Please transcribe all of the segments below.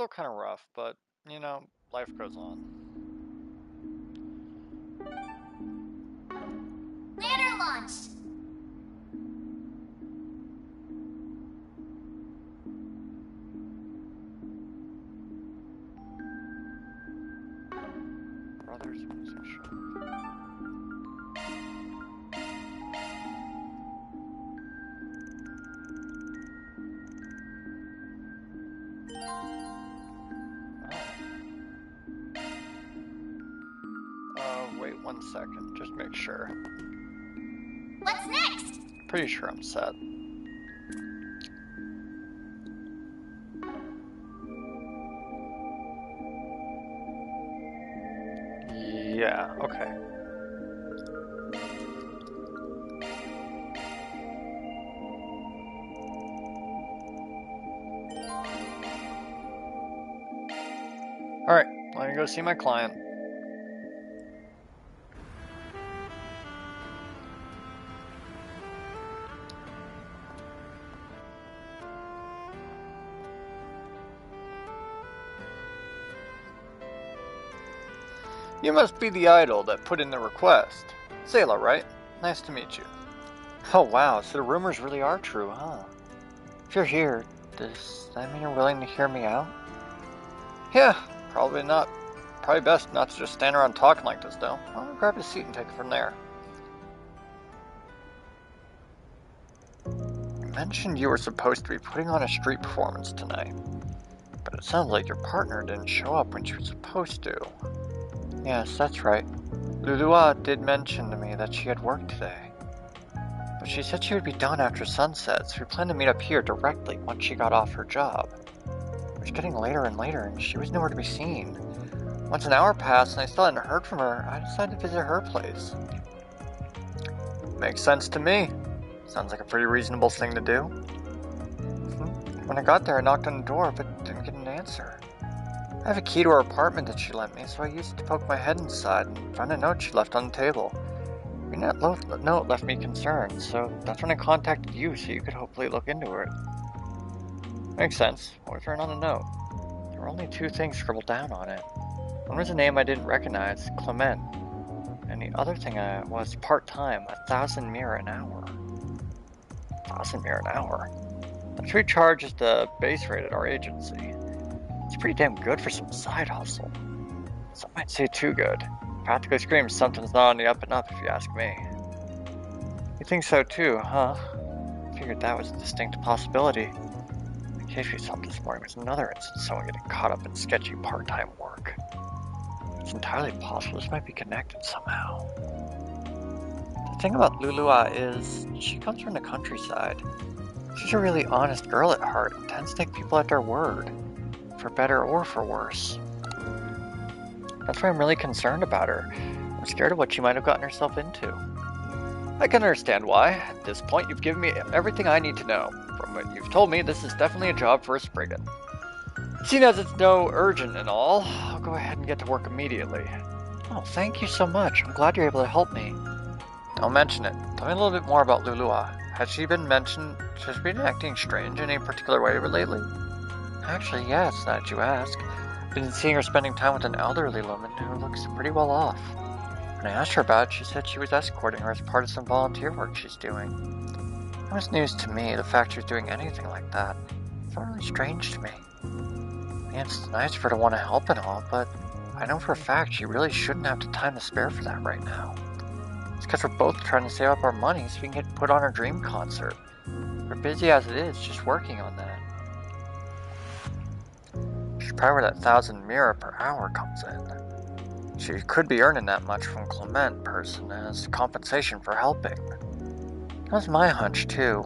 still kind of rough, but, you know, life goes on. Banner launched! Brothers missing shot. Wait 1 second. Just make sure. What's next? Pretty sure I'm set. Yeah, okay. Alright, let me go see my client. You must be the idol that put in the request. Zayla, right? Nice to meet you. Oh wow, so the rumors really are true, huh? If you're here, does that mean you're willing to hear me out? Yeah, probably not. Probably best not to just stand around talking like this, though. I'll grab a seat and take it from there. You mentioned you were supposed to be putting on a street performance tonight, but it sounds like your partner didn't show up when she was supposed to. Yes, that's right. Lulua did mention to me that she had work today, but she said she would be done after sunset, so we planned to meet up here directly once she got off her job. It was getting later and later, and she was nowhere to be seen. Once an hour passed and I still hadn't heard from her, I decided to visit her place. Makes sense to me. Sounds like a pretty reasonable thing to do. When I got there, I knocked on the door, but didn't get an answer. I have a key to her apartment that she lent me, so I used it to poke my head inside and found a note she left on the table. That note left me concerned, so that's when I contacted you so you could hopefully look into it. Makes sense. What was written on the note? There were only 2 things scribbled down on it. One was a name I didn't recognize, Clement, and the other thing was part-time, 1,000 mira an hour. 1,000 mira an hour? That's what we charge as the base rate at our agency. It's pretty damn good for some side hustle. Some might say too good. Practically screams something's not on the up and up if you ask me. You think so too, huh? Figured that was a distinct possibility. The case we saw this morning was another instance of someone getting caught up in sketchy part-time work. It's entirely possible this might be connected somehow. The thing about Lulua is, she comes from the countryside. She's a really honest girl at heart and tends to take people at their word. For better or for worse. That's why I'm really concerned about her. I'm scared of what she might have gotten herself into. I can understand why. At this point, you've given me everything I need to know. From what you've told me, this is definitely a job for a Spriggan. Seeing as it's no urgent and all, I'll go ahead and get to work immediately. Oh, thank you so much. I'm glad you're able to help me. Don't mention it. Tell me a little bit more about Lulua. Has she been acting strange in any particular way lately? Actually, yes, now that you ask. I've been seeing her spending time with an elderly woman who looks pretty well off. When I asked her about it, she said she was escorting her as part of some volunteer work she's doing. It was news to me, the fact she was doing anything like that. It felt really strange to me. Yeah, it's nice for her to want to help and all, but I know for a fact she really shouldn't have the time to spare for that right now. It's because we're both trying to save up our money so we can get put on our dream concert. We're busy as it is, just working on that. She's probably where that 1,000 mira per hour comes in. She could be earning that much from Clement person as compensation for helping. That was my hunch too.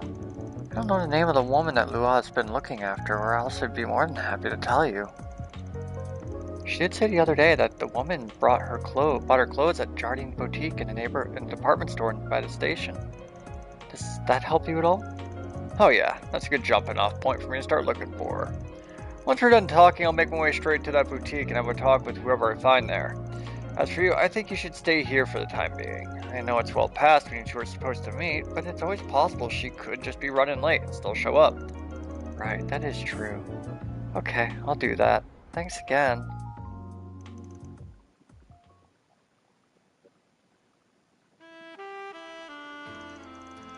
I don't know the name of the woman that Lua has been looking after, or else I'd be more than happy to tell you. She did say the other day that the woman bought her clothes at Jardine Boutique in a department store by the station. Does that help you at all? Oh yeah, that's a good jumping off point for me to start looking for her. Once we're done talking, I'll make my way straight to that boutique and have a talk with whoever I find there. As for you, I think you should stay here for the time being. I know it's well past when you two are supposed to meet, but it's always possible she could just be running late and still show up. Right, that is true. Okay, I'll do that. Thanks again.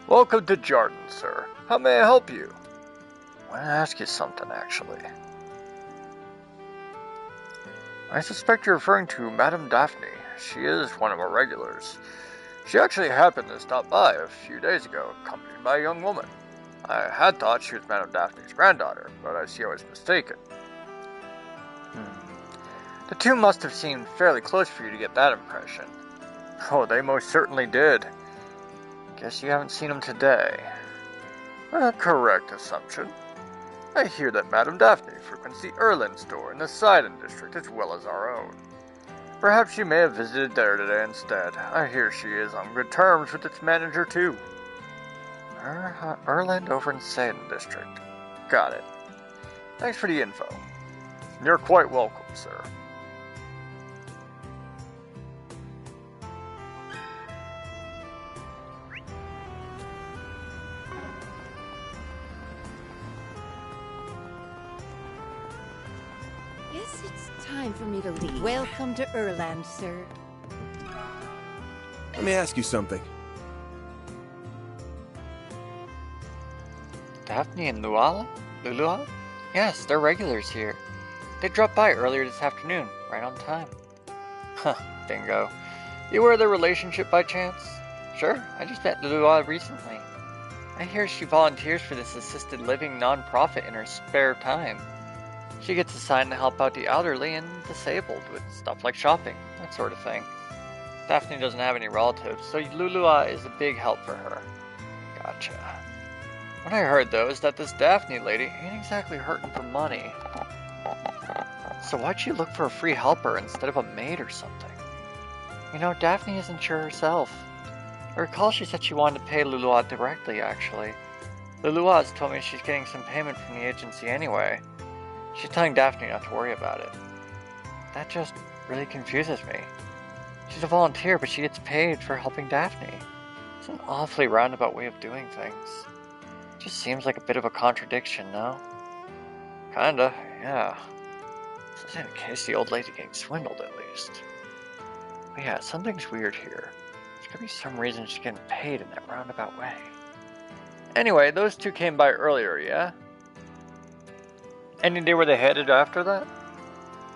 Welcome to Jarden, sir. How may I help you? I want to ask you something, actually. I suspect you're referring to Madame Daphne. She is one of our regulars. She actually happened to stop by a few days ago, accompanied by a young woman. I had thought she was Madame Daphne's granddaughter, but I see I was mistaken. The two must have seemed fairly close for you to get that impression. Oh, they most certainly did. Guess you haven't seen them today. A correct assumption. I hear that Madame Daphne frequents the Erlin store in the Sidon district as well as our own. Perhaps you may have visited there today instead. I hear she is on good terms with its manager too. Erland over in Sidon district. Got it. Thanks for the info. You're quite welcome, sir. Guess it's time for me to leave. Welcome to Erland, sir. Let me ask you something. Daphne and Lulua? Yes, they're regulars here. They dropped by earlier this afternoon, right on time. Huh, bingo. You aware of their relationship by chance? Sure, I just met Lulua recently. I hear she volunteers for this assisted living non-profit in her spare time. She gets assigned to help out the elderly and disabled with stuff like shopping, that sort of thing. Daphne doesn't have any relatives, so Lulua is a big help for her. Gotcha. What I heard, though, is that this Daphne lady ain't exactly hurting for money. So why'd she look for a free helper instead of a maid or something? You know, Daphne isn't sure herself. I recall she said she wanted to pay Lulua directly, actually. Lulua has told me she's getting some payment from the agency anyway. She's telling Daphne not to worry about it. That just really confuses me. She's a volunteer, but she gets paid for helping Daphne. It's an awfully roundabout way of doing things. Just seems like a bit of a contradiction, no? Kinda, yeah. This isn't in case the old lady getting swindled, at least. But yeah, something's weird here. There's gotta be some reason she's getting paid in that roundabout way. Anyway, those two came by earlier, yeah? Any idea where they headed after that?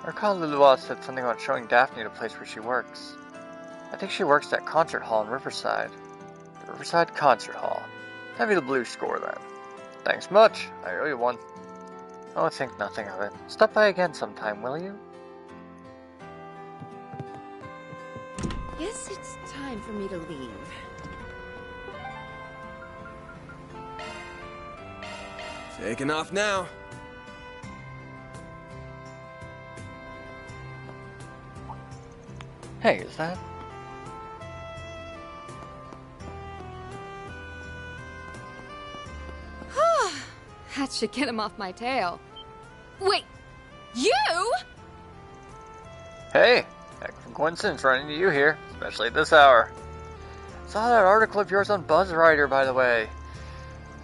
I recall Lulua said something about showing Daphne the place where she works. I think she works at Concert Hall in Riverside. The Riverside Concert Hall. Have you the blue score then. Thanks much. I owe you one. Oh, think nothing of it. Stop by again sometime, will you? Guess it's time for me to leave. Taking off now. Hey, is that? That should get him off my tail. Wait, you? Hey, heck of a coincidence running into you here, especially at this hour. Saw that article of yours on BuzzWriter, by the way.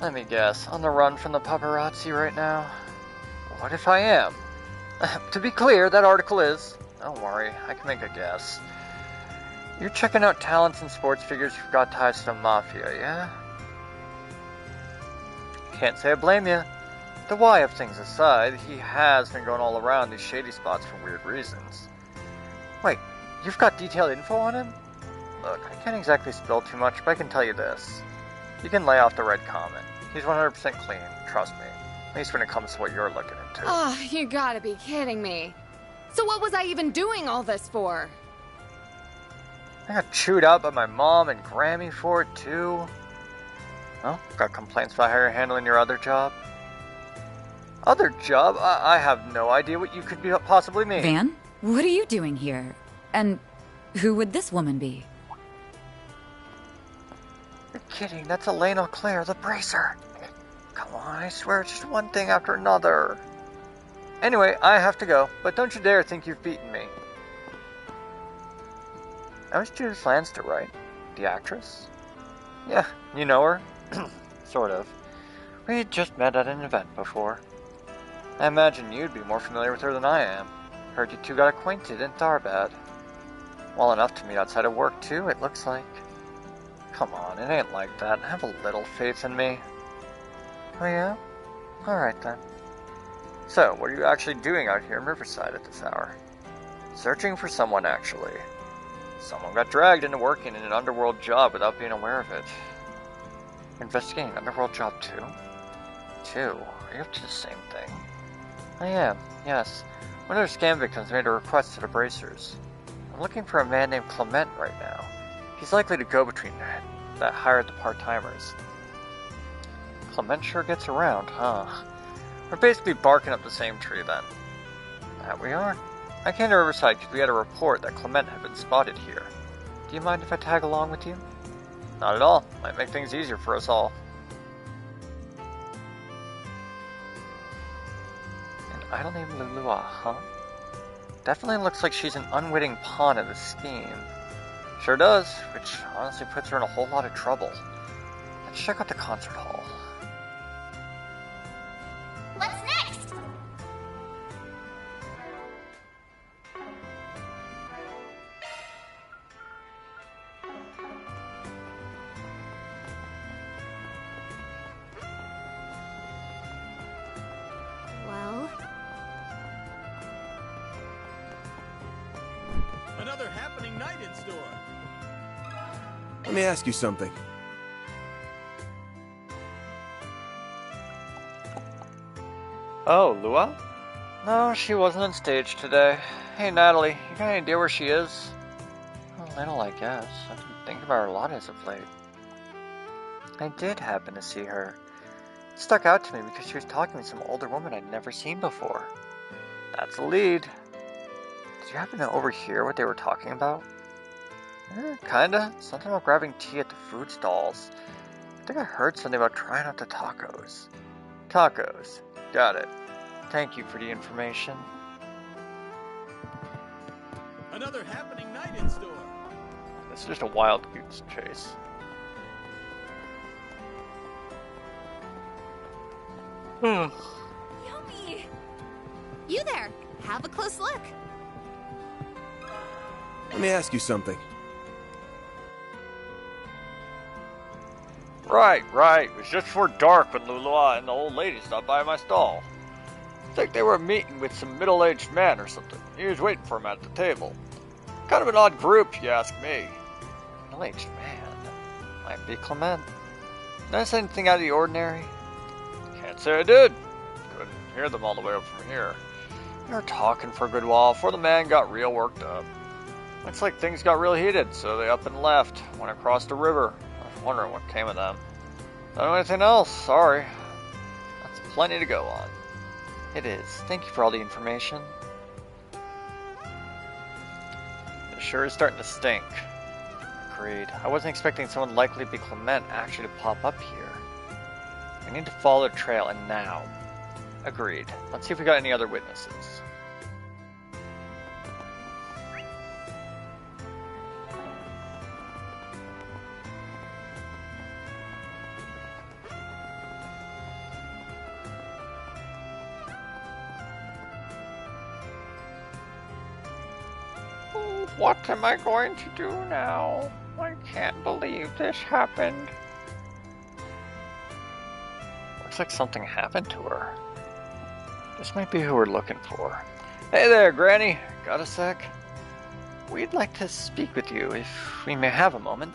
Let me guess, on the run from the paparazzi right now? What if I am? To be clear, that article is... Don't worry, I can make a guess. You're checking out talents and sports figures who've got ties to the mafia, yeah? Can't say I blame you. The why of things aside, he has been going all around these shady spots for weird reasons. Wait, you've got detailed info on him? Look, I can't exactly spill too much, but I can tell you this. You can lay off the red comment. He's 100% clean, trust me. At least when it comes to what you're looking into. Oh, you gotta be kidding me. So what was I even doing all this for? I got chewed out by my mom and Grammy for it, too. Oh, got complaints about how you're handling your other job? Other job? I have no idea what you could be possibly mean. Van, what are you doing here? And who would this woman be? You're kidding, that's Elaine Auclair, the bracer. Come on, I swear it's just one thing after another. Anyway, I have to go, but don't you dare think you've beaten me. That was Judith Lanster, right? The actress? Yeah, you know her? Sort of. We had just met at an event before. I imagine you'd be more familiar with her than I am. Heard you two got acquainted in Tharbad. Well enough to meet outside of work, too, it looks like. Come on, it ain't like that. Have a little faith in me. Oh yeah? Alright then. So, what are you actually doing out here in Riverside at this hour? Searching for someone, actually. Someone got dragged into working in an underworld job without being aware of it. Investigating an underworld job too? Are you up to the same thing? I am, yes. One of their scam victims made a request to the bracers. I'm looking for a man named Clement right now. He's likely to go between that hired the part-timers. Clement sure gets around, huh? We're basically barking up the same tree then. That we are. I came to Riverside because we had a report that Clement had been spotted here. Do you mind if I tag along with you? Not at all. Might make things easier for us all. An idol named Lulua, huh? Definitely looks like she's an unwitting pawn of the scheme. Sure does, which honestly puts her in a whole lot of trouble. Let's check out the concert hall. What's next? Well, Another happening night in store. Let me ask you something. Oh, Lua? No, she wasn't on stage today. Hey, Natalie, you got any idea where she is? A little, I guess. I've been thinking about her a lot as of late. I did happen to see her. It stuck out to me because she was talking with some older woman I'd never seen before. That's a lead. Did you happen to overhear what they were talking about? Kinda. Something about grabbing tea at the food stalls. I think I heard something about trying out the tacos. Tacos. Got it. Thank you for the information. Another happening night in store. This is just a wild goose chase. yummy! You there! Have a close look. Let me ask you something. Right. It was just before dark when Lulua and the old lady stopped by my stall. I think they were meeting with some middle-aged man or something. He was waiting for him at the table. Kind of an odd group, if you ask me. Middle-aged man? Might be Clement. Notice anything out of the ordinary? Can't say I did. Couldn't hear them all the way up from here. They were talking for a good while before the man got real worked up. Looks like things got real heated, so they up and left, went across the river. I was wondering what came of them. Don't know anything else, sorry. That's plenty to go on. It is. Thank you for all the information. It sure is starting to stink. Agreed. I wasn't expecting someone likely to be Clement actually to pop up here. I need to follow the trail, and now. Agreed. Let's see if we got any other witnesses. What am I going to do now? I can't believe this happened. Looks like something happened to her. This might be who we're looking for. Hey there, Granny. Got a sec? We'd like to speak with you, if we may have a moment.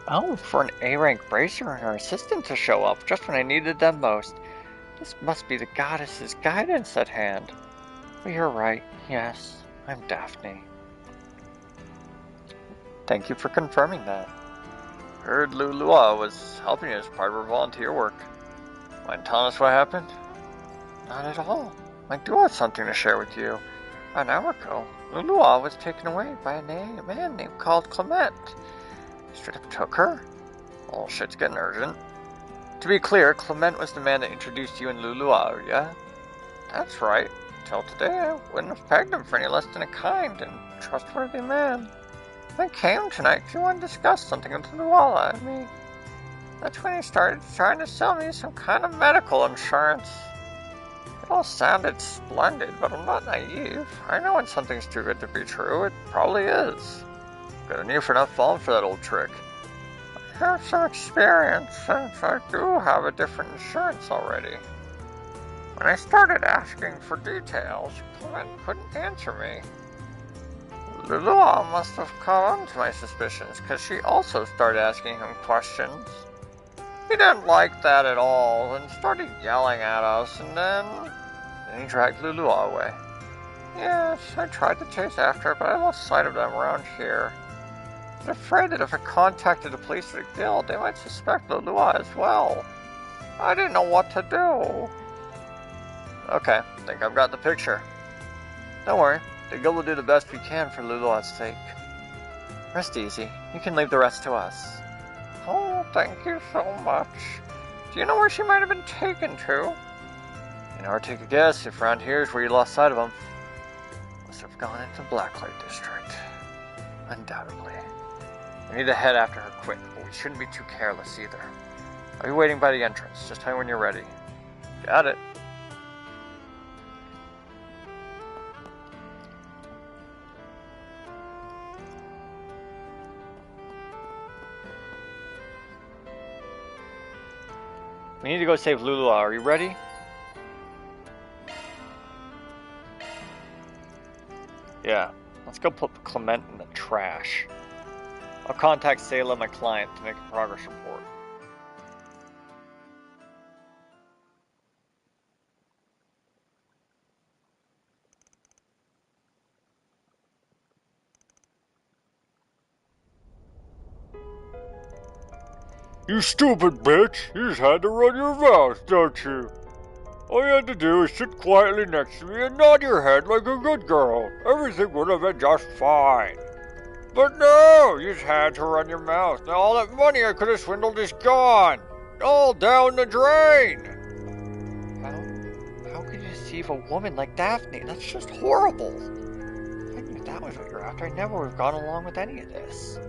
Oh, for an A-rank bracer and her assistant to show up just when I needed them most. This must be the goddess's guidance at hand. But you're right, yes, I'm Daphne. Thank you for confirming that. Heard Lulua was helping you as part of her volunteer work. Mind telling us what happened? Not at all. I do have something to share with you. An hour ago, Lulua was taken away by a man named called Clement. Straight up took her? Oh, shit's getting urgent. To be clear, Clement was the man that introduced you and Lulua, yeah? That's right. Till today, I wouldn't have pegged him for any less than a kind and trustworthy man. I came tonight because you wanted to discuss something with Luala and me. That's when he started trying to sell me some kind of medical insurance. It all sounded splendid, but I'm not naive. I know when something's too good to be true, it probably is. Good on you for not falling for that old trick. I have some experience, since I do have a different insurance already. When I started asking for details, Clement couldn't answer me. Lulua must have caught on to my suspicions, because she also started asking him questions. He didn't like that at all, and started yelling at us, and then he dragged Lulua away. Yes, I tried to chase after her, but I lost sight of them around here. I was afraid that if I contacted the police at the guild, they might suspect Lulua as well. I didn't know what to do. Okay, think I've got the picture. Don't worry, the guild will do the best we can for Lulua's sake. Rest easy, you can leave the rest to us. Oh, thank you so much. Do you know where she might have been taken to? You know, or take a guess if around here is where you lost sight of him. Must have gone into Blacklight District. Undoubtedly. We need to head after her quick, but we shouldn't be too careless either. I'll be waiting by the entrance. Just tell me when you're ready. Got it. We need to go save Lulua. Are you ready? Yeah. Let's go put Clement in the trash. I'll contact Sayla, my client, to make a progress report. You stupid bitch! You just had to run your mouth, don't you? All you had to do is sit quietly next to me and nod your head like a good girl. Everything would have been just fine. But no, you just had to run your mouth. Now all that money I could have swindled is gone. All down the drain. How could you deceive a woman like Daphne? That's just horrible. If I knew that was what you're after, I never would have gone along with any of this.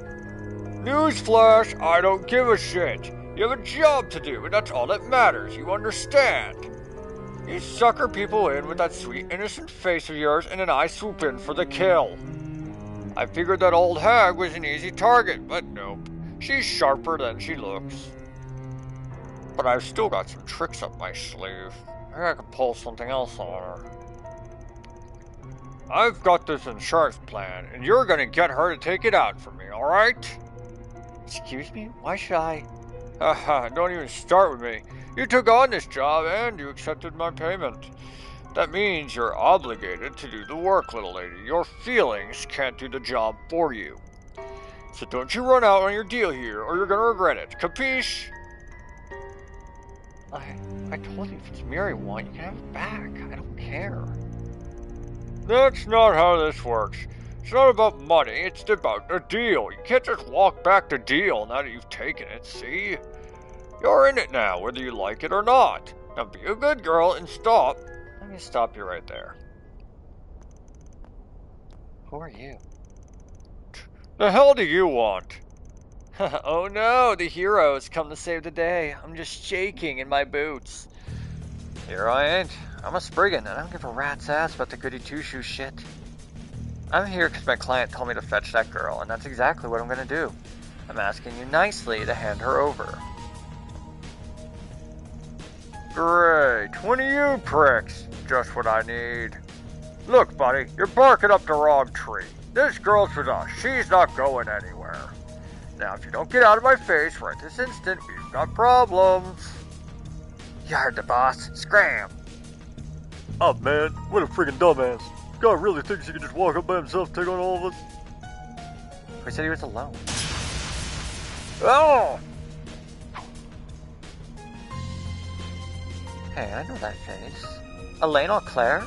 Newsflash, I don't give a shit. You have a job to do, and that's all that matters, you understand? You sucker people in with that sweet innocent face of yours, and then I swoop in for the kill. I figured that old hag was an easy target, but nope. She's sharper than she looks. But I've still got some tricks up my sleeve. Maybe I can pull something else on her. I've got this insurance plan, and you're gonna get her to take it out for me, alright? Excuse me? Why should I? Haha, don't even start with me. You took on this job, and you accepted my payment. That means you're obligated to do the work, little lady. Your feelings can't do the job for you. So don't you run out on your deal here, or you're gonna regret it. Capiche? I told you if it's Miri want, you can have it back. I don't care. That's not how this works. It's not about money, it's about the deal. You can't just walk back the deal now that you've taken it, see? You're in it now, whether you like it or not. Now be a good girl and stop. Let me stop you right there. Who are you? The hell do you want? Oh no, the hero's come to save the day. I'm just shaking in my boots. Here I ain't. I'm a Spriggan, and I don't give a rat's ass about the goody two-shoe shit. I'm here because my client told me to fetch that girl, and that's exactly what I'm gonna do. I'm asking you nicely to hand her over. Great, one of you pricks. Just what I need. Look, buddy, you're barking up the wrong tree. This girl's with us. She's not going anywhere. Now, if you don't get out of my face right this instant, we've got problems. You heard the boss. Scram! Oh, man, what a friggin' dumbass. Guy really thinks he can just walk up by himself and take on all of us? Who said he was alone? Oh! Hey, I know that face. Elaine Claire?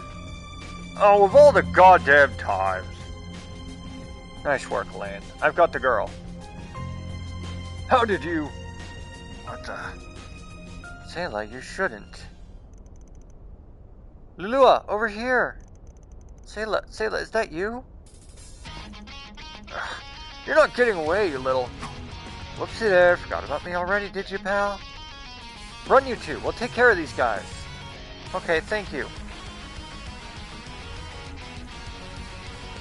Oh, of all the goddamn times. Nice work, Elaine. I've got the girl. How did you... What the... Sayla, you shouldn't. Lulua, over here! Sayla, is that you? Ugh, You're not getting away, you little... Whoopsie there, forgot about me already, did you, pal? Run, you two, we'll take care of these guys. Okay, thank you.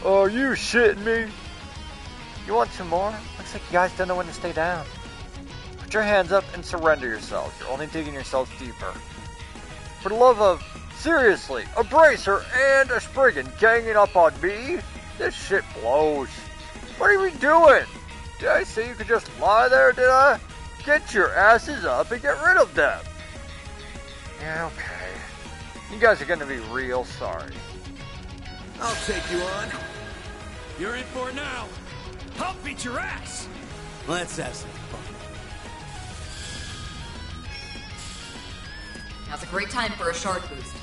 Are you shitting me? You want some more? Looks like you guys don't know when to stay down. Put your hands up and surrender yourselves. You're only digging yourselves deeper. For the love of... Seriously, a bracer and a Spriggan ganging up on me? This shit blows. What are we doing? Did I say you could just lie there, did I? Get your asses up and get rid of them. Yeah, okay. You guys are gonna be real sorry. I'll take you on. You're in for it now. I'll beat your ass. Let's have some fun. Now's a great time for a shard boost.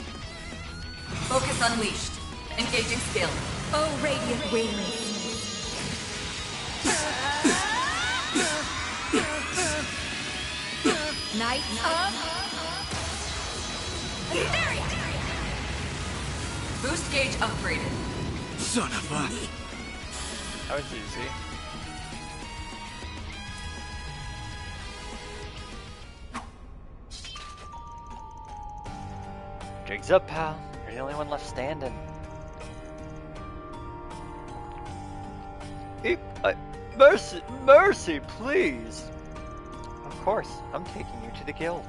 Focus unleashed. Engaging skill. Oh, radiant wings. Night of Hysteria. Boost gauge upgraded. Son of a... That was easy. Jig's up, pal. You're the only one left standing. Mercy, please. Of course, I'm taking you to the guild.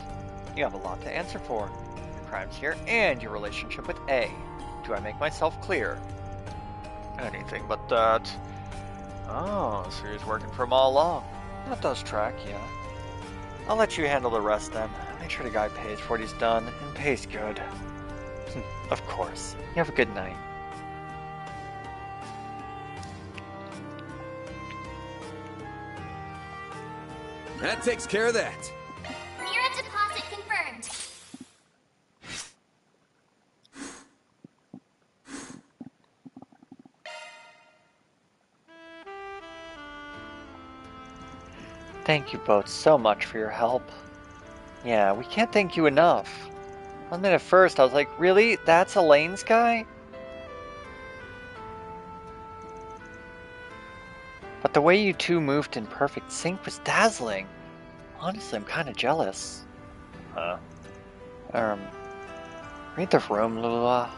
You have a lot to answer for. Your crimes here and your relationship with A. Do I make myself clear? Anything but that. Oh, so he was working for him all along. That does track, yeah. I'll let you handle the rest then. Make sure the guy pays for what he's done, and pays good. Of course. You have a good night. That takes care of that. Mira deposit confirmed. Thank you both so much for your help. Yeah, we can't thank you enough. I admit at first I was like, really? That's Elaine's guy? But the way you two moved in perfect sync was dazzling. Honestly, I'm kind of jealous. Huh? Read the room, Lula.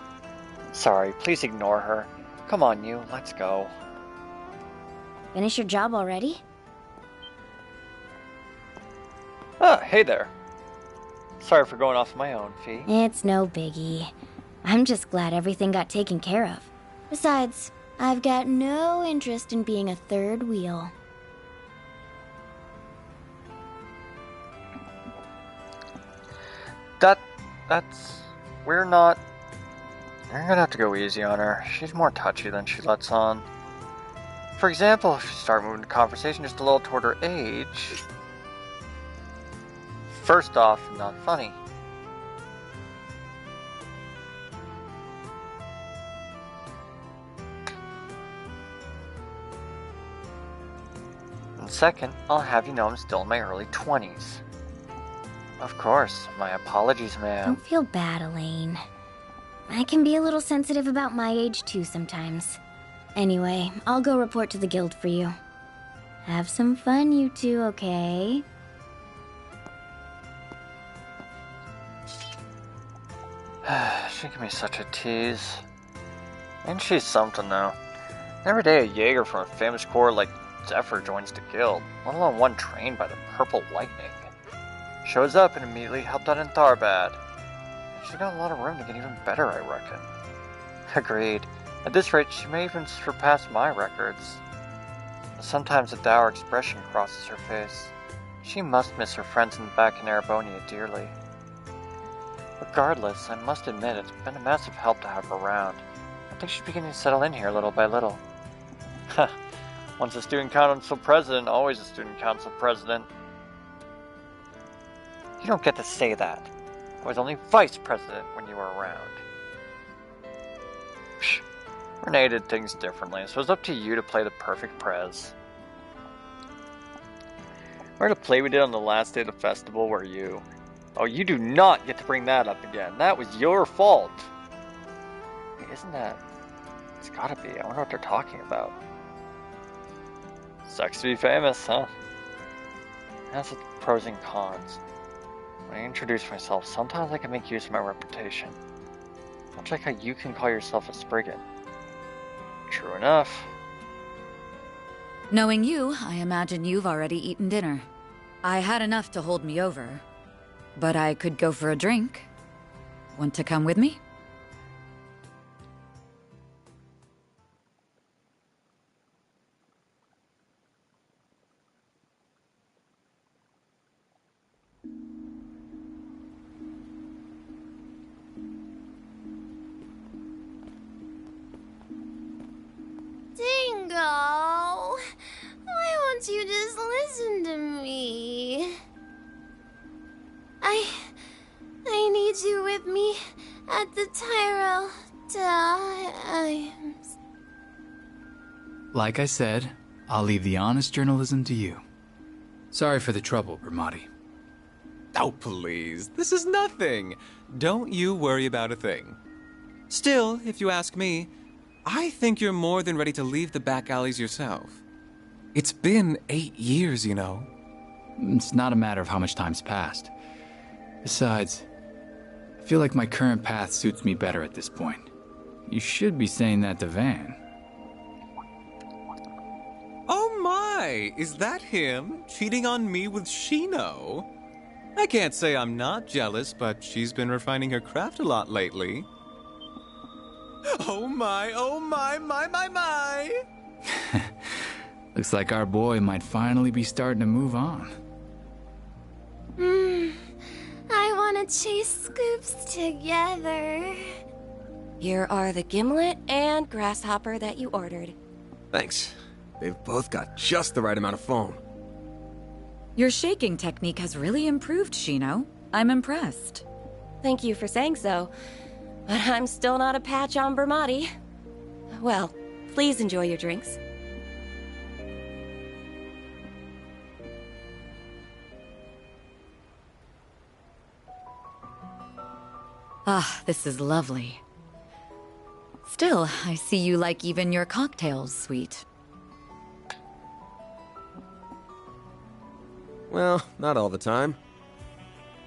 Sorry, please ignore her. Come on, you, let's go. Finish your job already? Ah, hey there. Sorry for going off my own, Fee. It's no biggie. I'm just glad everything got taken care of. Besides, I've got no interest in being a third wheel. We're not... You're gonna have to go easy on her. She's more touchy than she lets on. For example, if you start moving the conversation just a little toward her age... First off, not funny. And second, I'll have you know I'm still in my early 20s. Of course, my apologies, ma'am. Don't feel bad, Elaine. I can be a little sensitive about my age too sometimes. Anyway, I'll go report to the guild for you. Have some fun, you two, okay? She can be such a tease. And she's something, though. Every day a Jaeger from a famous corps like Zephyr joins the guild, let alone one trained by the Purple Lightning. Shows up and immediately helped out in Tharbad. She got a lot of room to get even better, I reckon. Agreed. At this rate, she may even surpass my records. Sometimes a dour expression crosses her face. She must miss her friends back in Erebonia dearly. Regardless, I must admit it's been a massive help to have her around. I think she's beginning to settle in here little by little. Once a student council president, always a student council president. You don't get to say that. I was only vice president when you were around. Psh, Renee did things differently, so it's up to you to play the perfect prez. Where the play we did on the last day of the festival were you? Oh, you do not get to bring that up again. That was your fault. Wait, isn't that... It's gotta be. I wonder what they're talking about. Sucks to be famous, huh? Has its pros and cons. When I introduce myself, sometimes I can make use of my reputation. Much like how you can call yourself a Spriggan. True enough. Knowing you, I imagine you've already eaten dinner. I had enough to hold me over, but I could go for a drink. Want to come with me? Dingo! Why won't you just listen to me? I need you with me at the Tyrell Times. Like I said, I'll leave the honest journalism to you. Sorry for the trouble, Bramati. Oh, please. This is nothing. Don't you worry about a thing. Still, if you ask me, I think you're more than ready to leave the back alleys yourself. It's been 8 years, you know. It's not a matter of how much time's passed. Besides, I feel like my current path suits me better at this point. You should be saying that to Van. Oh my! Is that him? Cheating on me with Shino? I can't say I'm not jealous, but she's been refining her craft a lot lately. Oh my, my! Looks like our boy might finally be starting to move on. I want to chase Scoops together. Here are the gimlet and grasshopper that you ordered. Thanks. They've both got just the right amount of foam. Your shaking technique has really improved, Shino. I'm impressed. Thank you for saying so, but I'm still not a patch on Bramati. Well, please enjoy your drinks. Ah, this is lovely. Still, I see you like even your cocktails sweet. Well, not all the time.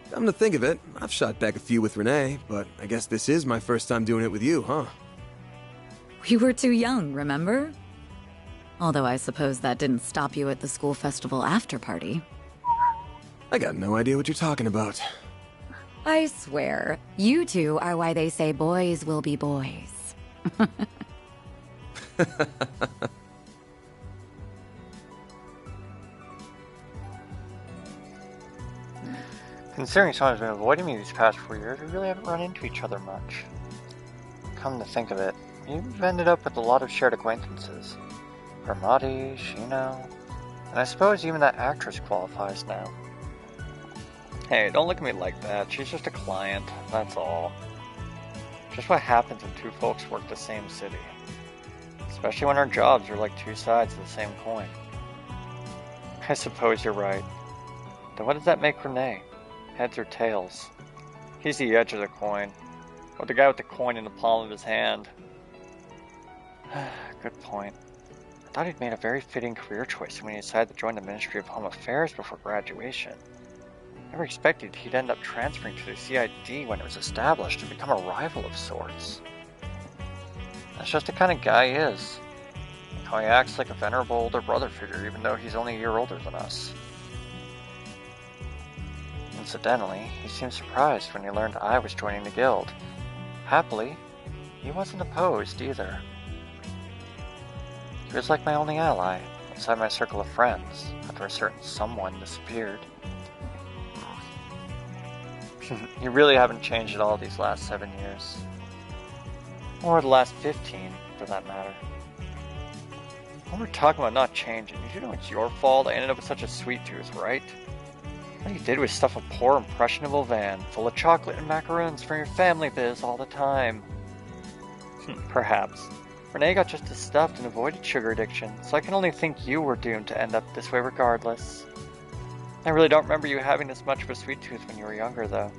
Come to think of it, I've shot back a few with Renee, but I guess this is my first time doing it with you, huh? We were too young, remember? Although I suppose that didn't stop you at the school festival after party. I got no idea what you're talking about. I swear, you two are why they say boys will be boys. Considering someone's been avoiding me these past 4 years, we really haven't run into each other much. Come to think of it, you've ended up with a lot of shared acquaintances. Bramati, Shino, and I suppose even that actress qualifies now. Hey, don't look at me like that. She's just a client, that's all. Just what happens when two folks work the same city. Especially when our jobs are like two sides of the same coin. I suppose you're right. Then what does that make Renee? Heads or tails? He's the edge of the coin. Or the guy with the coin in the palm of his hand. Good point. I thought he'd made a very fitting career choice when he decided to join the Ministry of Home Affairs before graduation. Never expected he'd end up transferring to the CID when it was established and become a rival of sorts. That's just the kind of guy he is. And how he acts like a venerable older brother figure even though he's only a year older than us. Incidentally, he seemed surprised when he learned I was joining the guild. Happily, he wasn't opposed either. He was like my only ally, inside my circle of friends, after a certain someone disappeared. You really haven't changed at all these last 7 years. Or the last 15, for that matter. When we're talking about not changing, you know it's your fault I ended up with such a sweet tooth, right? All you did was stuff a poor, impressionable van full of chocolate and macaroons for your family biz all the time. Perhaps. Renee got just as stuffed and avoided sugar addiction, so I can only think you were doomed to end up this way regardless. I really don't remember you having this much of a sweet tooth when you were younger, though.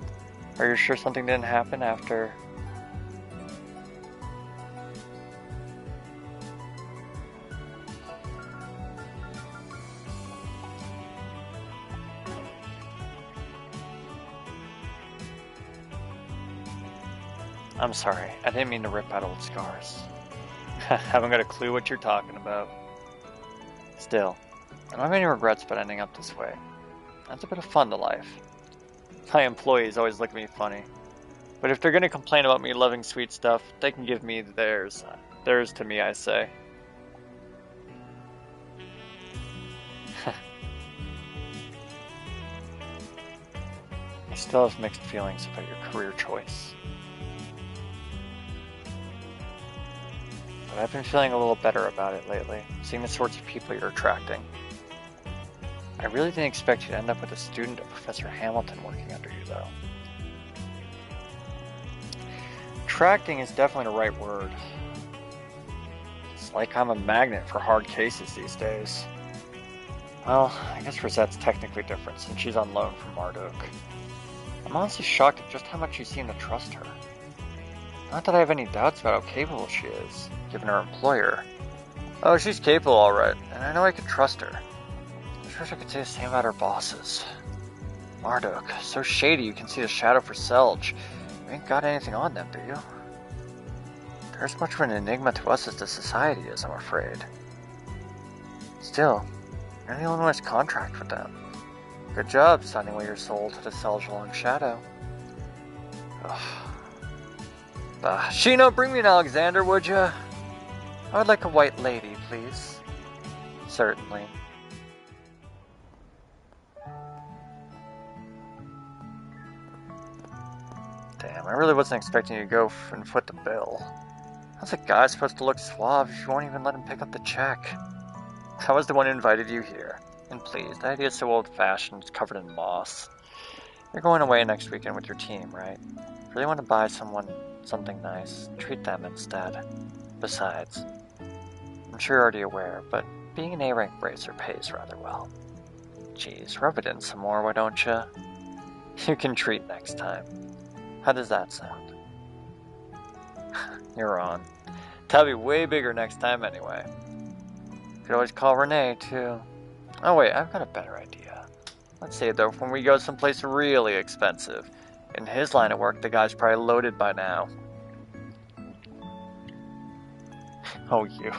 Are you sure something didn't happen after... I'm sorry, I didn't mean to rip out old scars. Haven't got a clue what you're talking about. Still, I don't have any regrets about ending up this way. That's a bit of fun to life. My employees always look at me funny. But if they're gonna complain about me loving sweet stuff, they can give me theirs. Theirs to me, I say. I still have mixed feelings about your career choice. But I've been feeling a little better about it lately, seeing the sorts of people you're attracting. I really didn't expect you to end up with a student of Professor Hamilton working under you, though. Attracting is definitely the right word. It's like I'm a magnet for hard cases these days. Well, I guess Rosette's technically different since she's on loan from Marduk. I'm honestly shocked at just how much you seem to trust her. Not that I have any doubts about how capable she is, given her employer. Oh, she's capable alright, and I know I can trust her. I just wish I could say the same about her bosses. Marduk, so shady you can see the shadow for Selge. You ain't got anything on them, do you? They're as much of an enigma to us as the society is, I'm afraid. Still, you're the only one who has contract with them. Good job signing away your soul to the Selge long shadow. Shino, bring me an Alexander, would ya? I would like a white lady, please. Certainly. Damn, I really wasn't expecting you to go and foot the bill. How's a guy supposed to look suave if you won't even let him pick up the check? I was the one who invited you here. And please, the idea is so old-fashioned, it's covered in moss. You're going away next weekend with your team, right? Really want to buy someone something nice. Treat them instead. Besides, I'm sure you're already aware, but being an A-rank bracer pays rather well. Geez, rub it in some more, why don't you? You can treat next time. How does that sound? You're on. That'll be way bigger next time anyway. Could always call Renee, too. Oh wait, I've got a better idea. Let's say though, when we go someplace really expensive. In his line of work, the guy's probably loaded by now. Oh, you.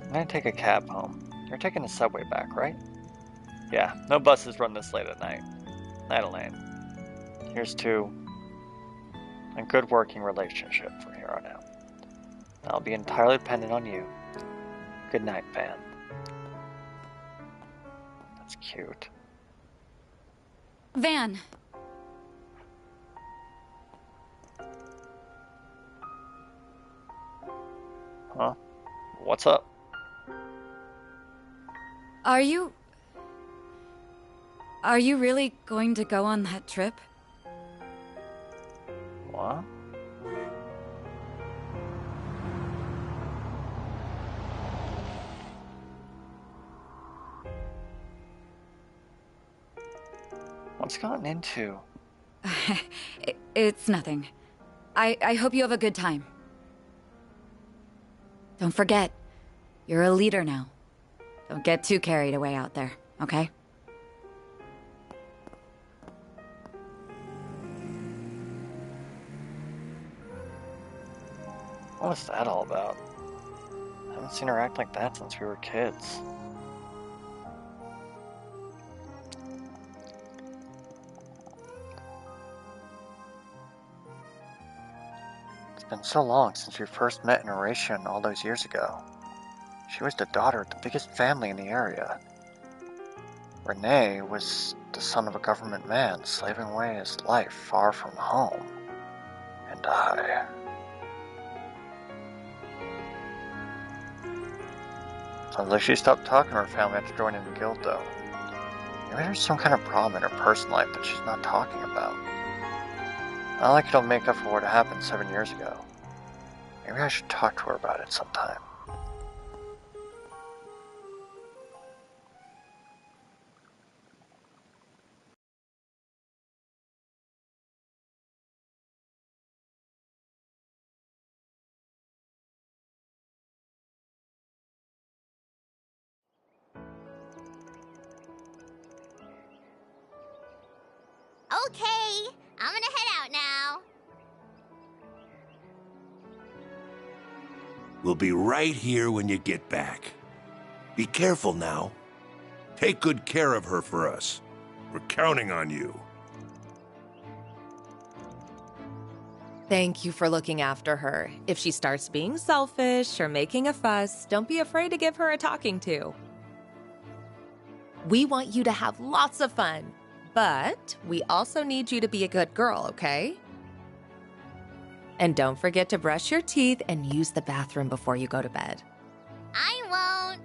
I'm gonna take a cab home. You're taking the subway back, right? Yeah, no buses run this late at night. Night Elaine. Here's to a good working relationship from here on out. I'll be entirely dependent on you. Good night, Van. That's cute. Van! Huh? What's up? Are you really going to go on that trip? What? What's gotten into? It's nothing. I hope you have a good time. Don't forget, you're a leader now. Don't get too carried away out there, okay? What was that all about? I haven't seen her act like that since we were kids. It's been so long since we first met in Oration all those years ago. She was the daughter of the biggest family in the area. Renee was the son of a government man slaving away his life far from home. And I... Sounds like she stopped talking to her family after joining the guild, though. Maybe there's some kind of problem in her personal life that she's not talking about. Not like it'll make up for what happened 7 years ago. Maybe I should talk to her about it sometime. Okay, I'm gonna head out now. We'll be right here when you get back. Be careful now. Take good care of her for us. We're counting on you. Thank you for looking after her. If she starts being selfish or making a fuss, don't be afraid to give her a talking to. We want you to have lots of fun, but we also need you to be a good girl, okay? And don't forget to brush your teeth and use the bathroom before you go to bed. I won't.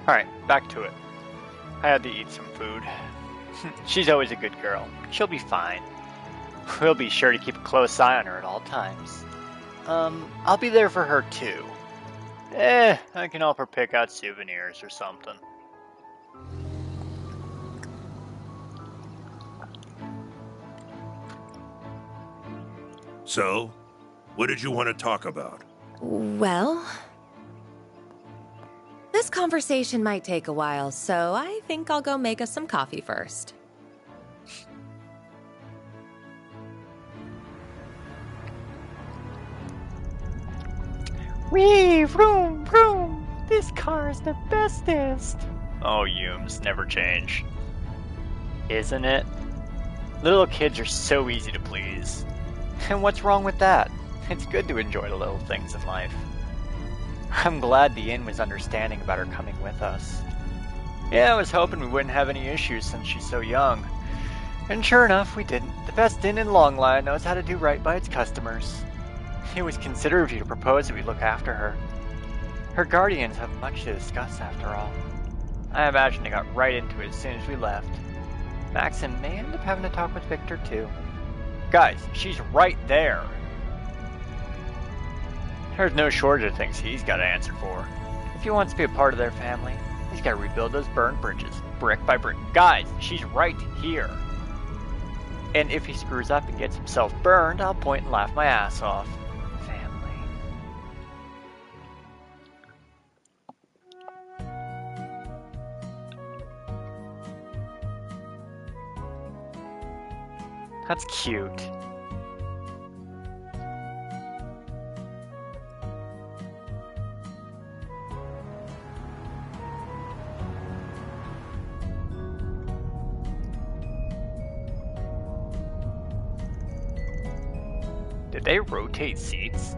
Alright, back to it. I had to eat some food. She's always a good girl. She'll be fine. We'll be sure to keep a close eye on her at all times. I'll be there for her too. I can help her pick out souvenirs or something. So, what did you want to talk about? Well, this conversation might take a while, so I think I'll go make us some coffee first. Wee, vroom, vroom. This car is the bestest. Oh, Yums never change. Isn't it? Little kids are so easy to please. And what's wrong with that? It's good to enjoy the little things in life. I'm glad the inn was understanding about her coming with us. Yeah, I was hoping we wouldn't have any issues since she's so young. And sure enough, we didn't. The best inn in Longline knows how to do right by its customers. It was considerate of you to propose that we look after her. Her guardians have much to discuss after all. I imagine they got right into it as soon as we left. Maxim may end up having to talk with Victor too. Guys, she's right there. There's no shortage of things he's got to answer for. If he wants to be a part of their family, he's got to rebuild those burned bridges, brick by brick. Guys, she's right here. And if he screws up and gets himself burned, I'll point and laugh my ass off. Family. That's cute. Did they rotate seats?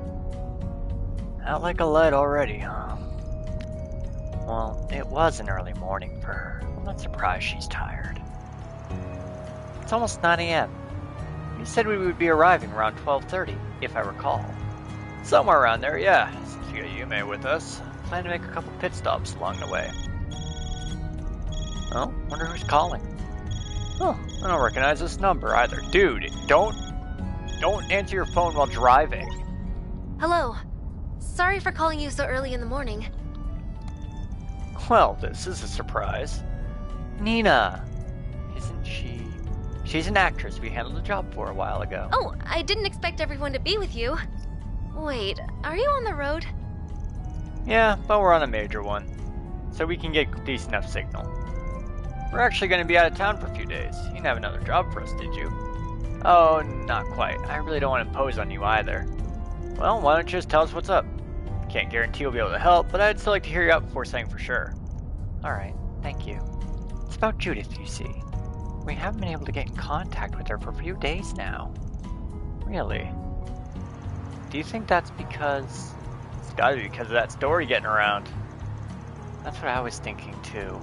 Out like a light already, huh? Well, it was an early morning for her. I'm not surprised she's tired. It's almost 9 a.m. You said we would be arriving around 12:30, if I recall. Somewhere around there, yeah. Since we got Yume with us, plan to make a couple pit stops along the way. Oh, wonder who's calling. Oh, I don't recognize this number either. Dude, don't answer your phone while driving. Hello. Sorry for calling you so early in the morning. Well, this is a surprise. Nina! Isn't she? She's an actress we handled a job for a while ago. Oh, I didn't expect everyone to be with you. Wait, are you on the road? Yeah, but we're on a major one, so we can get decent enough signal. We're actually going to be out of town for a few days. You didn't have another job for us, did you? Oh, not quite. I really don't want to impose on you either. Well, why don't you just tell us what's up? Can't guarantee you'll be able to help, but I'd still like to hear you out before saying for sure. Alright, thank you. It's about Judith, you see. We haven't been able to get in contact with her for a few days now. Really? Do you think that's because... It's gotta be because of that story getting around. That's what I was thinking too.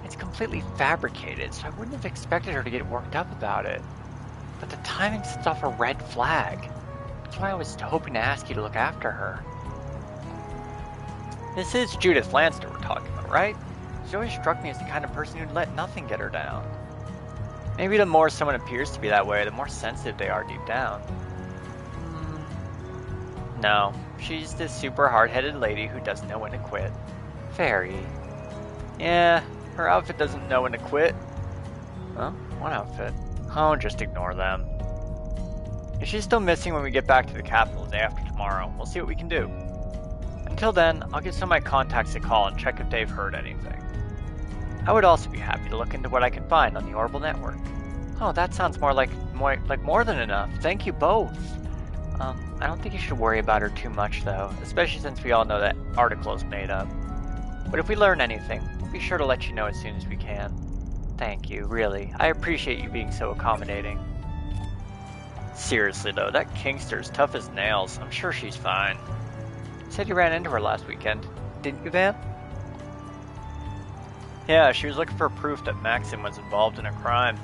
It's completely fabricated, so I wouldn't have expected her to get worked up about it. But the timing sets off a red flag. That's why I was hoping to ask you to look after her. This is Judith Lanster we're talking about, right? She always struck me as the kind of person who'd let nothing get her down. Maybe the more someone appears to be that way, the more sensitive they are deep down. No, she's this super hard-headed lady who doesn't know when to quit. Very. Yeah, her outfit doesn't know when to quit. Huh? What outfit? Oh, just ignore them. If she's still missing when we get back to the capital the day after tomorrow, we'll see what we can do. Until then, I'll give some of my contacts a call and check if they've heard anything. I would also be happy to look into what I can find on the Orbital Network. Oh, that sounds more like more than enough. Thank you both. I don't think you should worry about her too much though, especially since we all know that article is made up. But if we learn anything, we'll be sure to let you know as soon as we can. Thank you, really. I appreciate you being so accommodating. Seriously though, that Kingster's tough as nails. I'm sure she's fine. You said you ran into her last weekend, didn't you, Van? Yeah, she was looking for proof that Maxim was involved in a crime.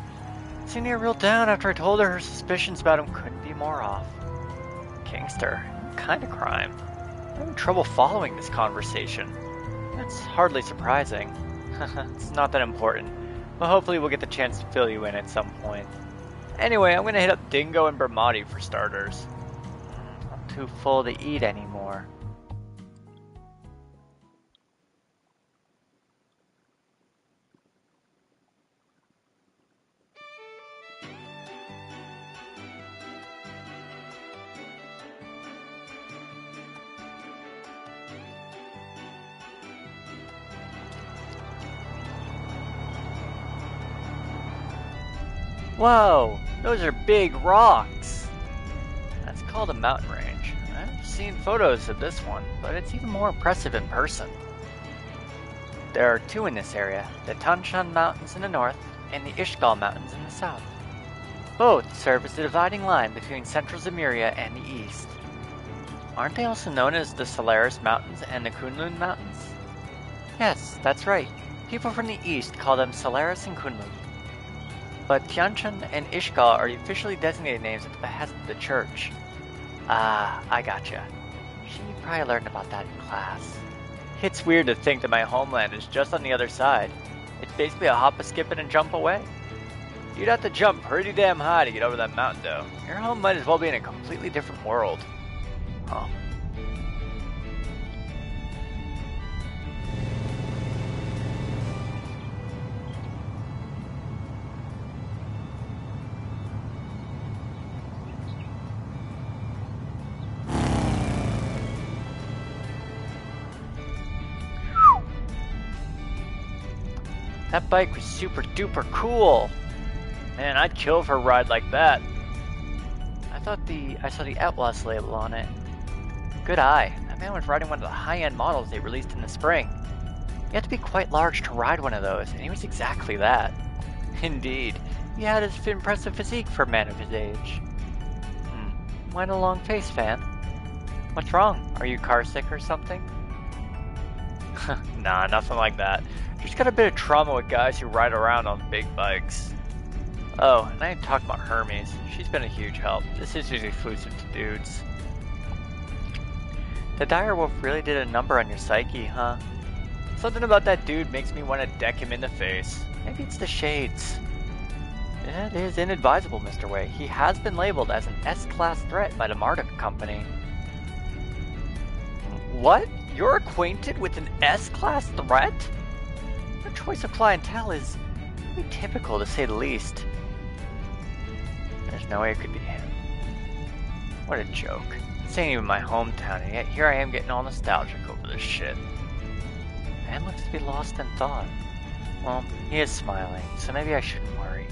Seemed to get real down after I told her her suspicions about him couldn't be more off. Kingster, what kind of crime? I'm having trouble following this conversation. That's hardly surprising. It's not that important, but hopefully we'll get the chance to fill you in at some point. Anyway, I'm gonna hit up Dingo and Bermati for starters. I'm too full to eat anymore. Whoa, those are big rocks. That's called a mountain range. I've seen photos of this one, but it's even more impressive in person. There are two in this area, the Tanshan Mountains in the north and the Ishgal Mountains in the south. Both serve as the dividing line between central Zemuria and the east. Aren't they also known as the Solaris Mountains and the Kunlun Mountains? Yes, that's right. People from the east call them Solaris and Kunlun. But Tianshan and Ishgal are the officially designated names at the behest of the church. Ah, I gotcha. She probably learned about that in class. It's weird to think that my homeland is just on the other side. It's basically a hop, a skip, and a jump away. You'd have to jump pretty damn high to get over that mountain, though. Your home might as well be in a completely different world. Huh. That bike was super duper cool. Man, I'd kill for a ride like that. I saw the Atlas label on it. Good eye. That man was riding one of the high-end models they released in the spring. You have to be quite large to ride one of those, and he was exactly that. Indeed, he had his impressive physique for a man of his age. Why no long face, fan? What's wrong? Are you car sick or something? Nah, nothing like that. Just got a bit of trauma with guys who ride around on big bikes. Oh, and I ain't talking about Hermes. She's been a huge help. This is exclusive to dudes. The dire wolf really did a number on your psyche, huh? Something about that dude makes me want to deck him in the face. Maybe it's the shades. It is inadvisable, Mr. Wei. He has been labeled as an S-class threat by the Marduk Company. What? You're acquainted with an S-class threat? Your choice of clientele is pretty typical, to say the least. There's no way it could be him. What a joke. This ain't even my hometown, and yet here I am getting all nostalgic over this shit. Man looks to be lost in thought. Well, he is smiling, so maybe I shouldn't worry.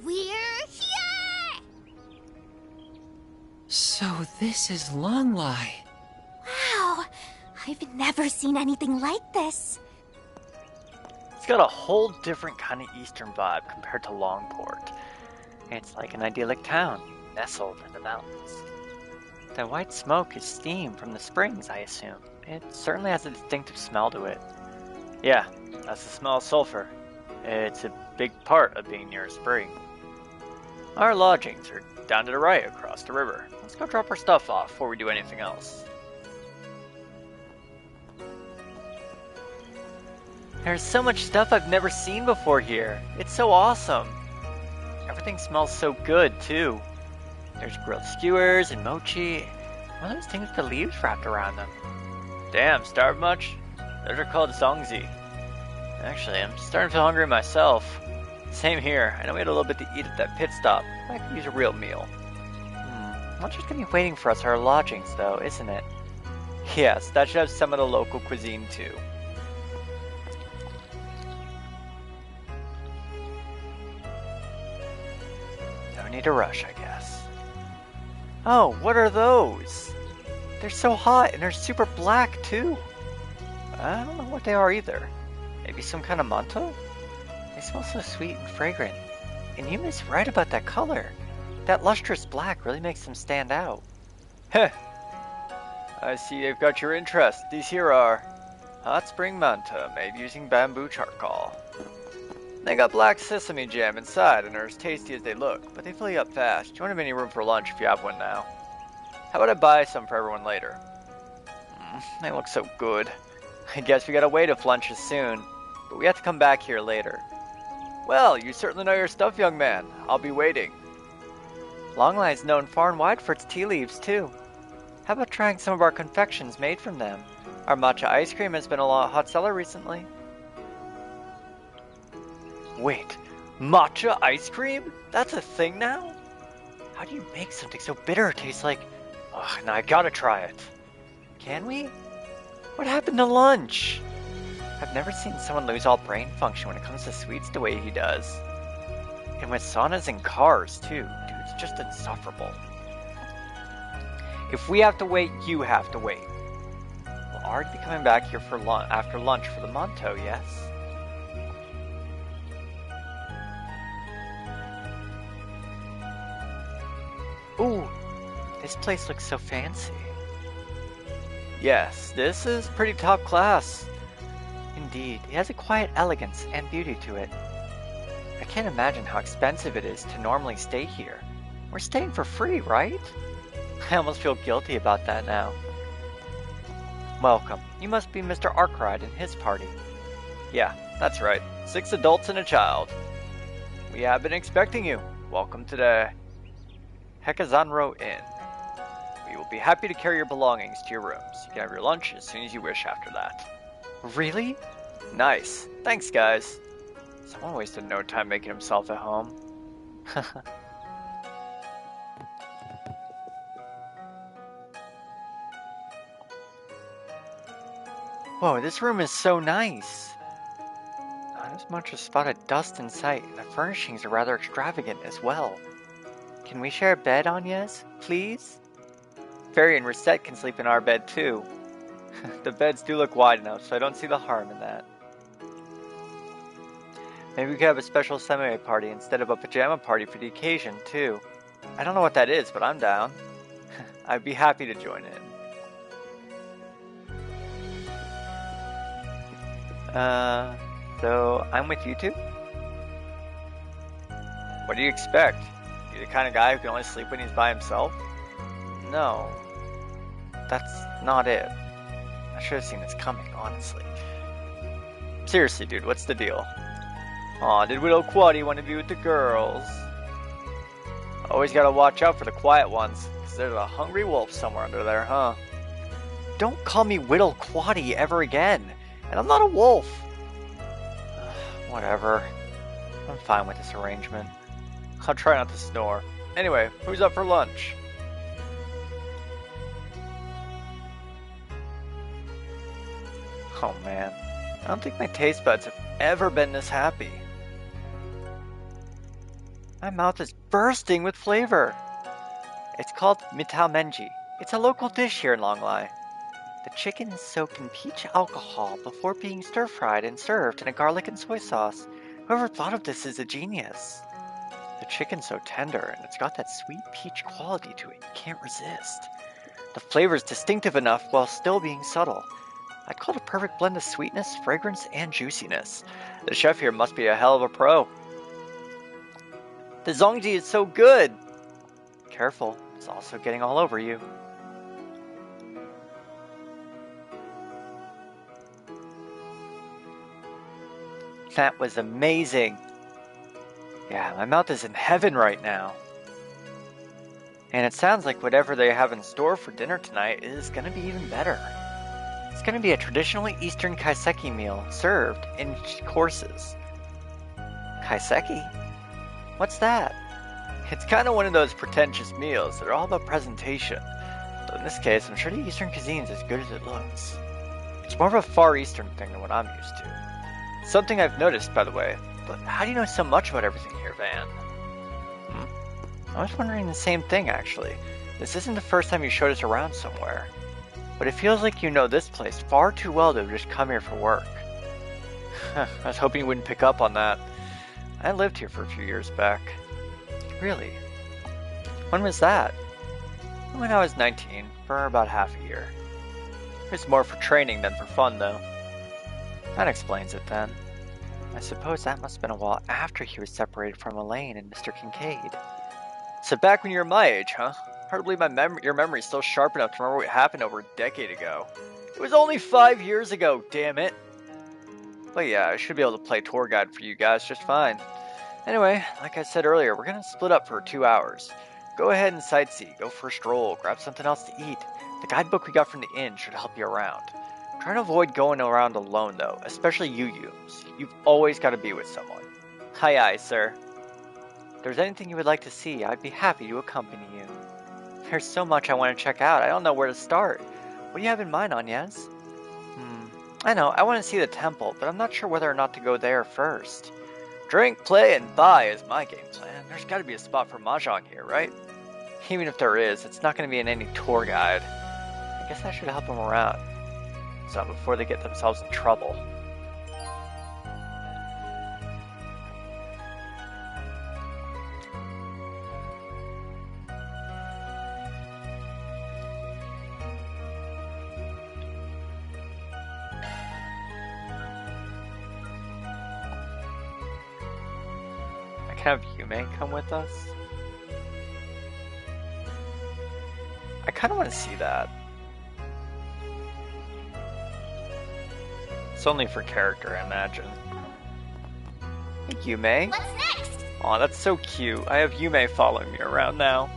We're here! So this is Longlai. Wow, I've never seen anything like this. It's got a whole different kind of eastern vibe compared to Longport. It's like an idyllic town, nestled in the mountains. The white smoke is steam from the springs, I assume. It certainly has a distinctive smell to it. Yeah, that's the smell of sulfur. It's a big part of being near a spring. Our lodgings are down to the right across the river. Let's go drop our stuff off before we do anything else. There's so much stuff I've never seen before here. It's so awesome. Everything smells so good, too. There's grilled skewers and mochi. One of those things with the leaves wrapped around them. Damn, starved much? Those are called zongzi. Actually, I'm starting to feel hungry myself. Same here. I know we had a little bit to eat at that pit stop. I could use a real meal. Lunch is gonna be waiting for us at our lodgings, though, isn't it? Yes, that should have some of the local cuisine, too. No need to rush, I guess. Oh, what are those? They're so hot, and they're super black, too. I don't know what they are either. Maybe some kind of manto? They smell so sweet and fragrant. And Yuma's right about that color. That lustrous black really makes them stand out. Heh. I see you've got your interest. These here are hot spring manta made using bamboo charcoal. They got black sesame jam inside and are as tasty as they look, but they fill you up fast. You won't have any room for lunch if you have one now. How about I buy some for everyone later? They look so good. I guess we gotta wait if lunch is soon, but we have to come back here later. Well, you certainly know your stuff, young man. I'll be waiting. Longline's known far and wide for its tea leaves, too. How about trying some of our confections made from them? Our matcha ice cream has been a hot seller recently. Wait, matcha ice cream? That's a thing now? How do you make something so bitter it tastes like... Ugh, now I gotta try it. Can we? What happened to lunch? I've never seen someone lose all brain function when it comes to sweets the way he does. And with saunas and cars, too. Dude, it's just insufferable. If we have to wait, you have to wait. We'll already be coming back here for after lunch for the manto, yes? Ooh, this place looks so fancy. Yes, this is pretty top class. Indeed, it has a quiet elegance and beauty to it. I can't imagine how expensive it is to normally stay here. We're staying for free, right? I almost feel guilty about that now. Welcome. You must be Mr. Arkwright and his party. Yeah, that's right. 6 adults and a child. We have been expecting you. Welcome to the Hekazanro Inn. We will be happy to carry your belongings to your rooms. You can have your lunch as soon as you wish after that. Really? Nice. Thanks, guys. Someone wasted no time making himself at home. Whoa, this room is so nice. Not as much as spotted dust in sight, and the furnishings are rather extravagant as well. Can we share a bed, Agnes, please? Fairy and Reset can sleep in our bed too. The beds do look wide enough, so I don't see the harm in that. Maybe we could have a special semi party instead of a pajama party for the occasion too. I don't know what that is, but I'm down. I'd be happy to join in. So I'm with you two? What do you expect? You the kind of guy who can only sleep when he's by himself? No. That's not it. I should have seen this coming, honestly. Seriously, dude, what's the deal? Aw, did Widow Quaddy want to be with the girls? Always gotta watch out for the quiet ones, because there's a hungry wolf somewhere under there, huh? Don't call me Widow Quaddy ever again, and I'm not a wolf. Whatever. I'm fine with this arrangement. I'll try not to snore. Anyway, who's up for lunch? Oh man, I don't think my taste buds have ever been this happy. My mouth is bursting with flavor. It's called mitao menji. It's a local dish here in Longlai. The chicken is soaked in peach alcohol before being stir-fried and served in a garlic and soy sauce. Whoever thought of this is a genius. The chicken's so tender, and it's got that sweet peach quality to it you can't resist. The flavor's distinctive enough while still being subtle. I'd call it a perfect blend of sweetness, fragrance, and juiciness. The chef here must be a hell of a pro. The zongji is so good! Careful, it's also getting all over you. That was amazing. Yeah, my mouth is in heaven right now. And it sounds like whatever they have in store for dinner tonight is going to be even better. It's going to be a traditionally Eastern kaiseki meal served in courses. Kaiseki? What's that? It's kind of one of those pretentious meals that are all about presentation. But in this case, I'm sure the Eastern cuisine's as good as it looks. It's more of a Far Eastern thing than what I'm used to. Something I've noticed, by the way. But how do you know so much about everything here, Van? I was wondering the same thing, actually. This isn't the first time you showed us around somewhere. but it feels like you know this place far too well to just come here for work. I was hoping you wouldn't pick up on that. I lived here for a few years back. Really? When was that? When I was 19, for about half a year. It was more for training than for fun, though. That explains it then. I suppose that must have been a while after he was separated from Elaine and Mr. Kincaid. So back when you were my age, huh? Hard to believe your memory's still sharp enough to remember what happened over a decade ago. It was only 5 years ago, damn it! But yeah, I should be able to play tour guide for you guys just fine. Anyway, like I said earlier, we're gonna split up for 2 hours. Go ahead and sightsee, go for a stroll, grab something else to eat. The guidebook we got from the inn should help you around. Try to avoid going around alone though, especially you-yums. You've always got to be with someone. Aye aye, sir. If there's anything you would like to see, I'd be happy to accompany you. There's so much I want to check out, I don't know where to start. What do you have in mind, Agnes? I know, I want to see the temple, but I'm not sure whether or not to go there first. Drink, play, and buy is my game plan. There's got to be a spot for mahjong here, right? Even if there is, it's not going to be in any tour guide. I guess I should help them around. So before they get themselves in trouble. I can have Yume come with us. I kind of want to see that. It's only for character, I imagine. Hey, Yume. What's next? Aw, that's so cute. I have Yume following me around now.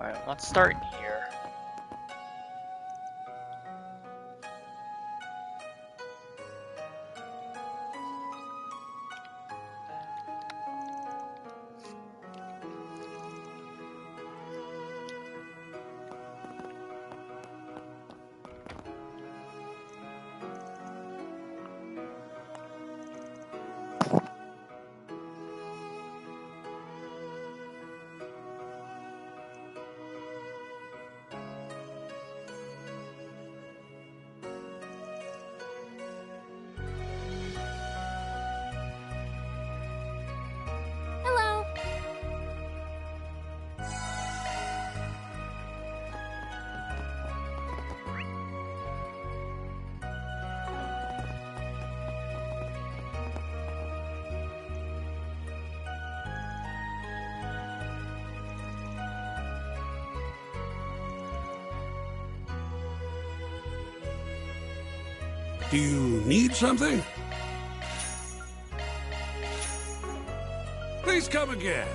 Alright, let's start here. Hello. Do you need something? Please come again.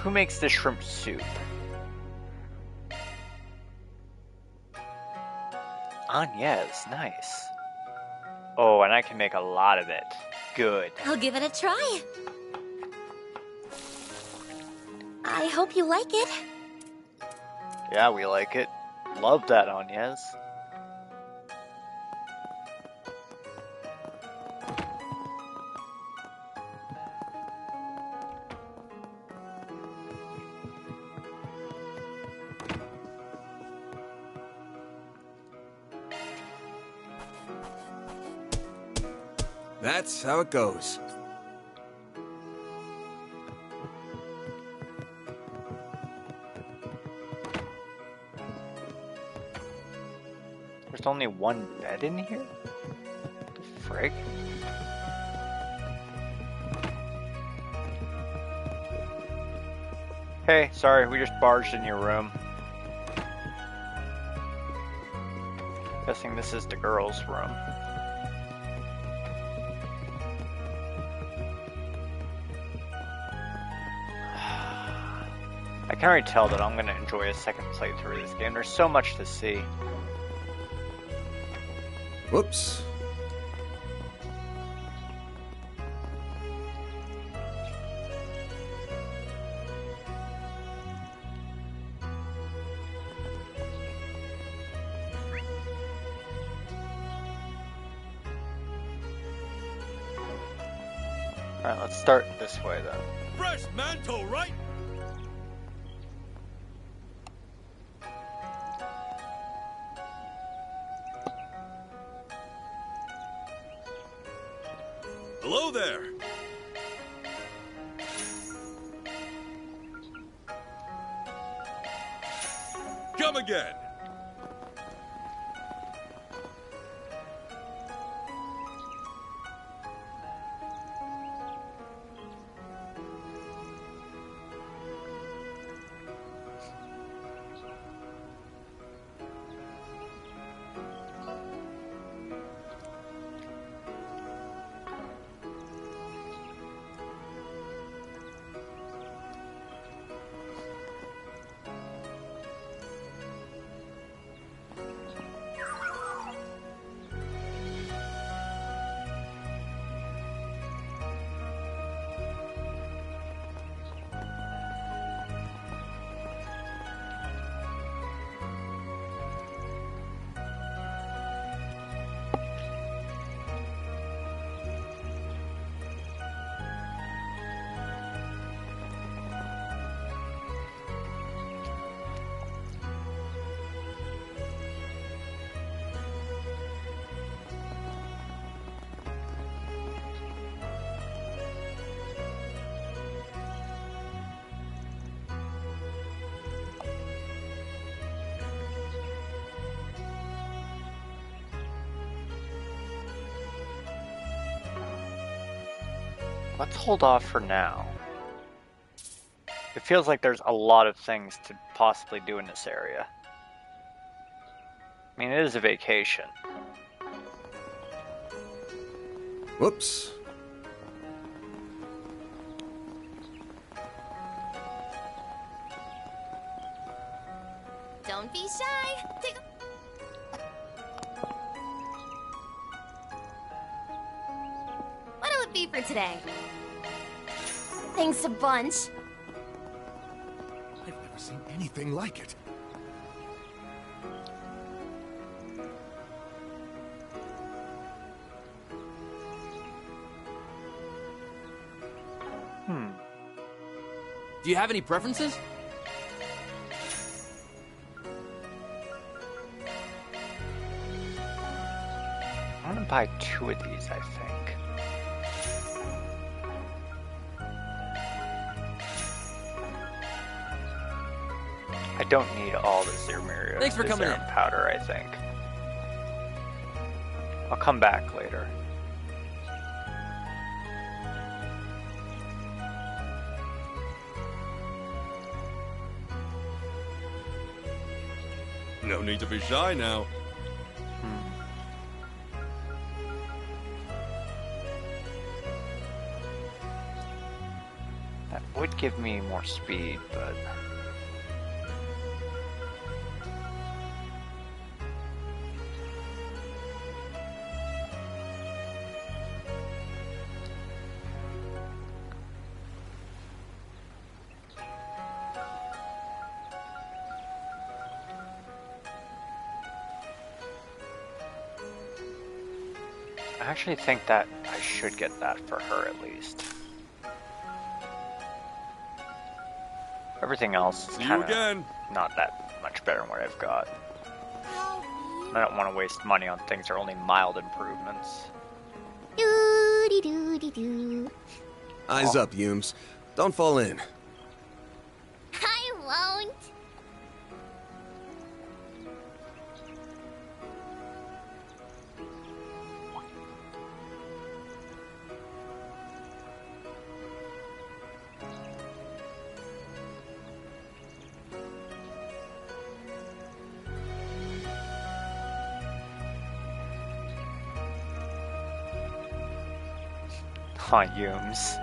Who makes the shrimp soup? Agnes, nice. Oh, and I can make a lot of it. Good. I'll give it a try. I hope you like it. Yeah, we like it. Love that, Agnes. That's how it goes. There's only one bed in here? The frig? Hey, sorry, we just barged in your room. Guessing this is the girls' room. can already tell that I'm going to enjoy a second playthrough of this game. There's so much to see. Whoops. Alright, let's start this way then. Fresh mantle, right? Hello there. Come again. Let's hold off for now. It feels like there's a lot of things to possibly do in this area. I mean, it is a vacation. Whoops. Don't be shy. Take a... What'll it be for today? Thanks a bunch. I've never seen anything like it. Do you have any preferences? I'm gonna buy 2 of these, I think. I don't need all the Zermira. Thanks for coming Serum in. powder, I think. I'll come back later. No need to be shy now. That would give me more speed, but... I actually think that I should get that for her at least. Everything else is See you kind of again. not that much better than what I've got. I don't want to waste money on things that are only mild improvements. Doo-dee-doo-dee-doo. Eyes up, Yums. Don't fall in. I won't. Aw, Yums.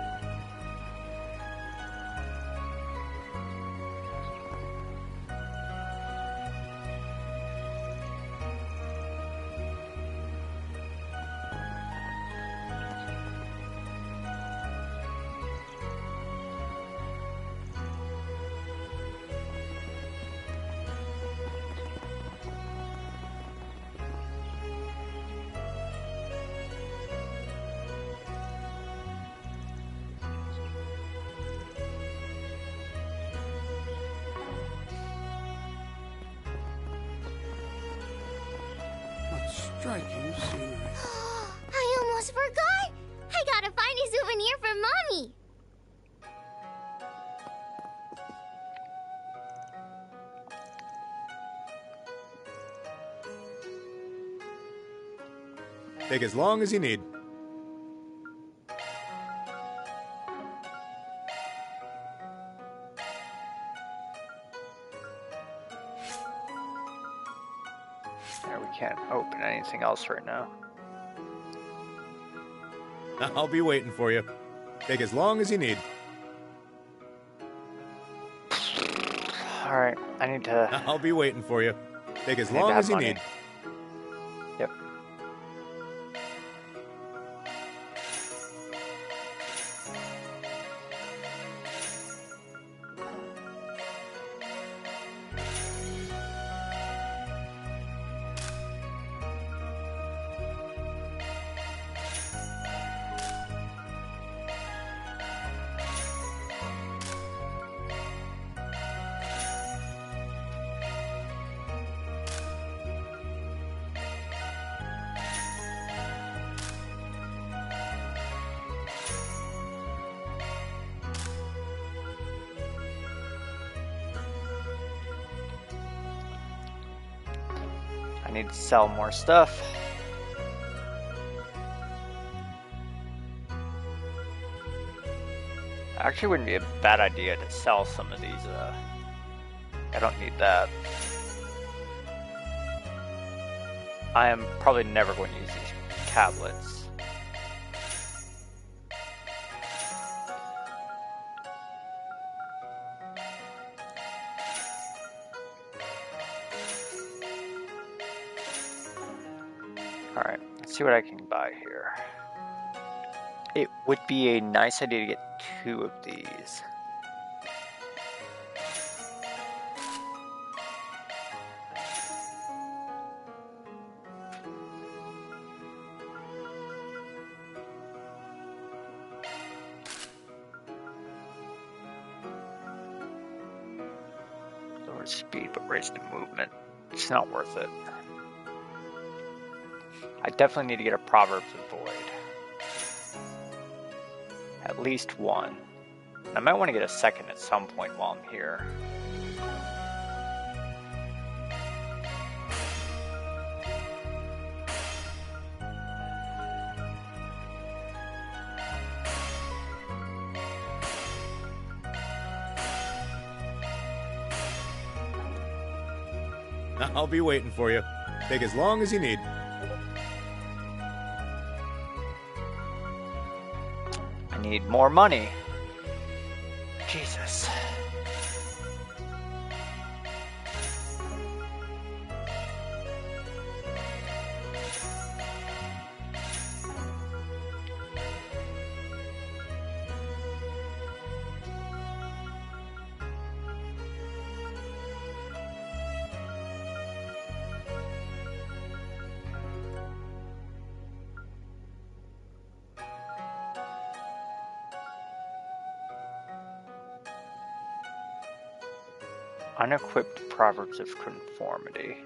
striking scenery. I almost forgot! I gotta find a souvenir for Mommy! Take as long as you need. Yeah, we can't open anything else right now. I'll be waiting for you. Take as long as you need. Alright, I need to... I'll be waiting for you. Take as I need to long have as you money. need. Yep. I need to sell more stuff. Actually, wouldn't be a bad idea to sell some of these. I don't need that. I am probably never going to use these tablets. Alright, let's see what I can buy here. It would be a nice idea to get 2 of these. Lower speed but raise the movement. It's not worth it. I definitely need to get a Proverbs of Void. At least one. I might want to get a second at some point while I'm here. I'll be waiting for you. Take as long as you need. I need more money. Jesus. Unequipped Proverbs of Conformity.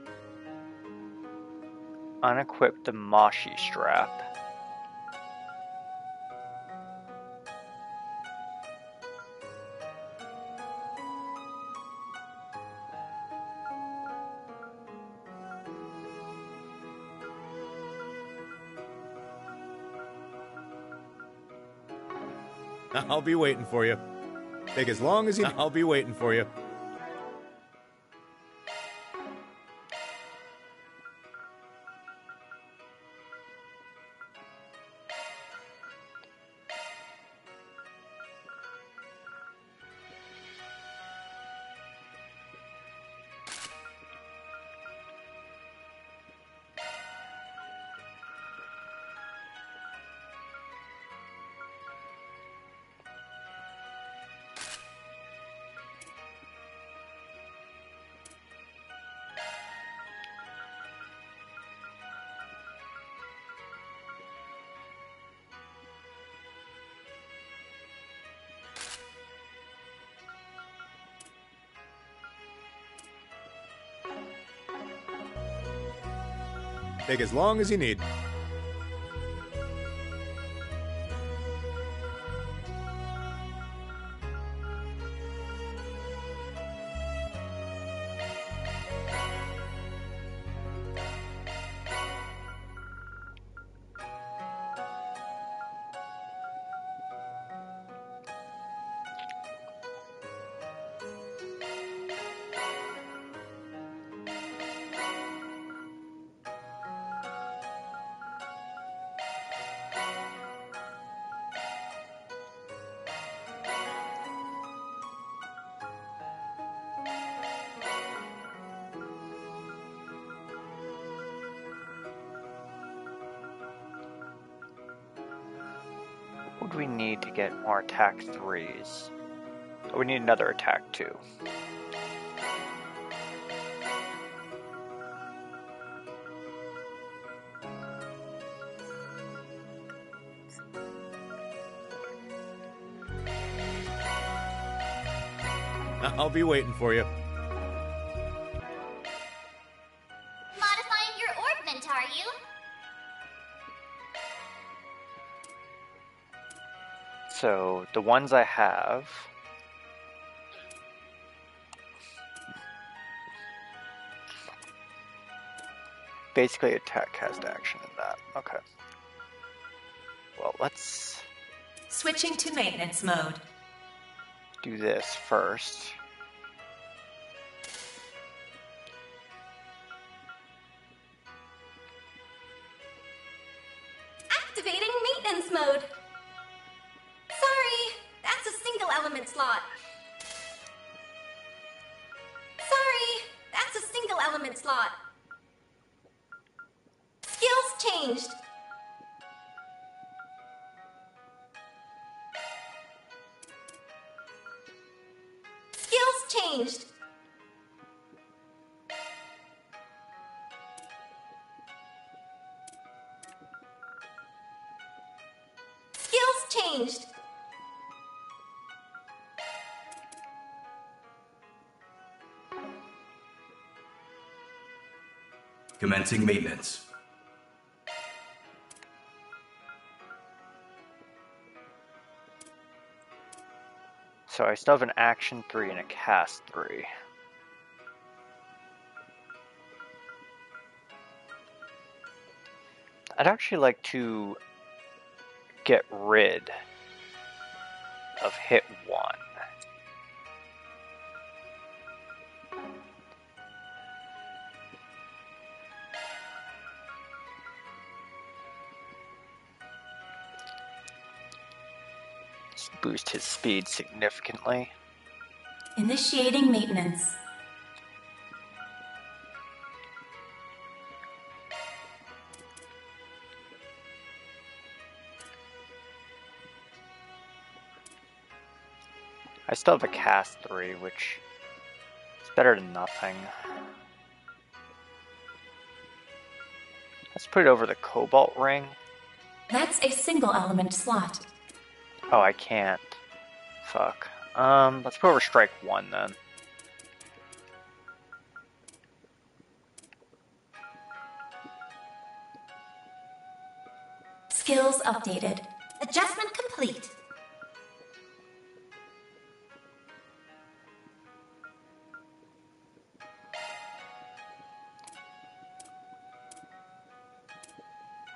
Unequip the Moshi Strap. I'll be waiting for you. Take as long as you... I'll be waiting for you. Take as long as you need. What would we need to get more attack 3s? Oh, we need another attack 2. I'll be waiting for you. Modifying your ordnance, are you? So, the ones I have... basically attack cast action in that. Okay. Well, let's Switching to maintenance mode. do this first. Activating maintenance mode. Sorry, that's a single element slot. Sorry, that's a single element slot. Skills changed. Skills changed. Skills changed. Commencing maintenance. So I still have an action 3 and a cast 3. I'd actually like to get rid of hit 1. Just boost his speed significantly. Initiating maintenance. I still have a cast 3, which is better than nothing. Let's put it over the Cobalt Ring. That's a single element slot. Oh, I can't. Fuck. Let's put over Strike 1 then. Skills updated. Adjustment complete.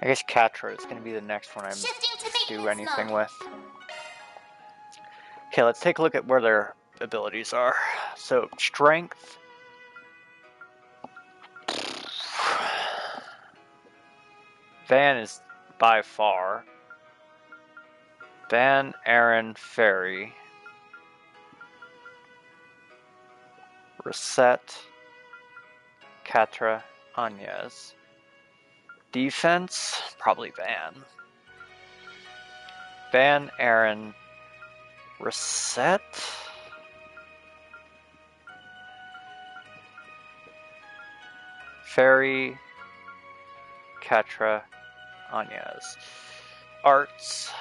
I guess Catra is going to be the next one I Shifting to do maintenance anything mode. with. Okay, let's take a look at where their abilities are. So, Strength. Van is by far. Van, Aaron, Ferry. Reset. Catra, Agnes. Defense, probably Van. Van, Aaron, Reset. Ferry, Catra, Agnes. Arts.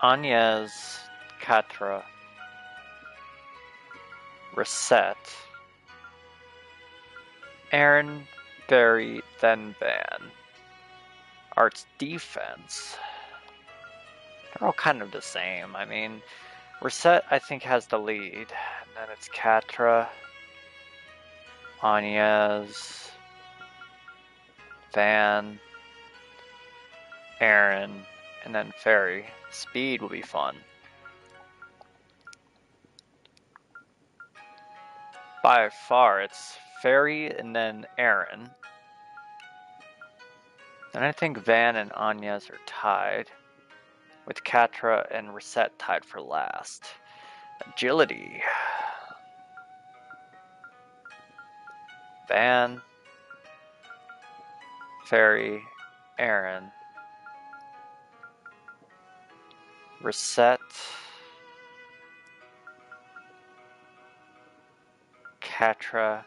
Agnes, Catra, Reset. Aaron, Barry, then Van. Art's defense. They're all kind of the same. I mean, Reset, I think, has the lead. And then it's Catra, Anya's, Van, Aaron, and then Fairy. Speed will be fun. By far, it's Fairy and then Aaron. Then I think Van and Anya's are tied, with Catra and Reset tied for last. Agility. Van, Fairy, Aaron, Reset, Catra,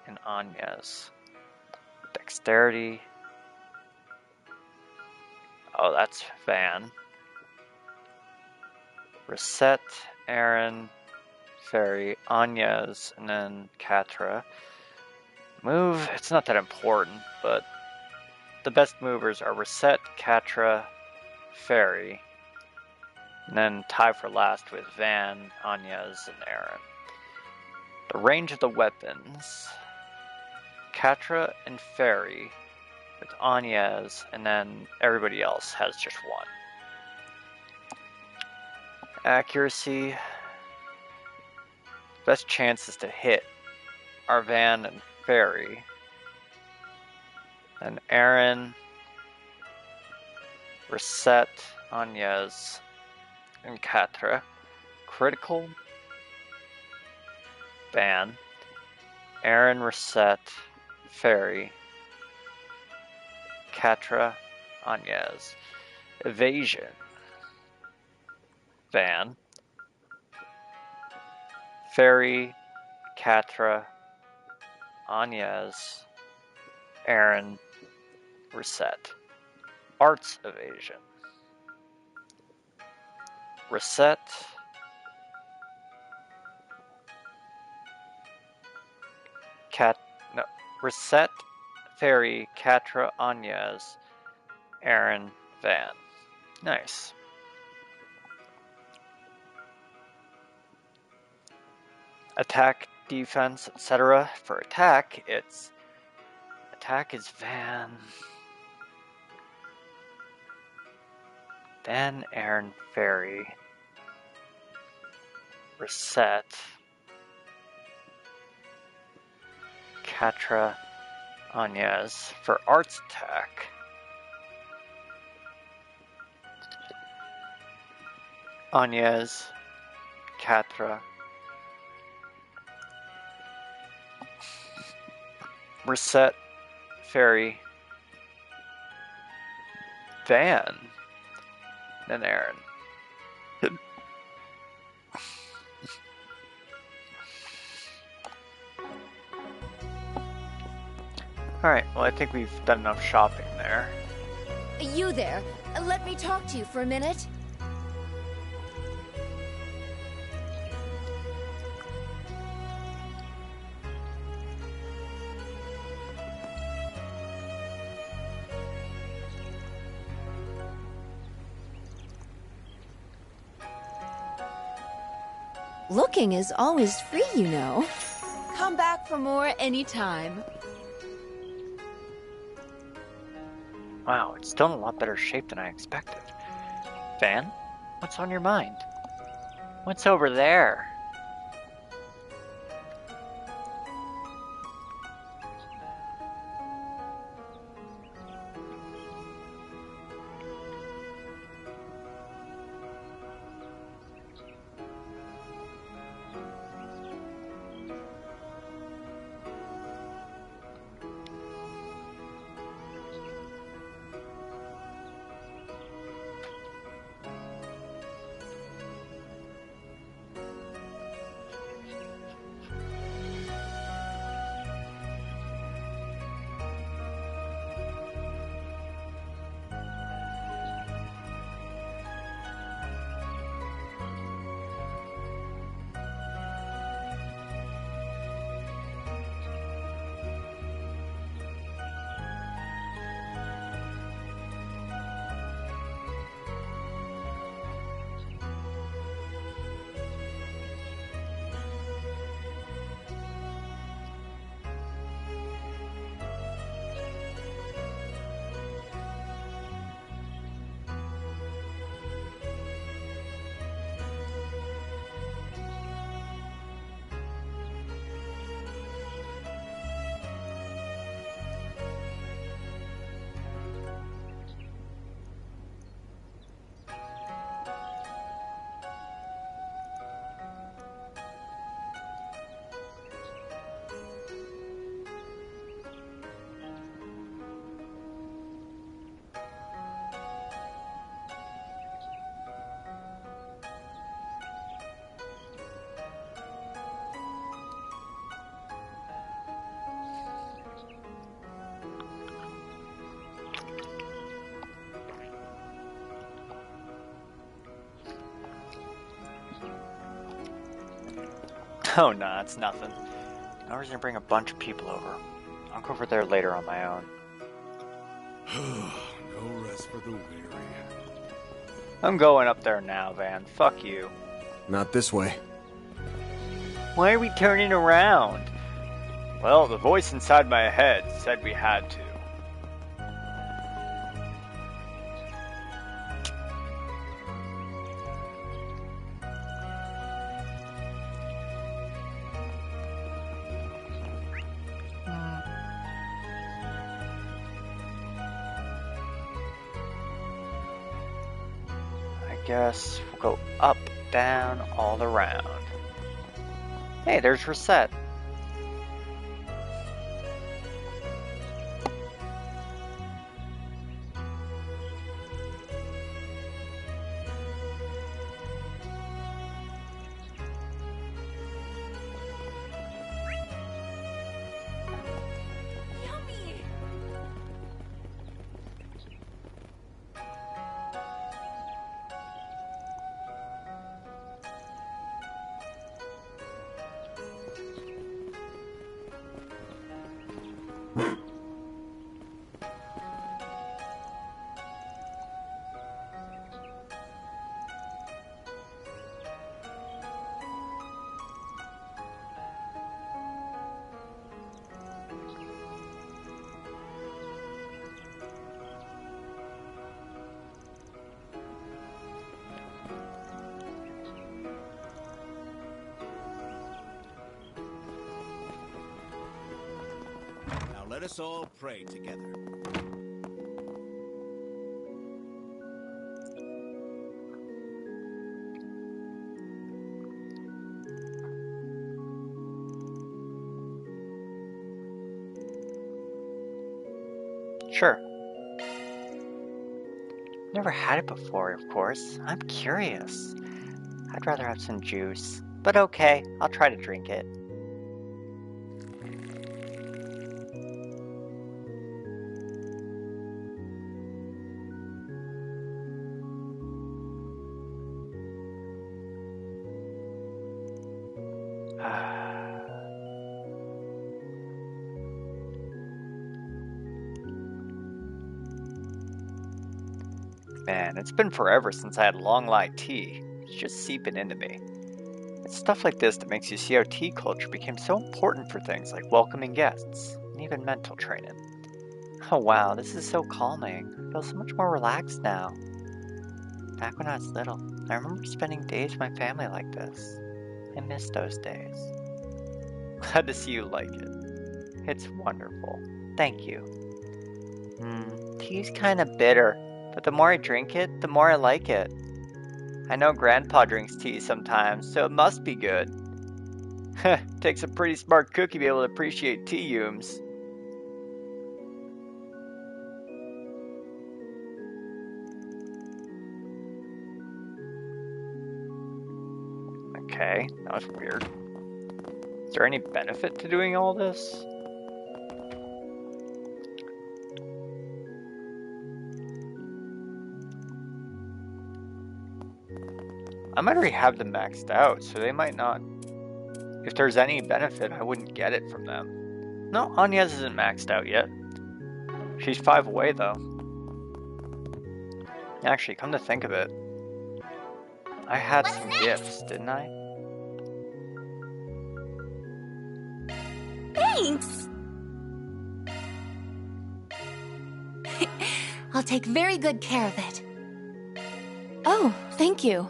and Anya's. Dexterity. Oh, that's Van. Reset, Aaron, Fairy, Anya's, and then Catra. Move, it's not that important, but the best movers are Reset, Catra, Fairy, and then tie for last with Van, Anya's, and Aaron. The range of the weapons. Catra and Fairy with Anya's, and then everybody else has just one. Accuracy. Best chances to hit are Van and Fairy. Then Aaron, Reset, Anya's, and Catra. Critical. Van, Aaron, Reset, Fairy, Catra, Anya's. Evasion. Van, Fairy, Catra, Anya's, Aaron, Reset. Arts evasion. Reset, Reset, Fairy, Catra, Anya's, Aaron, Van. Nice. Attack, defense, etc. For attack, attack is Van, then Aaron, Fairy, Reset, Catra, Anya's. For arts attack, Anya's, Catra, Reset, Fairy, Van, then Aaron. Alright, well I think we've done enough shopping there. You there, let me talk to you for a minute. Looking is always free, you know. Come back for more anytime. Wow, it's still in a lot better shape than I expected. Van, what's on your mind? What's over there? Oh, nah, it's nothing. No reason to bring a bunch of people over. I'll go over there later on my own. No rest for the weary. I'm going up there now, Van. Fuck you. Not this way. Why are we turning around? Well, the voice inside my head said we had to. I guess we'll go up, down, all around. Hey, there's Reset. Now let us all pray together. Sure. Never had it before, of course. I'm curious. I'd rather have some juice. But okay, I'll try to drink it. Man, it's been forever since I had long light tea. It's just seeping into me. It's stuff like this that makes you see how tea culture became so important for things like welcoming guests, and even mental training. Oh wow, this is so calming. I feel so much more relaxed now. Back when I was little, I remember spending days with my family like this. I miss those days. Glad to see you like it. It's wonderful. Thank you. Tea's kinda bitter, but the more I drink it, the more I like it. I know Grandpa drinks tea sometimes, so it must be good. Takes a pretty smart cookie to be able to appreciate tea, Yums. Okay, that was weird. Is there any benefit to doing all this? I might already have them maxed out, so they might not. If there's any benefit, I wouldn't get it from them. No, Anya's isn't maxed out yet. She's 5 away, though. Actually, come to think of it, I had some gifts, didn't I? Thanks! I'll take very good care of it. Oh, thank you.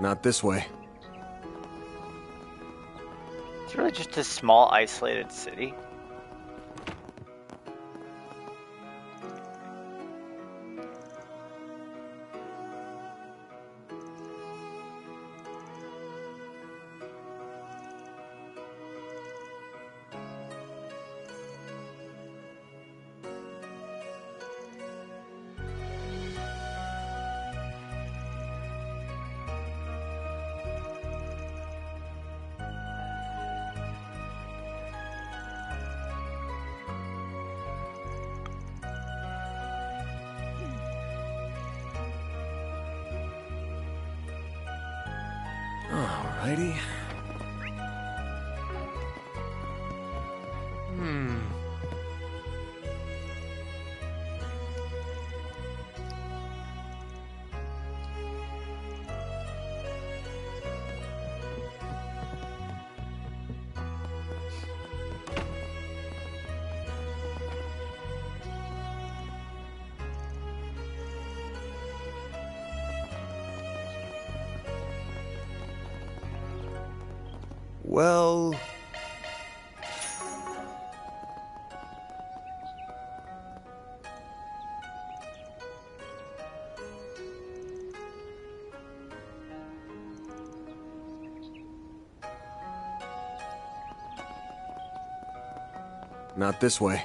Not this way. It's really just a small, isolated city. Alrighty. Well... Not this way.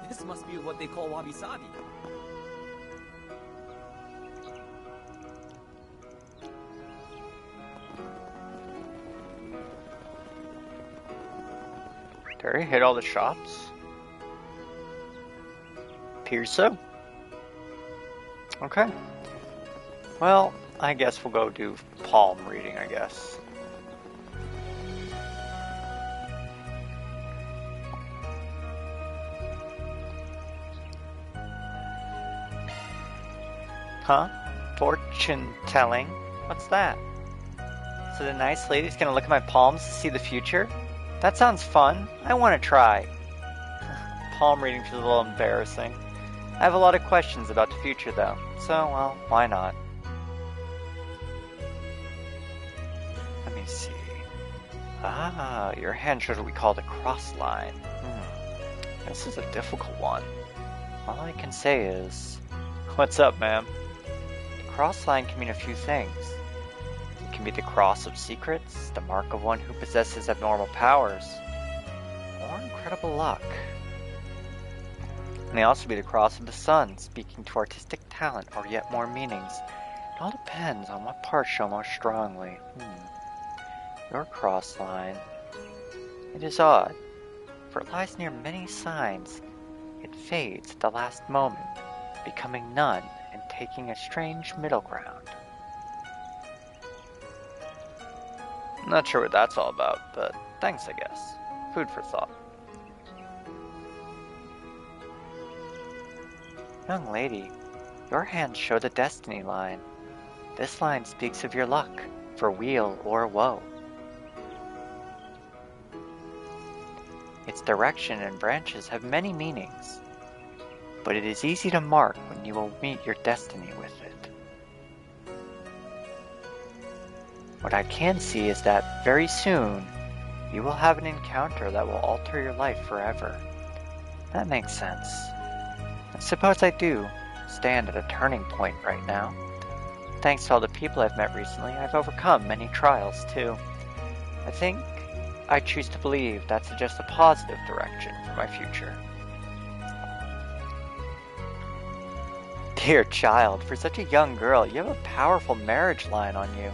This must be what they call wabi-sabi. Did I hit all the shops? Appears so. Okay. Well, I guess we'll go do palm reading, I guess. Huh? Fortune telling? What's that? So the nice lady's gonna look at my palms to see the future? That sounds fun. I want to try. Palm reading feels a little embarrassing. I have a lot of questions about the future though, so, well, why not? Let me see. Ah, your hand shows what we call the cross line. This is a difficult one. All I can say is... What's up, ma'am? The cross line can mean a few things. It can be the cross of secrets, the mark of one who possesses abnormal powers, or incredible luck. It may also be the cross of the sun, speaking to artistic talent or yet more meanings. It all depends on what parts show most strongly. Your cross line. It is odd, for it lies near many signs. It fades at the last moment, becoming none and taking a strange middle ground. I'm not sure what that's all about, but thanks, I guess. Food for thought. Young lady, your hands show the destiny line. This line speaks of your luck, for weal or woe. Its direction and branches have many meanings, but it is easy to mark when you will meet your destiny with it. What I can see is that very soon, you will have an encounter that will alter your life forever. That makes sense. I suppose I do stand at a turning point right now. Thanks to all the people I've met recently, I've overcome many trials too. I think I choose to believe that suggests a positive direction for my future. Dear child, for such a young girl, you have a powerful marriage line on you.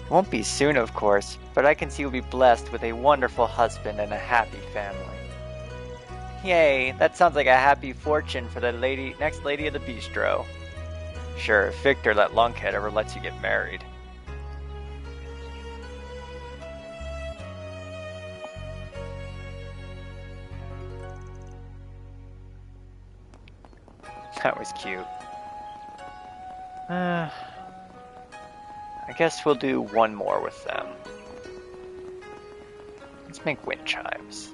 It won't be soon, of course, but I can see you'll be blessed with a wonderful husband and a happy family. Yay, that sounds like a happy fortune for the next lady of the bistro. Sure, if Victor, that lunkhead, ever lets you get married. That was cute. I guess we'll do one more with them. Let's make wind chimes.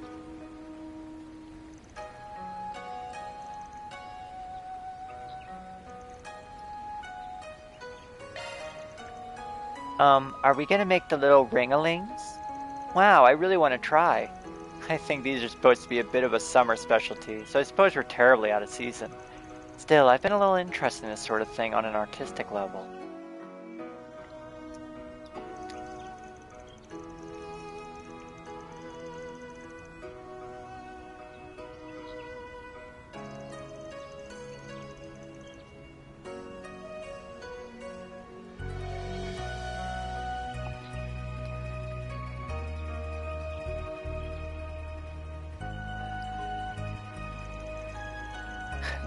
Are we gonna make the little ring-a-lings? Wow, I really want to try. I think these are supposed to be a bit of a summer specialty, so I suppose we're terribly out of season. Still, I've been a little interested in this sort of thing on an artistic level.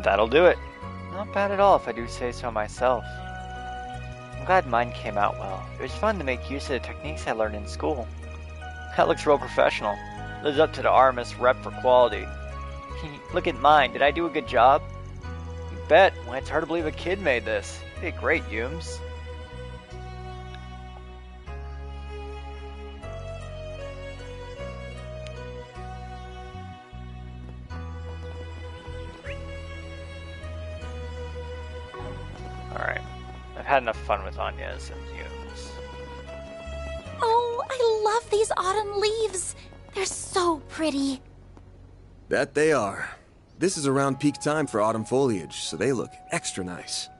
That'll do it. Not bad at all if I do say so myself. I'm glad mine came out well. It was fun to make use of the techniques I learned in school. That looks real professional. Lives up to the Artemis rep for quality. Look at mine. Did I do a good job? You bet. Why, it's hard to believe a kid made this. You did great, Yums. Alright. I've had enough fun with Anya's and Yums. Oh, I love these autumn leaves. They're so pretty. That they are. This is around peak time for autumn foliage, so they look extra nice.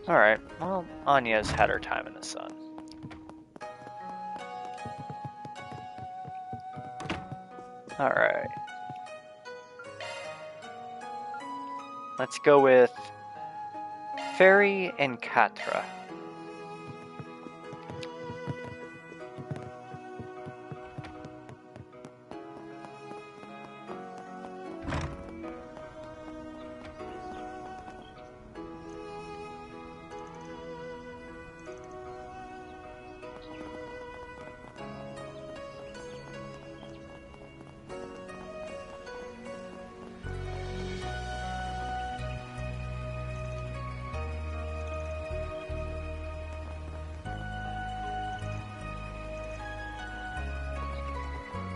Alright, well, Anya's had her time in the sun. Alright. Let's go with Fairy and Katra.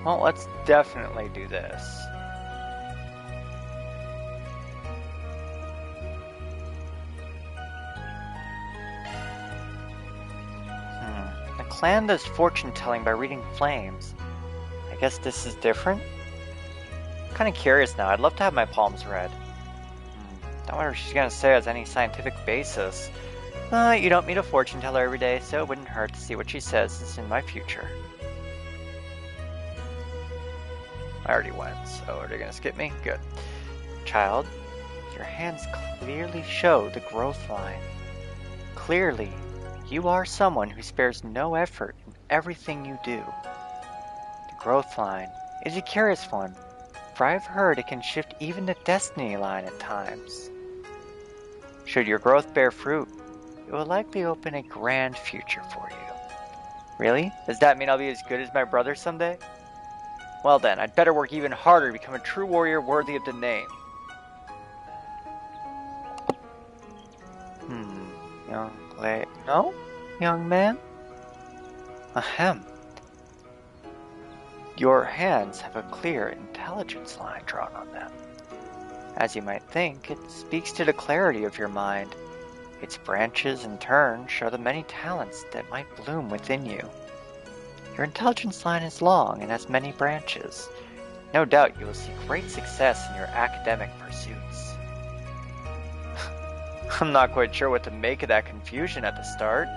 Well, let's definitely do this. The clan does fortune telling by reading flames. I guess this is different? I'm kind of curious now. I'd love to have my palms read. Don't wonder if she's gonna say it has any scientific basis. You don't meet a fortune teller every day, so it wouldn't hurt to see what she says is in my future. I already went, so are they gonna skip me? Good. Child, your hands clearly show the growth line. Clearly, you are someone who spares no effort in everything you do. The growth line is a curious one, for I've heard it can shift even the destiny line at times. Should your growth bear fruit, it will likely open a grand future for you. Really? Does that mean I'll be as good as my brother someday? Well then, I'd better work even harder to become a true warrior worthy of the name. Young man? Ahem. Your hands have a clear intelligence line drawn on them. As you might think, it speaks to the clarity of your mind. Its branches, in turn, show the many talents that might bloom within you. Your intelligence line is long and has many branches. No doubt you will see great success in your academic pursuits. I'm not quite sure what to make of that confusion at the start.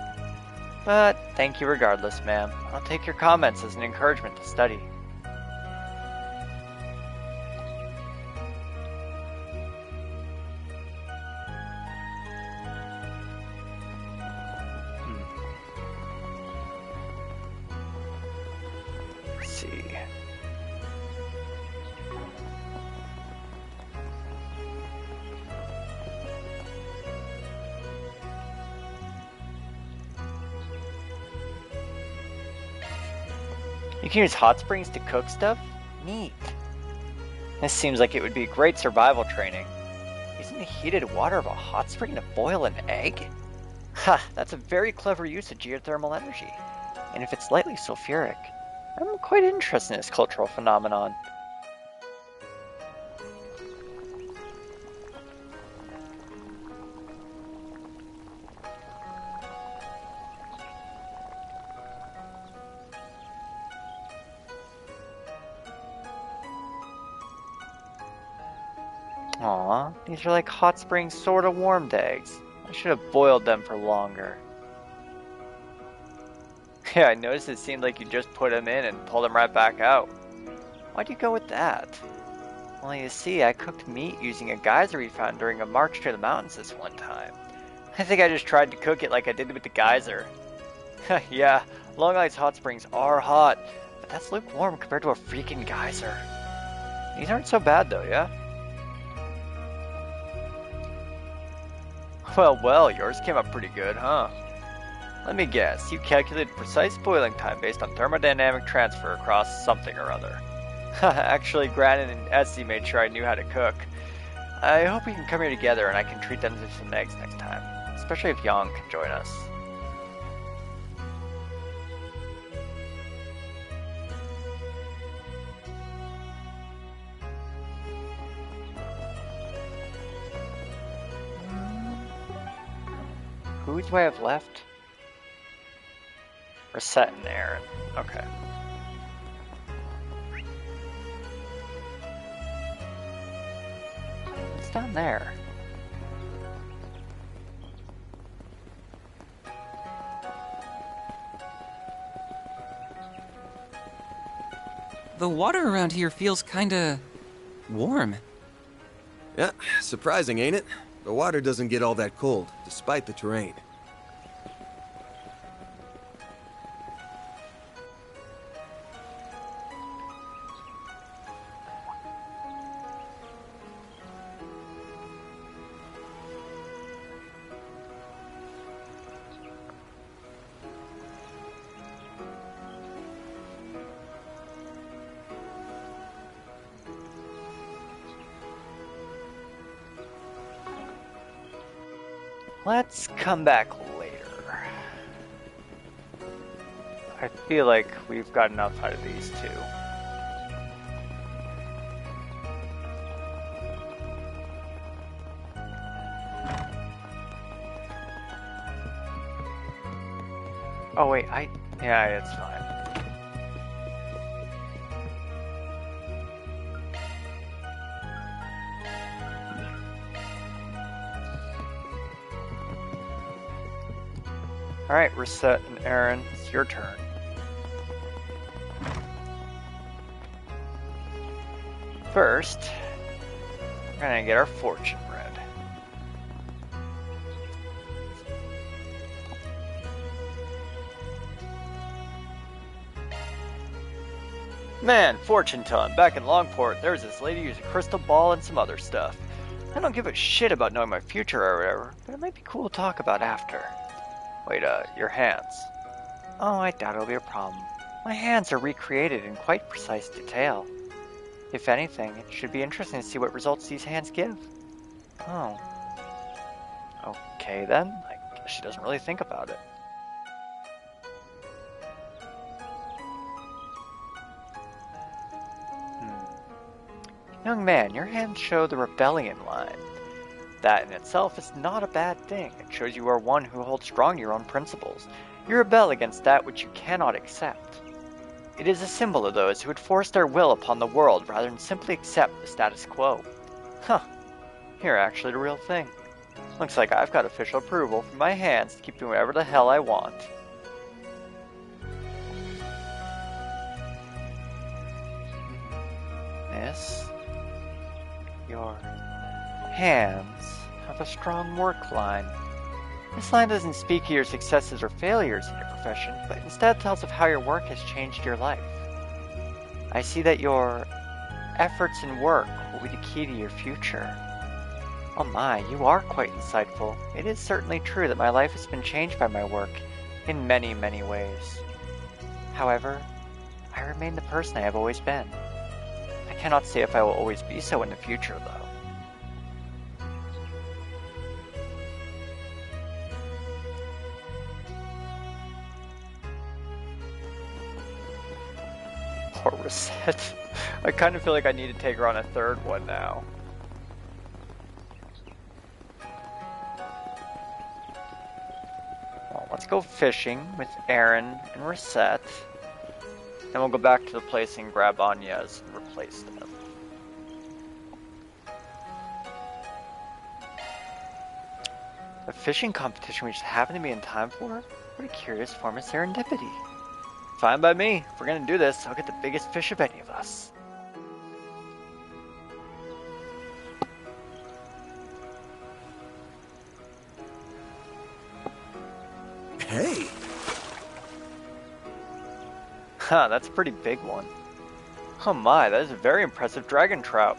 But thank you regardless, ma'am. I'll take your comments as an encouragement to study. Let's see. You can use hot springs to cook stuff? Neat. This seems like it would be great survival training. Using the heated water of a hot spring to boil an egg? Ha, that's a very clever use of geothermal energy. And if it's slightly sulfuric, I'm quite interested in this cultural phenomenon. Aw, these are like hot springs sorta warmed eggs. I should have boiled them for longer. Yeah, I noticed it seemed like you just put them in and pulled them right back out. Why'd you go with that? Well, you see, I cooked meat using a geyser we found during a march to the mountains this one time. I think I just tried to cook it like I did with the geyser. Yeah, Long Island's hot springs are hot. but that's lukewarm compared to a freaking geyser. These aren't so bad though, yeah? Well, yours came up pretty good, huh? Let me guess, you calculated precise boiling time based on thermodynamic transfer across something or other. Actually, Granite and Essie made sure I knew how to cook. I hope we can come here together and I can treat them to some eggs next time, especially if Yang can join us. Who do I have left? Reset and Aaron. Okay. What's down there? The water around here feels kinda warm. Yeah, surprising, ain't it? The water doesn't get all that cold, despite the terrain. Let's come back later. I feel like we've got enough out of these two. Oh wait, yeah, it's fine. Alright, Reset and Aaron, it's your turn. First, we're gonna get our fortune read. Man, fortune telling. Back in Longport, there's this lady who's a crystal ball and some other stuff. I don't give a shit about knowing my future or whatever, but it might be cool to talk about after. Wait, your hands. Oh, I doubt it'll be a problem. My hands are recreated in quite precise detail. If anything, it should be interesting to see what results these hands give. Oh. Okay then, I guess she doesn't really think about it. Young man, your hands show the rebellion line. That in itself is not a bad thing. It shows you are one who holds strong your own principles. You rebel against that which you cannot accept. It is a symbol of those who would force their will upon the world rather than simply accept the status quo. Huh. You're actually the real thing. Looks like I've got official approval from my hands to keep doing whatever the hell I want. Miss, your hands have a strong work line. This line doesn't speak of your successes or failures in your profession, but instead tells of how your work has changed your life. I see that your efforts and work will be the key to your future. Oh my, you are quite insightful. It is certainly true that my life has been changed by my work in many, many ways. However, I remain the person I have always been. I cannot say if I will always be so in the future, though. Poor Reset. I kind of feel like I need to take her on a third one now. Well, let's go fishing with Aaron and Reset. Then we'll go back to the place and grab Anya's and replace them. A fishing competition we just happened to be in time for? What a curious form of serendipity. Fine by me. If we're gonna do this, I'll get the biggest fish of any of us. Hey! Huh, that's a pretty big one. Oh my, that is a very impressive dragon trout.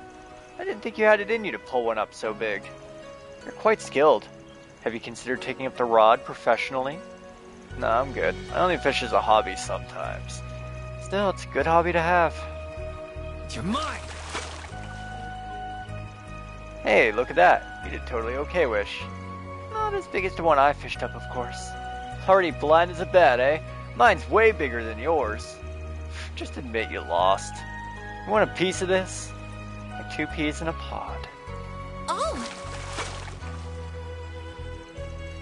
I didn't think you had it in you to pull one up so big. You're quite skilled. Have you considered taking up the rod professionally? No, I'm good. I only fish as a hobby sometimes. Still, it's a good hobby to have. You're mine! Hey, look at that. You did totally okay, Wish. Not as big as the one I fished up, of course. Already blind as a bat, eh? Mine's way bigger than yours. Just admit you lost. You want a piece of this? Like 2 peas in a pod. Oh!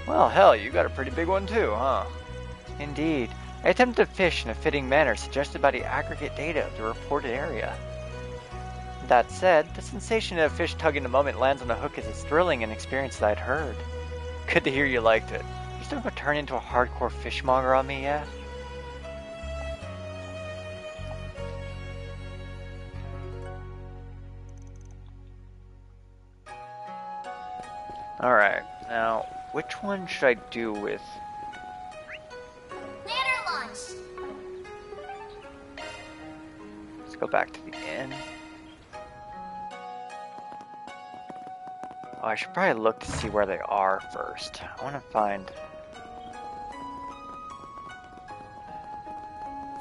Well, hell, you got a pretty big one too, huh? Indeed. I attempted to fish in a fitting manner suggested by the aggregate data of the reported area. That said, the sensation that a fish tugging the moment lands on a hook is as thrilling an experience that I'd heard. Good to hear you liked it. You still gonna turn into a hardcore fishmonger on me yet? Alright, now, which one should I do with? Banner launch! Let's go back to the inn. Oh, I should probably look to see where they are first. I want to find...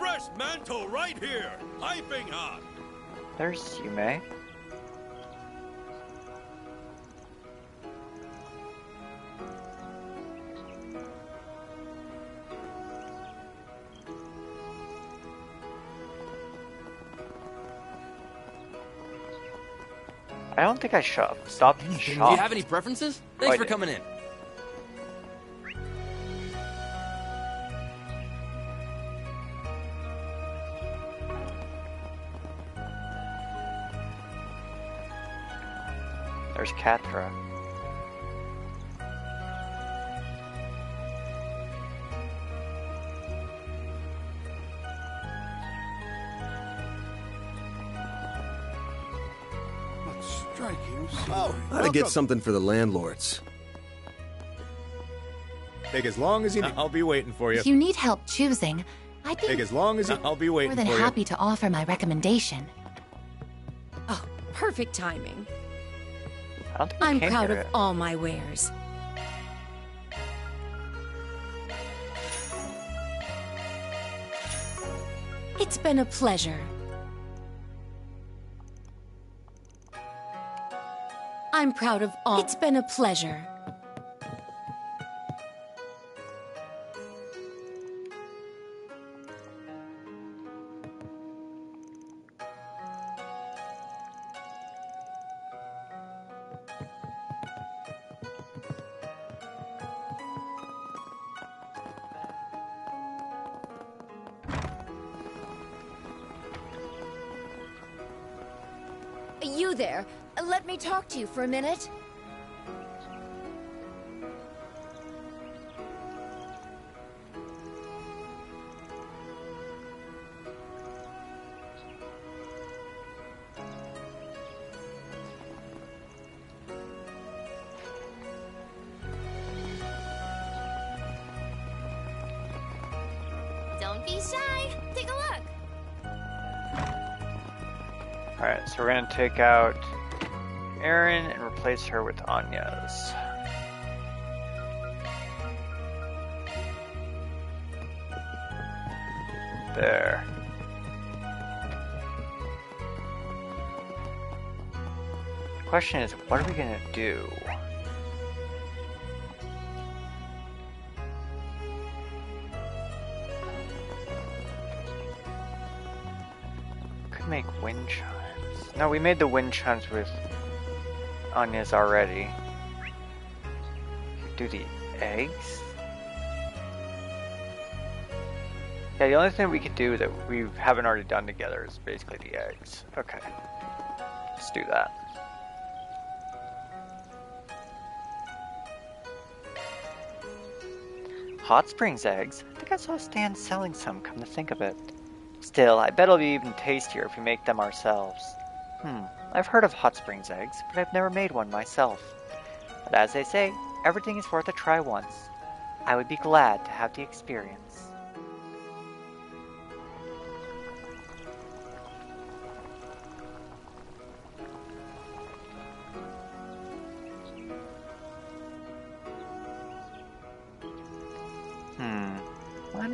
Fresh mantle right here! Piping hot! There's Yume. I don't think I stopped in the shop. Do you have any preferences? Thanks for coming in. There's Catra. Oh, I gotta get something for the landlords. Take as long as you need. I'll be waiting for you. If you need help choosing, I'd be Take as long as you. I'll be waiting more than for you. happy to offer my recommendation. Oh, perfect timing. I'm proud of all my wares. It's been a pleasure. I'm proud of all. It's been a pleasure. You there. Let me talk to you for a minute. Don't be shy. Take a look. Alright, so we're gonna take out Erin and replace her with Anya's. There. The question is, what are we gonna do? Could make wind chimes. No, we made the wind chimes with Anya's already. Could do the eggs? Yeah, the only thing we could do that we haven't already done together is basically the eggs. Okay. Let's do that. Hot Springs eggs? I think I saw Stan selling some, come to think of it. Still, I bet it'll be even tastier if we make them ourselves. I've heard of Hot Springs eggs, but I've never made one myself. But as they say, everything is worth a try once. I would be glad to have the experience.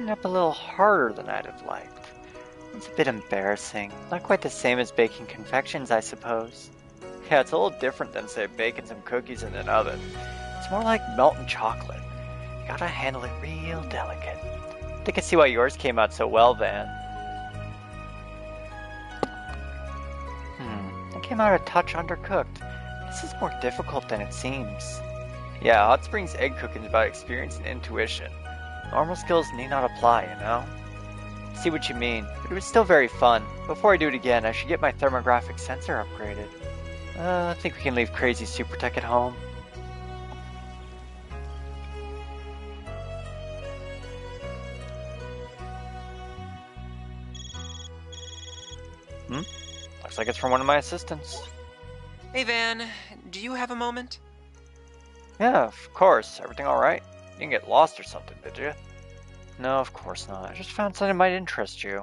ended up a little harder than I'd have liked. It's a bit embarrassing. Not quite the same as baking confections, I suppose. Yeah, it's a little different than, say, baking some cookies in an oven. It's more like melting chocolate. You gotta handle it real delicate. I think I see why yours came out so well, Van. It came out a touch undercooked. This is more difficult than it seems. Yeah, Hot Springs egg cooking is about experience and intuition. Normal skills need not apply, you know? See what you mean, but it was still very fun. Before I do it again, I should get my thermographic sensor upgraded. I think we can leave Crazy Super Tech at home. Looks like it's from one of my assistants. Hey Van, do you have a moment? Yeah, of course. Everything alright? You didn't get lost or something, did you? No, of course not. I just found something that might interest you.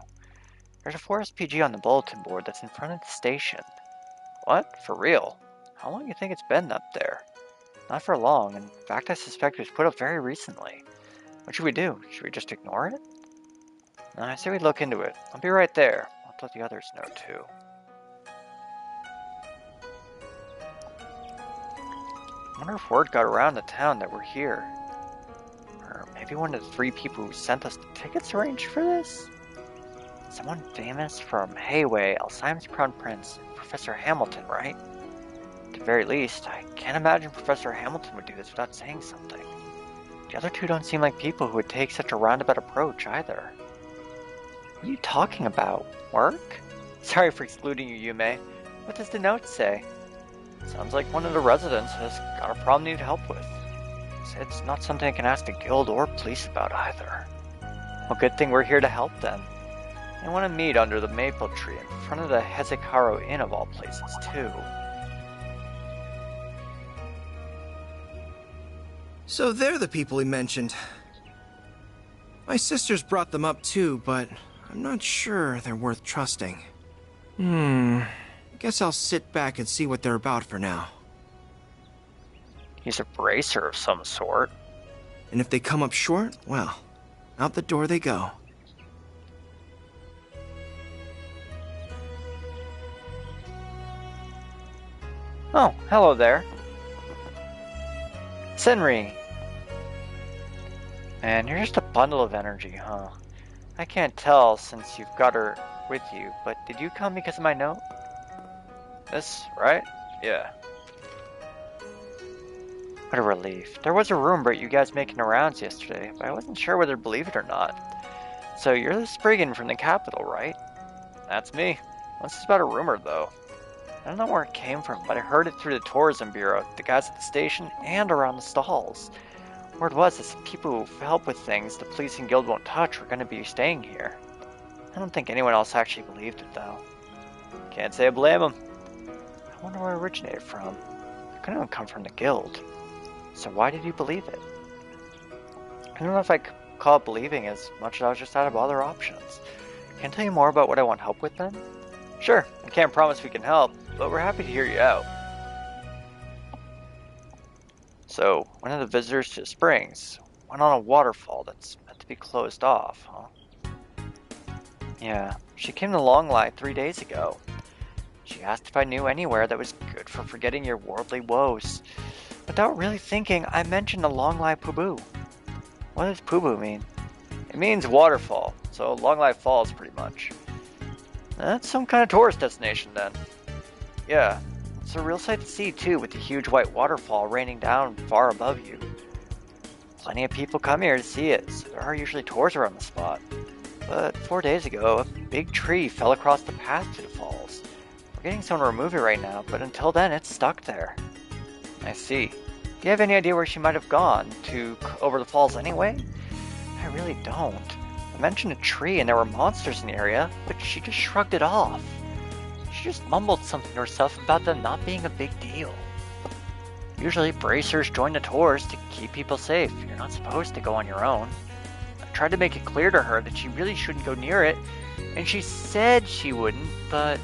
There's a 4SPG on the bulletin board that's in front of the station. What? For real? How long do you think it's been up there? Not for long. In fact, I suspect it was put up very recently. What should we do? Should we just ignore it? No, I say we look into it. I'll be right there. I'll let the others know, too. I wonder if word got around the town that we're here. Or maybe one of the 3 people who sent us the tickets arranged for this? Someone famous from Hayway, Alzheimer's Crown Prince, Professor Hamilton, right? At the very least, I can't imagine Professor Hamilton would do this without saying something. The other 2 don't seem like people who would take such a roundabout approach, either. What are you talking about? Work? Sorry for excluding you, Yume. What does the note say? Sounds like one of the residents has got a problem they need help with. It's not something I can ask the guild or police about either. Well, good thing we're here to help then. They want to meet under the maple tree in front of the Hezekaro Inn of all places, too. So they're the people he mentioned. My sisters brought them up too, but I'm not sure they're worth trusting. I guess I'll sit back and see what they're about for now. He's a bracer of some sort. And if they come up short, well, out the door they go. Oh, hello there. Senri. Man, you're just a bundle of energy, huh? I can't tell since you've got her with you, but did you come because of my note? This, right? Yeah. What a relief. There was a rumor about you guys making the rounds yesterday, but I wasn't sure whether to believe it or not. So you're the Spriggan from the capital, right? That's me. This is about a rumor, though. I don't know where it came from, but I heard it through the tourism bureau, the guys at the station, and around the stalls. Word was that people who help with things the police and guild won't touch were going to be staying here. I don't think anyone else actually believed it, though. Can't say I blame them. I wonder where it originated from. It couldn't have come from the guild. So why did you believe it? I don't know if I could call it believing as much as I was just out of other options. Can I tell you more about what I want help with then? Sure, I can't promise we can help, but we're happy to hear you out. So, one of the visitors to the springs went on a waterfall that's meant to be closed off, huh? Yeah, she came to Longlai 3 days ago. She asked if I knew anywhere that was good for forgetting your worldly woes. Without really thinking, I mentioned the Longlai Pubu. What does Pubu mean? It means waterfall, so Longlai Falls pretty much. That's some kind of tourist destination then. Yeah, it's a real sight to see too, with the huge white waterfall raining down far above you. Plenty of people come here to see it, so there are usually tours around the spot. But 4 days ago, a big tree fell across the path to the falls. We're getting someone to remove it right now, but until then it's stuck there. I see. Do you have any idea where she might have gone to over the falls anyway? I really don't. I mentioned a tree and there were monsters in the area, but she just shrugged it off. She just mumbled something to herself about them not being a big deal. Usually bracers join the tours to keep people safe. You're not supposed to go on your own. I tried to make it clear to her that she really shouldn't go near it, and she said she wouldn't, but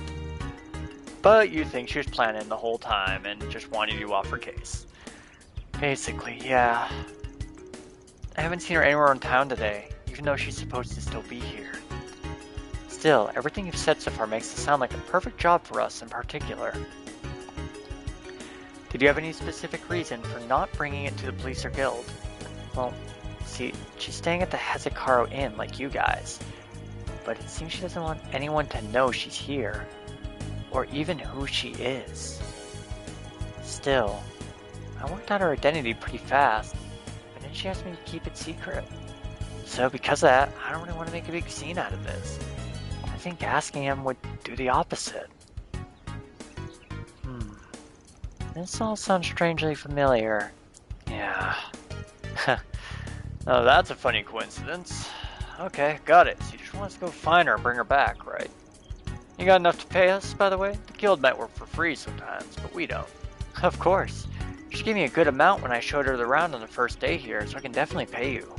you think she was planning the whole time and just wanted you off her case. Basically, yeah. I haven't seen her anywhere in town today. even though she's supposed to still be here. Still, everything you've said so far makes it sound like a perfect job for us in particular. Did you have any specific reason for not bringing it to the police or guild? Well, see, she's staying at the Hezekiah Inn like you guys, but it seems she doesn't want anyone to know she's here, or even who she is. Still, I worked out her identity pretty fast, but then she asked me to keep it secret. So because of that, I don't really want to make a big scene out of this. I think asking him would do the opposite. This all sounds strangely familiar. Yeah. Oh, that's a funny coincidence. Okay, got it. So you just want us to go find her and bring her back, right? You got enough to pay us, by the way? The guild might work for free sometimes, but we don't. Of course. She gave me a good amount when I showed her around on the first day here, so I can definitely pay you.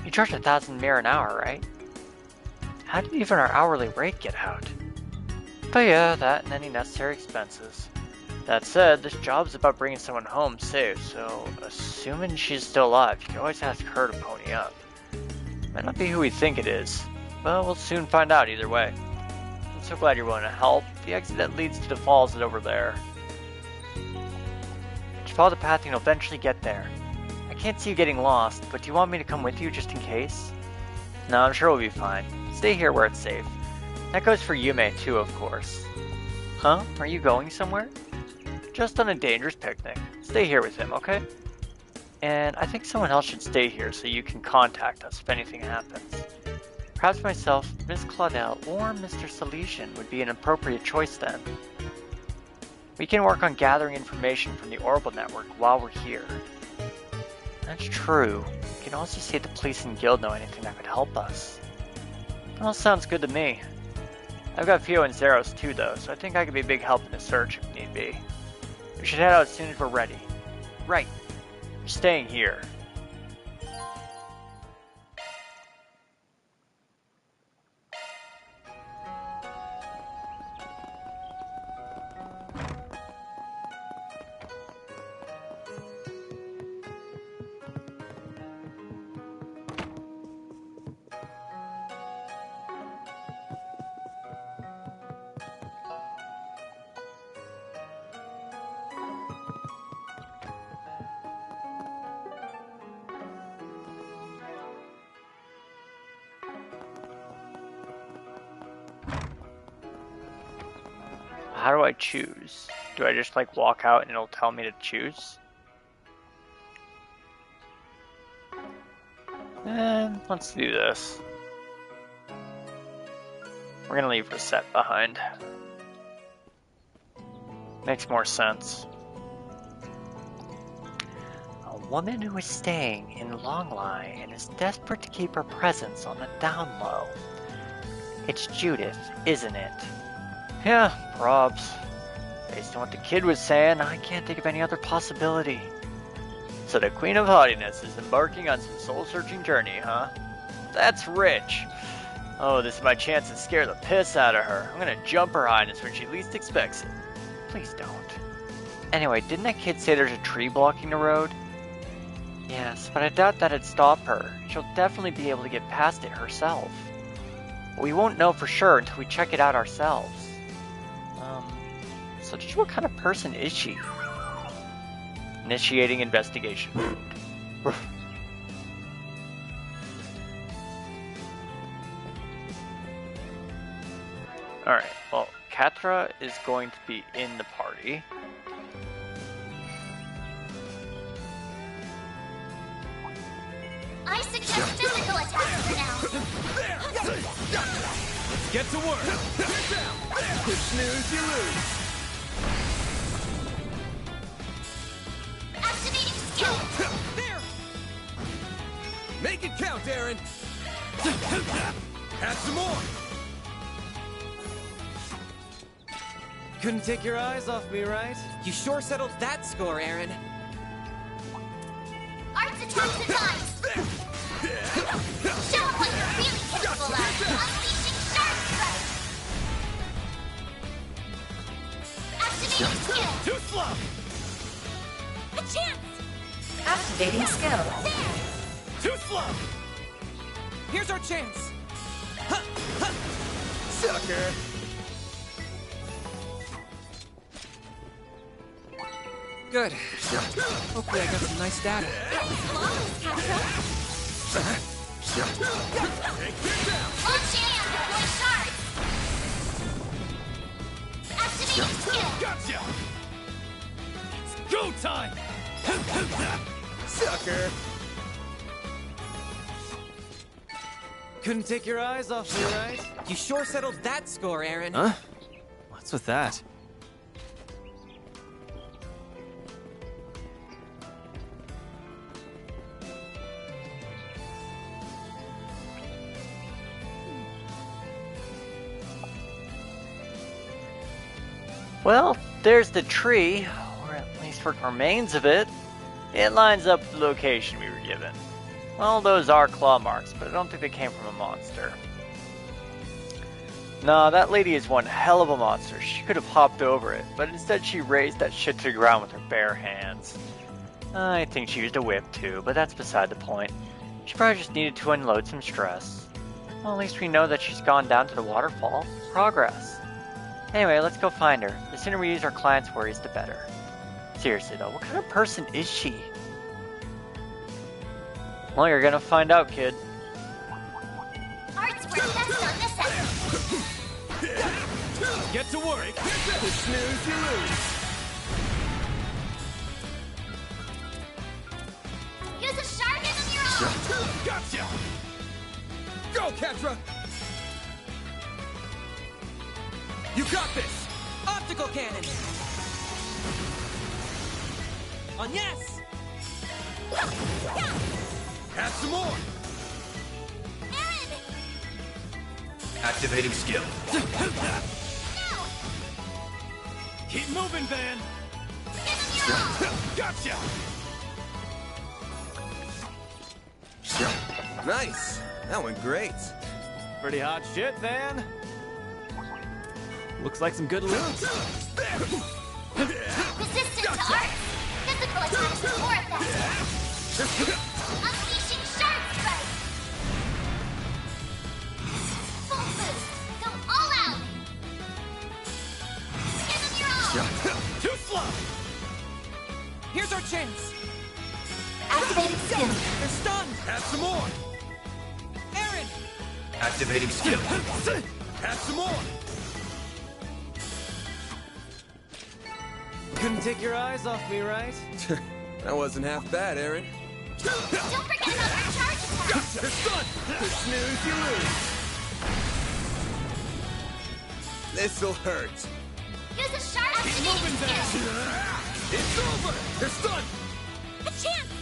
You charge 1,000 mir an hour, right? How did even our hourly rate get out? But yeah, that and any necessary expenses. That said, this job's about bringing someone home safe, so assuming she's still alive, you can always ask her to pony up. Might not be who we think it is, but we'll soon find out either way. I'm so glad you're willing to help. The exit that leads to the falls is over there. Just follow the path and you'll eventually get there. I can't see you getting lost, but do you want me to come with you just in case? No, I'm sure we'll be fine. Stay here where it's safe. That goes for Yume too, of course. Huh? Are you going somewhere? Just on a dangerous picnic. Stay here with him, okay? And I think someone else should stay here so you can contact us if anything happens. Perhaps myself, Miss Claudel, or Mr. Salesian would be an appropriate choice then. We can work on gathering information from the Orbital Network while we're here. That's true. We can also see if the police and guild know anything that could help us. Well, sounds good to me. I've got Fio and Zeros too though, so I think I could be a big help in the search if need be. We should head out as soon as we're ready. Right. You're staying here. How do I choose? Do I just like walk out and it'll tell me to choose? Let's do this. We're gonna leave Reset behind. Makes more sense. A woman who is staying in Longline and is desperate to keep her presence on the down low. It's Judith, isn't it? Yeah, probs. Based on what the kid was saying, I can't think of any other possibility. So the Queen of Haughtiness is embarking on some soul-searching journey, huh? That's rich. Oh, this is my chance to scare the piss out of her. I'm gonna jump her highness when she least expects it. Please don't. Anyway, didn't that kid say there's a tree blocking the road? Yes, but I doubt that'd stop her. She'll definitely be able to get past it herself. But we won't know for sure until we check it out ourselves. So just what kind of person is she? Initiating investigation. Alright, well, Katra is going to be in the party. I suggest physical attacks for now. Let's get to work. You snooze, you lose. Activating skill. There. Make it count, Aaron. Add some more. Couldn't take your eyes off me, right? You sure settled that score, Aaron. Arts attacks at times. Show them what you're really capable of. Unleashing Shark Strike. Activating skill. Too slow. A chance. Activating skill. Too slow. Here's our chance! Sucker! Good. Hopefully I got some nice data. Gotcha! It's go time! Sucker! Couldn't take your eyes off me, right? You sure settled that score, Aaron. Huh? What's with that? Well, there's the tree, or at least what remains of it. It lines up with the location we were given. Well, those are claw marks, but I don't think they came from a monster. Nah, that lady is one hell of a monster. She could have hopped over it, but instead she raised that shit to the ground with her bare hands. I think she used a whip too, but that's beside the point. She probably just needed to unload some stress. Well, at least we know that she's gone down to the waterfall. Progress. Anyway, let's go find her. The sooner we use our client's worries, the better. Seriously though, what kind of person is she? Well, you're gonna find out, kid. Art's work best on this end. Get to work! The snooze you lose! Use a shark and you're off! Gotcha! Go, Ketra! You got this! Optical cannon! On yes! Have some more! Activating skill. Keep moving, Van! Gotcha! Nice! That went great. Pretty hot shit, Van. Looks like some good loot. Resistant to art! Physical attacks are more effective! Unleashing shark strike! Full boost! Go all out! Give them your all! Too slow! Here's our chance! Activating skill! They're stunned! Have some more! Aaron! Activating skill. Have some more! Couldn't take your eyes off me, right? That wasn't half bad, Aaron. Don't forget about your charge attack! Gotcha! They're stunned! The snooze you lose! This'll hurt. Use a shark activating skill! It's over! They're stunned! A chance!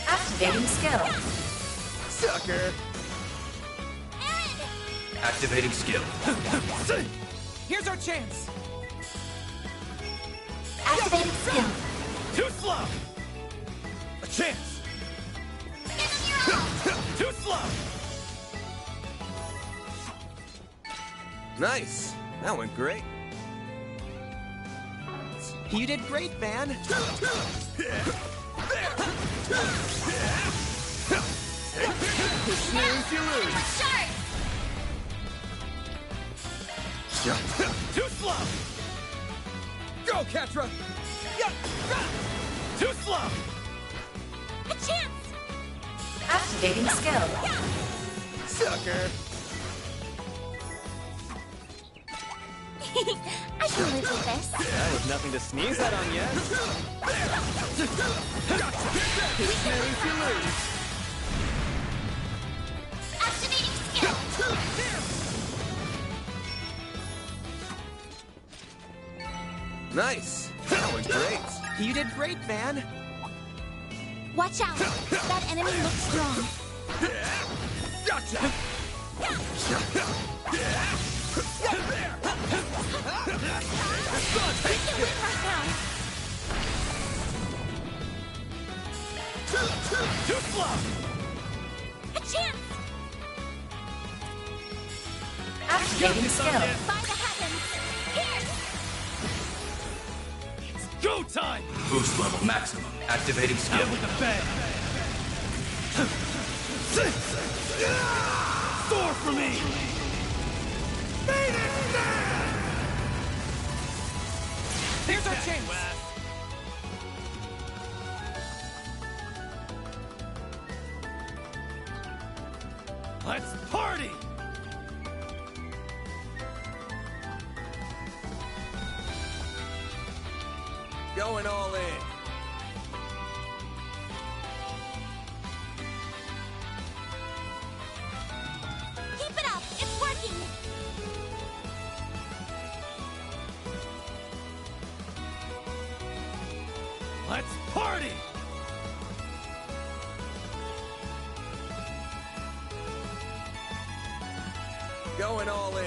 Activating skill. Sucker! Activating skill. Here's our chance! Activating skill! Too slow! A chance! Give them your all! Too slow! Nice! That went great. You did great, Van! The snooze you lose! Shark! Too slow! Go, Ketra! Too slow! A chance! Activating skill. Sucker! I can live with this. That was nothing to sneeze at on yet. The snooze you lose! Activating skill! Nice! That went great. You did great, Van! Watch out! That enemy looks strong. Gotcha! We can win right now. Too slow! A chance! Activating skill. By the heavens! Here! Go time! Boost level maximum. Activating skill. Out with the bang! Soar for me! Here's our chance! Let's party! Going all in. Keep it up! It's working! Let's party! Going all in.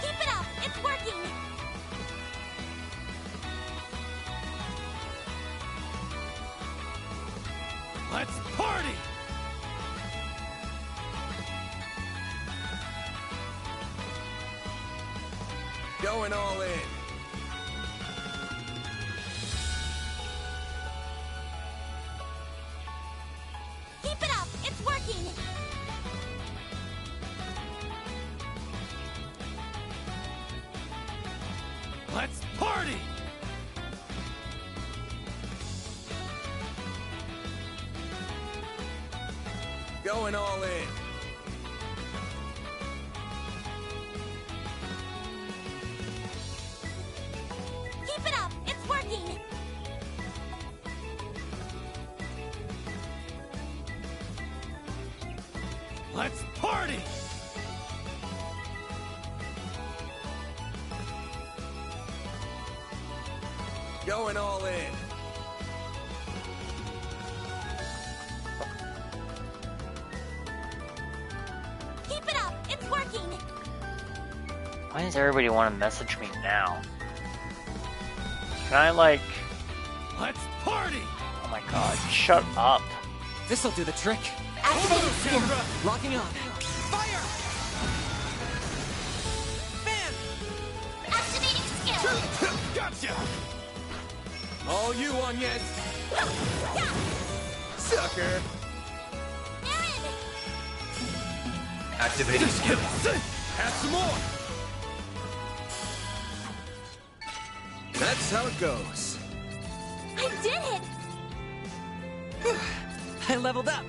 Keep it up! It's working! Let's party! Going all in. Keep it up! It's working! Let's party! Going all in. Keep it up! It's working! Let's party! Going all in. Keep it up! It's working! Why does everybody want to message me now? Can I, like... Let's party! Oh my god, shut up. This'll do the trick. Activating skill! Locking on. Fire! Man! Activating skill! Gotcha! All you, Agnes. Sucker. Activating skill. Add some more! That's how it goes. I did it! I leveled up.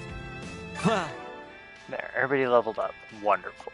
Huh. There, everybody leveled up. Wonderful.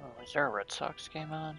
Oh, is there a Red Sox game on?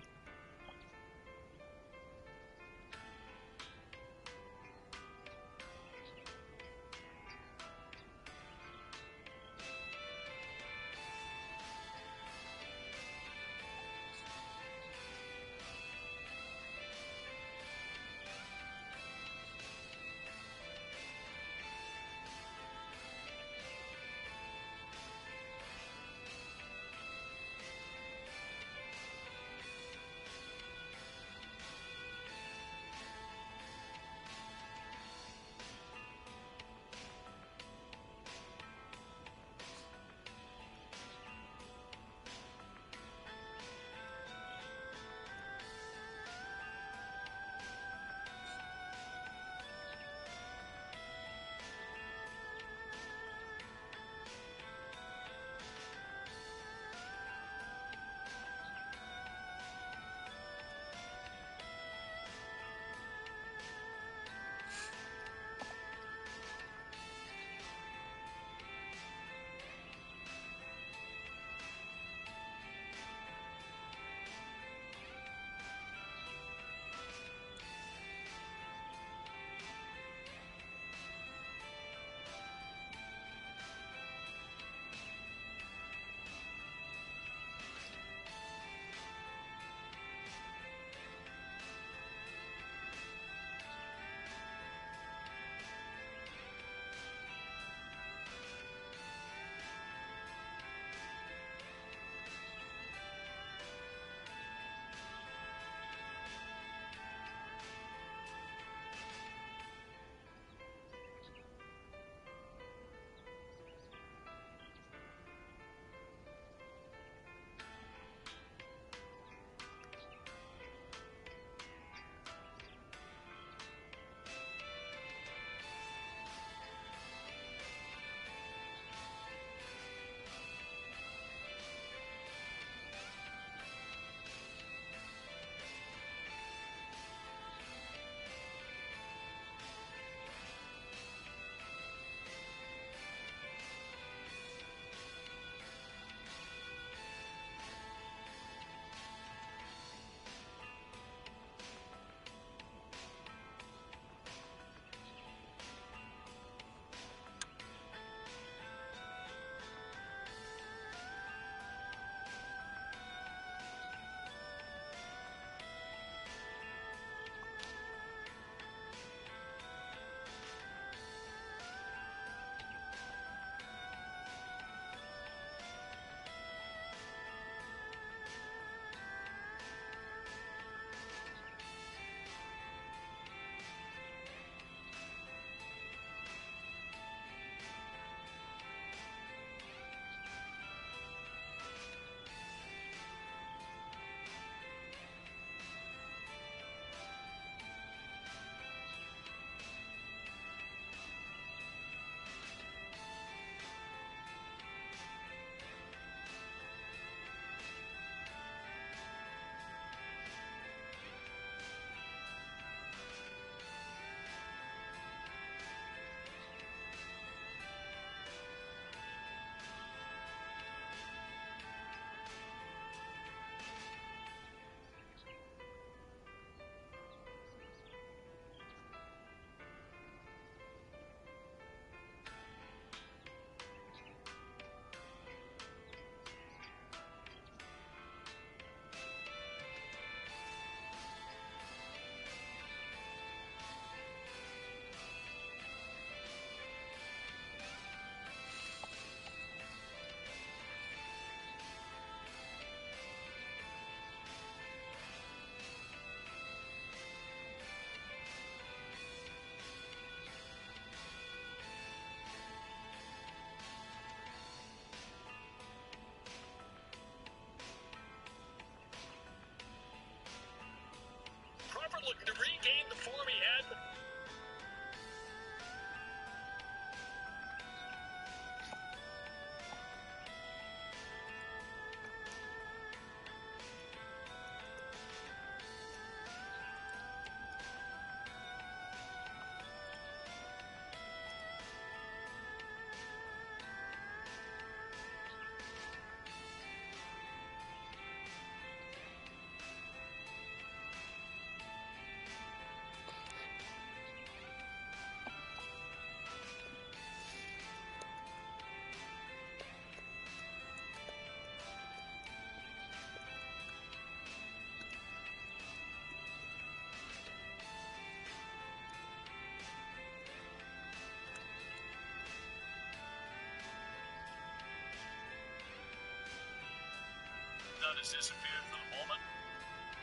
crowd has disappeared for the moment.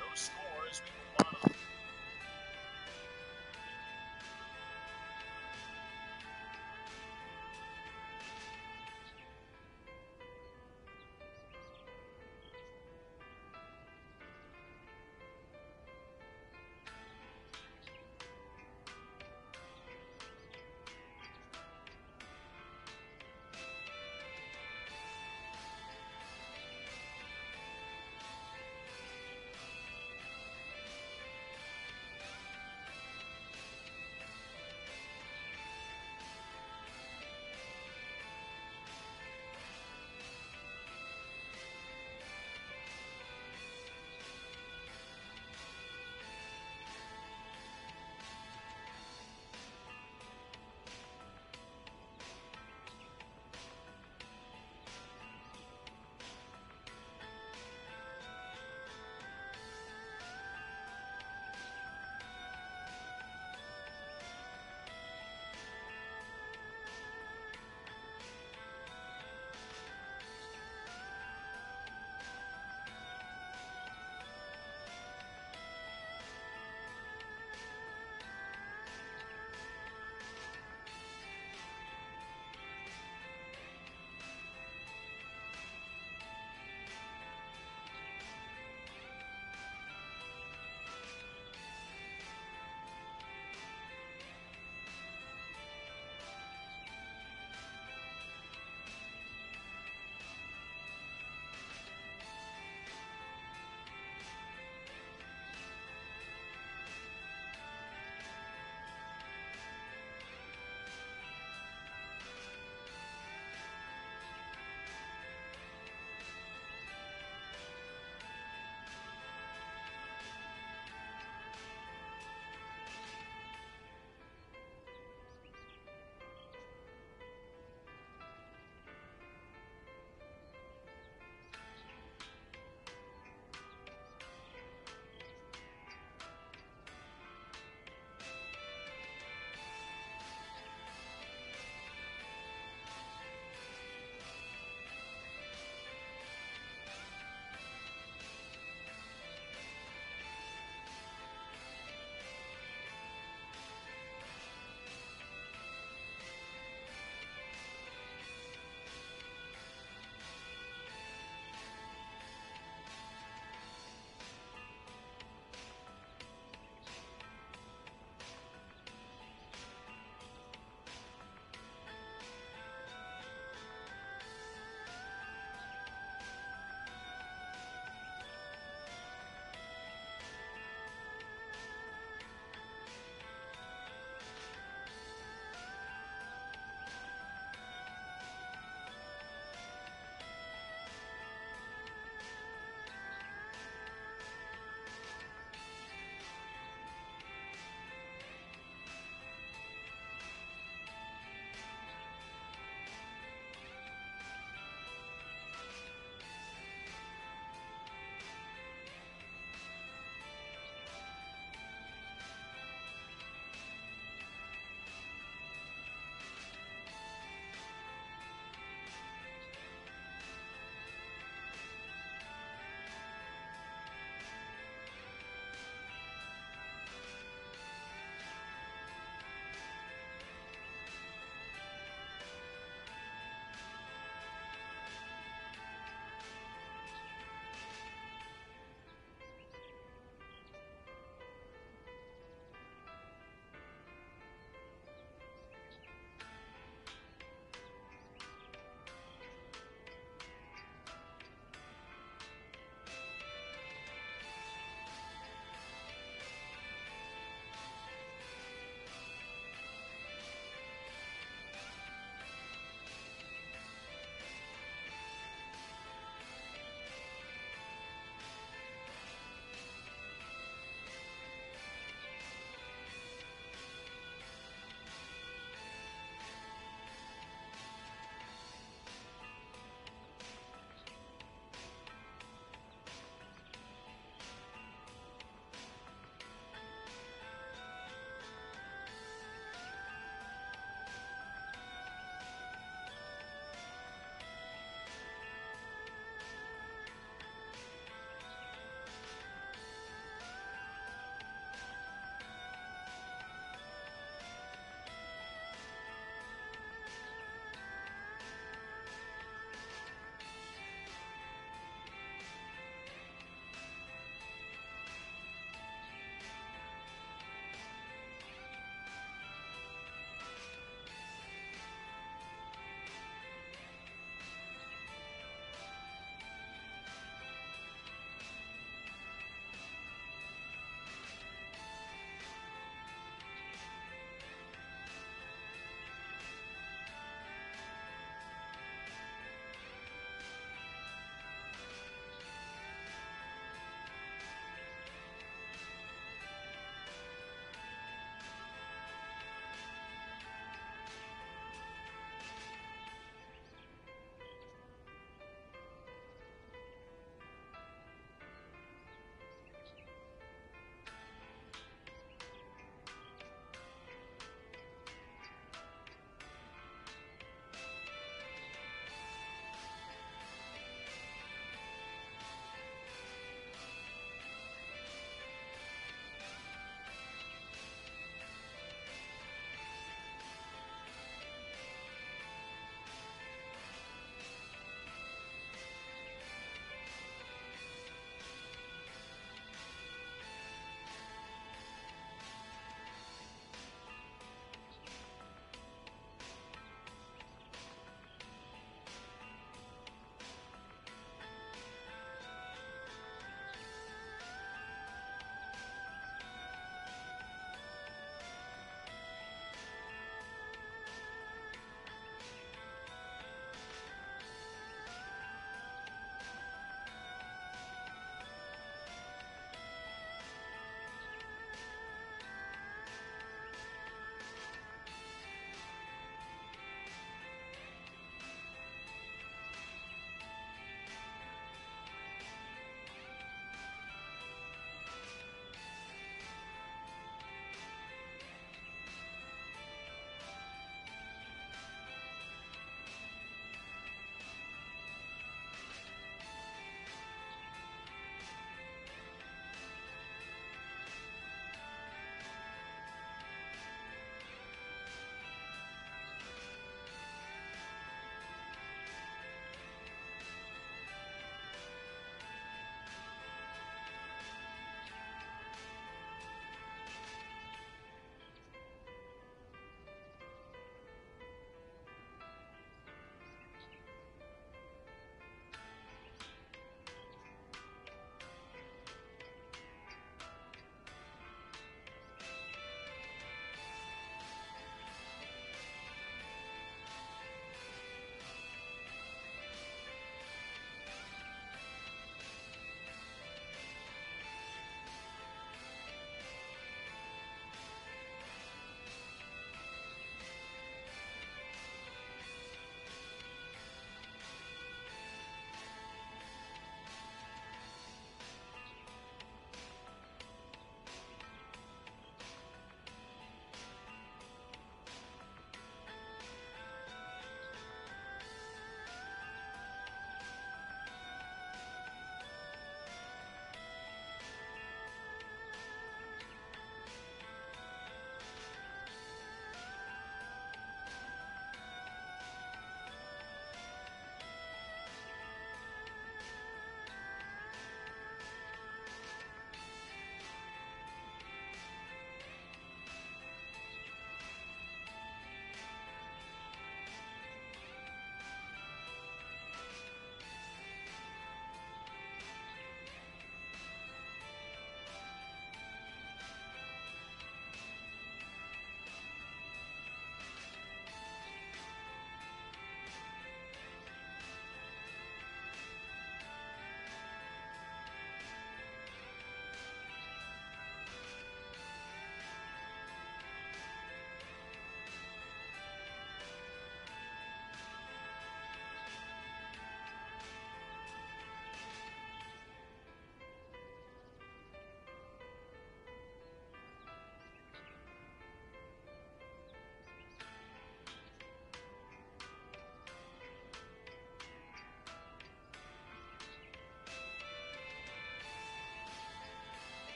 No scores, we move on.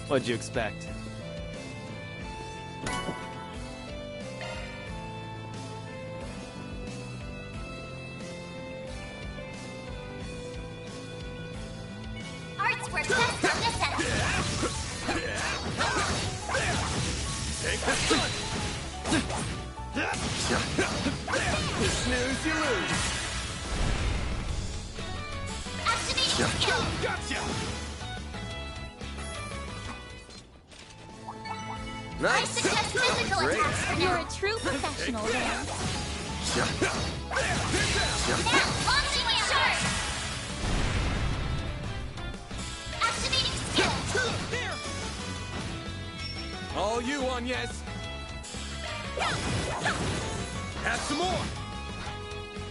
What'd you expect? Arts work best on this setup. Take the sun! You snooze, you lose. Activating skill. Gotcha! I Nice. suggest physical Great. attacks for You're now. a true professional, Van. Now, launching charge. Activating skill. All you on, yes. Have some more!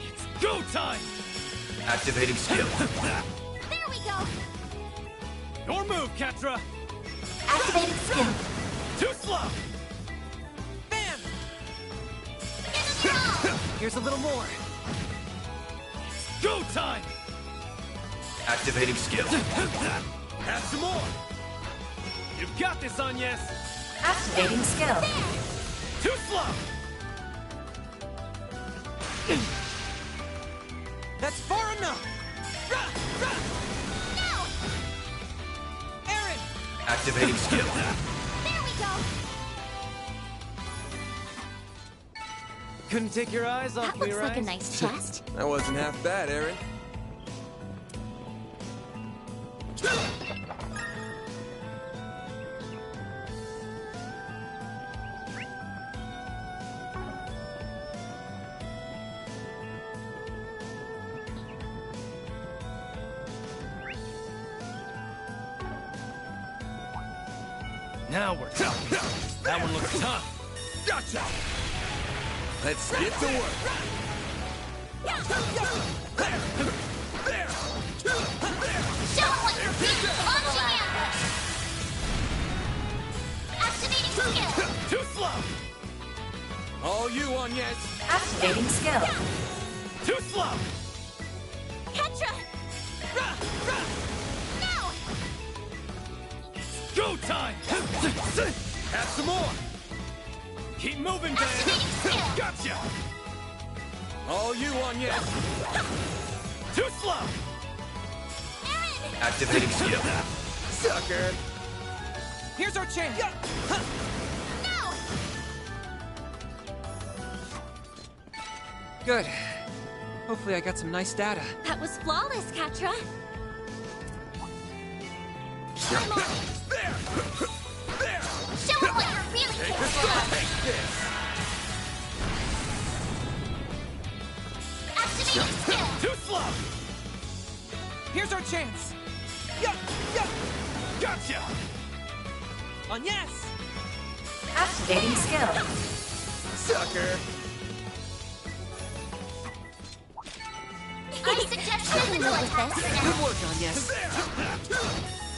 It's go time! Activating skill. There we go. Your move, Ketra! Activating skill. Too slow! Bam! Give them your all. Here's a little more. Go time! Activating skill. Have some more! You've got this, Agnes! Activating skill. Too slow! That's far enough! No! Aaron! Activating skill. There we go. Couldn't take your eyes off That me, looks right? like a nice chest. That wasn't half bad, Aaron. Now we're talking. That one looks tough. Gotcha! Let's get to work. There! Show them what you're feeling. Launching ambush. Activating skill. Too slow! All you on, yes. Activating skill. Too slow! Ketra! No! Go time! Have some more! Keep moving, man! Activating skill. Gotcha! All you on, yes. Too slow! Aaron! Activating skill. Sucker. Here's our chance. No! Good. Hopefully I got some nice data. That was flawless, Ketra. I'm on it. There! There! Show them what you're really Take capable this! of. Take this! Activating skill. Too slow! Here's our chance. Gotcha! On yes. Activating skill. Sucker. I suggest physical attacks for now. Good work, on yes.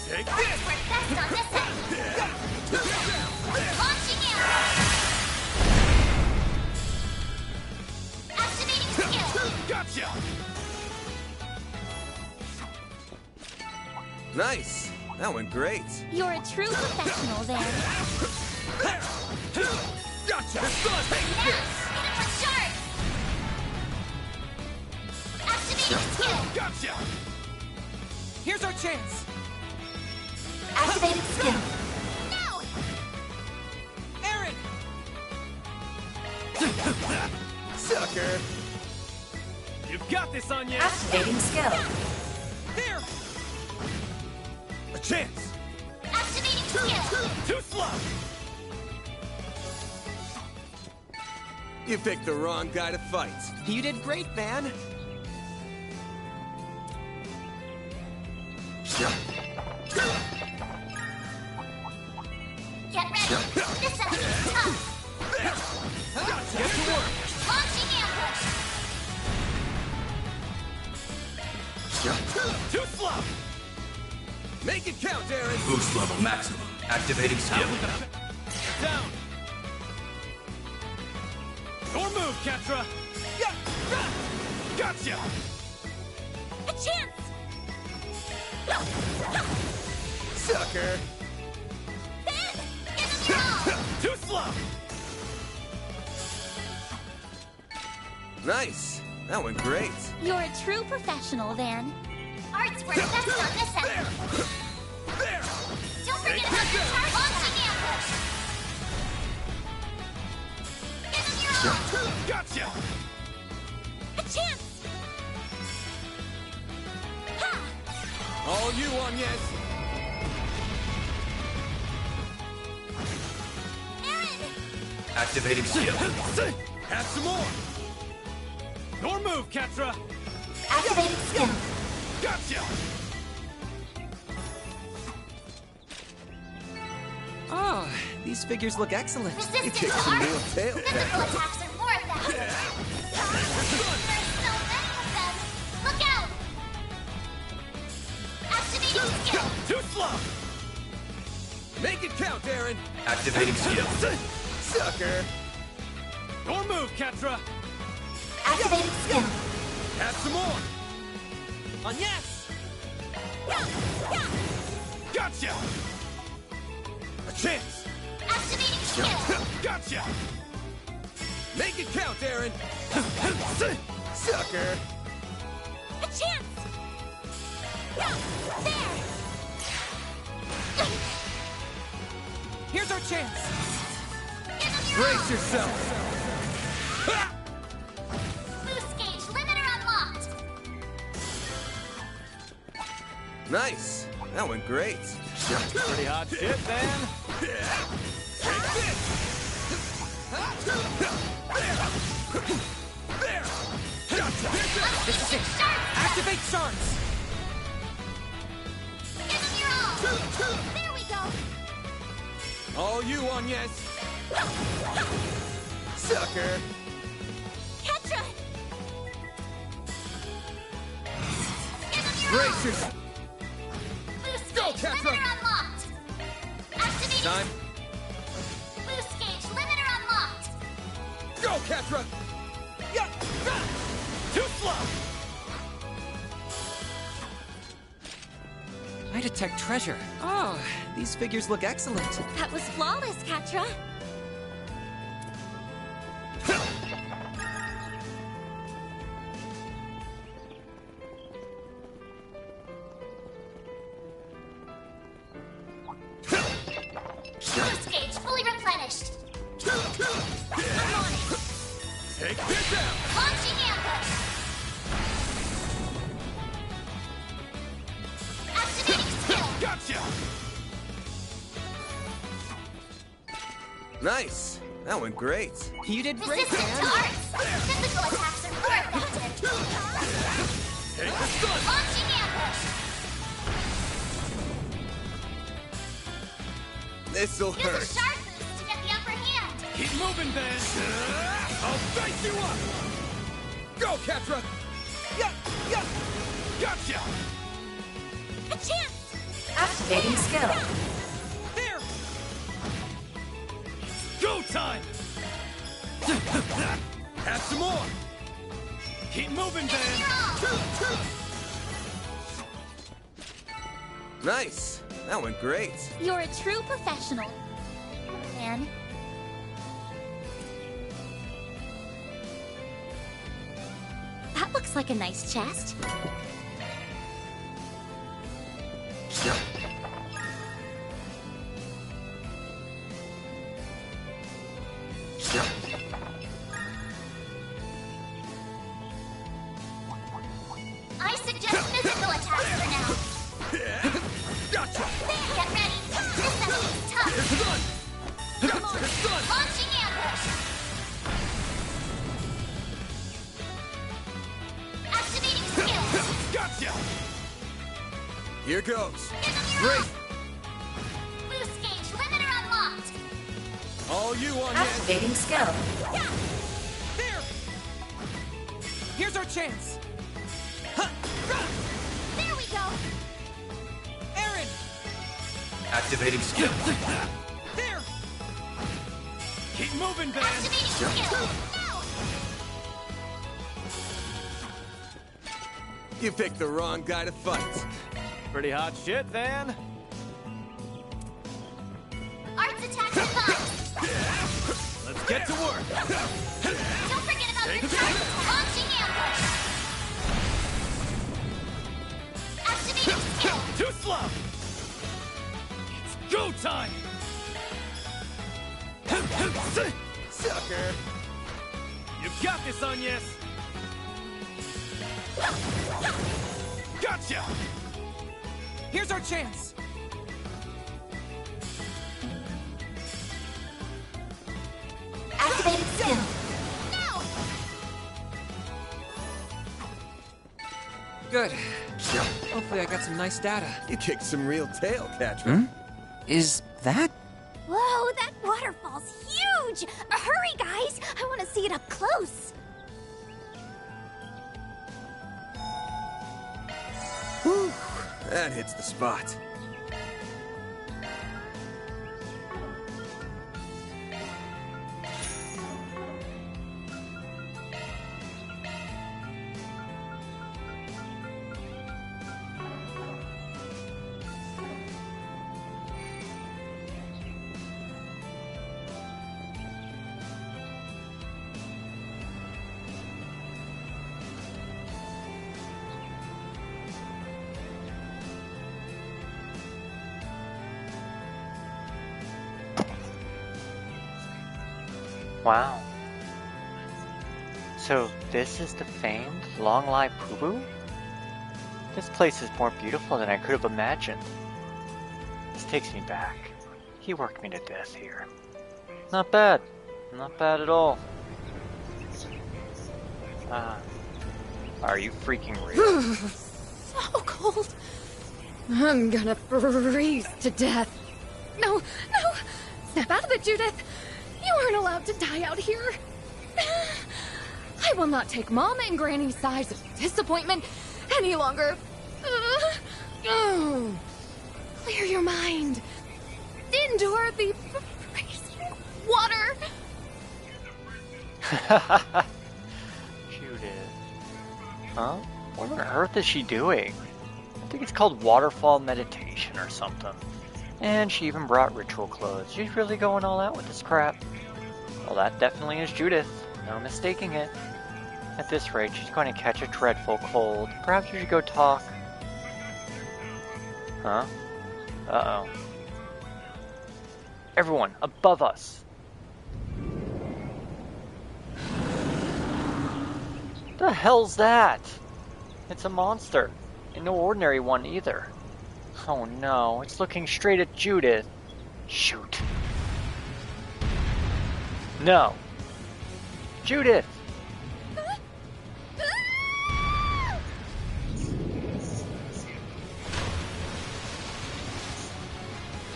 Take Arts this! work best on this end. Launching ambush. Activating skill. Gotcha! Nice. That went great. You're a true professional, Van. Gotcha! Now, hit him with charge. Activating skill. Gotcha! Here's our chance. Activating skill. No! Aaron! Sucker. You've got this, Agnes! Activating skill. There! A chance! Activating skill. Too slow! You picked the wrong guy to fight. You did great, Van. Get ready. This enemy is tough. Get to work! Launching ambush. Too slow! Make it count, Aaron. Boost level maximum. Activating skill. Down! Your move, Ketra! Gotcha! A chance! Sucker. Nice. That went great. You're a true professional, Van. Arts work best on this end. There! Don't forget about your charge launching ambush. Give him your all. Gotcha! A chance. Ha! All you on, yes. Aaron! Activating skill. Have some more! Your move, Ketra! Activating skill. Gotcha! Oh, these figures look excellent. Resistance kicked to some arts. real tail. Physical attacks are more effective. There's so many of them. Look out! Activating skill. Too slow! Make it count, Aaron. Activating skill. Sucker. Your move, Ketra! Activating skill. Have some more! On yes. Gotcha! A chance! Activating skill. Gotcha! Make it count, Aaron. Sucker. A chance. There. Here's our chance. Give him your Brace all. yourself. Boost gauge limiter unlocked. Nice. That went great. Pretty hot shit, Van. Take this! There! Gotcha! Activate sharks. Give him your all. There we go. All you on yes. Sucker. Ketra. Give him your Brace all. yourself. Boost Go, gauge Ketra. limiter unlocked. Activating. Time. Boost gauge limiter unlocked. Go, Ketra. Yeah. Too slow! I detect treasure. Oh, these figures look excellent. That was flawless, Katra. Boost gauge fully replenished. I'm on it. Take this out! Launching ambush. Activating skill. Gotcha! Nice. That went great. You did great, Resistant to man. arts. Physical attacks are more effective. Take the stun! Launching ambush. This'll Use a hurt. sharp boost to get the upper hand. Keep moving, Ben! I'll face you up! Go, Ketra. Yeah, yeah. Gotcha! A chance. Activating skill. There. Go time! Have some more! Keep moving, Ben! Nice. That went great. You're a true professional, man. That looks like a nice chest. I suggest physical attacks for now. Gotcha! Get ready. This enemy's tough. Come on! Launching ambush. Activating skill. Gotcha! Here goes. Great. Boost gauge limiter unlocked. All you on yes. Activating skill. There. Here's our chance. There we go. Aaron. Activating skill. There. Keep moving, Ben! Activating skill. Now. You picked the wrong guy to fight. Pretty hot shit, Van. Arts attacks advanced. Let's get to work. Don't forget about Launching ambush! Activating skill! Too slow! It's go time! Sucker! You've got this, Agnes! Gotcha! Here's our chance! Activating skill! No! Good. Hopefully I got some nice data. You kicked some real tail, Catcher. Is that? Whoa, that waterfall's huge! Hurry, guys! I want to see it up close! Whew, that hits the spot. Wow. So this is the famed Long Lai Pubu? This place is more beautiful than I could have imagined. This takes me back. He worked me to death here. Not bad. Not bad at all. Are you freaking real? So cold. I'm gonna freeze to death. No, no! Snap out of it, Judith! You aren't allowed to die out here. I will not take Mom and Granny's sighs of disappointment any longer. Clear your mind. Endure the freezing water. Judith. Huh? What on earth is she doing? I think it's called waterfall meditation or something. And she even brought ritual clothes. She's really going all out with this crap. Well, that definitely is Judith. No mistaking it. At this rate, she's going to catch a dreadful cold. Perhaps we should go talk. Huh? Uh-oh. Everyone, above us! The hell's that? It's a monster. And no ordinary one either. Oh no, it's looking straight at Judith. Shoot. No. Judith!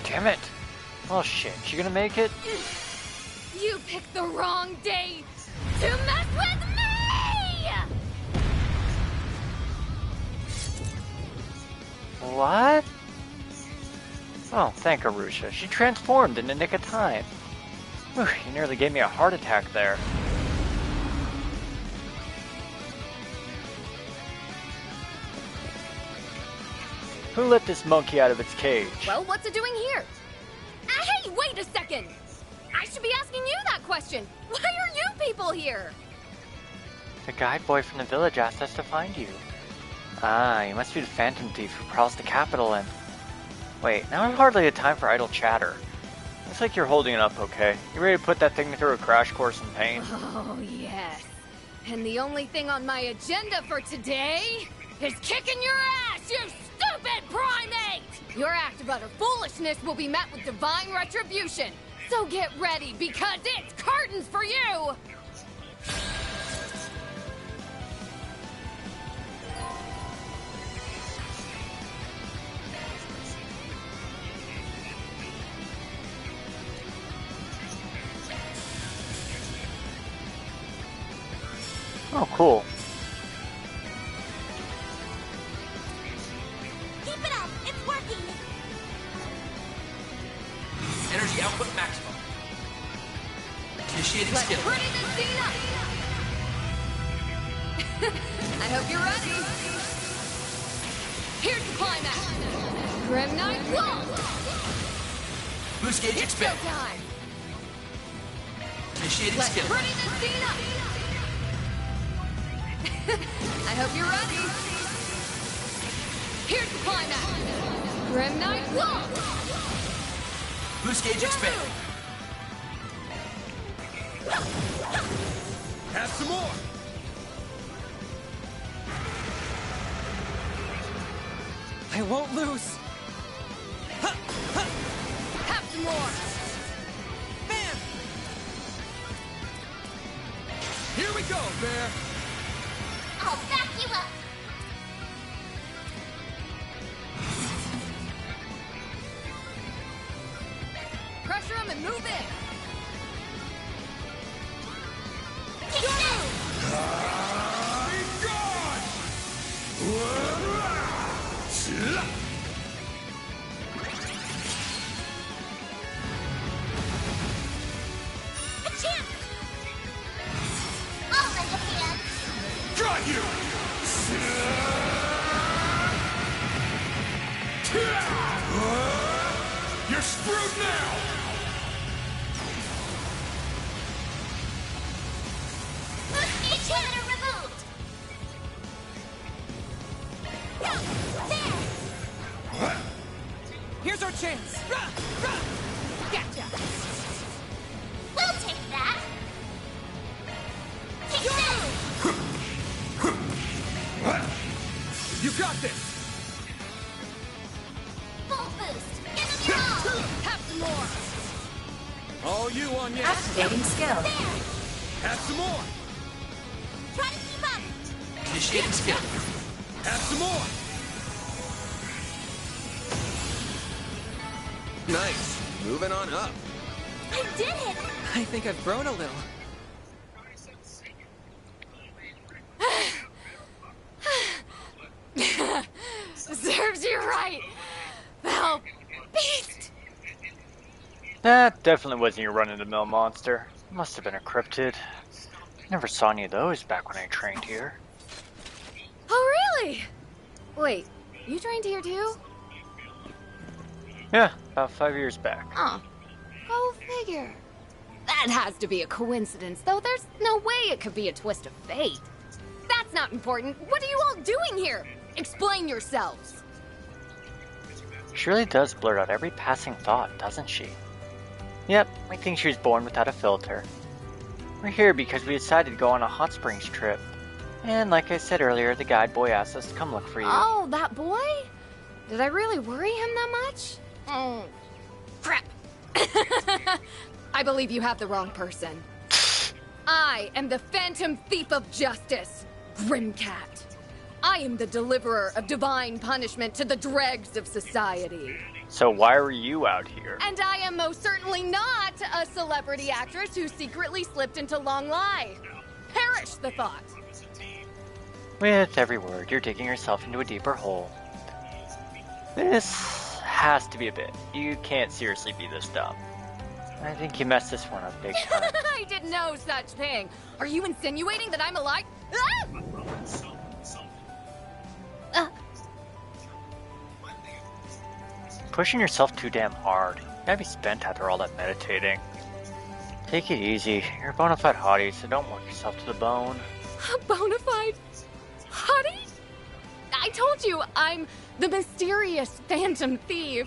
Damn it. Oh shit, she gonna make it? You picked the wrong day to mess with me! What? Oh, thank Arusha. She transformed in the nick of time. Whew, you nearly gave me a heart attack there. Who let this monkey out of its cage? Well, what's it doing here? Hey, wait a second! I should be asking you that question. Why are you people here? The guide boy from the village asked us to find you. Ah, you must be the phantom thief who prowls the capital and... Wait, now is hardly a time for idle chatter. Looks like you're holding it up okay. You ready to put that thing through a crash course in pain? Oh, yes. And the only thing on my agenda for today is kicking your ass, you stupid primate! Your act of utter foolishness will be met with divine retribution. So get ready, because it's curtains for you! Oh, cool. Keep it up! It's working! Energy output maximum. Initiating Let's skill. pretty this scene up! I hope you're ready! Here's the climax! Grim Knight Wall! Boost gauge It's expand. showtime! Initiating Let's skill. pretty this scene up! I hope you're ready. Here's the climax. Grim Knight Walk! Loose gauge expand. Have some more. I won't lose. Have some more. Bam! Here we go, Bear. I'll back you up. Pressure him and move in. Take that! Be gone! A champ! I'll lend a hand. Got you! You're screwed now! Each inhibitor removed. There! Here's our chance. Gotcha. We'll take that. Take that! You got this! Full boost. Give them your all. Have some more. All you on yes. Activating skill. There! Have some more. Try to keep up. Initiating skill. Have some more. Nice. Moving on up. I did it! I think I've grown a little. Serves you right. Thou beast. That definitely wasn't your run-of-the-mill monster. Must have been a cryptid. Never saw any of those back when I trained here. Oh, really? Wait, you trained here too? Yeah, about 5 years back. Oh, go figure. That has to be a coincidence, though there's no way it could be a twist of fate. That's not important. What are you all doing here? Explain yourselves. She really does blurt out every passing thought, doesn't she? Yep, I think she was born without a filter. We're here because we decided to go on a hot springs trip. And like I said earlier, the guide boy asked us to come look for you. Oh, that boy? Did I really worry him that much? Oh, crap. I believe you have the wrong person. I am the Phantom Thief of Justice, Grimcat. I am the deliverer of divine punishment to the dregs of society. So why were you out here? And I am most certainly not a celebrity actress who secretly slipped into Long Lie. Perish the thought. With every word, you're digging yourself into a deeper hole. This has to be a bit. You can't seriously be this dumb. I think you messed this one up big time. I did no such thing. Are you insinuating that I'm a lie? Ah! Pushing yourself too damn hard. You gotta be spent after all that meditating. Take it easy. You're a bona fide hottie, so don't work yourself to the bone. A bona fide hottie? I told you, I'm the mysterious Phantom Thief.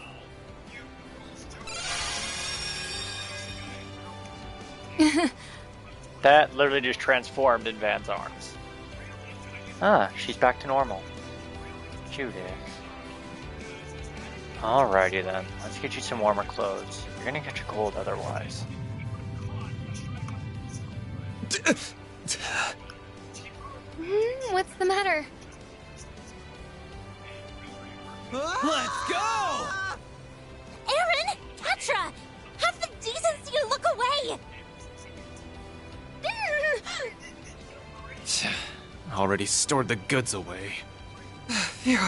That literally just transformed in Van's arms. Ah, she's back to normal. Judith. Alrighty then, let's get you some warmer clothes. You're gonna catch a cold otherwise. What's the matter? Let's go! Aaron! Petra! Have the decency to look away! Already stored the goods away. Phew.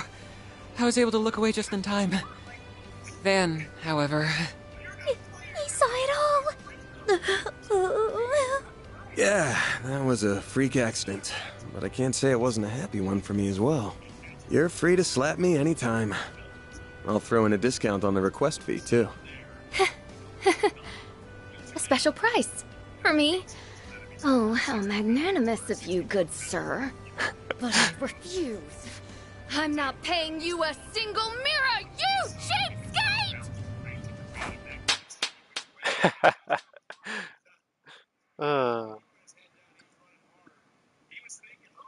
I was able to look away just in time. Van, however... He saw it all! Yeah, that was a freak accident. But I can't say it wasn't a happy one for me as well. You're free to slap me anytime. I'll throw in a discount on the request fee, too. A special price. For me? Oh, how magnanimous of you, good sir. But I refuse. I'm not paying you a single mirror, you cheapskate!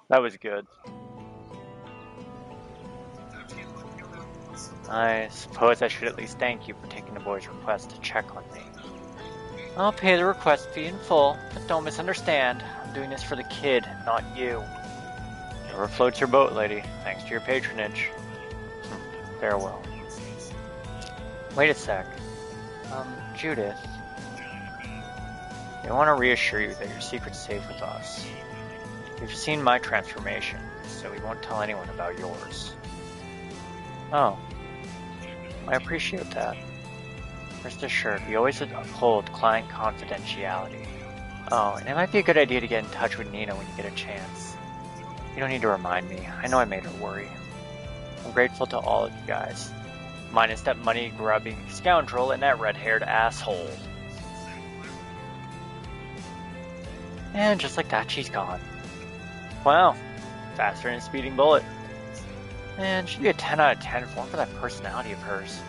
That was good. I suppose I should at least thank you for taking the boy's request to check on me. I'll pay the request fee in full, but don't misunderstand. I'm doing this for the kid, not you. Whoever floats your boat, lady, thanks to your patronage. Farewell. Wait a sec. Judith. I want to reassure you that your secret's safe with us. We've seen my transformation, so we won't tell anyone about yours. Oh. I appreciate that. Rest assured, we always uphold client confidentiality. Oh, and it might be a good idea to get in touch with Nina when you get a chance. You don't need to remind me. I know I made her worry. I'm grateful to all of you guys. Minus that money-grubbing scoundrel and that red-haired asshole. And just like that, she's gone. Wow. Faster than a speeding bullet. And she'd be a 10 out of 10 for that personality of hers.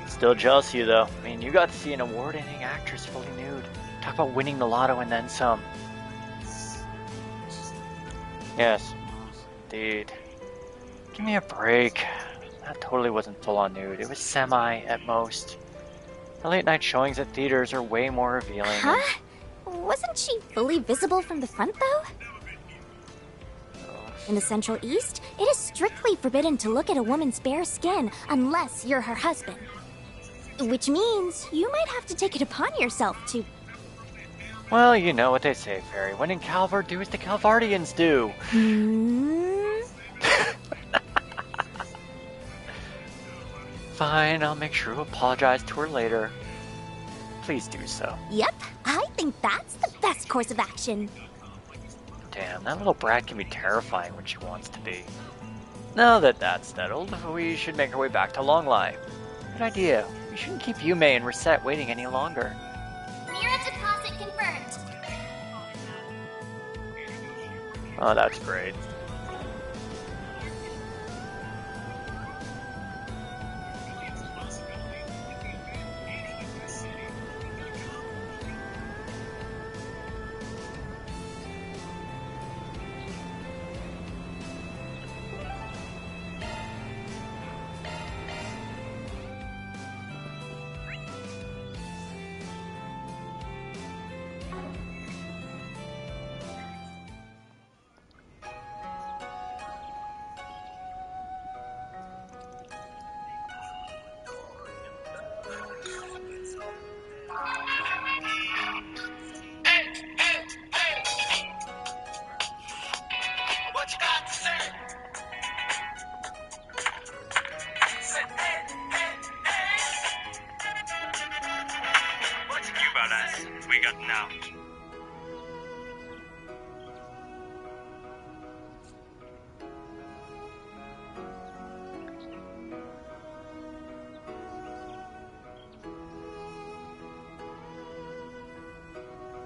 Still jealous of you, though. I mean, you got to see an award-winning actress fully nude. Talk about winning the lotto and then some. Yes, indeed. Give me a break. That totally wasn't full-on nude. It was semi, at most. The late-night showings at theaters are way more revealing. Huh? Wasn't she fully visible from the front, though? In the Central East, it is strictly forbidden to look at a woman's bare skin unless you're her husband. Which means you might have to take it upon yourself to... Well, you know what they say, Fairy. When in Calvard, do as the Calvardians do. Fine, I'll make sure to apologize to her later. Please do so. Yep, I think that's the best course of action. Damn, that little brat can be terrifying when she wants to be. Now that that's settled, we should make our way back to Longlai. Good idea. We shouldn't keep Yume and Reset waiting any longer. Mirror deposit confirmed. Oh, that's great. We got now.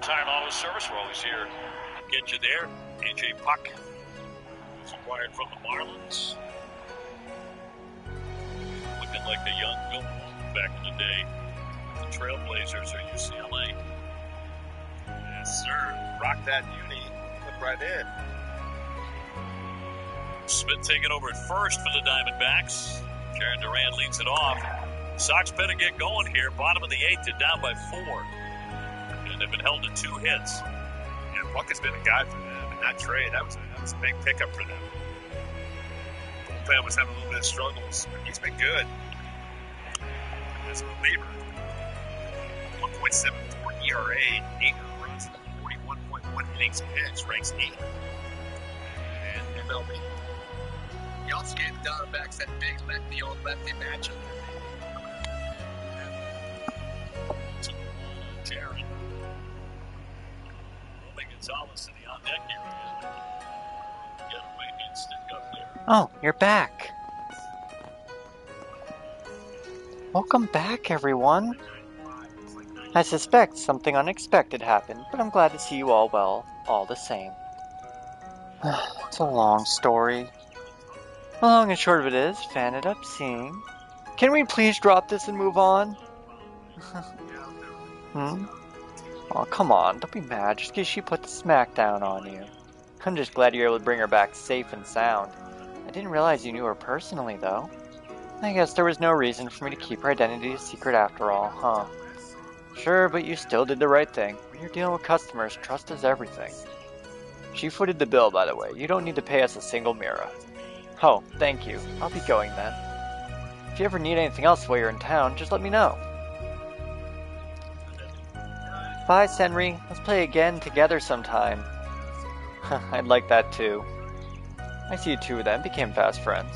Time auto service, we're always here. Get you there, AJ Puck. Was acquired from the Marlins. Looking like the young Bill back in the day. The Trailblazers or UCLA. Yes, sir. Rock that uni. Look right in. Smith taking over at first for the Diamondbacks. Jaron Duran leads it off. Sox better get going here. Bottom of the eighth, they're down by 4. And they've been held to 2 hits. Yeah, Puck has been a guy for them in that trade. That was a big pickup for them. Bullpen was having a little bit of struggles, but he's been good. As a reliever. 1.74 ERA, 8 runs, 41.1 innings pitched, ranks 8th. And MLB. He also gave the Diamondbacks that big lefty on lefty matchup. To Jaron. Rolling Gonzalez in the on deck area. Get away and stick up there. Oh, you're back. Welcome back, everyone. I suspect something unexpected happened, but I'm glad to see you all well, all the same. It's a long story. The long and short of it is, fan ended up seeing. Can we please drop this and move on? Hmm? Oh, come on, don't be mad just because she put the smack down on you. I'm just glad you're able to bring her back safe and sound. I didn't realize you knew her personally, though. I guess there was no reason for me to keep her identity a secret after all, huh? Sure, but you still did the right thing. When you're dealing with customers, trust is everything. She footed the bill, by the way. You don't need to pay us a single mira. Oh, thank you. I'll be going then. If you ever need anything else while you're in town, just let me know. Bye, Senri. Let's play again together sometime. I'd like that too. I see you two of them became fast friends.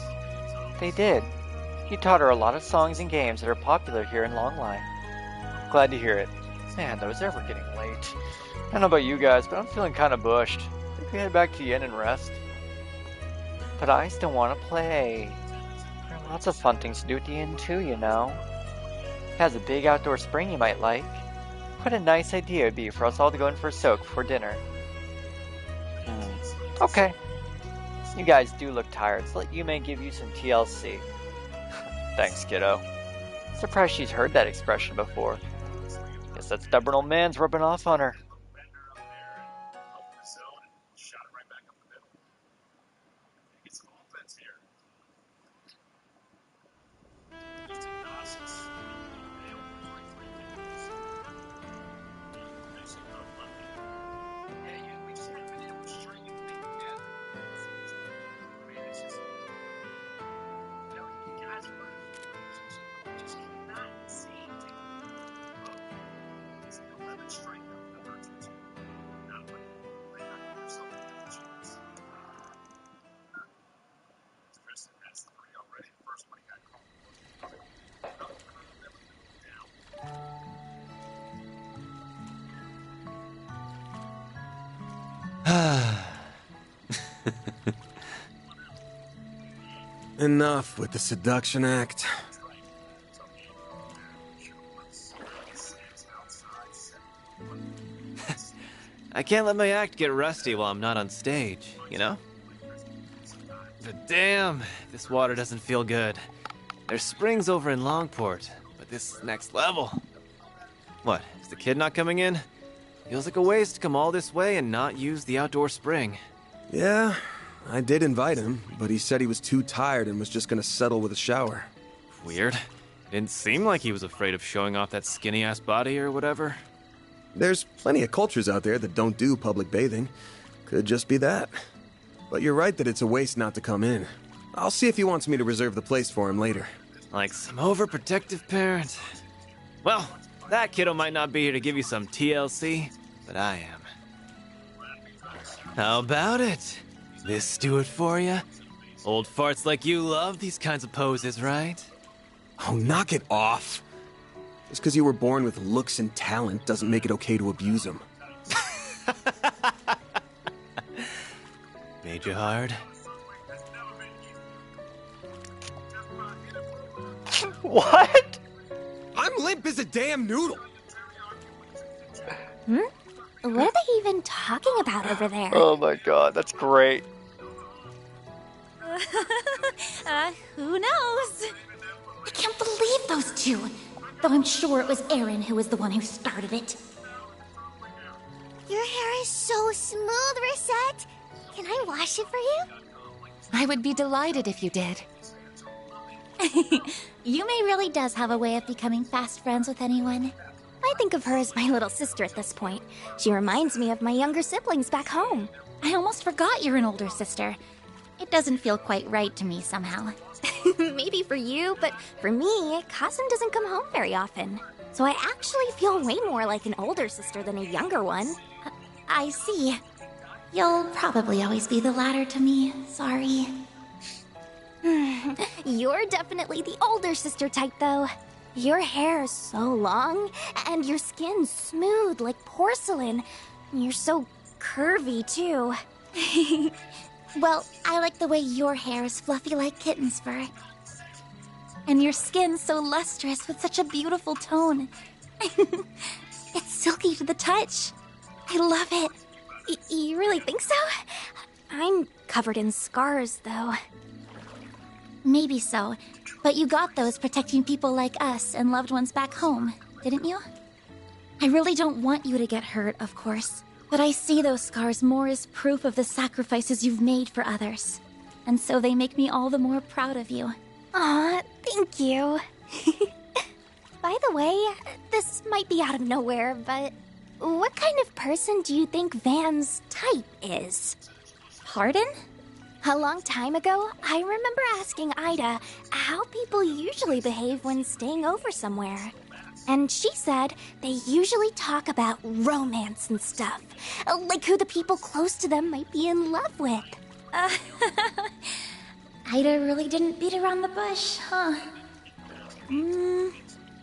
They did. He taught her a lot of songs and games that are popular here in Longline. Glad to hear it. Man, though, it's ever getting late. I don't know about you guys, but I'm feeling kind of bushed. Think we head back to the inn and rest? But I still want to play. There are lots of fun things to do at the inn too, you know. It has a big outdoor spring you might like. What a nice idea it would be for us all to go in for a soak before dinner. Okay. You guys do look tired, so let Yume give you some TLC. Thanks, kiddo. Surprised she's heard that expression before. Guess that stubborn old man's rubbing off on her. Enough with the seduction act. I can't let my act get rusty while I'm not on stage, you know? But damn, this water doesn't feel good. There's springs over in Longport, but this is next level. What, is the kid not coming in? Feels like a waste to come all this way and not use the outdoor spring. Yeah, I did invite him, but he said he was too tired and was just gonna settle with a shower. Weird. Didn't seem like he was afraid of showing off that skinny-ass body or whatever. There's plenty of cultures out there that don't do public bathing. Could just be that. But you're right that it's a waste not to come in. I'll see if he wants me to reserve the place for him later. Like some overprotective parent. Well, that kiddo might not be here to give you some TLC, but I am. How about it? This do it for you? Old farts like you love these kinds of poses, right? Oh, knock it off. Just because you were born with looks and talent doesn't make it okay to abuse them. Made you hard? What? I'm limp as a damn noodle. What are they even talking about over there? Oh my god, that's great. Who knows? I can't believe those two. Though I'm sure it was Aaron who was the one who started it. Your hair is so smooth, Reset. Can I wash it for you? I would be delighted if you did. Yume really does have a way of becoming fast friends with anyone. I think of her as my little sister at this point. She reminds me of my younger siblings back home. I almost forgot you're an older sister. It doesn't feel quite right to me somehow. Maybe for you, but for me, Kasim doesn't come home very often. So I actually feel way more like an older sister than a younger one. I see. You'll probably always be the latter to me. Sorry. You're definitely the older sister type, though. Your hair is so long, and your skin's smooth like porcelain. You're so curvy, too. Well, I like the way your hair is fluffy like kitten's fur. And your skin's so lustrous with such a beautiful tone. It's silky to the touch. I love it. You really think so? I'm covered in scars, though. Maybe so, but you got those protecting people like us and loved ones back home, didn't you? I really don't want you to get hurt, of course, but I see those scars more as proof of the sacrifices you've made for others. And so they make me all the more proud of you. Aw, thank you. By the way, this might be out of nowhere, but what kind of person do you think Van's type is? Pardon? A long time ago, I remember asking Ida how people usually behave when staying over somewhere. And she said they usually talk about romance and stuff, like who the people close to them might be in love with. Ida really didn't beat around the bush, huh?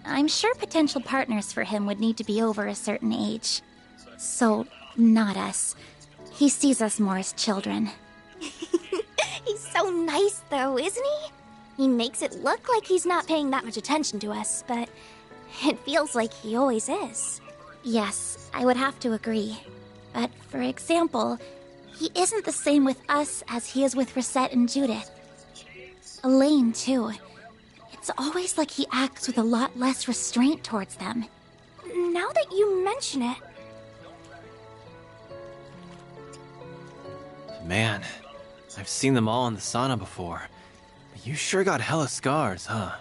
I'm sure potential partners for him would need to be over a certain age. So, not us. He sees us more as children. He's so nice, though, isn't he? He makes it look like he's not paying that much attention to us, but it feels like he always is. Yes, I would have to agree. But, for example, he isn't the same with us as he is with Rosette and Judith. Elaine, too. It's always like he acts with a lot less restraint towards them. Now that you mention it... Man, I've seen them all in the sauna before. But you sure got hella scars, huh?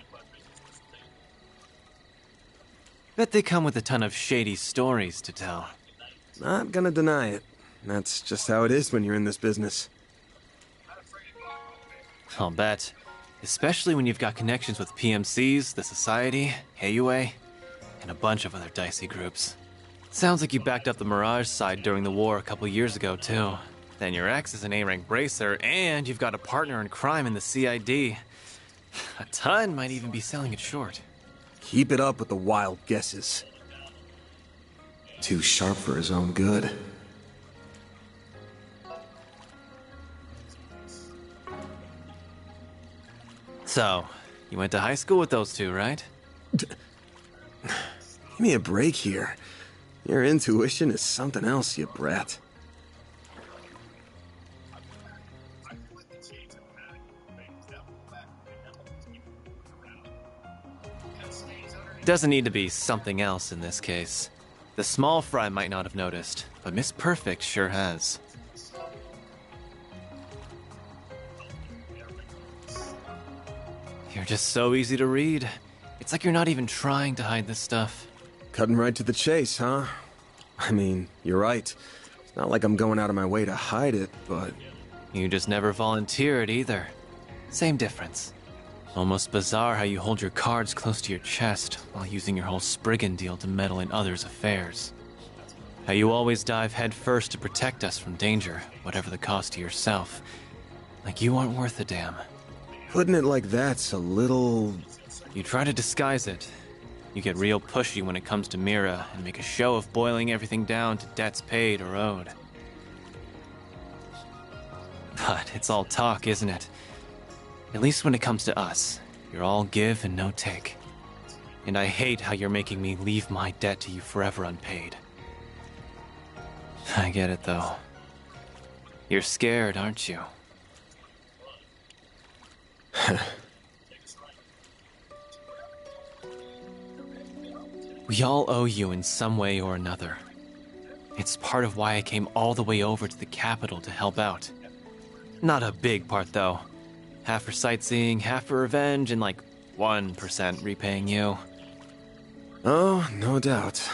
Bet they come with a ton of shady stories to tell. Not gonna deny it. That's just how it is when you're in this business. I'll bet. Especially when you've got connections with PMCs, the Society, AUA, and a bunch of other dicey groups. Sounds like you backed up the Mirage side during the war a couple years ago, too. Then your ex is an A-rank bracer, and you've got a partner in crime in the CID. A ton might even be selling it short. Keep it up with the wild guesses. Too sharp for his own good. So, you went to high school with those two, right? Give me a break here. Your intuition is something else, you brat. Doesn't need to be something else in this case. The small fry might not have noticed, but Miss Perfect sure has. You're just so easy to read. It's like you're not even trying to hide this stuff. Cutting right to the chase, huh? I mean, you're right. It's not like I'm going out of my way to hide it, but... You just never volunteered either. Same difference. Almost bizarre how you hold your cards close to your chest while using your whole Spriggan deal to meddle in others' affairs. How you always dive headfirst to protect us from danger, whatever the cost to yourself. Like you aren't worth a damn. Putting it like that's a little... You try to disguise it. You get real pushy when it comes to Mira and make a show of boiling everything down to debts paid or owed. But it's all talk, isn't it? At least when it comes to us, you're all give and no take. And I hate how you're making me leave my debt to you forever unpaid. I get it, though. You're scared, aren't you? We all owe you in some way or another. It's part of why I came all the way over to the capital to help out. Not a big part, though. Half for sightseeing, half for revenge, and like 1% repaying you. Oh, no doubt.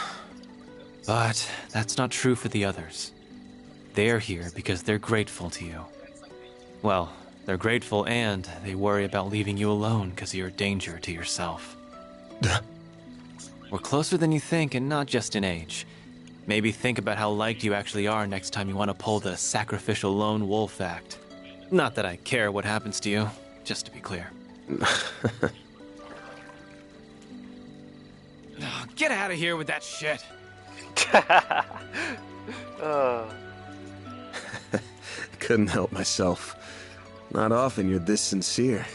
But that's not true for the others. They're here because they're grateful to you. Well, they're grateful and they worry about leaving you alone because you're a danger to yourself. We're closer than you think, and not just in age. Maybe think about how liked you actually are next time you want to pull the sacrificial lone wolf act. Not that I care what happens to you, just to be clear. Oh, get out of here with that shit! Couldn't help myself. Not often you're this sincere.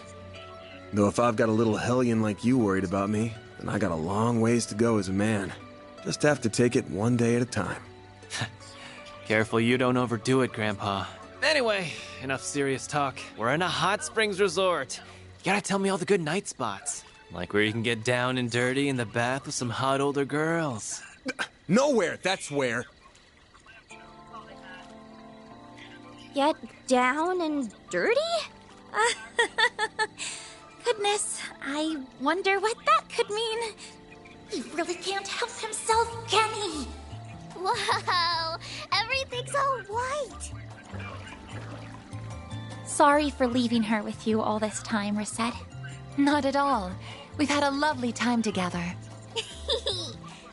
Though if I've got a little hellion like you worried about me, then I got a long ways to go as a man. Just have to take it one day at a time. Careful you don't overdo it, Grandpa. Anyway, enough serious talk. We're in a hot springs resort. You gotta tell me all the good night spots. Like where you can get down and dirty in the bath with some hot older girls. Nowhere, that's where. Get down and dirty? Goodness, I wonder what that could mean. He really can't help himself, can he? Wow, everything's all white. Sorry for leaving her with you all this time, Reset. Not at all. We've had a lovely time together.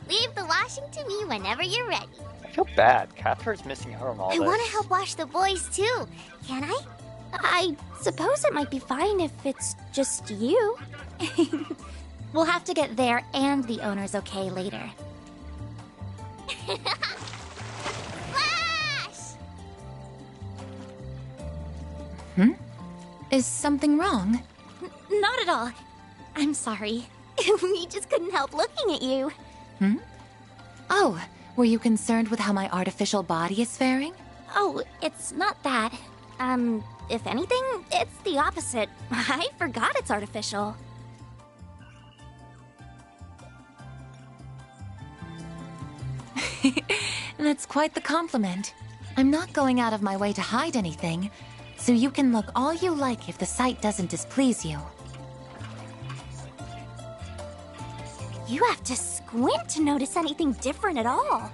Leave the washing to me whenever you're ready. I feel bad. Catherine's missing out on all I this. want to help wash the boys too. Can I? I suppose it might be fine if it's just you. We'll have to get there and the owner's okay later. Flash! Is something wrong? Not at all. I'm sorry. We just couldn't help looking at you. Oh, were you concerned with how my artificial body is faring? Oh, it's not that. If anything, it's the opposite. I forgot it's artificial. That's quite the compliment. I'm not going out of my way to hide anything, so you can look all you like if the sight doesn't displease you. You have to squint to notice anything different at all.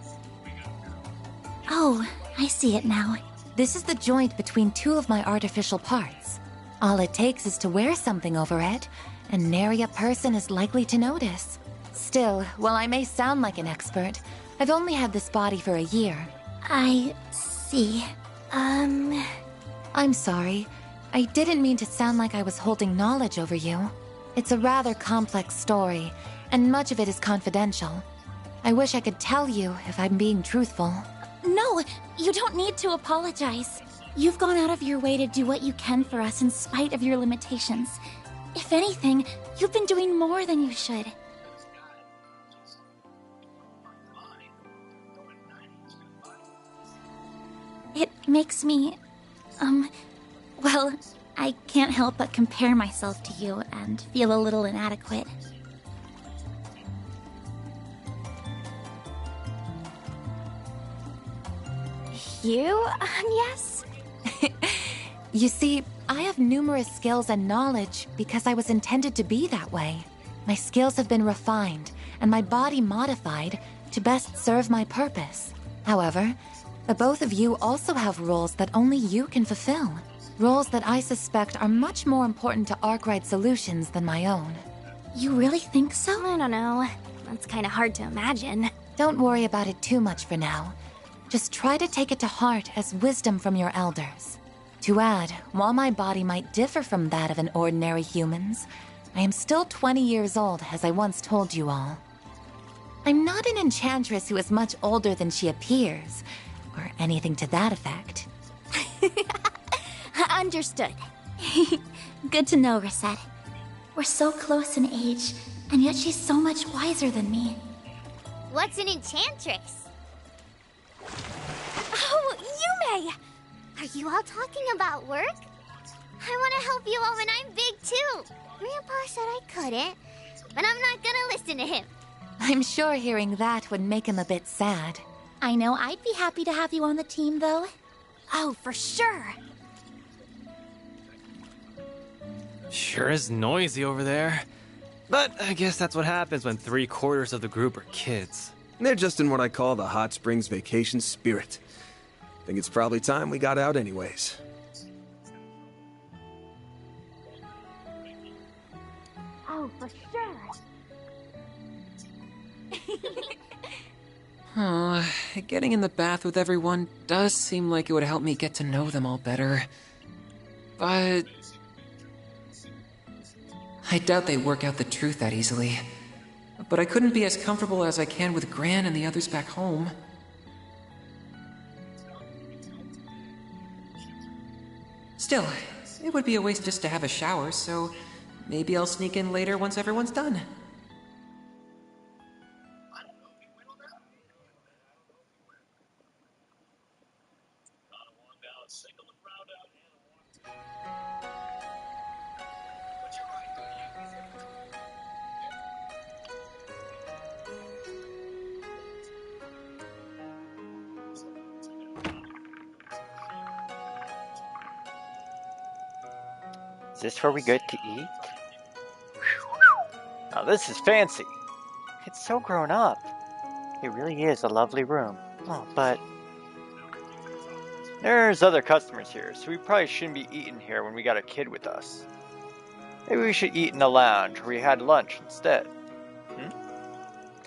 Oh, I see it now. This is the joint between two of my artificial parts. All it takes is to wear something over it, and nary a person is likely to notice. Still, while I may sound like an expert, I've only had this body for a year. I see. I'm sorry. I didn't mean to sound like I was holding knowledge over you. It's a rather complex story, and much of it is confidential. I wish I could tell you if I'm being truthful. No, you don't need to apologize. You've gone out of your way to do what you can for us in spite of your limitations. If anything, you've been doing more than you should. It makes me, well, I can't help but compare myself to you and feel a little inadequate. You, yes? You see, I have numerous skills and knowledge because I was intended to be that way. My skills have been refined and my body modified to best serve my purpose. However, the both of you also have roles that only you can fulfill. Roles that I suspect are much more important to Arkwright Solutions than my own. You really think so? I don't know. That's kind of hard to imagine. Don't worry about it too much for now. Just try to take it to heart as wisdom from your elders. To add, while my body might differ from that of an ordinary human's, I am still 20 years old, as I once told you all. I'm not an enchantress who is much older than she appears, or anything to that effect. Understood. Good to know, Reset. We're so close in age, and yet she's so much wiser than me. What's an enchantress? Oh, Yume! Are you all talking about work? I want to help you all when I'm big too. Grandpa said I couldn't, but I'm not gonna listen to him. I'm sure hearing that would make him a bit sad. I know I'd be happy to have you on the team, though. Oh, for sure. Sure is noisy over there. But I guess that's what happens when 3/4 of the group are kids. They're just in what I call the Hot Springs vacation spirit. Think it's probably time we got out anyways. Oh, for sure. Oh, getting in the bath with everyone does seem like it would help me get to know them all better. But I doubt they work out the truth that easily. But I couldn't be as comfortable as I can with Gran and the others back home. Still, it would be a waste just to have a shower, so maybe I'll sneak in later once everyone's done. Is this where we get to eat? Now this is fancy. It's so grown up. It really is a lovely room. Oh, but there's other customers here, so we probably shouldn't be eating here when we got a kid with us. Maybe we should eat in the lounge where we had lunch instead.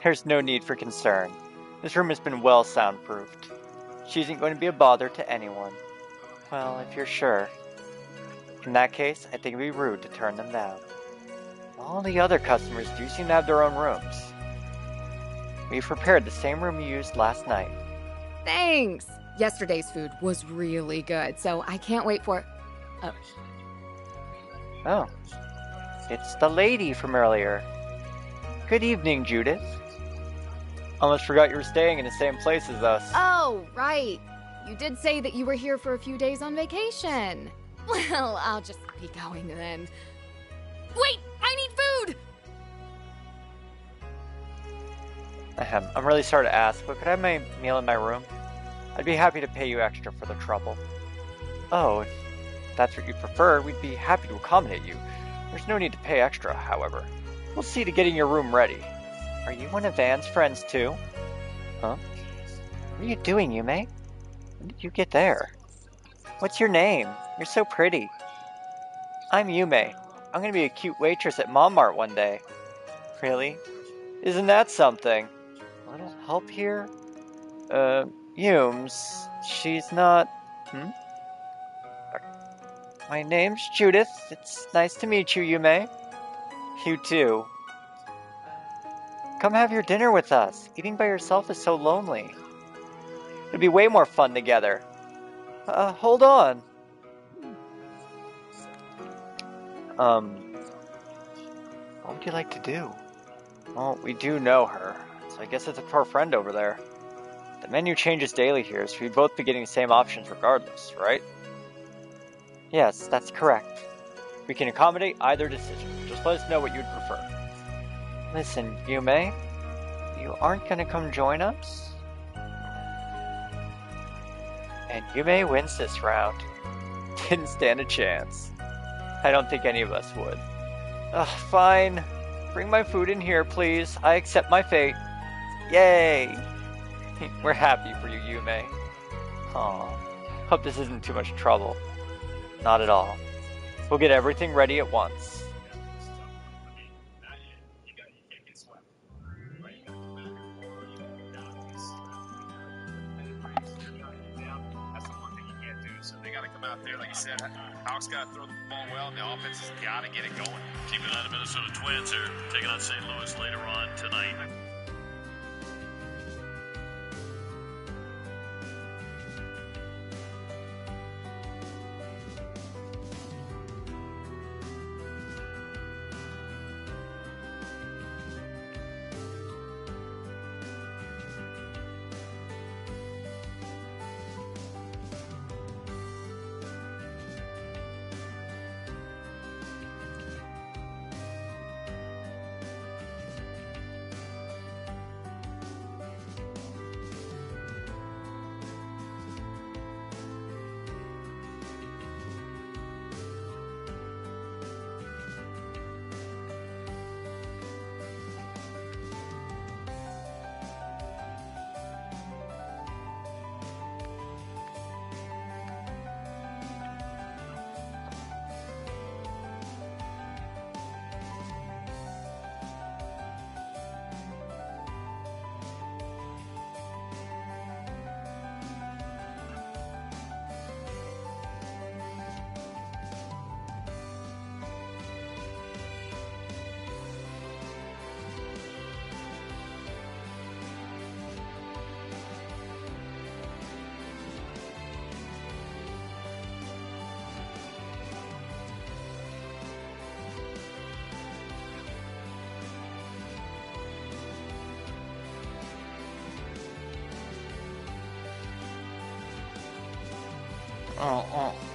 There's no need for concern. This room has been well soundproofed. She isn't going to be a bother to anyone. Well, if you're sure. In that case, I think it would be rude to turn them down. All the other customers do seem to have their own rooms. We've prepared the same room you used last night. Thanks! Yesterday's food was really good, so I can't wait for... Oh. It's the lady from earlier. Good evening, Judith. Almost forgot you were staying in the same place as us. Oh, right. You did say that you were here for a few days on vacation. Well, I'll just be going then. Wait! I need food! I'm really sorry to ask, but could I have my meal in my room? I'd be happy to pay you extra for the trouble. Oh, if that's what you prefer, we'd be happy to accommodate you. There's no need to pay extra, however. We'll see to getting your room ready. Are you one of Van's friends, too? Huh? What are you doing, Yume? When did you get there? What's your name? You're so pretty. I'm Yume. I'm gonna be a cute waitress at Mom Mart one day. Really? Isn't that something? A little help here? Yumes, she's not... My name's Judith. It's nice to meet you, Yume. You too. Come have your dinner with us. Eating by yourself is so lonely. It'd be way more fun together. Hold on. What would you like to do? Well, we do know her, so I guess it's her friend over there. The menu changes daily here, so we'd both be getting the same options regardless, right? Yes, that's correct. We can accommodate either decision. Just let us know what you'd prefer. Listen, Yume, you aren't gonna come join us? And Yume wins this round. Didn't stand a chance. I don't think any of us would. Ugh, fine. Bring my food in here, please. I accept my fate. Yay! We're happy for you, Yume. Aw. Hope this isn't too much trouble. Not at all. We'll get everything ready at once. Out there, like you said, Hawks got to throw the ball well, and the offense has got to get it going. Keep an eye on the Minnesota Twins here, taking on St. Louis later on tonight.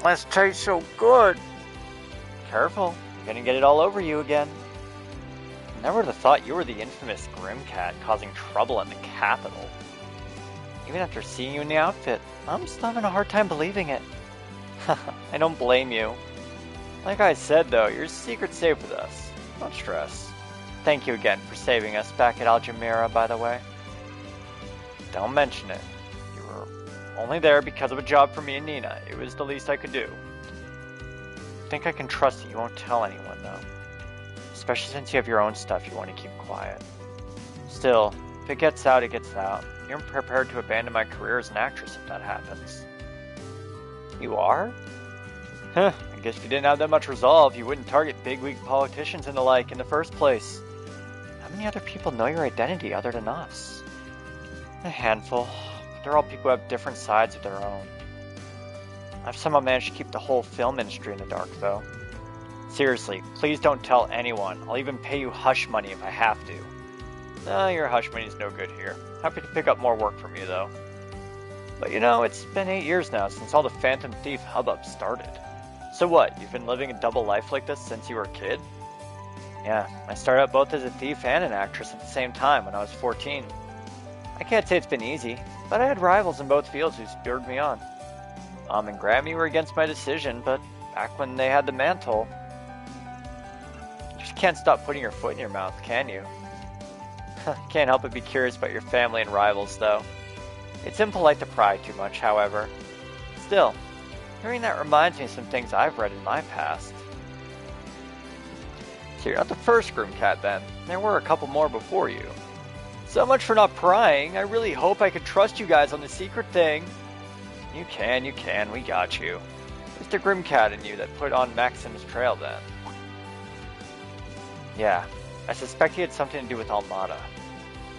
This tastes so good. Careful, you're gonna get it all over you again. I never would have thought you were the infamous Grimcat causing trouble in the capital. Even after seeing you in the outfit, I'm still having a hard time believing it. I don't blame you. Like I said though, your secret's safe with us. Don't stress. Thank you again for saving us back at Aljamira, by the way. Don't mention it. You were only there because of a job for me and Nina. It was the least I could do. I think I can trust that you won't tell anyone, though. Especially since you have your own stuff you want to keep quiet. Still, if it gets out, it gets out. You're prepared to abandon my career as an actress if that happens. You are? Huh, I guess if you didn't have that much resolve, you wouldn't target bigwig politicians and the like in the first place. How many other people know your identity other than us? A handful, but they're all people who have different sides of their own. I've somehow managed to keep the whole film industry in the dark, though. Seriously, please don't tell anyone. I'll even pay you hush money if I have to. No, your hush money's no good here. Happy to pick up more work from you, though. But you know, it's been 8 years now since all the Phantom Thief hubbub started. So what, you've been living a double life like this since you were a kid? Yeah, I started out both as a thief and an actress at the same time when I was 14. I can't say it's been easy, but I had rivals in both fields who spurred me on. Mom and Grammy were against my decision, but back when they had the mantle... You just can't stop putting your foot in your mouth, can you? Can't help but be curious about your family and rivals, though. It's impolite to pry too much, however. Still, hearing that reminds me of some things I've read in my past. So you're not the first groom cat, then. There were a couple more before you. So much for not prying. I really hope I can trust you guys on the secret thing. You can, we got you. It's the Grimcat in you that put on Maxim's trail, then. Yeah, I suspect he had something to do with Almada.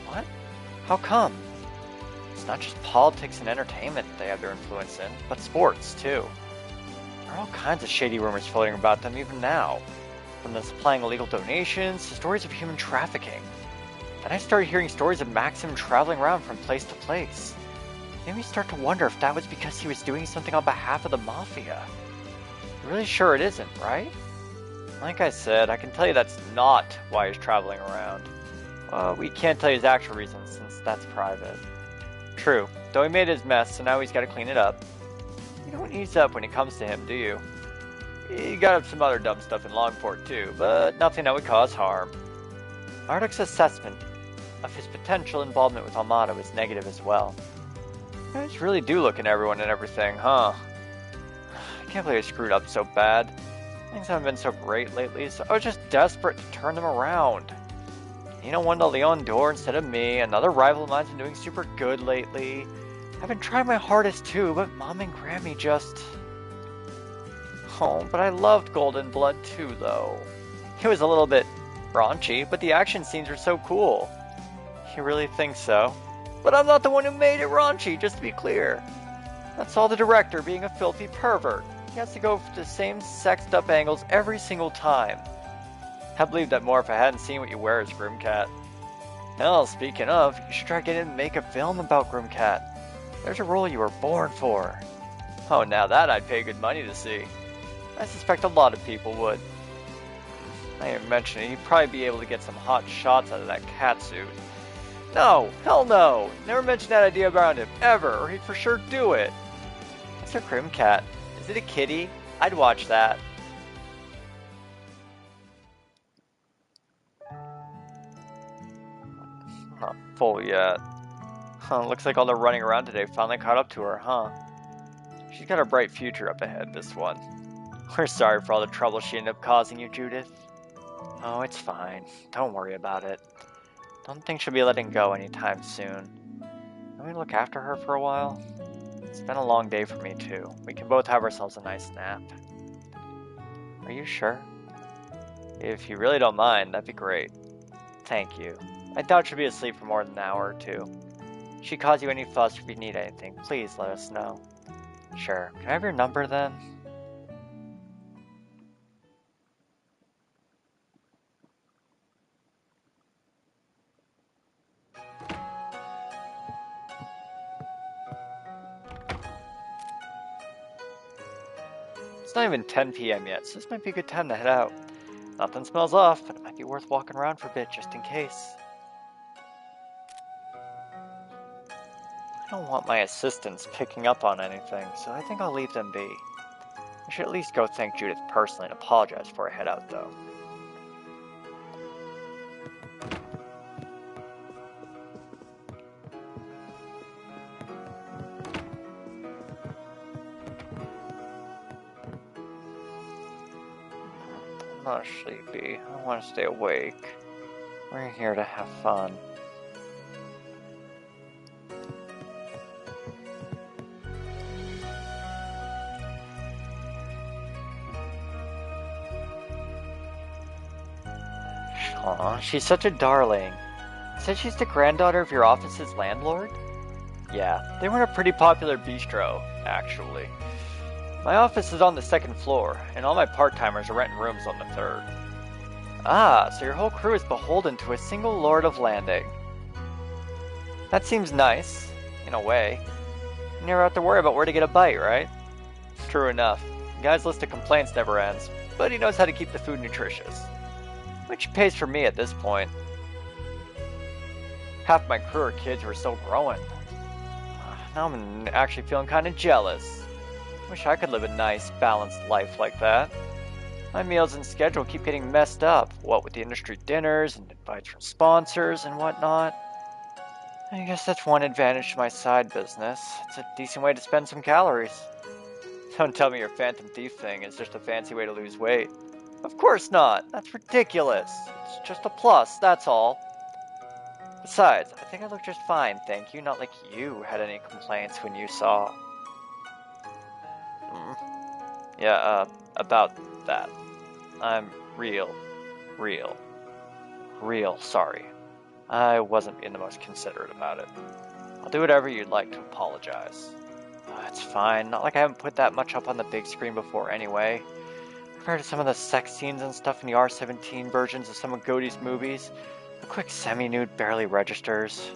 What? How come? It's not just politics and entertainment they have their influence in, but sports, too. There are all kinds of shady rumors floating about them even now. From them supplying illegal donations to stories of human trafficking. Then I started hearing stories of Maxim traveling around from place to place. It made me start to wonder if that was because he was doing something on behalf of the Mafia. I'm really sure it isn't, right? Like I said, I can tell you that's not why he's traveling around. We can't tell you his actual reasons, since that's private. True, though he made his mess, so now he's got to clean it up. You don't ease up when it comes to him, do you? He got up some other dumb stuff in Longport too, but nothing that would cause harm. Marduk's assessment of his potential involvement with Almada was negative as well. You guys really do look at everyone and everything, huh? I can't believe I screwed up so bad. Things haven't been so great lately, so I was just desperate to turn them around. Nina won the Leon d'Or instead of me, another rival of mine's been doing super good lately. I've been trying my hardest too, but Mom and Grammy just... Oh, but I loved Golden Blood too, though. It was a little bit raunchy, but the action scenes were so cool. You really think so? But I'm not the one who made it raunchy, just to be clear. That's all the director being a filthy pervert. He has to go for the same sexed up angles every single time. I believe that more if I hadn't seen what you wear as Grimcat. Hell, speaking of, you should try getting him to make a film about Grimcat. There's a role you were born for. Oh, now that I'd pay good money to see. I suspect a lot of people would. I didn't mention it, he'd probably be able to get some hot shots out of that cat suit. No, hell no! Never mention that idea around him, ever, or he'd for sure do it. What's a Grimcat? Is it a kitty? I'd watch that. Not full yet. Huh, looks like all the running around today finally caught up to her, huh? She's got a bright future up ahead, this one. We're sorry for all the trouble she ended up causing you, Judith. Oh, it's fine. Don't worry about it. Don't think she'll be letting go anytime soon. Can we look after her for a while? It's been a long day for me, too. We can both have ourselves a nice nap. Are you sure? If you really don't mind, that'd be great. Thank you. I doubt she'll be asleep for more than an hour or two. If she cause you any fuss or if you need anything, please let us know. Sure. Can I have your number then? It's not even 10 p.m. yet, so this might be a good time to head out. Nothing smells off, but it might be worth walking around for a bit just in case. I don't want my assistants picking up on anything, so I think I'll leave them be. I should at least go thank Judith personally and apologize before I head out, though. I'm not sleepy. I want to stay awake. We're here to have fun. Aw, she's such a darling. Said she's the granddaughter of your office's landlord? Yeah, they run a pretty popular bistro, actually. My office is on the 2nd floor, and all my part-timers are renting rooms on the 3rd. Ah, so your whole crew is beholden to a single Lord of Landing. That seems nice, in a way. You never have to worry about where to get a bite, right? True enough. The guy's list of complaints never ends, but he knows how to keep the food nutritious. Which pays for me at this point. Half my crew are kids who are still growing. Now I'm actually feeling kind of jealous. Wish I could live a nice, balanced life like that. My meals and schedule keep getting messed up, what with the industry dinners and invites from sponsors and whatnot. I guess that's one advantage to my side business. It's a decent way to spend some calories. Don't tell me your Phantom Thief thing is just a fancy way to lose weight. Of course not! That's ridiculous! It's just a plus, that's all. Besides, I think I look just fine, thank you. Not like you had any complaints when you saw... Yeah, about that. I'm real sorry. I wasn't being the most considerate about it. I'll do whatever you'd like to apologize. It's fine, not like I haven't put that much up on the big screen before anyway. Compared to some of the sex scenes and stuff in the R-17 versions of some of Godey's movies, a quick semi-nude barely registers.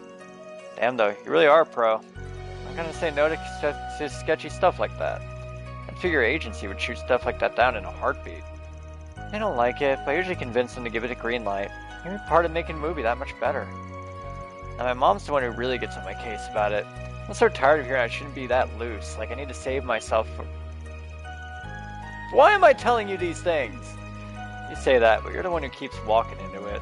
Damn though, you really are a pro. I'm gonna say no to sketchy stuff like that. I'd figure agency would shoot stuff like that down in a heartbeat. They don't like it, but I usually convince them to give it a green light. Maybe part of making a movie that much better. Now my mom's the one who really gets on my case about it. I'm so tired of hearing I shouldn't be that loose, like I need to save myself from... Why am I telling you these things? You say that, but you're the one who keeps walking into it.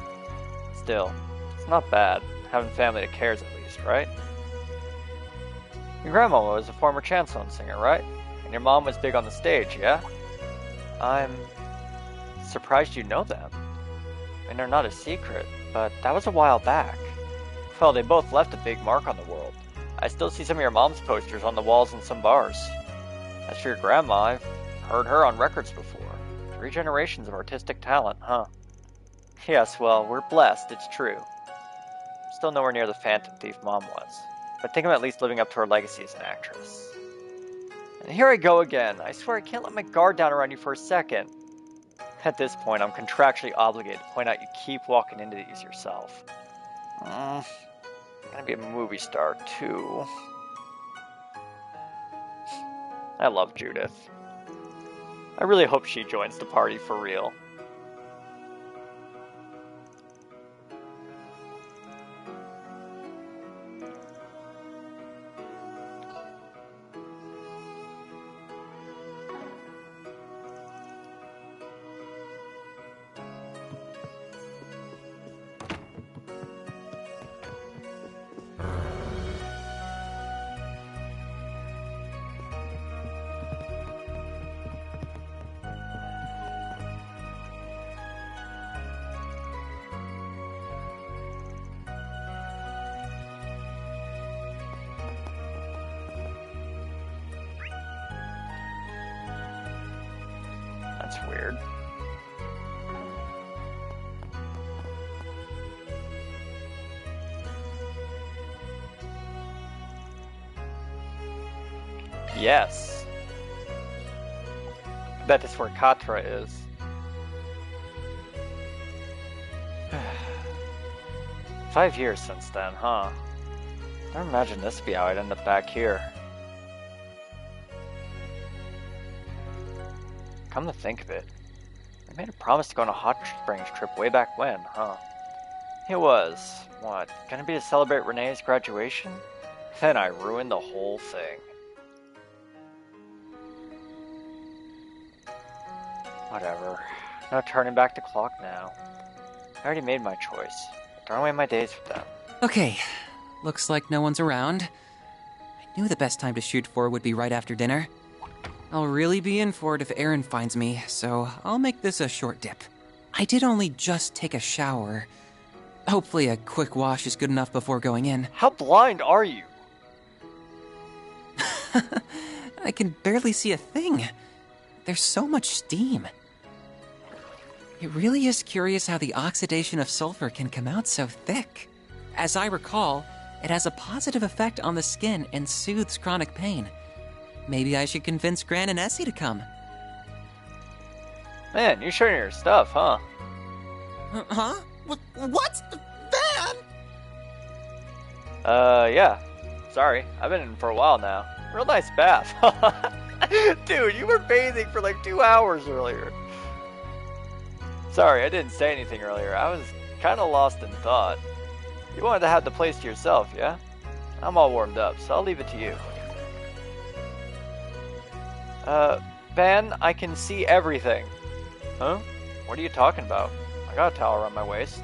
Still, it's not bad, having family that cares at least, right? Your grandma was a former chanson singer, right? And your mom was big on the stage, yeah? I'm surprised you know them. I mean, they're not a secret, but that was a while back. Well, they both left a big mark on the world. I still see some of your mom's posters on the walls in some bars. As for your grandma, I've heard her on records before. 3 generations of artistic talent, huh? Yes, well, we're blessed, it's true. Still nowhere near the Phantom Thief Mom was, but think I'm at least living up to her legacy as an actress. And here I go again. I swear I can't let my guard down around you for a second. At this point, I'm contractually obligated to point out you keep walking into these yourself. I'm gonna be a movie star, too. I love Judith. I really hope she joins the party for real. That's weird. Yes. I bet that's where Katra is. Five years since then, huh? I don't imagine this would be how I'd end up back here. Come to think of it, I made a promise to go on a hot springs trip way back when, huh? It was, what, gonna be to celebrate Renee's graduation? Then I ruined the whole thing. Whatever. No turning back the clock now. I already made my choice. Throwing away my days with them. Okay, looks like no one's around. I knew the best time to shoot for would be right after dinner. I'll really be in for it if Aaron finds me, so I'll make this a short dip. I did only just take a shower. Hopefully a quick wash is good enough before going in. How blind are you? I can barely see a thing. There's so much steam. It really is curious how the oxidation of sulfur can come out so thick. As I recall, it has a positive effect on the skin and soothes chronic pain. Maybe I should convince Gran and Essie to come. Man, you're showing your stuff, huh? Huh? What? Van? Yeah. Sorry, I've been in for a while now. Real nice bath. Dude, you were bathing for like 2 hours earlier. Sorry, I didn't say anything earlier. I was kind of lost in thought. You wanted to have the place to yourself, yeah? I'm all warmed up, so I'll leave it to you. Van, I can see everything. Huh? What are you talking about? I got a towel around my waist.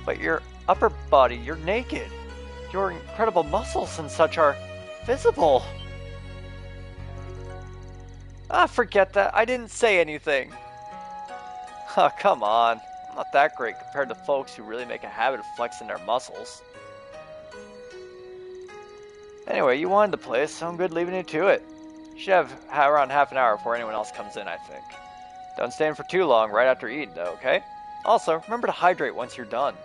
But your upper body, you're naked. Your incredible muscles and such are visible. Ah, forget that. I didn't say anything. Oh, come on. I'm not that great compared to folks who really make a habit of flexing their muscles. Anyway, you wanted the place, so I'm good leaving you to it. You should have around half an hour before anyone else comes in, I think. Don't stay in for too long right after eating, though, okay? Also, remember to hydrate once you're done.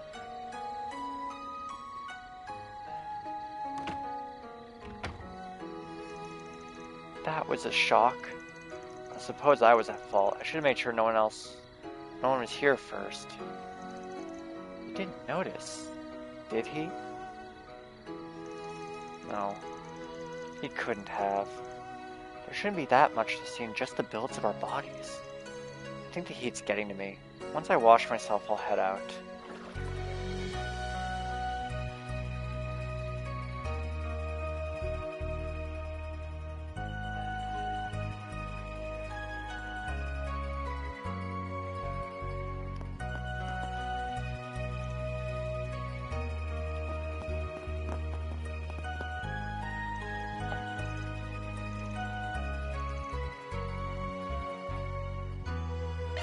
That was a shock. I suppose I was at fault. I should have made sure no one was here first. He didn't notice, did he? No, he couldn't have. There shouldn't be that much to see in just the builds of our bodies. I think the heat's getting to me. Once I wash myself, I'll head out.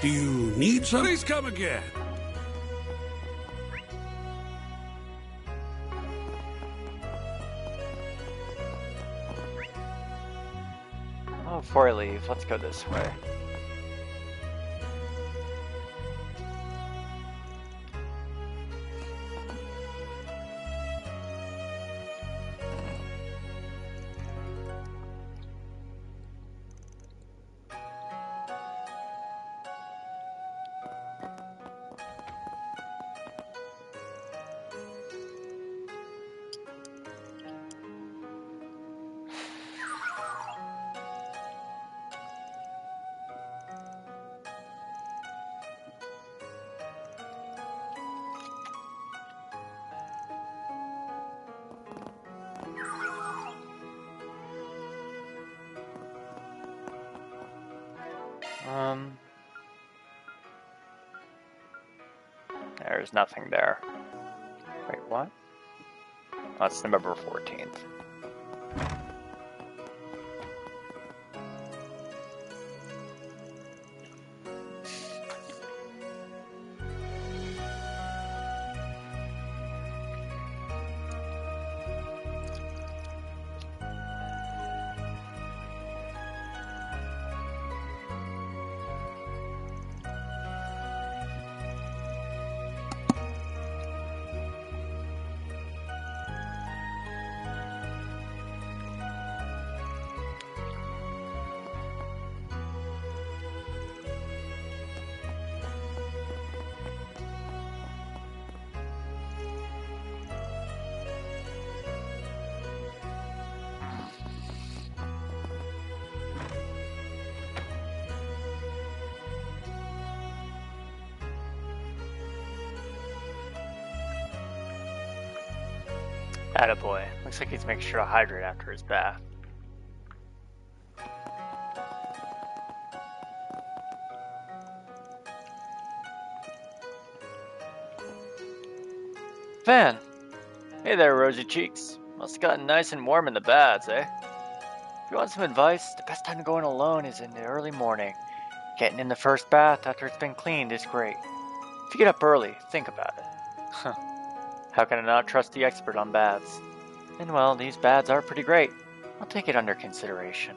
Do you need some? Please come again. Oh, before I leave, let's go this way. There's nothing there. Wait, what? Oh, it's November 14th. Attaboy. Looks like he's making sure to hydrate after his bath. Van! Hey there, rosy cheeks. Must have gotten nice and warm in the baths, eh? If you want some advice, the best time to go in alone is in the early morning. Getting in the first bath after it's been cleaned is great. If you get up early, think about it. Huh. How can I not trust the expert on baths? And well, these baths are pretty great. I'll take it under consideration.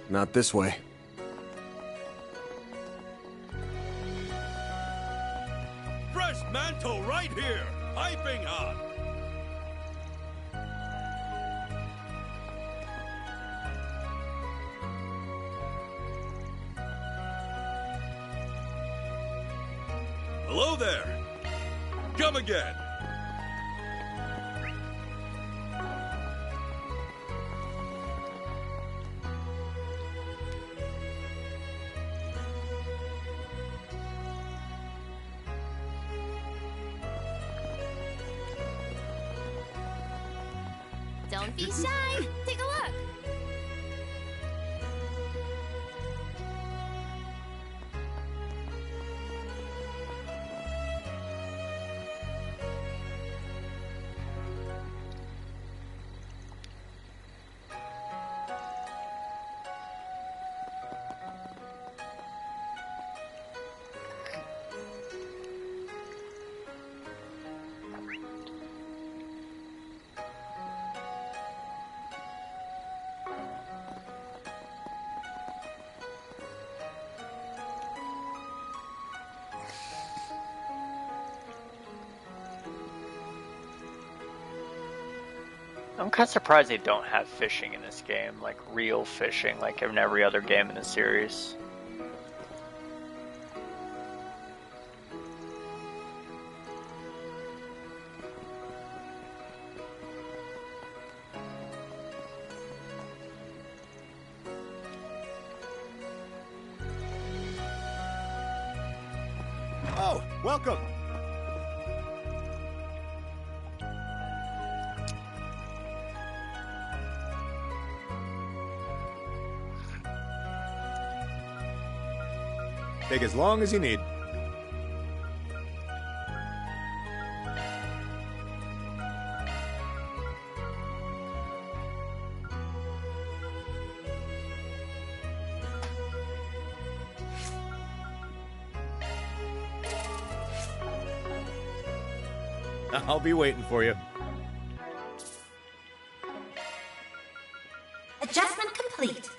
Not this way. Fresh mantle right here, piping hot. Hello there. Come again. Don't be shy. Take a look. I'm kind of surprised they don't have fishing in this game, like real fishing, like in every other game in the series. Oh, welcome. Take as long as you need. I'll be waiting for you. Adjustment complete.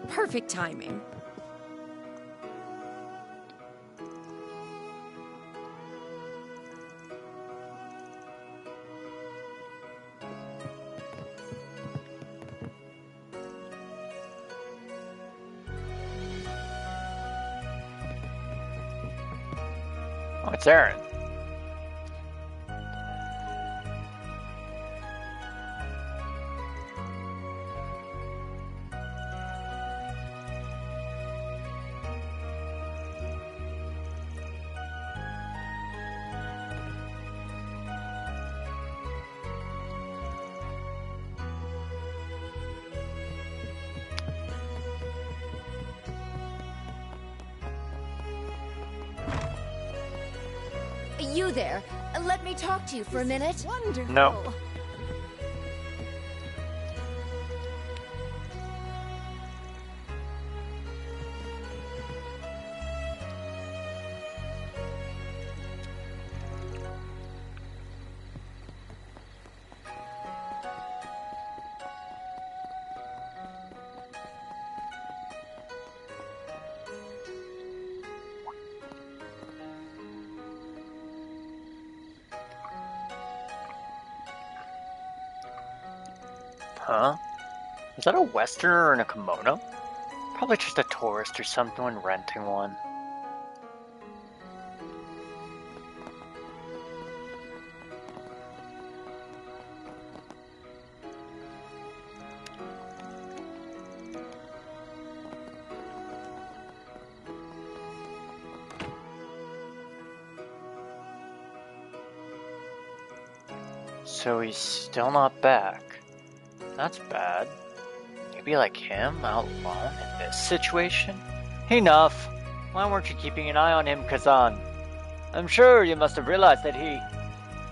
Perfect timing. Oh, it's Aaron. You there. Let me talk to you for a minute. Wonderful. No. Huh? Is that a Westerner in a kimono? Probably just a tourist or someone renting one. So he's still not back. That's bad. You be like him, out alone in this situation? Enough! Why weren't you keeping an eye on him, Kazan? I'm sure you must have realized that he...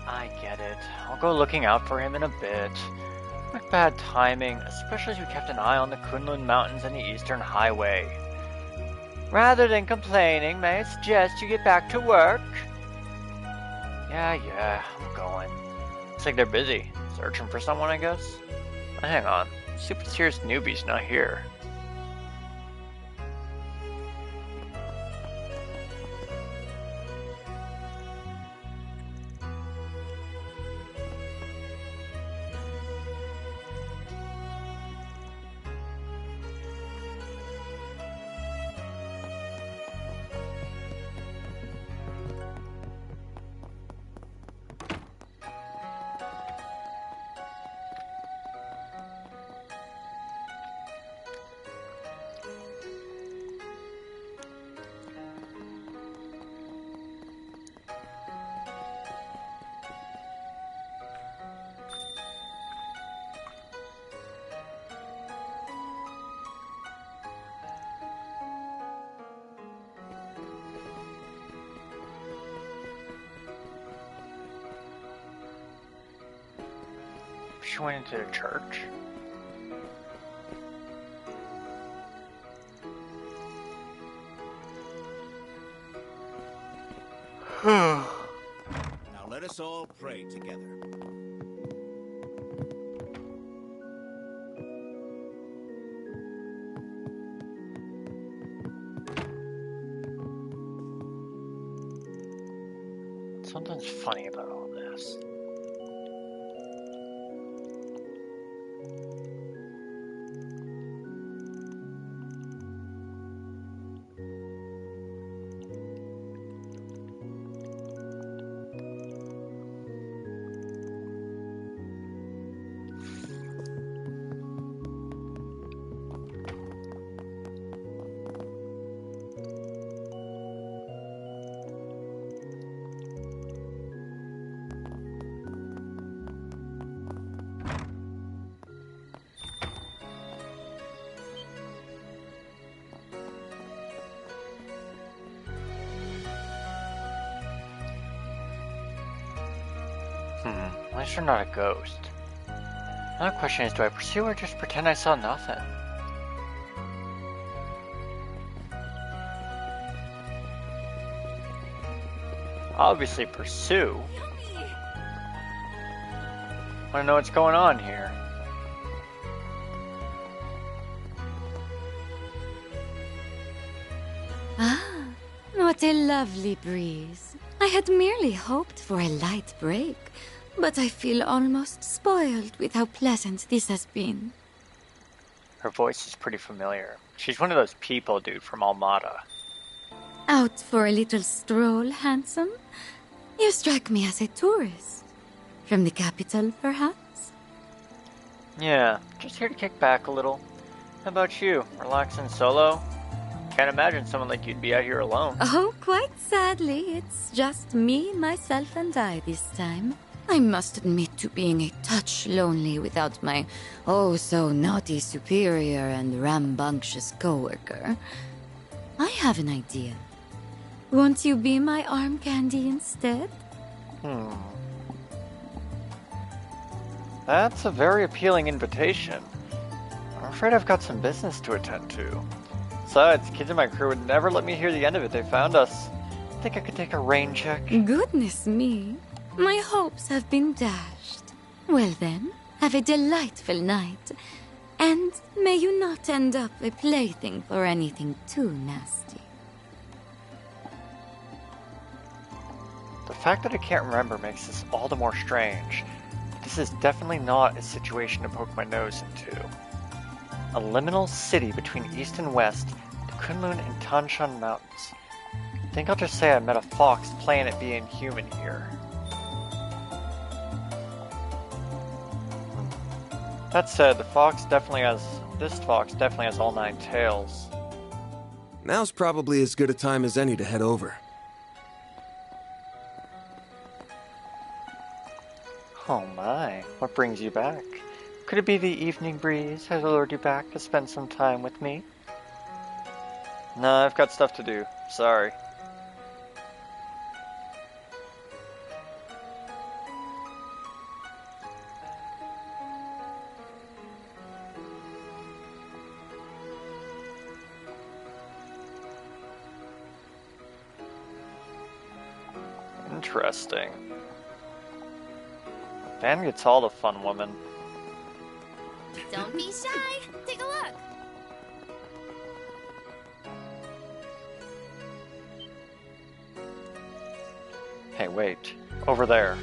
I get it. I'll go looking out for him in a bit. What bad timing, especially as we kept an eye on the Kunlun Mountains and the Eastern Highway. Rather than complaining, may I suggest you get back to work? Yeah, I'm going. Looks like they're busy. Searching for someone, I guess? Hang on. Super serious newbie's not here. She went into the church. Now let us all pray together. Something's funny about all this. At least you're not a ghost. Another question is, do I pursue or just pretend I saw nothing? Obviously pursue. Wanna know what's going on here? Ah, what a lovely breeze. I had merely hoped for a light break, but I feel almost spoiled with how pleasant this has been. Her voice is pretty familiar. She's one of those people, dude, from Almada. Out for a little stroll, handsome? You strike me as a tourist. From the capital, perhaps? Yeah, just here to kick back a little. How about you? Relaxing solo? Can't imagine someone like you'd be out here alone. Oh, quite sadly, it's just me, myself, and I this time. I must admit to being a touch lonely without my oh-so-naughty superior and rambunctious coworker. I have an idea. Won't you be my arm candy instead? That's a very appealing invitation. I'm afraid I've got some business to attend to. Besides, kids in my crew would never let me hear the end of it. They found us. Think I could take a rain check? Goodness me. My hopes have been dashed. Well then, have a delightful night. And may you not end up a plaything for anything too nasty. The fact that I can't remember makes this all the more strange. This is definitely not a situation to poke my nose into. A liminal city between east and west, the Kunlun and Tanshan Mountains. I think I'll just say I met a fox playing at being human here. That said, this fox definitely has all 9 tails. Now's probably as good a time as any to head over. Oh my, what brings you back? Could it be the evening breeze has lured you back to spend some time with me? No, I've got stuff to do. Sorry. Interesting. Van gets all the fun women. Don't be shy. Take a look. Hey, wait. Over there.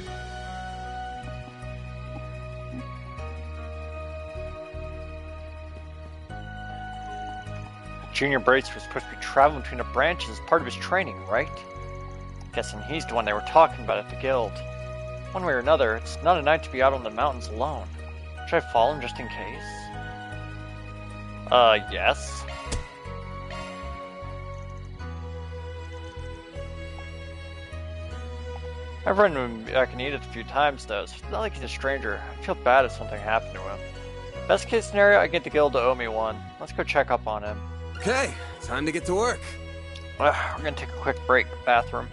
Junior Brace was supposed to be traveling between the branches as part of his training, right? Guessing he's the one they were talking about at the guild. One way or another, it's not a night to be out on the mountains alone. Should I follow him just in case? Yes. I've run into him back in Edith a few times though, so it's not like he's a stranger. I feel bad if something happened to him. Best case scenario, I get the guild to owe me one. Let's go check up on him. Okay, time to get to work. We're gonna take a quick break. Bathroom.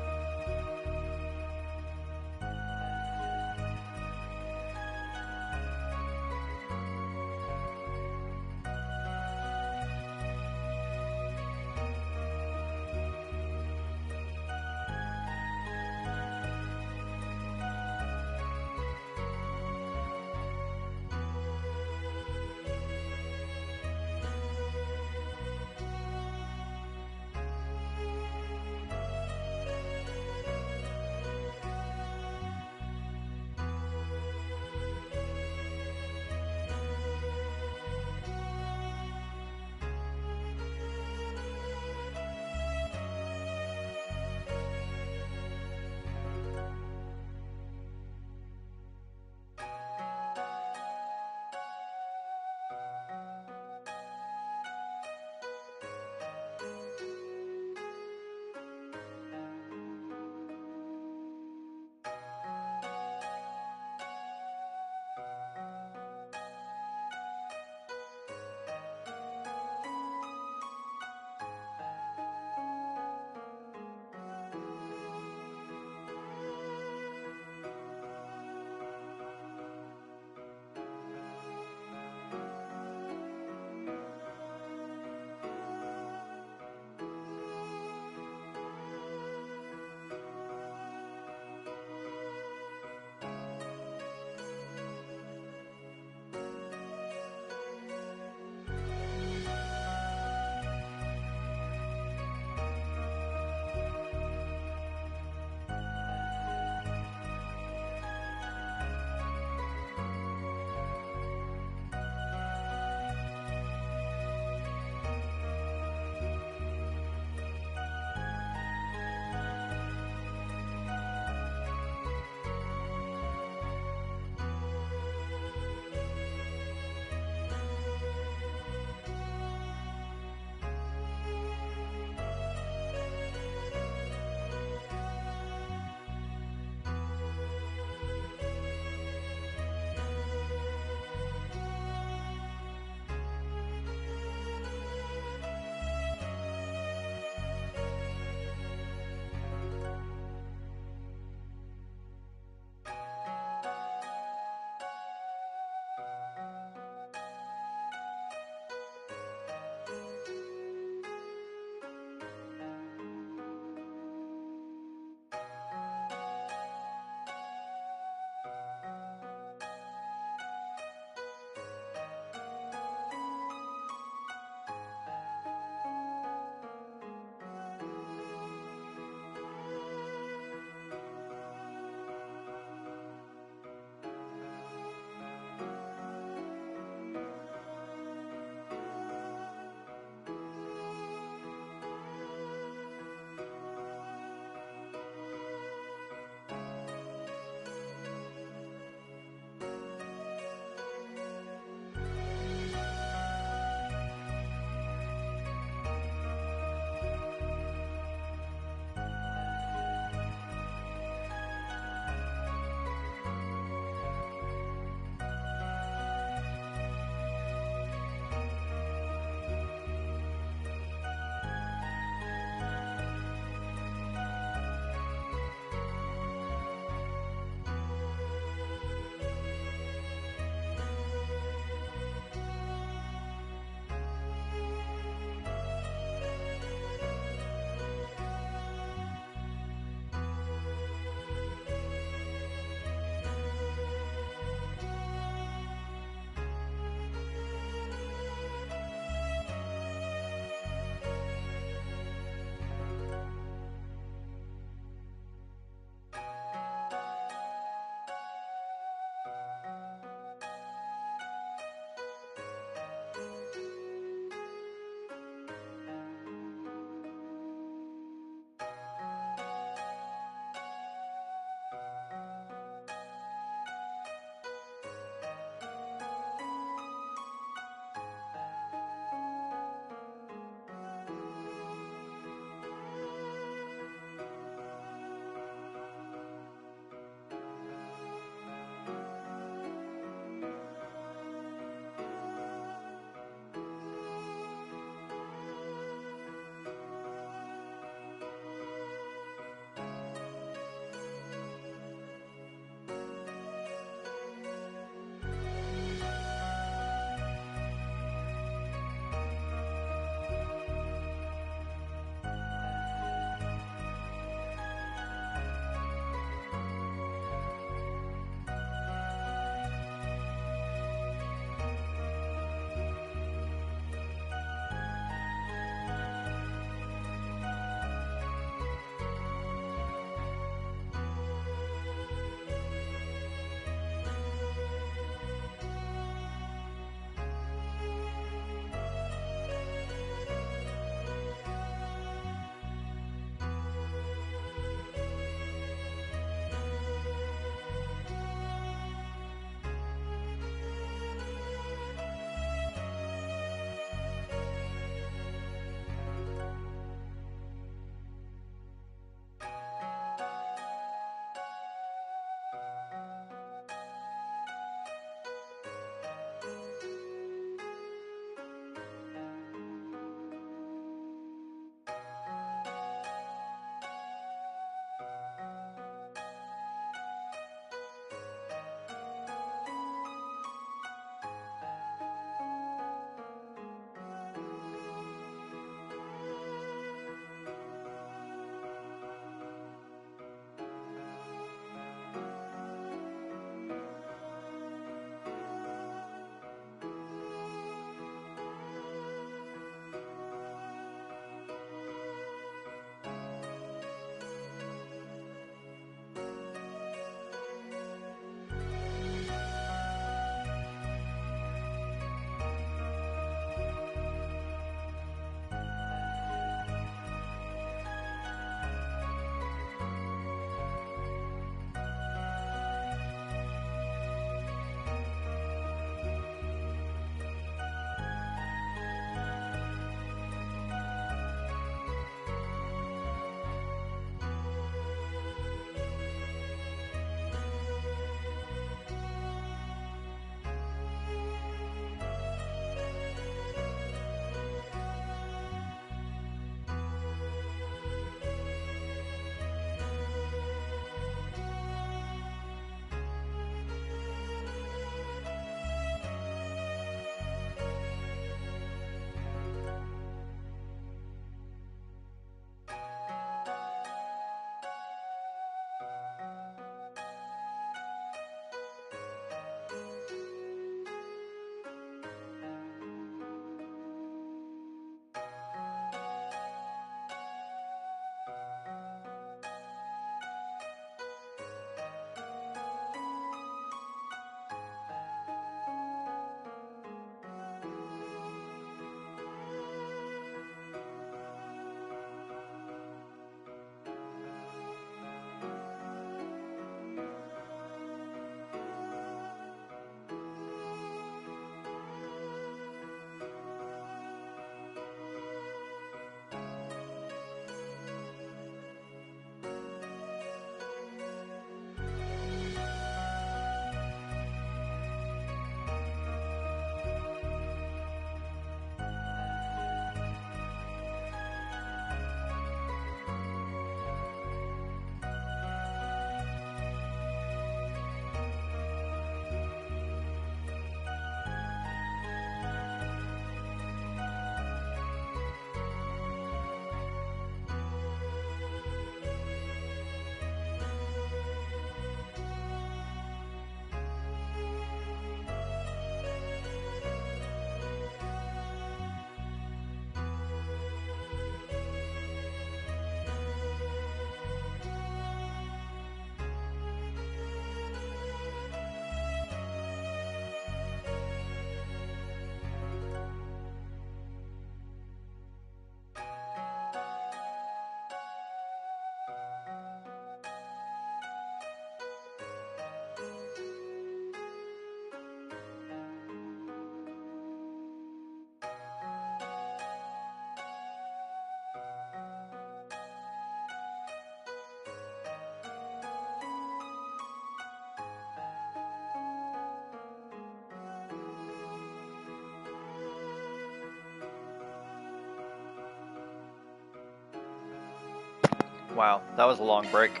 Wow, that was a long break.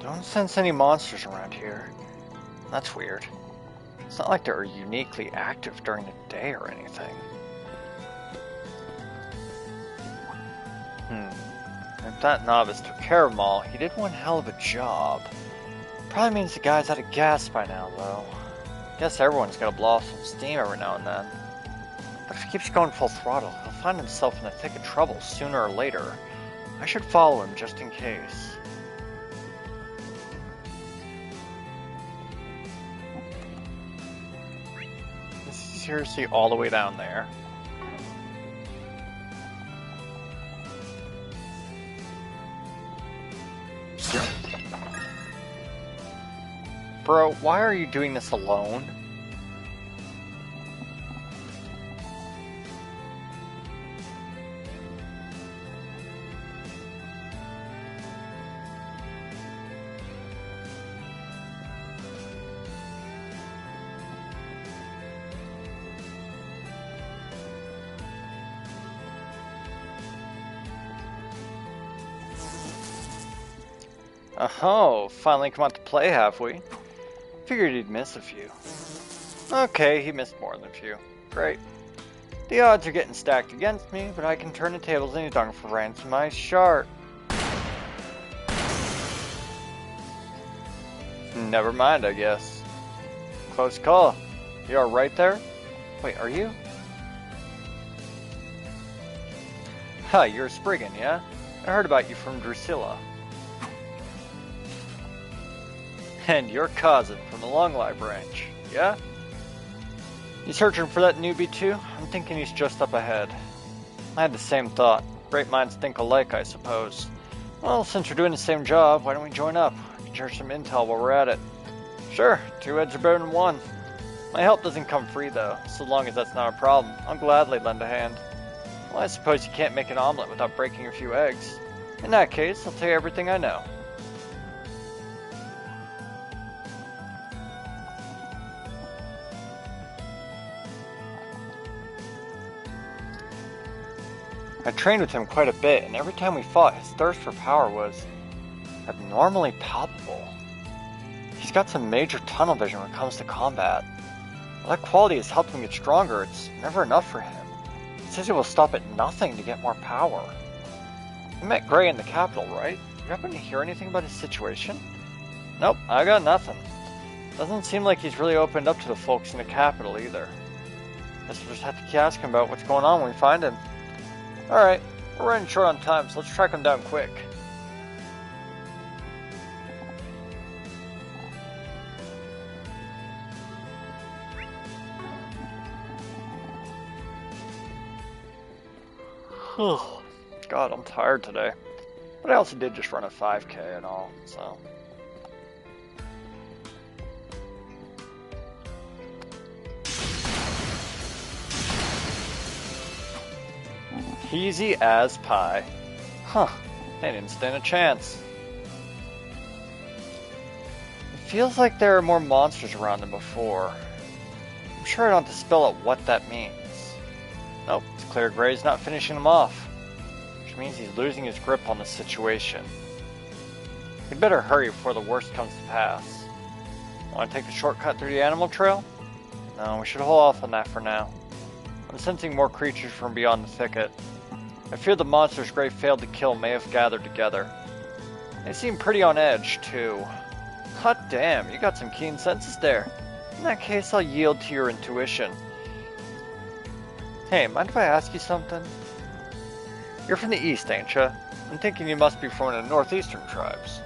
Don't sense any monsters around here. That's weird. It's not like they're uniquely active during the day or anything. If that novice took care of them all, he did one hell of a job. Probably means the guy's out of gas by now, though. Guess everyone's gotta blow off some steam every now and then. But if he keeps going full throttle, he'll find himself in the thick of trouble sooner or later. I should follow him just in case. Is he seriously all the way down there? Bro, why are you doing this alone? Oh, finally come out to play, have we? Figured he'd miss a few. Okay, he missed more than a few. Great. The odds are getting stacked against me, but I can turn the tables any time for ransom my shark. Never mind, I guess. Close call. You are right there? Wait, are you? Huh, you're a Spriggan, yeah? I heard about you from Drusilla. And your cousin from the Longline branch, yeah? You searching for that newbie too? I'm thinking he's just up ahead. I had the same thought. Great minds think alike, I suppose. Well, since we're doing the same job, why don't we join up? We can share some intel while we're at it. Sure, 2 heads are better than 1. My help doesn't come free though, so long as that's not a problem. I'll gladly lend a hand. Well, I suppose you can't make an omelet without breaking a few eggs. In that case, I'll tell you everything I know. I trained with him quite a bit, and every time we fought, his thirst for power was abnormally palpable. He's got some major tunnel vision when it comes to combat. While that quality has helped him get stronger, it's never enough for him. He says he will stop at nothing to get more power. You met Gray in the capital, right? You happen to hear anything about his situation? Nope, I got nothing. Doesn't seem like he's really opened up to the folks in the capital either. Guess we'll just have to keep asking about what's going on when we find him. Alright, we're running short on time, so let's track him down quick. God, I'm tired today. But I also did just run a 5K and all, so... Easy as pie. Huh, they didn't stand a chance. It feels like there are more monsters around than before. I'm sure I don't have to spell out what that means. Nope, it's clear Gray's not finishing them off. Which means he's losing his grip on the situation. We'd better hurry before the worst comes to pass. Want to take the shortcut through the animal trail? No, we should hold off on that for now. I'm sensing more creatures from beyond the thicket. I fear the monsters Gray failed to kill may have gathered together. They seem pretty on edge, too. Hot damn, you got some keen senses there. In that case, I'll yield to your intuition. Hey, mind if I ask you something? You're from the east, ain't ya? I'm thinking you must be from one of the northeastern tribes.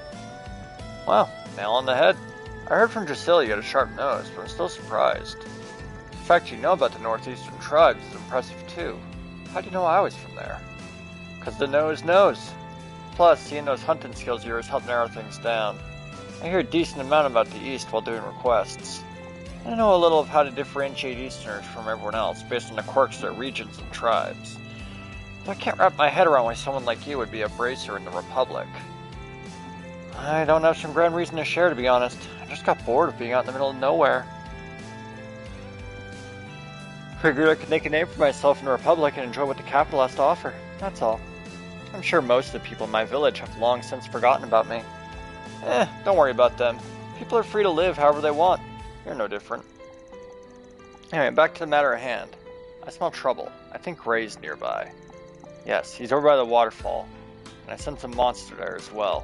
Wow, nail on the head. I heard from Drusilla you had a sharp nose, but I'm still surprised. The fact you know about the northeastern tribes is impressive too. How do you know I was from there? 'Cause the nose knows. Plus, seeing those hunting skills of yours help narrow things down. I hear a decent amount about the East while doing requests. I know a little of how to differentiate Easterners from everyone else based on the quirks of their regions and tribes. But I can't wrap my head around why someone like you would be a bracer in the Republic. I don't have some grand reason to share, to be honest. I just got bored of being out in the middle of nowhere. Figured I could make a name for myself in the Republic and enjoy what the capital has to offer. That's all. I'm sure most of the people in my village have long since forgotten about me. Don't worry about them. People are free to live however they want. You're no different. Anyway, back to the matter at hand. I smell trouble. I think Ray's nearby. Yes, he's over by the waterfall. And I sense a monster there as well.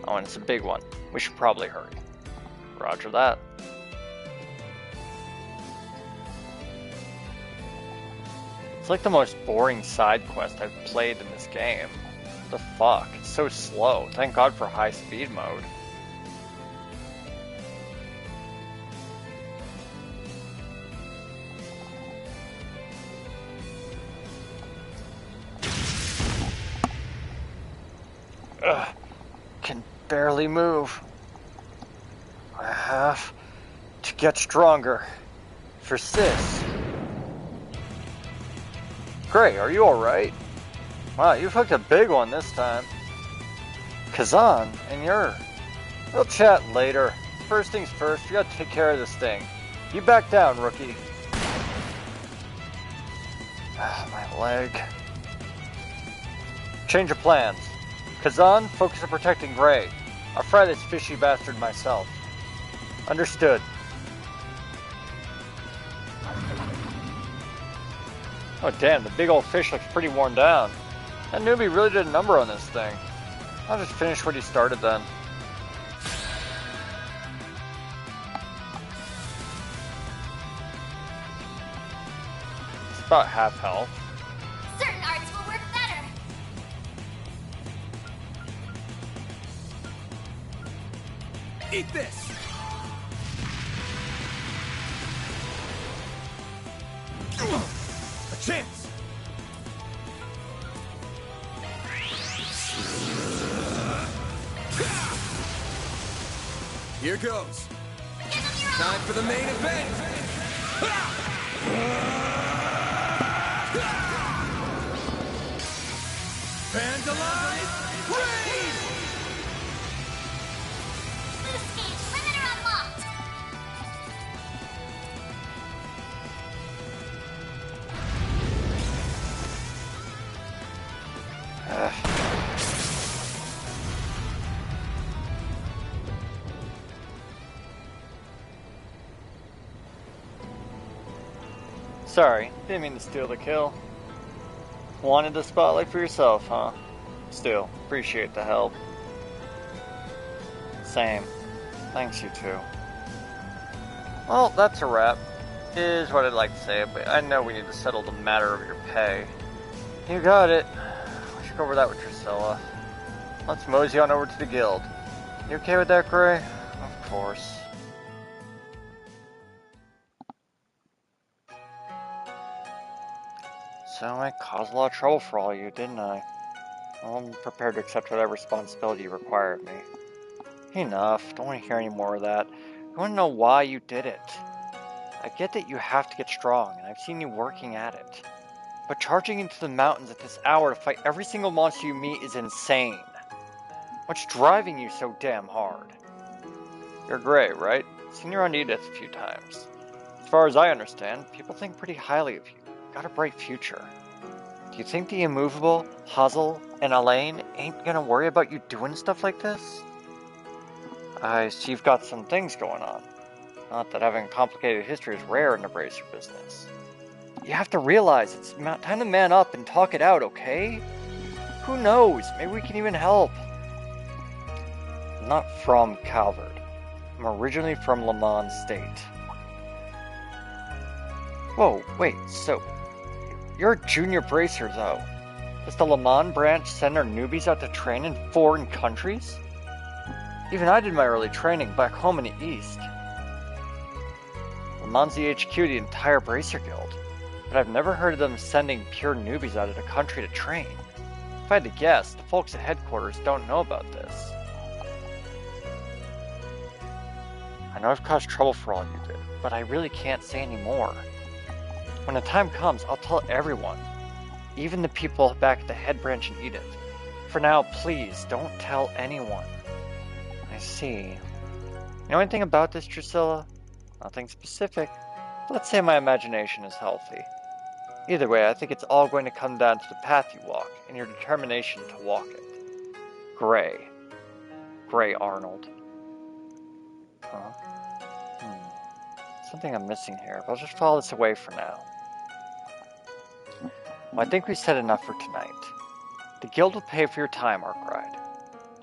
Oh, and it's a big one. We should probably hurry. Roger that. It's like the most boring side quest I've played in this game. What the fuck? It's so slow. Thank God for high speed mode. Ugh. Can barely move. I have to get stronger. For Sis. Gray, are you alright? Wow, you've hooked a big one this time. Kazan, and you're... We'll chat later. First things first, we gotta take care of this thing. You back down, rookie. My leg. Change of plans. Kazan, focus on protecting Gray. I'll fry this fishy bastard myself. Understood. Oh damn, the big old fish looks pretty worn down. That newbie really did a number on this thing. I'll just finish what he started then. It's about half health. Certain arts will work better. Eat this! A chance! Here goes. Time for the main event! Vandalize! Raid! Loose gauge perimeter unlocked. Sorry, didn't mean to steal the kill. Wanted the spotlight for yourself, huh? Still, appreciate the help. Same. Thanks, you too. Well, that's a wrap. Is what I'd like to say, but I know we need to settle the matter of your pay. You got it. We should go over that with Drusilla. Let's mosey on over to the guild. You okay with that, Gray? Of course. So I caused a lot of trouble for all of you, didn't I? Well, I'm prepared to accept whatever responsibility you require of me. Enough. Don't want to hear any more of that. I want to know why you did it. I get that you have to get strong, and I've seen you working at it. But charging into the mountains at this hour to fight every single monster you meet is insane. What's driving you so damn hard? You're Gray, right? Seen you around Edith a few times. As far as I understand, people think pretty highly of you. Got a bright future. Do you think the immovable, Hazel, and Elaine ain't gonna worry about you doing stuff like this? I see you've got some things going on. Not that having a complicated history is rare in the bracer business. You have to realize it's time to man up and talk it out, okay? Who knows? Maybe we can even help. I'm not from Calvert. I'm originally from Le Mans State. Whoa, wait, so... You're a junior bracer, though. Does the Le Mans branch send their newbies out to train in foreign countries? Even I did my early training back home in the East. Le Mans the HQ of the entire Bracer Guild, but I've never heard of them sending pure newbies out of the country to train. If I had to guess, the folks at headquarters don't know about this. I know I've caused trouble for all you did, but I really can't say any more. When the time comes, I'll tell everyone, even the people back at the head branch in Edith. For now, please, don't tell anyone. I see. You know anything about this, Drusilla? Nothing specific. Let's say my imagination is healthy. Either way, I think it's all going to come down to the path you walk and your determination to walk it. Gray. Gray Arnold. Huh? Something I'm missing here, but I'll just file this away for now. Well, I think we said enough for tonight. The guild will pay for your time, Arkwright.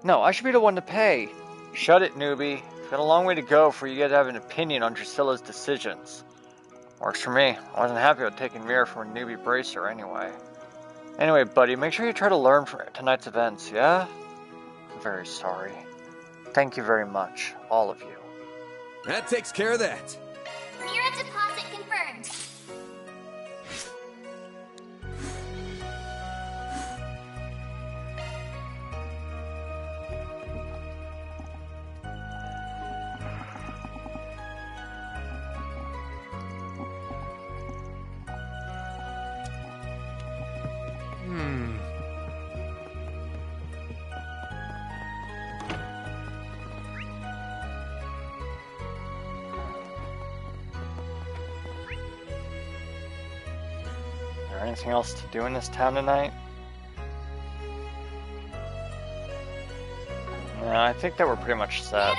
No, I should be the one to pay. Shut it, newbie. You've got a long way to go before you get to have an opinion on Drusilla's decisions. Works for me. I wasn't happy with taking Mira from a newbie bracer anyway. Anyway, buddy, make sure you try to learn from tonight's events, yeah? I'm very sorry. Thank you very much, all of you. That takes care of that. Mira deposit confirmed. Anything else to do in this town tonight? No, I think that we're pretty much set.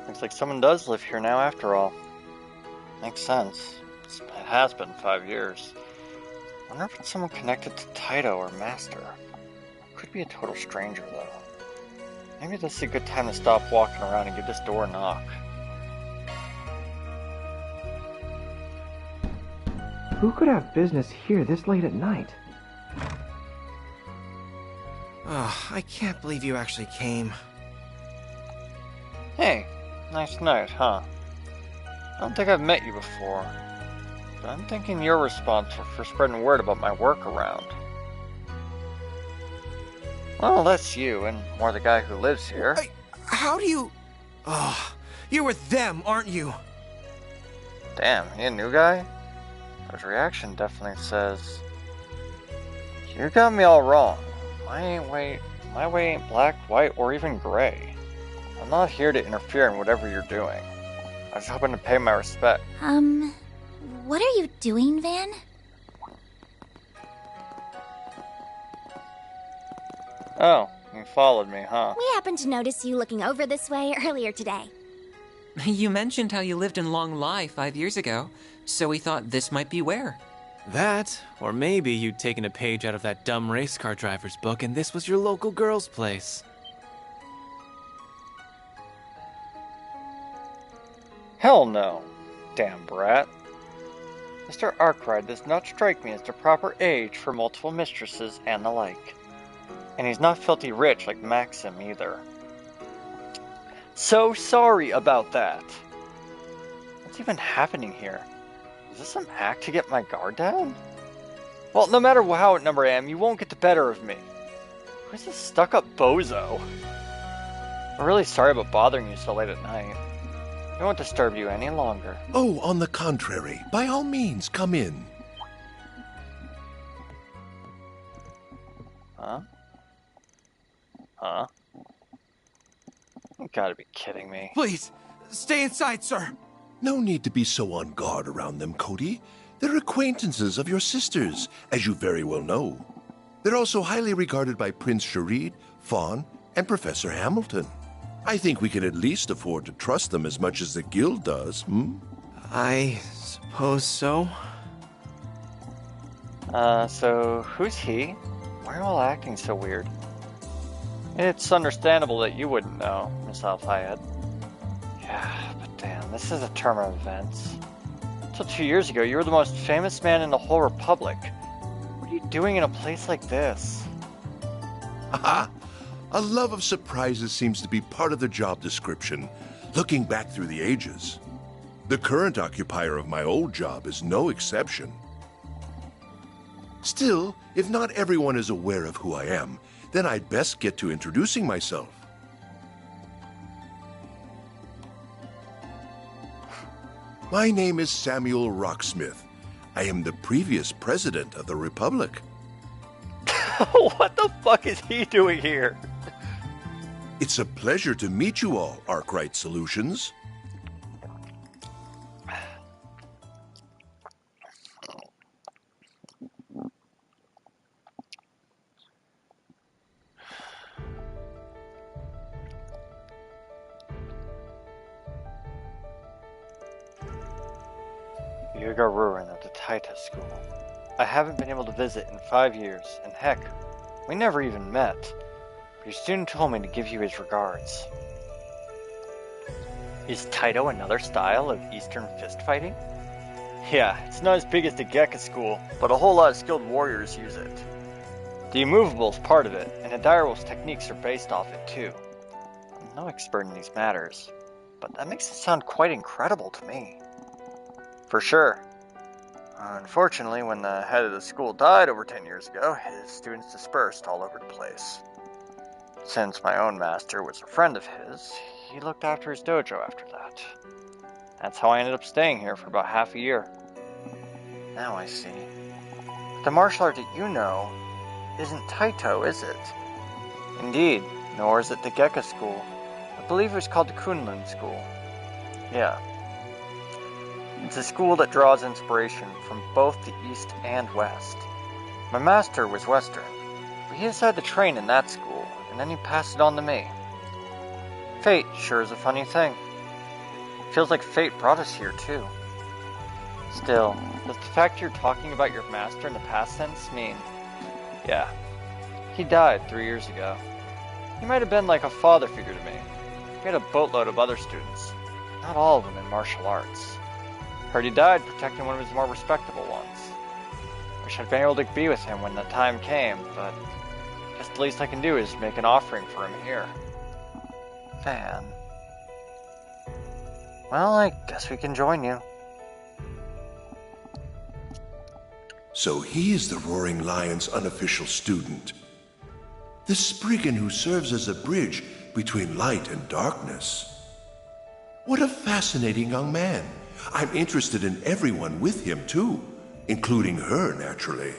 Looks like someone does live here now after all. Makes sense. It has been 5 years. I wonder if it's someone connected to Taito or Master. Could be a total stranger though. Maybe this is a good time to stop walking around and give this door a knock. Who could have business here this late at night? Oh, I can't believe you actually came. Hey, nice night, huh? I don't think I've met you before, but I'm thinking you're responsible for spreading word about my work around. Well, that's you, and more the guy who lives here. How do you... Oh, you're with them, aren't you? Damn, he a new guy? His reaction definitely says, you got me all wrong. My way ain't black, white, or even gray. I'm not here to interfere in whatever you're doing. I was hoping to pay my respect. What are you doing, Van? Oh, you followed me, huh? We happened to notice you looking over this way earlier today. You mentioned how you lived in Long Lai 5 years ago, so we thought this might be where. That, or maybe you'd taken a page out of that dumb race car driver's book and this was your local girl's place. Hell no, damn brat. Mr. Arkwright does not strike me as the proper age for multiple mistresses and the like. And he's not filthy rich like Maxim either. So sorry about that. What's even happening here? Is this some act to get my guard down? Well, no matter how outnumbered I am, you won't get the better of me. Who's this stuck-up bozo? I'm really sorry about bothering you so late at night. I won't disturb you any longer. Oh, on the contrary, by all means, come in. Huh? Huh? You gotta be kidding me. Please, stay inside, sir. No need to be so on guard around them, Cody. They're acquaintances of your sisters, as you very well know. They're also highly regarded by Prince Sharid, Fawn, and Professor Hamilton. I think we can at least afford to trust them as much as the guild does, I suppose so. So who's he? Why are you all acting so weird? It's understandable that you wouldn't know, Miss Al-Fayed. Yeah, but damn, this is a turn of events. Until 2 years ago, you were the most famous man in the whole Republic. What are you doing in a place like this? Haha! A love of surprises seems to be part of the job description, looking back through the ages. The current occupier of my old job is no exception. Still, if not everyone is aware of who I am, then I'd best get to introducing myself. My name is Samuel Rocksmith. I am the previous president of the Republic. What the fuck is he doing here? It's a pleasure to meet you all, Arkwright Solutions. Yuga Ruin at the Taita School. I haven't been able to visit in 5 years, and heck, we never even met. But your student told me to give you his regards. Is Taito another style of Eastern fist fighting? Yeah, it's not as big as the Gekka School, but a whole lot of skilled warriors use it. The immovable is part of it, and the direwolf's techniques are based off it too. I'm no expert in these matters, but that makes it sound quite incredible to me. For sure. Unfortunately, when the head of the school died over 10 years ago, his students dispersed all over the place. Since my own master was a friend of his, he looked after his dojo after that. That's how I ended up staying here for about half a year. Now I see. The martial art that you know isn't Taito, is it? Indeed, nor is it the Gekka School. I believe it was called the Kunlun School. Yeah. It's a school that draws inspiration from both the East and West. My master was Western, but he decided to train in that school, and then he passed it on to me. Fate sure is a funny thing. Feels like fate brought us here, too. Still, does the fact you're talking about your master in the past tense mean... Yeah, he died 3 years ago. He might have been like a father figure to me. He had a boatload of other students, not all of them in martial arts. Heard he died protecting one of his more respectable ones. Wish I'd been able to be with him when the time came, but I guess the least I can do is make an offering for him here. Fan. Well, I guess we can join you. So he is the Roaring Lion's unofficial student. The Spriggan who serves as a bridge between light and darkness. What a fascinating young man. I'm interested in everyone with him, too, including her, naturally.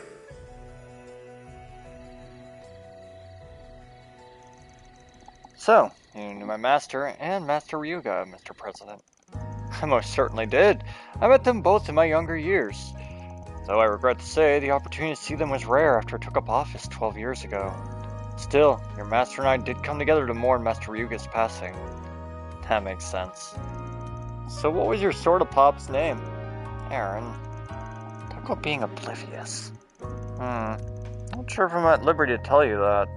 So, you knew my master and Master Ryuga, Mr. President. I most certainly did. I met them both in my younger years. Though I regret to say, the opportunity to see them was rare after I took up office 12 years ago. Still, your master and I did come together to mourn Master Ryuga's passing. That makes sense. So what was your sort of pop's name? Aaron. Talk about being oblivious. Not sure if I'm at liberty to tell you that.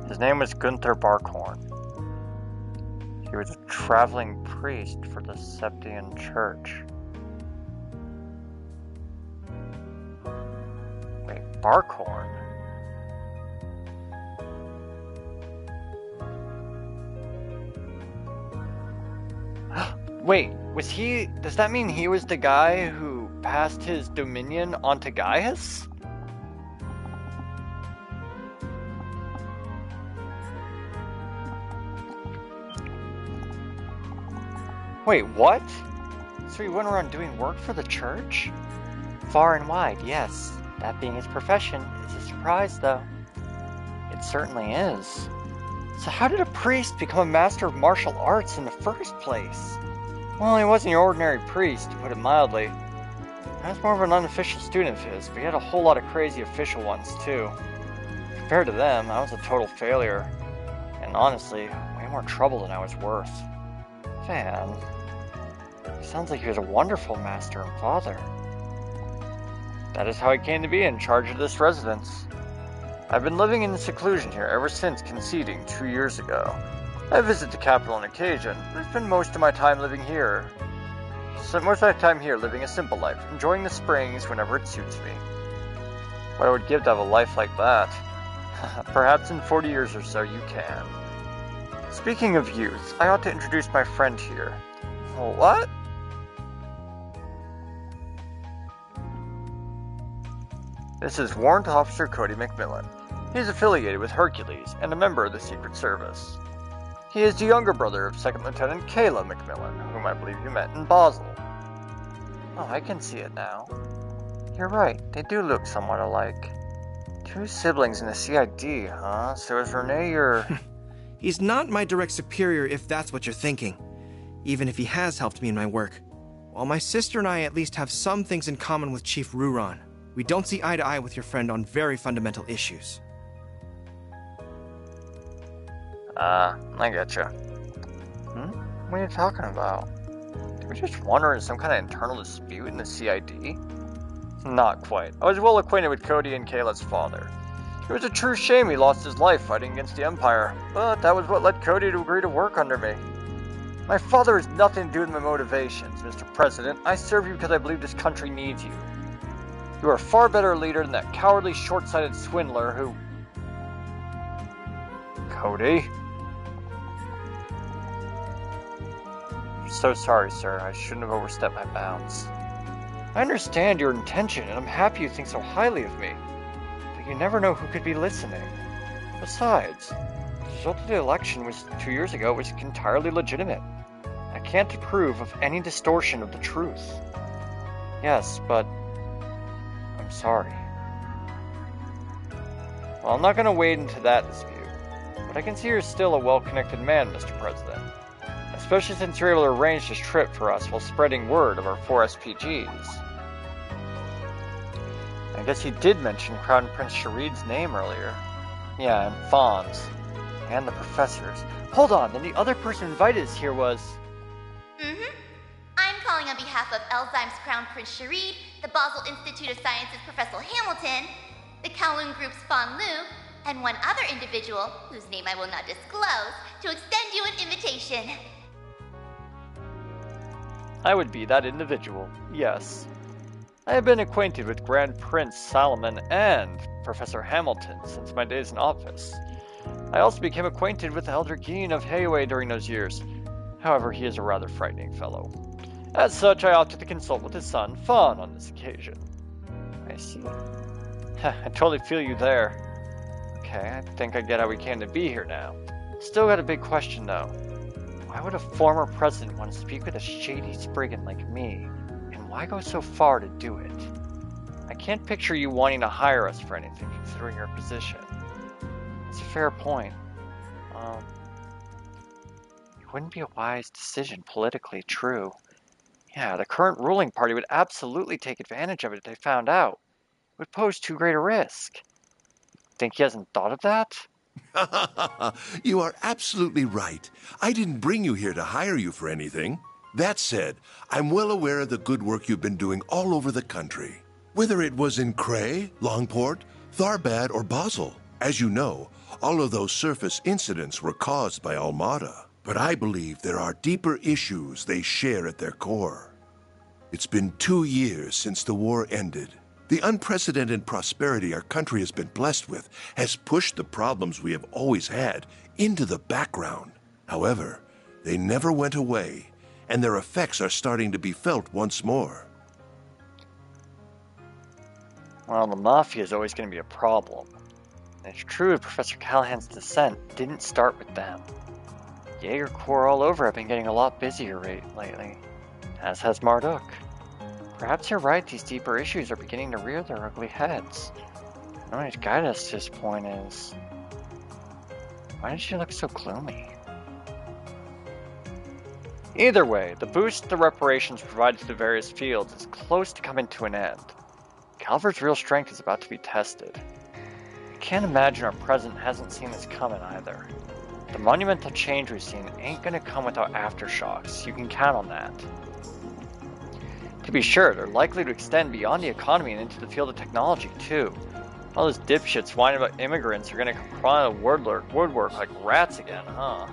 His name was Gunther Barkhorn. He was a traveling priest for the Septian Church. Wait, Barkhorn? Wait, was he... Does that mean he was the guy who passed his dominion onto Gaius? Wait, what? So he went around doing work for the church? Far and wide, yes. That being his profession is a surprise, though. It certainly is. So how did a priest become a master of martial arts in the first place? Well, he wasn't your ordinary priest, to put it mildly. I was more of an unofficial student of his, but he had a whole lot of crazy official ones, too. Compared to them, I was a total failure. And honestly, way more trouble than I was worth. Fan. Sounds like he was a wonderful master and father. That is how I came to be in charge of this residence. I've been living in seclusion here ever since conceding 2 years ago. I visit the capital on occasion, but spend most of my time living here. Most of my time here living a simple life, enjoying the springs whenever it suits me. What I would give to have a life like that. Perhaps in 40 years or so you can. Speaking of youth, I ought to introduce my friend here. What? This is Warrant Officer Cody McMillan. He is affiliated with Hercules and a member of the Secret Service. He is the younger brother of Second Lieutenant Kayla McMillan, whom I believe you met in Basel. Oh, I can see it now. You're right, they do look somewhat alike. 2 siblings in the CID, huh? So is Renee your... He's not my direct superior if that's what you're thinking, even if he has helped me in my work. While my sister and I at least have some things in common with Chief Ruron, we don't see eye to eye with your friend on very fundamental issues. I getcha. What are you talking about? Did we just wander in some kind of internal dispute in the CID? Not quite. I was well acquainted with Cody and Kayla's father. It was a true shame he lost his life fighting against the Empire, but that was what led Cody to agree to work under me. My father has nothing to do with my motivations, Mr. President. I serve you because I believe this country needs you. You are a far better leader than that cowardly, short-sighted swindler who... Cody? I'm so sorry, sir. I shouldn't have overstepped my bounds. I understand your intention, and I'm happy you think so highly of me. But you never know who could be listening. Besides, the result of the election 2 years ago was entirely legitimate. I can't approve of any distortion of the truth. Yes, but... I'm sorry. Well, I'm not going to wade into that dispute, but I can see you're still a well-connected man, Mr. President. Especially since you're able to arrange this trip for us while spreading word of our 4 SPGs. I guess you did mention Crown Prince Shareed's name earlier. Yeah, and Fawn's. And the professors. Hold on, then the other person invited us here was... I'm calling on behalf of Elzheim's Crown Prince Shareed, the Basel Institute of Sciences Professor Hamilton, the Kowloon Group's Fawn Lu, and one other individual, whose name I will not disclose, to extend you an invitation. I would be that individual, yes. I have been acquainted with Grand Prince Solomon and Professor Hamilton since my days in office. I also became acquainted with the Elder Geen of Heiwei during those years. However, he is a rather frightening fellow. As such, I opted to consult with his son, Fawn, on this occasion. I see. I totally feel you there. Okay, I think I get how we came to be here now. Still got a big question, though. Why would a former president want to speak with a shady spriggan like me? And why go so far to do it? I can't picture you wanting to hire us for anything, considering your position. It's a fair point. It wouldn't be a wise decision, politically true. Yeah, the current ruling party would absolutely take advantage of it if they found out. It would pose too great a risk. Think he hasn't thought of that? You are absolutely right. I didn't bring you here to hire you for anything. That said, I'm well aware of the good work you've been doing all over the country. Whether it was in Cray, Longport, Tharbad, or Basel. As you know, all of those surface incidents were caused by Almada. But I believe there are deeper issues they share at their core. It's been 2 years since the war ended. The unprecedented prosperity our country has been blessed with has pushed the problems we have always had into the background. However, they never went away, and their effects are starting to be felt once more. Well, the Mafia is always going to be a problem. And it's true that Professor Callahan's descent didn't start with them. Jaeger Corps all over have been getting a lot busier lately, as has Marduk. Perhaps you're right, these deeper issues are beginning to rear their ugly heads. The only way to guide us to this point is... Why did she look so gloomy? Either way, the boost the reparations provided to the various fields is close to coming to an end. Calver's real strength is about to be tested. I can't imagine our president hasn't seen this coming either. The monumental change we've seen ain't gonna come without aftershocks, you can count on that. To be sure, they're likely to extend beyond the economy and into the field of technology too. All those dipshits whining about immigrants are gonna come crawling out of woodwork like rats again, huh?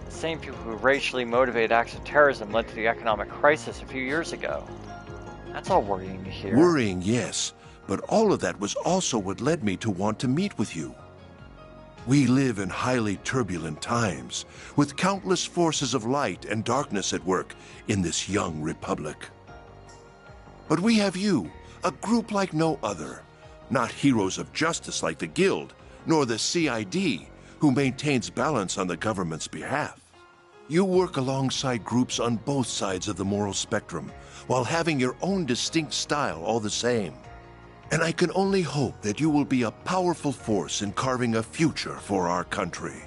The same people who racially motivated acts of terrorism led to the economic crisis a few years ago. That's all worrying to hear. Worrying, yes, but all of that was also what led me to want to meet with you. We live in highly turbulent times, with countless forces of light and darkness at work in this young republic. But we have you, a group like no other. Not heroes of justice like the Guild, nor the CID, who maintains balance on the government's behalf. You work alongside groups on both sides of the moral spectrum, while having your own distinct style all the same. And I can only hope that you will be a powerful force in carving a future for our country.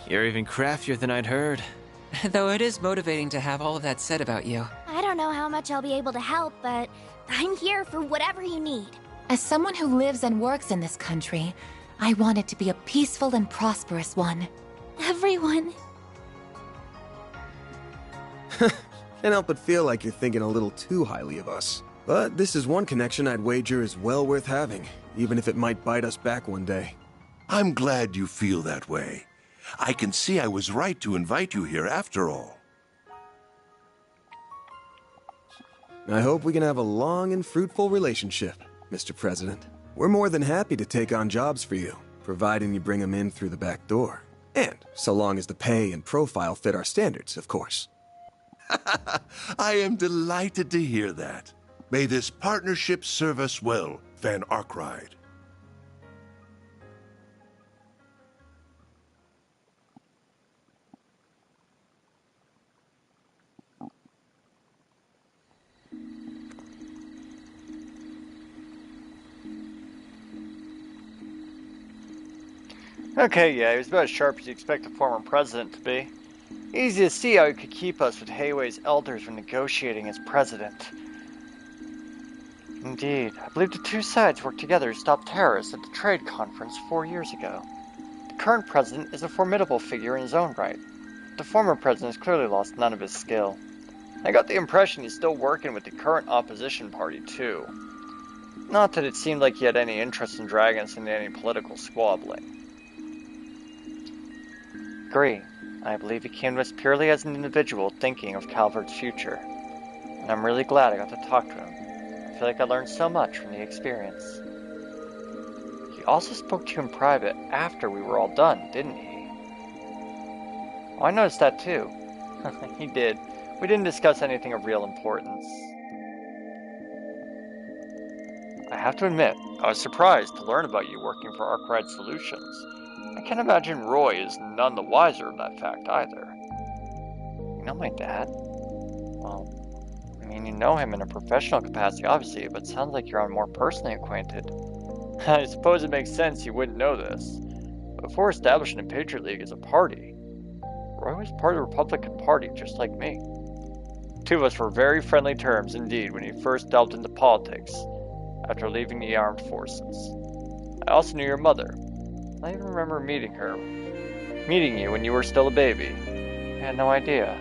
You're even craftier than I'd heard. Though it is motivating to have all of that said about you. I don't know how much I'll be able to help, but I'm here for whatever you need. As someone who lives and works in this country, I want it to be a peaceful and prosperous one. Everyone. Can't help but feel like you're thinking a little too highly of us. But this is one connection I'd wager is well worth having, even if it might bite us back one day. I'm glad you feel that way. I can see I was right to invite you here after all. I hope we can have a long and fruitful relationship, Mr. President. We're more than happy to take on jobs for you, providing you bring them in through the back door. And so long as the pay and profile fit our standards, of course. I am delighted to hear that. May this partnership serve us well, Van Arkride. Okay, yeah, he was about as sharp as you expect a former president to be. Easy to see how he could keep us with Hayway's elders when negotiating as president. Indeed, I believe the two sides worked together to stop terrorists at the trade conference 4 years ago. The current president is a formidable figure in his own right. The former president has clearly lost none of his skill. I got the impression he's still working with the current opposition party, too. Not that it seemed like he had any interest in dragging us into any political squabbling. Agree. I believe he came to us purely as an individual thinking of Calvert's future. And I'm really glad I got to talk to him. I feel like I learned so much from the experience. He also spoke to you in private after we were all done, didn't he? Oh, I noticed that too. He did. We didn't discuss anything of real importance. I have to admit, I was surprised to learn about you working for Arkwright Solutions. I can't imagine Roy is none the wiser of that fact either. You know my dad? Well, I mean, you know him in a professional capacity, obviously, but it sounds like you're more personally acquainted. I suppose it makes sense you wouldn't know this. Before establishing the Patriot League as a party, Roy was part of the Republican Party, just like me. Two of us were very friendly terms indeed when he first delved into politics, after leaving the armed forces. I also knew your mother. I even remember meeting you when you were still a baby. I had no idea.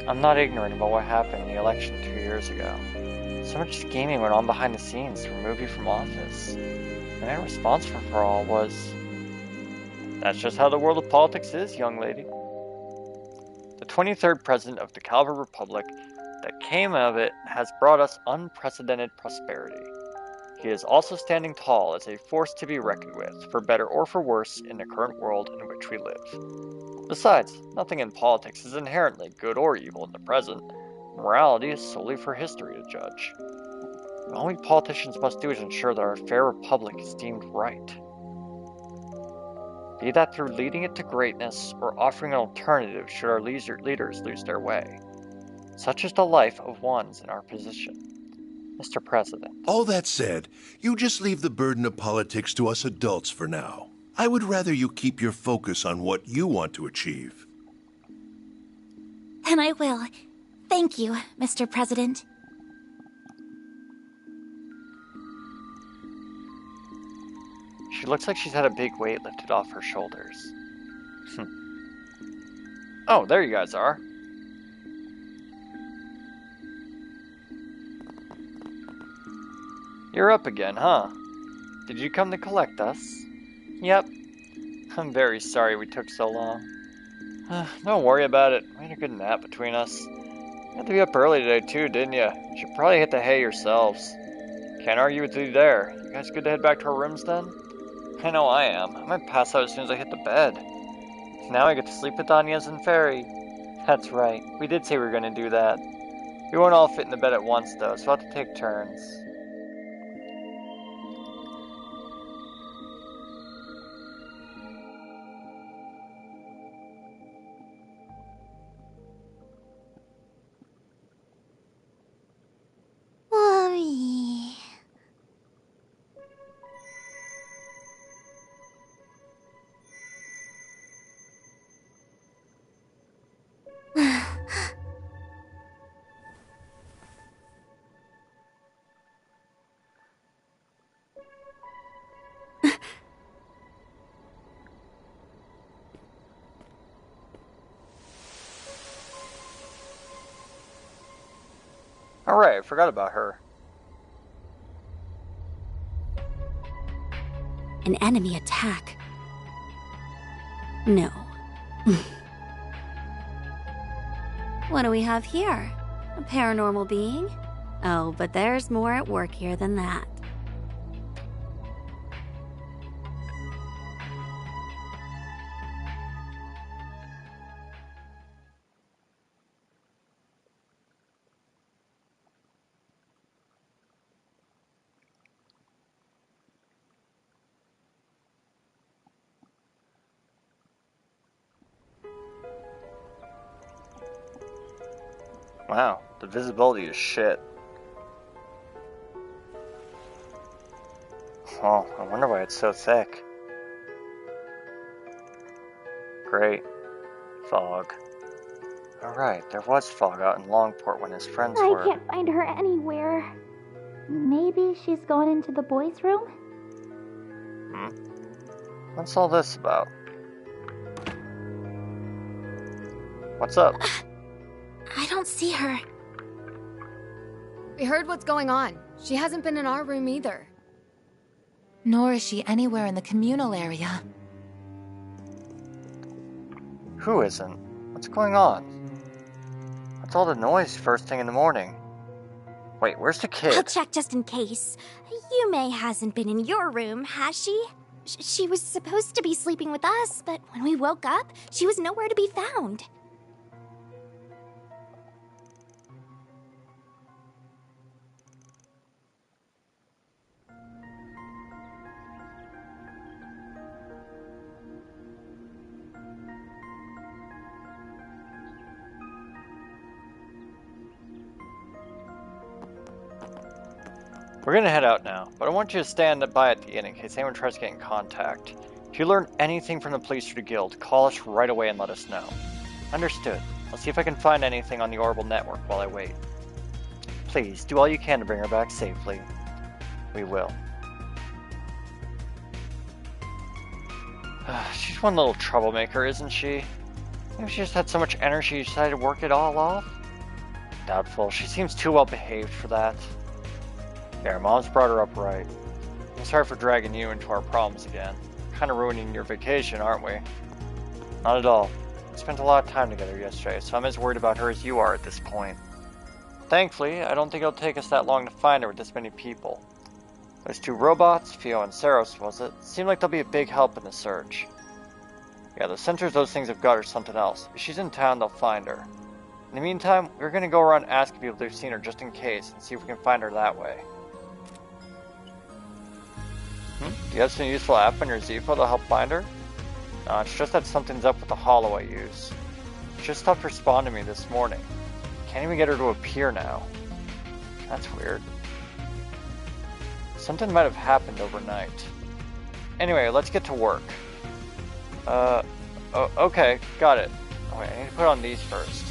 I'm not ignorant about what happened in the election 2 years ago. So much scheming went on behind the scenes to remove you from office. The man responsible for all was... That's just how the world of politics is, young lady. The 23rd president of the Calver Republic that came of it has brought us unprecedented prosperity. He is also standing tall as a force to be reckoned with, for better or for worse, in the current world in which we live. Besides, nothing in politics is inherently good or evil in the present. Morality is solely for history to judge. All we politicians must do is ensure that our fair republic is deemed right. Be that through leading it to greatness or offering an alternative should our leaders lose their way. Such is the life of ones in our position. Mr. President. All that said, you just leave the burden of politics to us adults for now. I would rather you keep your focus on what you want to achieve. And I will. Thank you, Mr. President. She looks like she's had a big weight lifted off her shoulders. Oh, there you guys are. You're up again, huh? Did you come to collect us? Yep. I'm very sorry we took so long. Don't worry about it. We had a good nap between us. You had to be up early today too, didn't you? You should probably hit the hay yourselves. Can't argue with you there. You guys good to head back to our rooms then? I know I am. I might pass out as soon as I hit the bed. Now I get to sleep with Anya's and Fairy. That's right. We did say we were going to do that. We won't all fit in the bed at once though, so I'll have to take turns. Mommy. Alright, I forgot about her. An enemy attack. No. What do we have here? A paranormal being? Oh, but there's more at work here than that. Wow, the visibility is shit. Oh, I wonder why it's so thick. Great. Fog. Alright, there was fog out in Longport when his friends I were... can't find her anywhere. Maybe she's gone into the boys' room? What's all this about? What's up? I don't see her. We heard what's going on. She hasn't been in our room either. Nor is she anywhere in the communal area. Who isn't? What's going on? What's all the noise first thing in the morning? Wait, where's the kid? I'll check just in case. Yume hasn't been in your room, has she? She was supposed to be sleeping with us, but when we woke up, she was nowhere to be found. We're gonna head out now, but I want you to stand by at the inn in case anyone tries to get in contact. If you learn anything from the police or the guild, call us right away and let us know. Understood. I'll see if I can find anything on the Orbital network while I wait. Please, do all you can to bring her back safely. We will. She's one little troublemaker, isn't she? Maybe she just had so much energy she decided to work it all off? Doubtful. She seems too well behaved for that. Yeah, Mom's brought her up right. I'm sorry for dragging you into our problems again. Kind of ruining your vacation, aren't we? Not at all. We spent a lot of time together yesterday, so I'm as worried about her as you are at this point. Thankfully, I don't think it'll take us that long to find her with this many people. Those two robots, Fio and Saros, was it? Seem like they'll be a big help in the search. Yeah, the sensors those things have got are something else. If she's in town, they'll find her. In the meantime, we're gonna go around asking people if they've seen her just in case, and see if we can find her that way. Do you have some useful app on your Z-Fo to help find her? No, it's just that something's up with the holo I use. She just stopped responding to me this morning. Can't even get her to appear now. That's weird. Something might have happened overnight. Anyway, let's get to work. Okay, got it. Oh wait, I need to put on these first.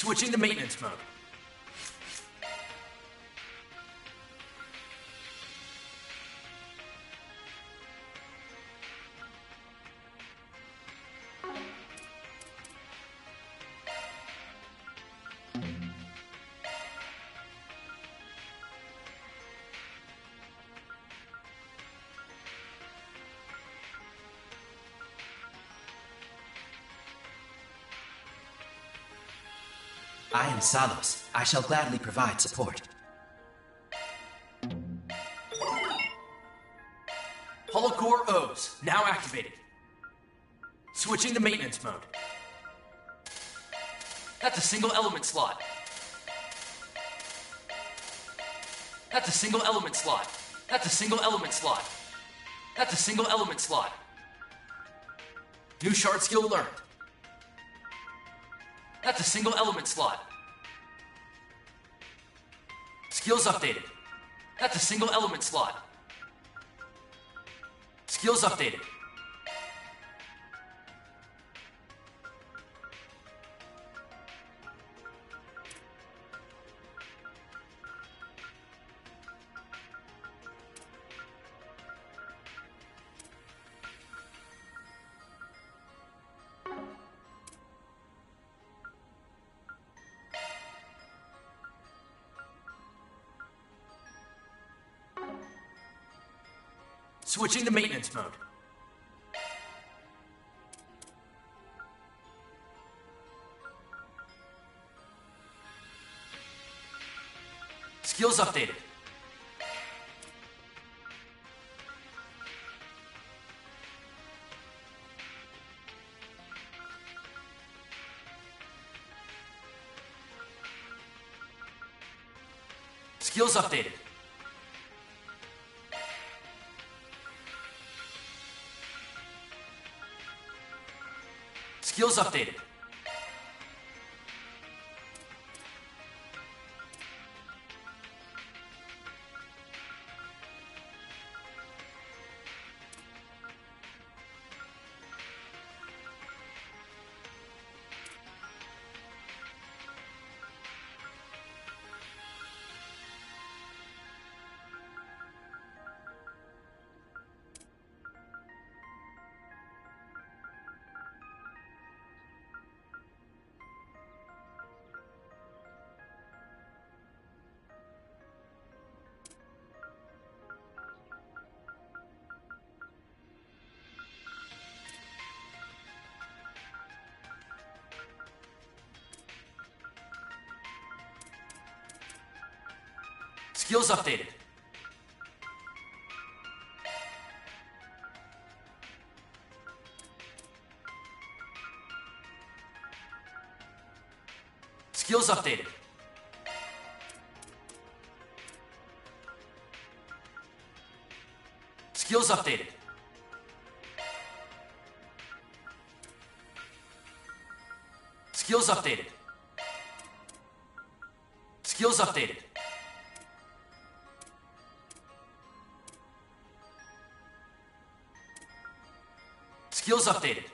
Switching to maintenance mode. I am Salos. I shall gladly provide support. Holocore O's, now activated. Switching to maintenance mode. That's a single element slot. That's a single element slot. That's a single element slot. That's a single element slot. New shard skill learned. That's a single element slot. Skills updated. That's a single element slot. Skills updated. Switching to maintenance mode. Skills updated. Skills updated. Skills updated. Skills updated. Skills updated. Skills updated. Skills updated. Skills updated. Skills updated.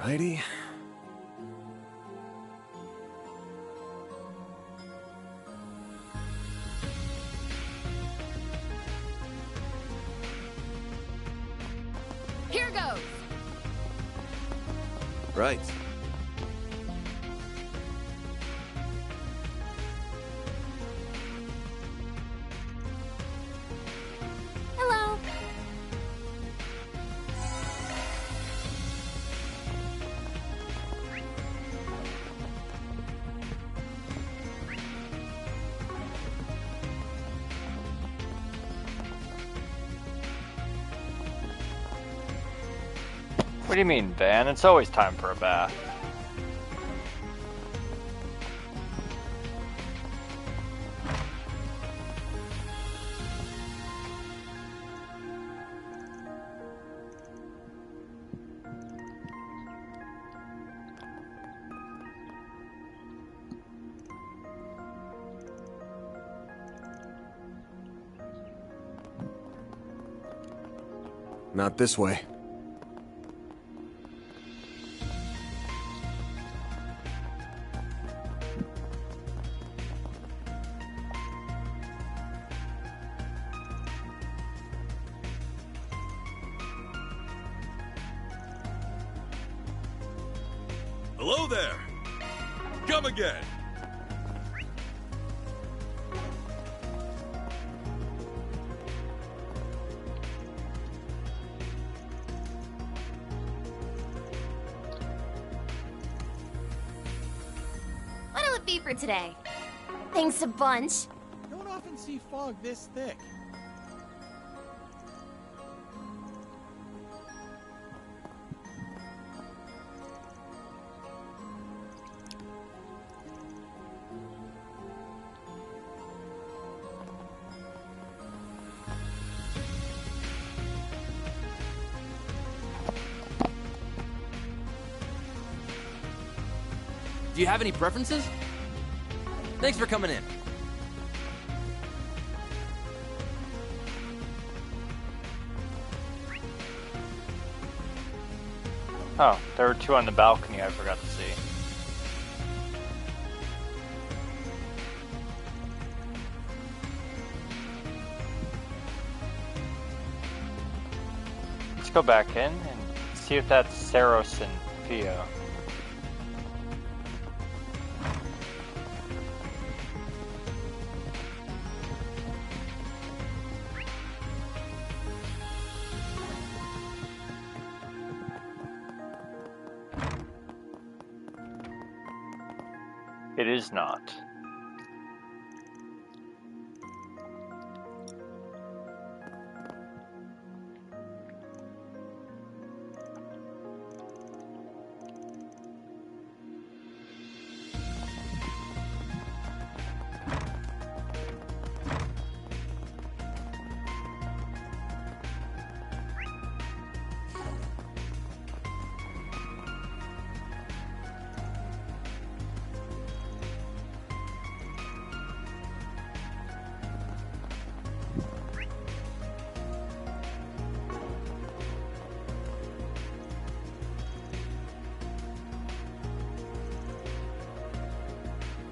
Alrighty. Here goes! Right. Hello. What do you mean, Van? It's always time for a bath. Not this way. Hello there! Come again! What'll it be for today? Thanks a bunch. Don't often see fog this thick. Do you have any preferences? Thanks for coming in. Oh, there were two on the balcony I forgot to see. Let's go back in and see if that's Saros and Theo. It is not.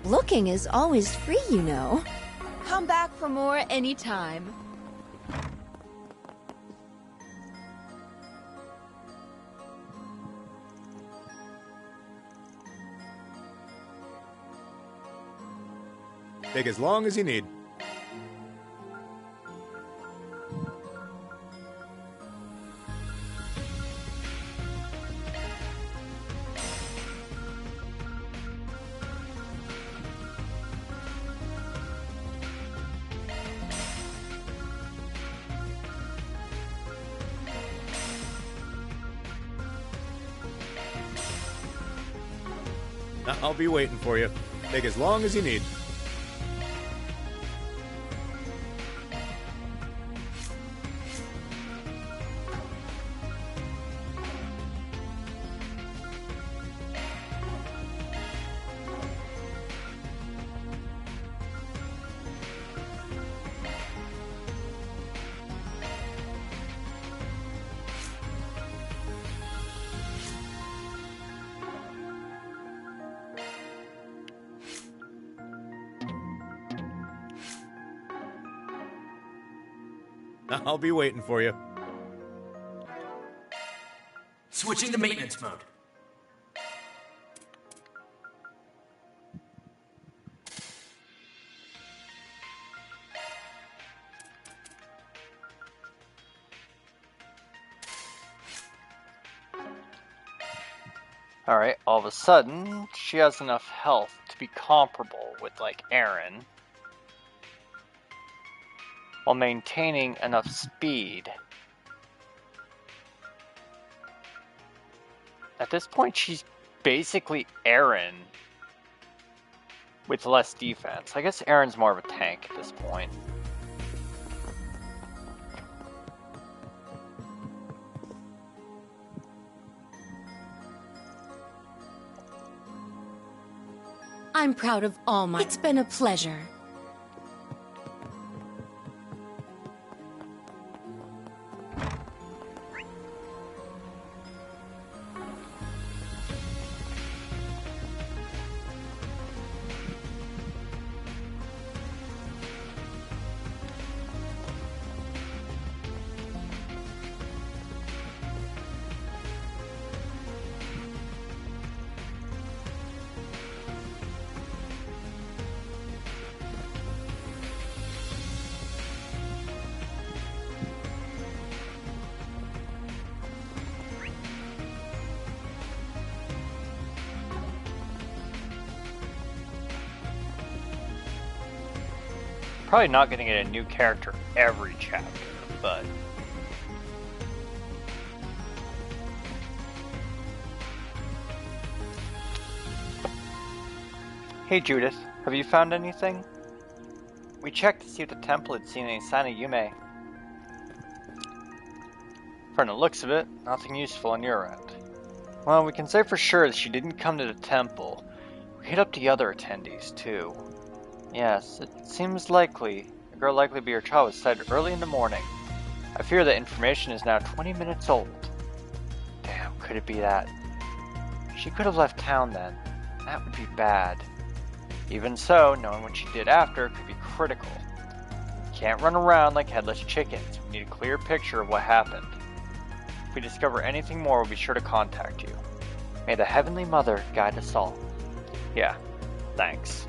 Looking is always free, you know. Come back for more anytime. Take as long as you need. I'll be waiting for you. Take as long as you need. I'll be waiting for you. Switching to maintenance mode. Alright, all of a sudden, she has enough health to be comparable with, like, Aaron, while maintaining enough speed. At this point, she's basically Aaron with less defense. I guess Aaron's more of a tank at this point. I'm proud of all my... It's been a pleasure. Probably not going to get a new character every chapter, but... Hey Judith, have you found anything? We checked to see if the temple had seen any sign of Yume. From the looks of it, nothing useful on your end. Well, we can say for sure that she didn't come to the temple. We hit up the other attendees, too. Yes, it seems likely. A girl likely to be her child was sighted early in the morning. I fear that information is now 20 minutes old. Damn, could it be that? She could have left town then. That would be bad. Even so, knowing what she did after could be critical. We can't run around like headless chickens. We need a clear picture of what happened. If we discover anything more, we'll be sure to contact you. May the Heavenly Mother guide us all. Yeah, thanks.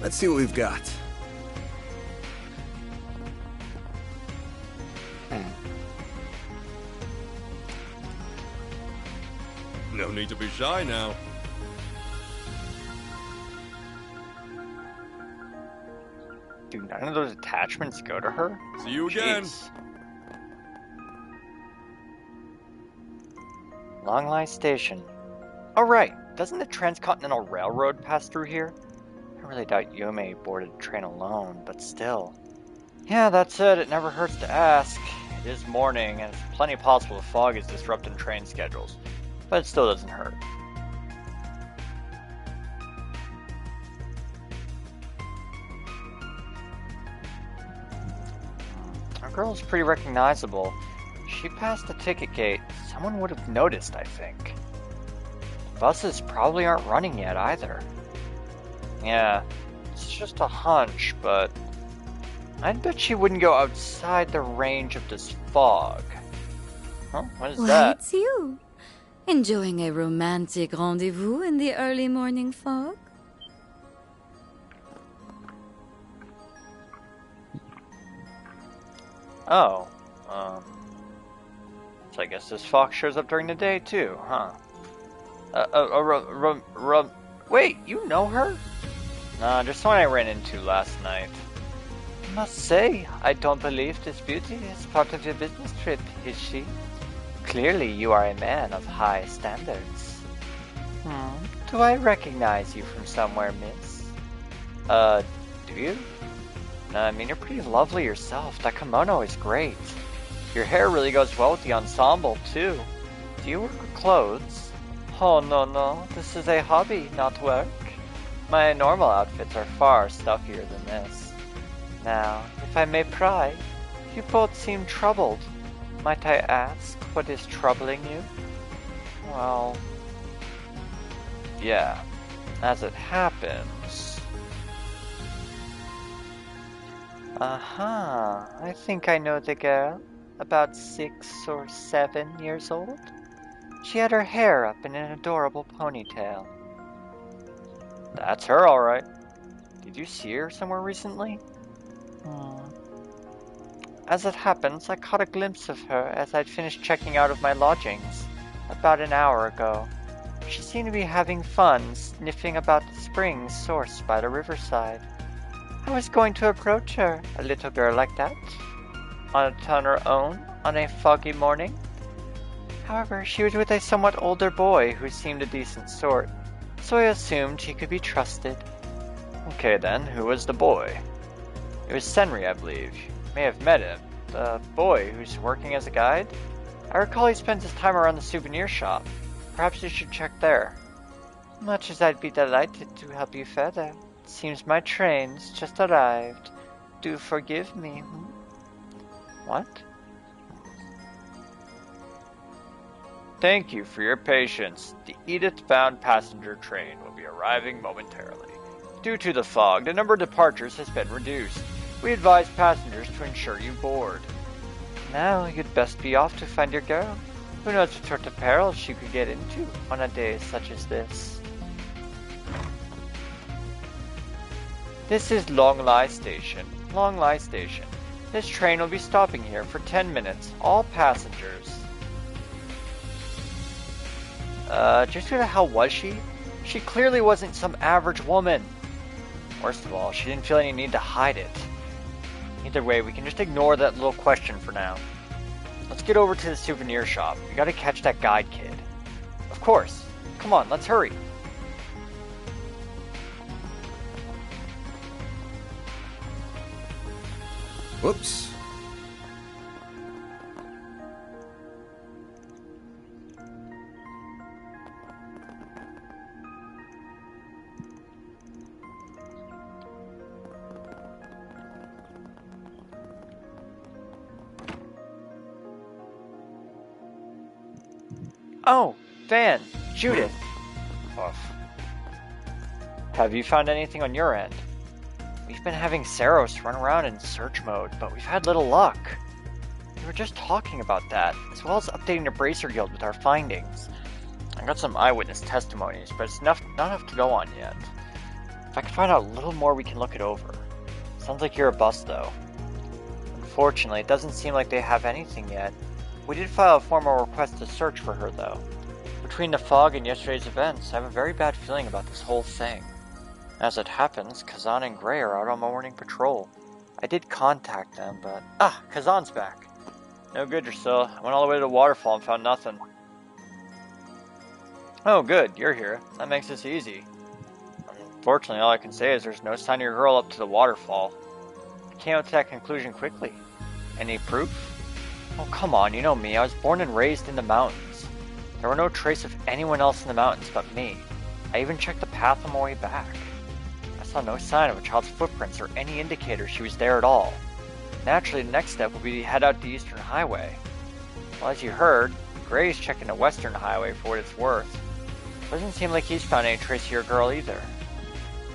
Let's see what we've got. No need to be shy now. Do none of those attachments go to her? See you again. Jeez. Longlai Station. Oh right, doesn't the Transcontinental Railroad pass through here? I really doubt Yume boarded the train alone, but still. Yeah, that's it. It never hurts to ask. It is morning, and it's plenty possible the fog is disrupting train schedules. But it still doesn't hurt. Our girl's pretty recognizable. If she passed the ticket gate, someone would have noticed, I think. Buses probably aren't running yet either. Yeah, it's just a hunch, but I'd bet she wouldn't go outside the range of this fog. Huh? What is Why, that? it's you. Enjoying a romantic rendezvous in the early morning fog? Oh, so I guess this fox shows up during the day too, huh? Wait, you know her? Nah, just one I ran into last night. I must say, I don't believe this beauty is part of your business trip, is she? Clearly you are a man of high standards. Do I recognize you from somewhere, miss? Do you? I mean, you're pretty lovely yourself. That kimono is great. Your hair really goes well with the ensemble, too. Do you work with clothes? Oh, no. This is a hobby, not work. My normal outfits are far stuffier than this. Now, if I may pry, you both seem troubled. Might I ask what is troubling you? Well, yeah, as it happens. I think I know the girl. About 6 or 7 years old. She had her hair up in an adorable ponytail. That's her, alright. Did you see her somewhere recently? As it happens, I caught a glimpse of her as I'd finished checking out of my lodgings about an hour ago. She seemed to be having fun sniffing about the springs sourced by the riverside. I was going to approach her, a little girl like that, on her own on a foggy morning. However, she was with a somewhat older boy who seemed a decent sort, so I assumed he could be trusted. Okay then, who was the boy? It was Senri, I believe. You may have met him. The boy who's working as a guide? I recall he spends his time around the souvenir shop. Perhaps you should check there. Much as I'd be delighted to help you further, it seems my train's just arrived. Do forgive me. What? Thank you for your patience. The Edith-bound passenger train will be arriving momentarily. Due to the fog, the number of departures has been reduced. We advise passengers to ensure you board. Now you'd best be off to find your girl. Who knows what sort of peril she could get into on a day such as this. This is Longlai Station. Longlai Station. This train will be stopping here for 10 minutes. All passengers. Just who the hell was she? She clearly wasn't some average woman. Worst of all, she didn't feel any need to hide it. Either way, we can just ignore that little question for now. Let's get over to the souvenir shop. We gotta catch that guide kid. Of course. Come on, let's hurry. Whoops. Oh, Van, Judith. Oof. Have you found anything on your end? We've been having Saros run around in search mode, but we've had little luck. We were just talking about that, as well as updating the Bracer Guild with our findings. I got some eyewitness testimonies, but it's not enough to go on yet. If I could find out a little more, we can look it over. Sounds like you're a bust, though. Unfortunately, it doesn't seem like they have anything yet. We did file a formal request to search for her, though. Between the fog and yesterday's events, I have a very bad feeling about this whole thing. As it happens, Kazan and Gray are out on morning patrol. I did contact them, but... Ah, Kazan's back. No good, Drusilla. I went all the way to the waterfall and found nothing. Oh, good, you're here. That makes this easy. Unfortunately, all I can say is there's no sign of your girl up to the waterfall. I came to that conclusion quickly. Any proof? Oh, come on, you know me. I was born and raised in the mountains. There were no trace of anyone else in the mountains but me. I even checked the path on my way back. I saw no sign of a child's footprints or any indicator she was there at all. Naturally, the next step would be to head out the Eastern Highway. Well, as you heard, Gray's checking the Western Highway for what it's worth. Doesn't seem like he's found any trace of your girl either.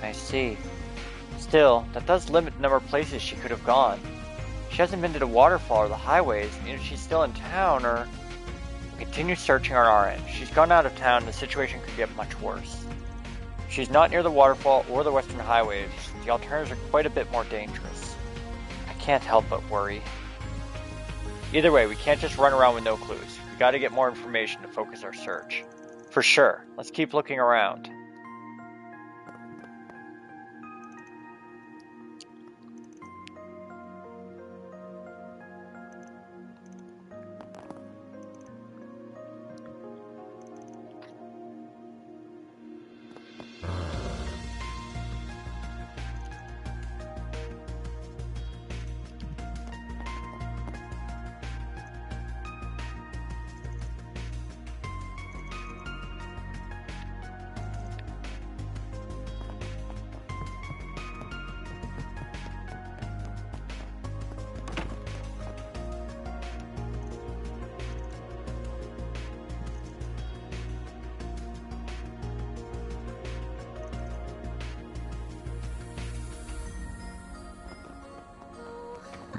I see. Still, that does limit the number of places she could have gone. She hasn't been to the waterfall or the highways, and if she's still in town, or... We'll continue searching on our end. If she's gone out of town, the situation could get much worse. If she's not near the waterfall or the western highways, the alternatives are quite a bit more dangerous. I can't help but worry. Either way, we can't just run around with no clues. We gotta get more information to focus our search. For sure. Let's keep looking around.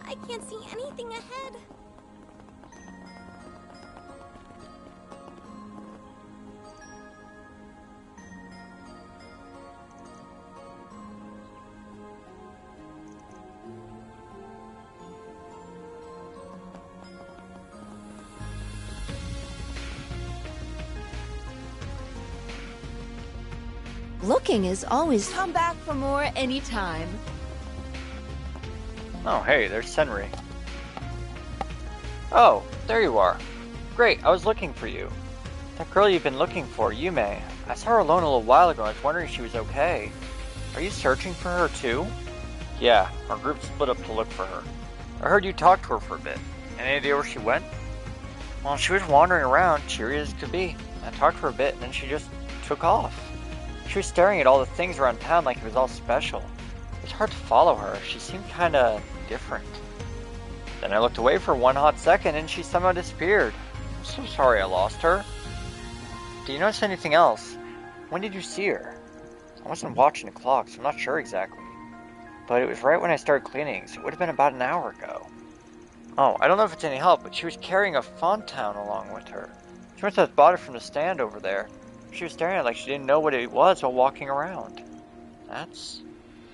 I can't see anything ahead. Looking is always come back for more anytime. Oh, hey, there's Senri. Oh, there you are. Great, I was looking for you. That girl you've been looking for, Yume. I saw her alone a little while ago. I was wondering if she was okay. Are you searching for her too? Yeah, our group split up to look for her. I heard you talk to her for a bit. Any idea where she went? Well, she was wandering around, cheery as could be. I talked to her a bit, and then she just took off. She was staring at all the things around town like it was all special. It was hard to follow her. She seemed kinda different. Then I looked away for one hot second and she somehow disappeared. I'm so sorry I lost her. Do you notice anything else? When did you see her? I wasn't watching the clock, so I'm not sure exactly. But it was right when I started cleaning, so it would have been about an hour ago. Oh, I don't know if it's any help, but she was carrying a fontaine along with her. She must have bought it from the stand over there. She was staring at it like she didn't know what it was while walking around. That's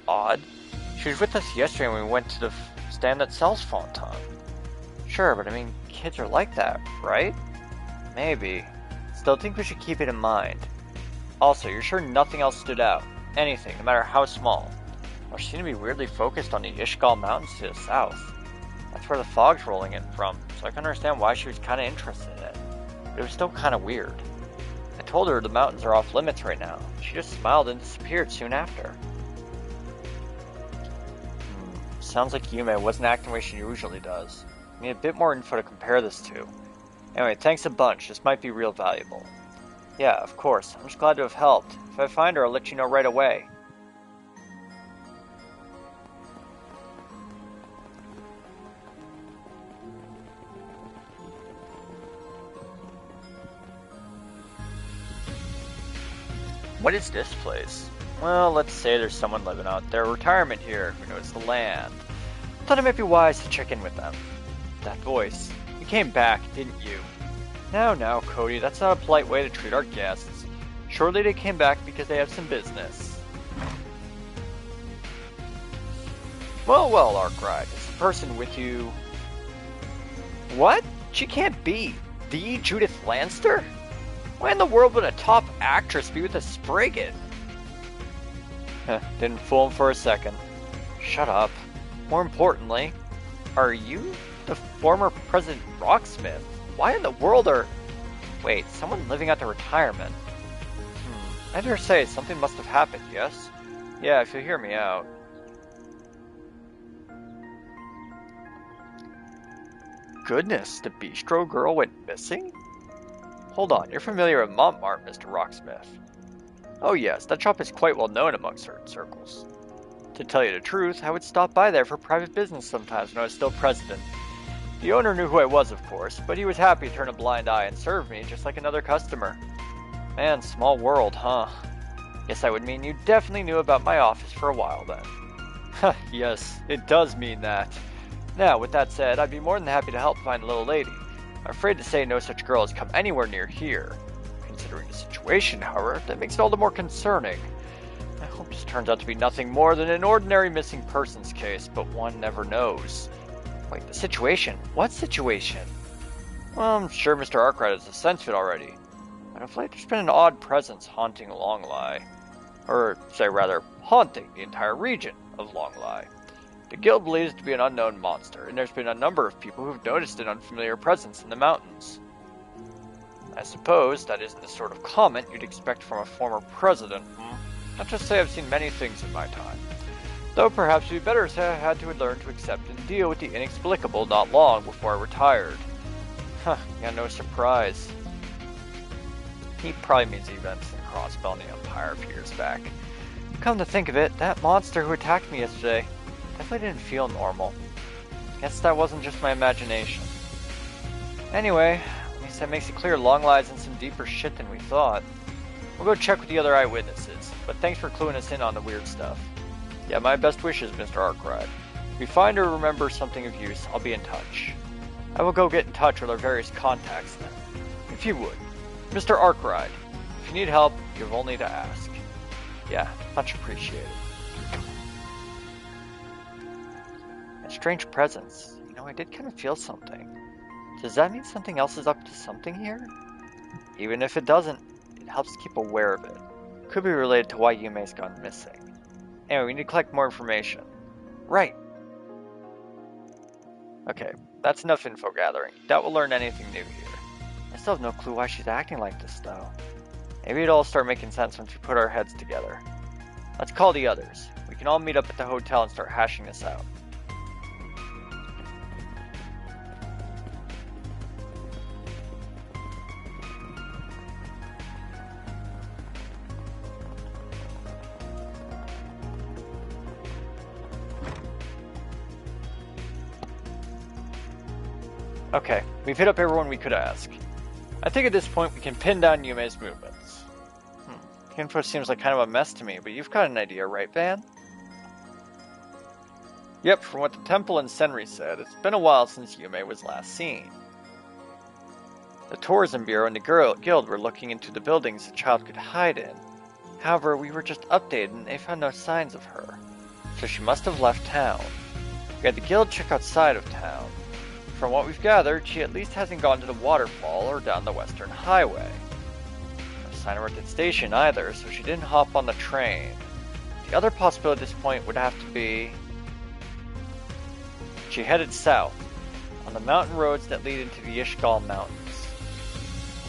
odd. She was with us yesterday when we went to the stand that sells fontaine. Sure, but I mean, kids are like that, right? Maybe. Still think we should keep it in mind. Also, you're sure nothing else stood out? Anything, no matter how small. Well, she seemed to be weirdly focused on the Ishgal Mountains to the south. That's where the fog's rolling in from, so I can understand why she was kinda interested in it. But it was still kinda weird. I told her the mountains are off limits right now. She just smiled and disappeared soon after. Sounds like Yume wasn't acting the way she usually does. I need a bit more info to compare this to. Anyway, thanks a bunch. This might be real valuable. Yeah, of course. I'm just glad to have helped. If I find her, I'll let you know right away. What is this place? Well, let's say there's someone living out there, retirement here, who knows the land. Thought it might be wise to check in with them. That voice. You came back, didn't you? Now, Cody, that's not a polite way to treat our guests. Surely they came back because they have some business. Well, Arkwright, is the person with you... What? She can't be. The Judith Lanster? Why in the world would a top actress be with a Spriggan? Didn't fool him for a second. Shut up. More importantly, are you the former President Rocksmith? Why in the world are... Wait, someone living at the retirement? I dare say something must have happened, yes? Yeah, if you hear me out. Goodness, the bistro girl went missing? Hold on, you're familiar with Montmartre, Mr. Rocksmith. Oh yes, that shop is quite well known among certain circles. To tell you the truth, I would stop by there for private business sometimes when I was still president. The owner knew who I was, of course, but he was happy to turn a blind eye and serve me just like another customer. Man, small world, huh? Guess that would mean you definitely knew about my office for a while then. Yes, it does mean that. Now, with that said, I'd be more than happy to help find the little lady. I'm afraid to say no such girl has come anywhere near here. Considering the situation, however, that makes it all the more concerning. I hope this turns out to be nothing more than an ordinary missing persons case, but one never knows. Wait, the situation? What situation? Well, I'm sure Mr. Arkwright has a sense of it already. But of late, there's been an odd presence haunting Longlie. Or, say rather, haunting the entire region of Longlie. The guild believes it to be an unknown monster, and there's been a number of people who've noticed an unfamiliar presence in the mountains. I suppose that isn't the sort of comment you'd expect from a former president. Not to say I've seen many things in my time. Though perhaps it'd be better to say I had to learn to accept and deal with the inexplicable not long before I retired. Huh, yeah, no surprise. He probably means the events in Crossbell and the Empire a few years back. Come to think of it, that monster who attacked me yesterday definitely didn't feel normal. Guess that wasn't just my imagination. Anyway, at least that makes it clear Longlie's in some deeper shit than we thought. We'll go check with the other eyewitnesses, but thanks for cluing us in on the weird stuff. Yeah, my best wishes, Mr. Arkwright. If we find or remember something of use, I'll be in touch. I will go get in touch with our various contacts then. If you would. Mr. Arkwright, if you need help, you have only to ask. Yeah, much appreciated. A strange presence. You know, I did kind of feel something. Does that mean something else is up to something here? Even if it doesn't, it helps keep aware of it. Could be related to why Yume's gone missing. Anyway, we need to collect more information. Right. Okay, that's enough info gathering. Doubt we'll learn anything new here. I still have no clue why she's acting like this, though. Maybe it'll all start making sense once we put our heads together. Let's call the others. We can all meet up at the hotel and start hashing this out. Okay, we've hit up everyone we could ask. I think at this point we can pin down Yume's movements. The info seems like kind of a mess to me, but you've got an idea, right, Van? Yep, from what the temple and Senri said, it's been a while since Yume was last seen. The tourism bureau and the guild were looking into the buildings the child could hide in. However, we were just updated and they found no signs of her. So she must have left town. We had the guild check outside of town. From what we've gathered, she at least hasn't gone to the waterfall or down the western highway. No sign of her at the station either, so she didn't hop on the train. The other possibility at this point would have to be she headed south, on the mountain roads that lead into the Ishgal Mountains.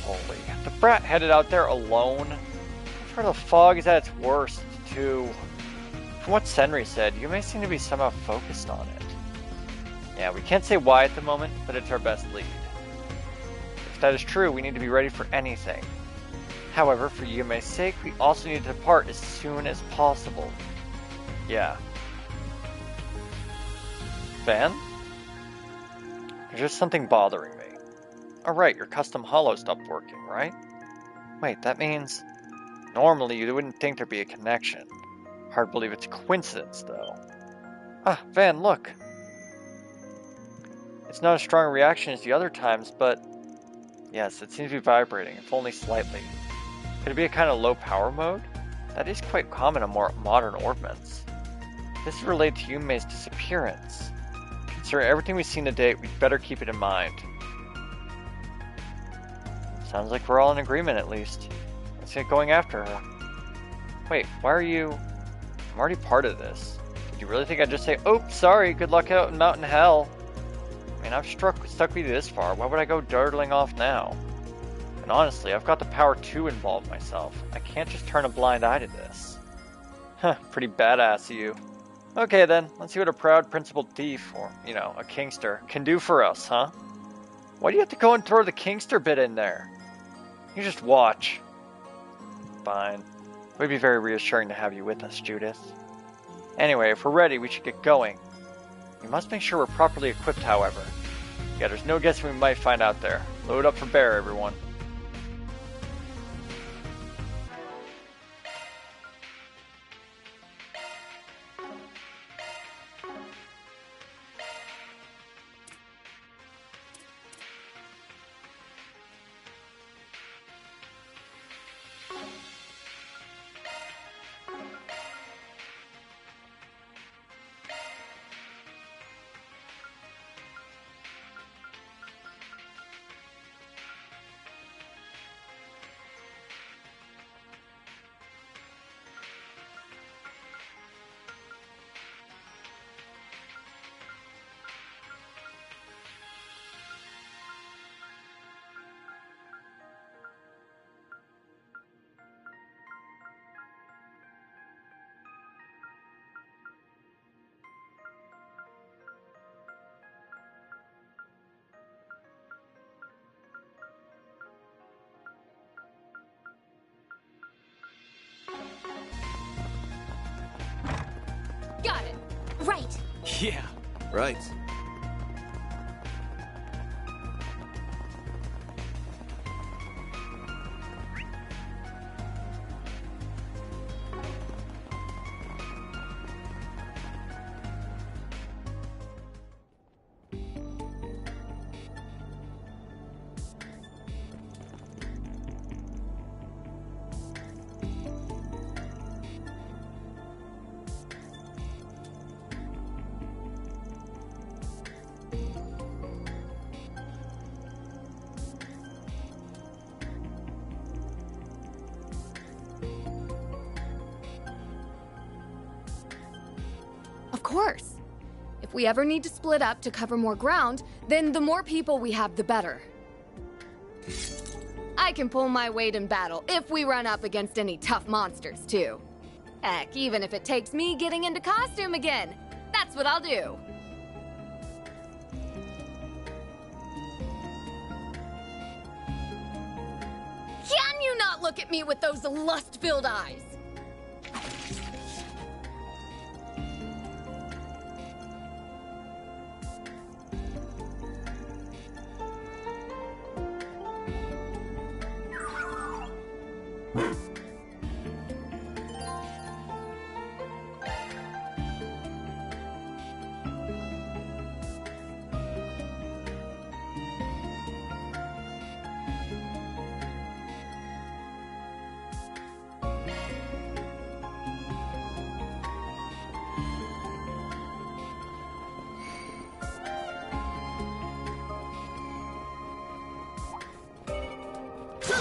Holy, the brat headed out there alone? I've heard the fog is at its worst, too. From what Senri said, you may seem to be somehow focused on it. Yeah, we can't say why at the moment, but it's our best lead. If that is true, we need to be ready for anything. However, for Yume's sake, we also need to depart as soon as possible. Yeah. Van? There's just something bothering me. Alright, your custom hollow stopped working, right? Wait, that means... Normally, you wouldn't think there'd be a connection. Hard to believe it's a coincidence, though. Ah, Van, look! It's not a strong reaction as the other times, but... Yes, it seems to be vibrating, if only slightly. Could it be a kind of low power mode? That is quite common on more modern orbments. This is related to Yume's disappearance. Considering everything we've seen to date, we'd better keep it in mind. Sounds like we're all in agreement at least. Let's get going after her. Wait, why are you... I'm already part of this. Did you really think I'd just say, "Oh, sorry, good luck out in Mountain Hell"? I mean, I've stuck with you this far, why would I go durdling off now? And honestly, I've got the power to involve myself. I can't just turn a blind eye to this. Huh, pretty badass of you. Okay then, let's see what a proud principled thief, or, you know, a kingster, can do for us, huh? Why do you have to go and throw the kingster bit in there? You just watch. Fine. It would be very reassuring to have you with us, Judith. Anyway, if we're ready, we should get going. We must make sure we're properly equipped, however. Yeah, there's no guessing we might find out there. Load up for bear, everyone. Right. Yeah. Right. Of course. If we ever need to split up to cover more ground, then the more people we have, the better. I can pull my weight in battle if we run up against any tough monsters, too. Heck, even if it takes me getting into costume again. That's what I'll do. Can you not look at me with those lust-filled eyes?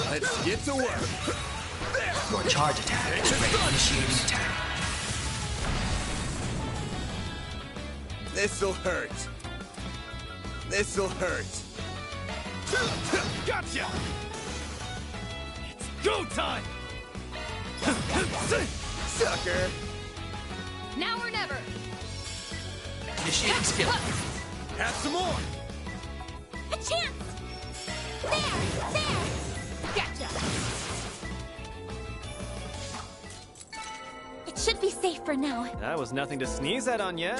Let's get to work. Your charge attack is ready. Initiating attack. This'll hurt. This'll hurt. Gotcha! It's go time! Sucker! Now or never! Initiating skill. Have some more! A chance! There! Gotcha! It should be safe for now. That was nothing to sneeze at on yet.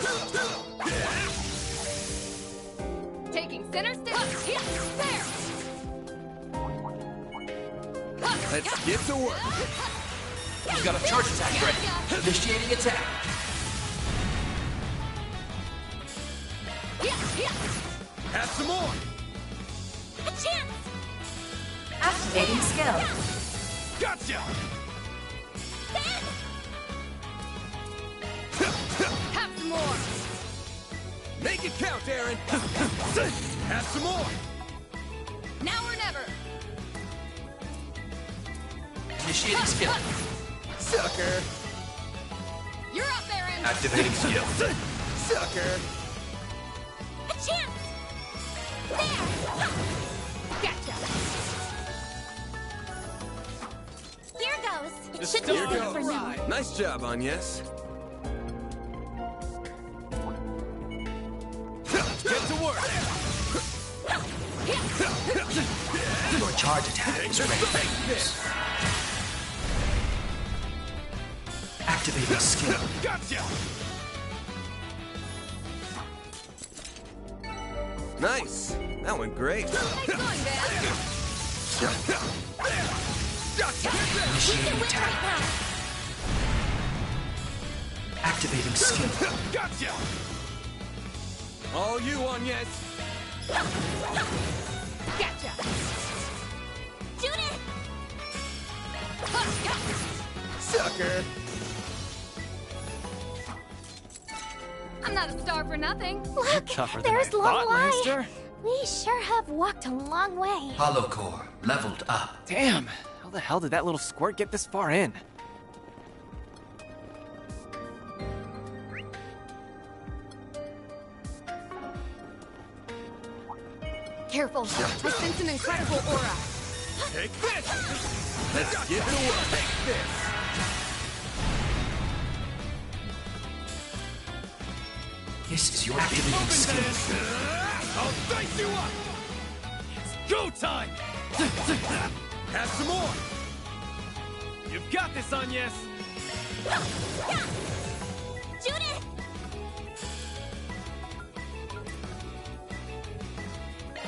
Taking center stage. There! Let's get to work! You've got a charge attack ready. Initiating attack. Have some more! A chance! Activating skill. Gotcha! Have some more! Make it count, Aaron! Have some more! Now or never! Initiating skill. Sucker! You're up, Aaron! Activating skill. Sucker! A chance! There! Gotcha! Here goes. It Just should be don't safe go for now. right. Nice job, Agnes. Get to work! Your charge attack is ready for use. Activating skill. Gotcha! Nice. That went great. Nice going, Van! Initiating attack. Activating skill. Gotcha! All you, Agnes! Gotcha! Judith! Sucker! I'm not a star for nothing. Look, Tougher than there's I thought, Long Lannister. We sure have walked a long way. Hollow core leveled up. Damn, how the hell did that little squirt get this far in? Careful. I sense an incredible aura. Take this! Let's get to work! Take this! This is your activating skill. I'll dice you up! It's go time! Have some more! You've got this, Agnes! Judith!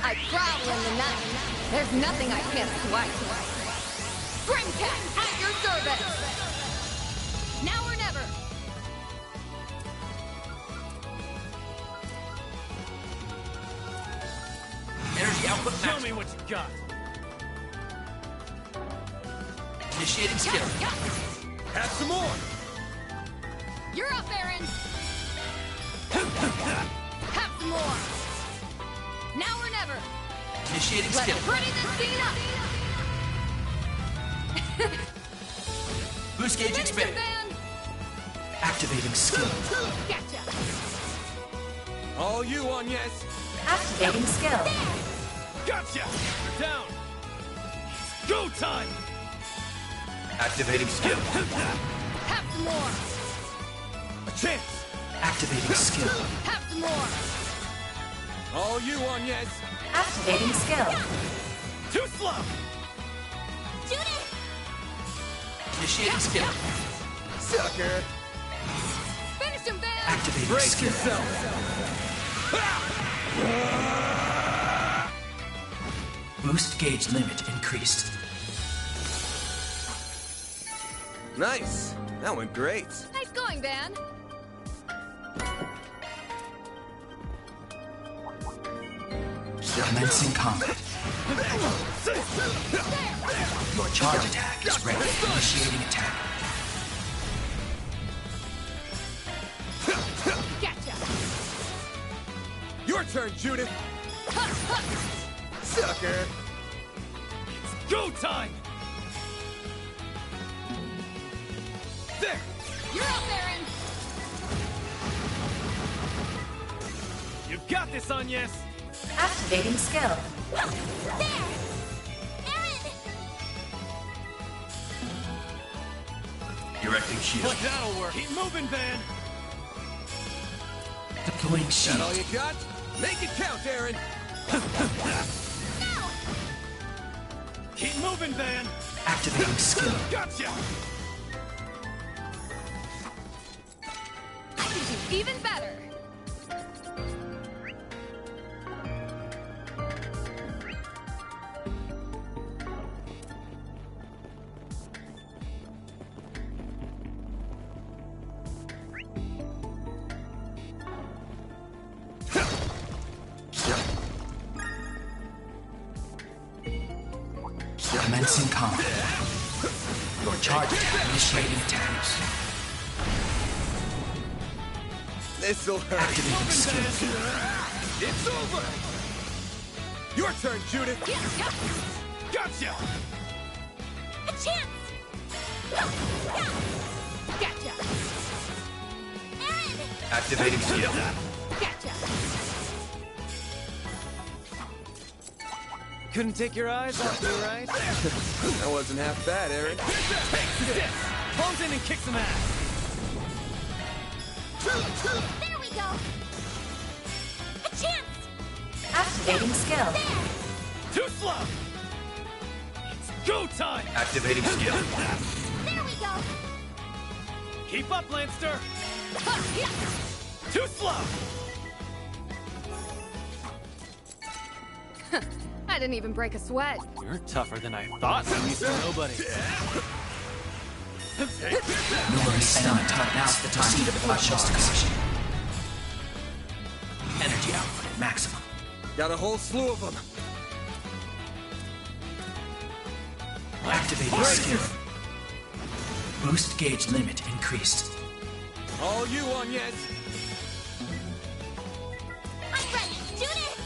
I prowl in the night. There's nothing I can't swipe. Spring Cat, at your service! Now or never! Energy output max. Show me what you got. Initiating skill. Have some more. You're up, Aaron! Have some more! Now or never! Initiating Let's skill. pretty this scene up! Boost gauge Finish expanded. your band. Activating skill. Gotcha! All you on yes. Activating skill. Gotcha. You're down. Go time. Activating skill. Have some more! A chance. Activating skill. Have some more! All you on yes. Activating skill. Too slow. Judith! Initiating skill. Sucker. Finish him, Van! Activating Brace skill. yourself. Boost gauge limit increased. Nice. That went great. Nice going, Van! Commencing combat. Your charge attack is ready. Initiating attack. Gotcha! Your turn, Judith. Sucker. It's go time. There. You're up, Aaron! You've got this on yes. Activating skill. There! Aaron! Directing shield. Like that'll work. Keep moving, Van. Deploying That all shield. you got? Make it count, Aaron. No! Keep moving, Van. Activating skill. Gotcha. I can do even better! Commencing combat. Your charge attack initiating attacks. This'll hurt. Activating skill. It's over. Your turn, Judith. Gotcha. A chance! Gotcha! Aaron! Activating skill. Gotcha! Couldn't take your eyes off me, right? That wasn't half bad, Aaron. Take this. Close in and kick some ass. There we go! A chance! Activating skill. Too slow. It's go time. Activating skill. There we go! Keep up, Lanster. Too slow. I didn't even break a sweat. You're tougher than I thought. I'm used to nobody. Numerous stunned. Now's the time to adjust position. Energy output at maximum. Got a whole slew of them. Activating skill. Boost gauge limit increased. All you on yes. I'm ready! Judith!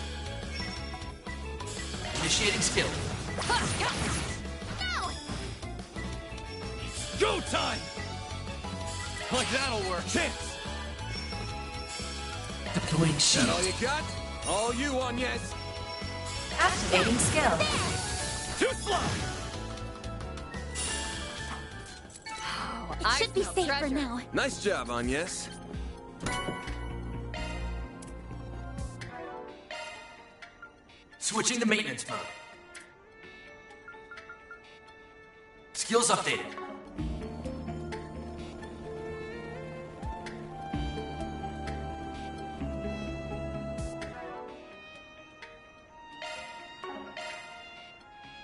Initiating skill. No! Go time. Like that'll work. Chance. Deploying shield. That all you got? All you on yes. Activating skill. Too slow. It should be safe for now. Nice job, Agnes. Switching to maintenance mode. Skills updated.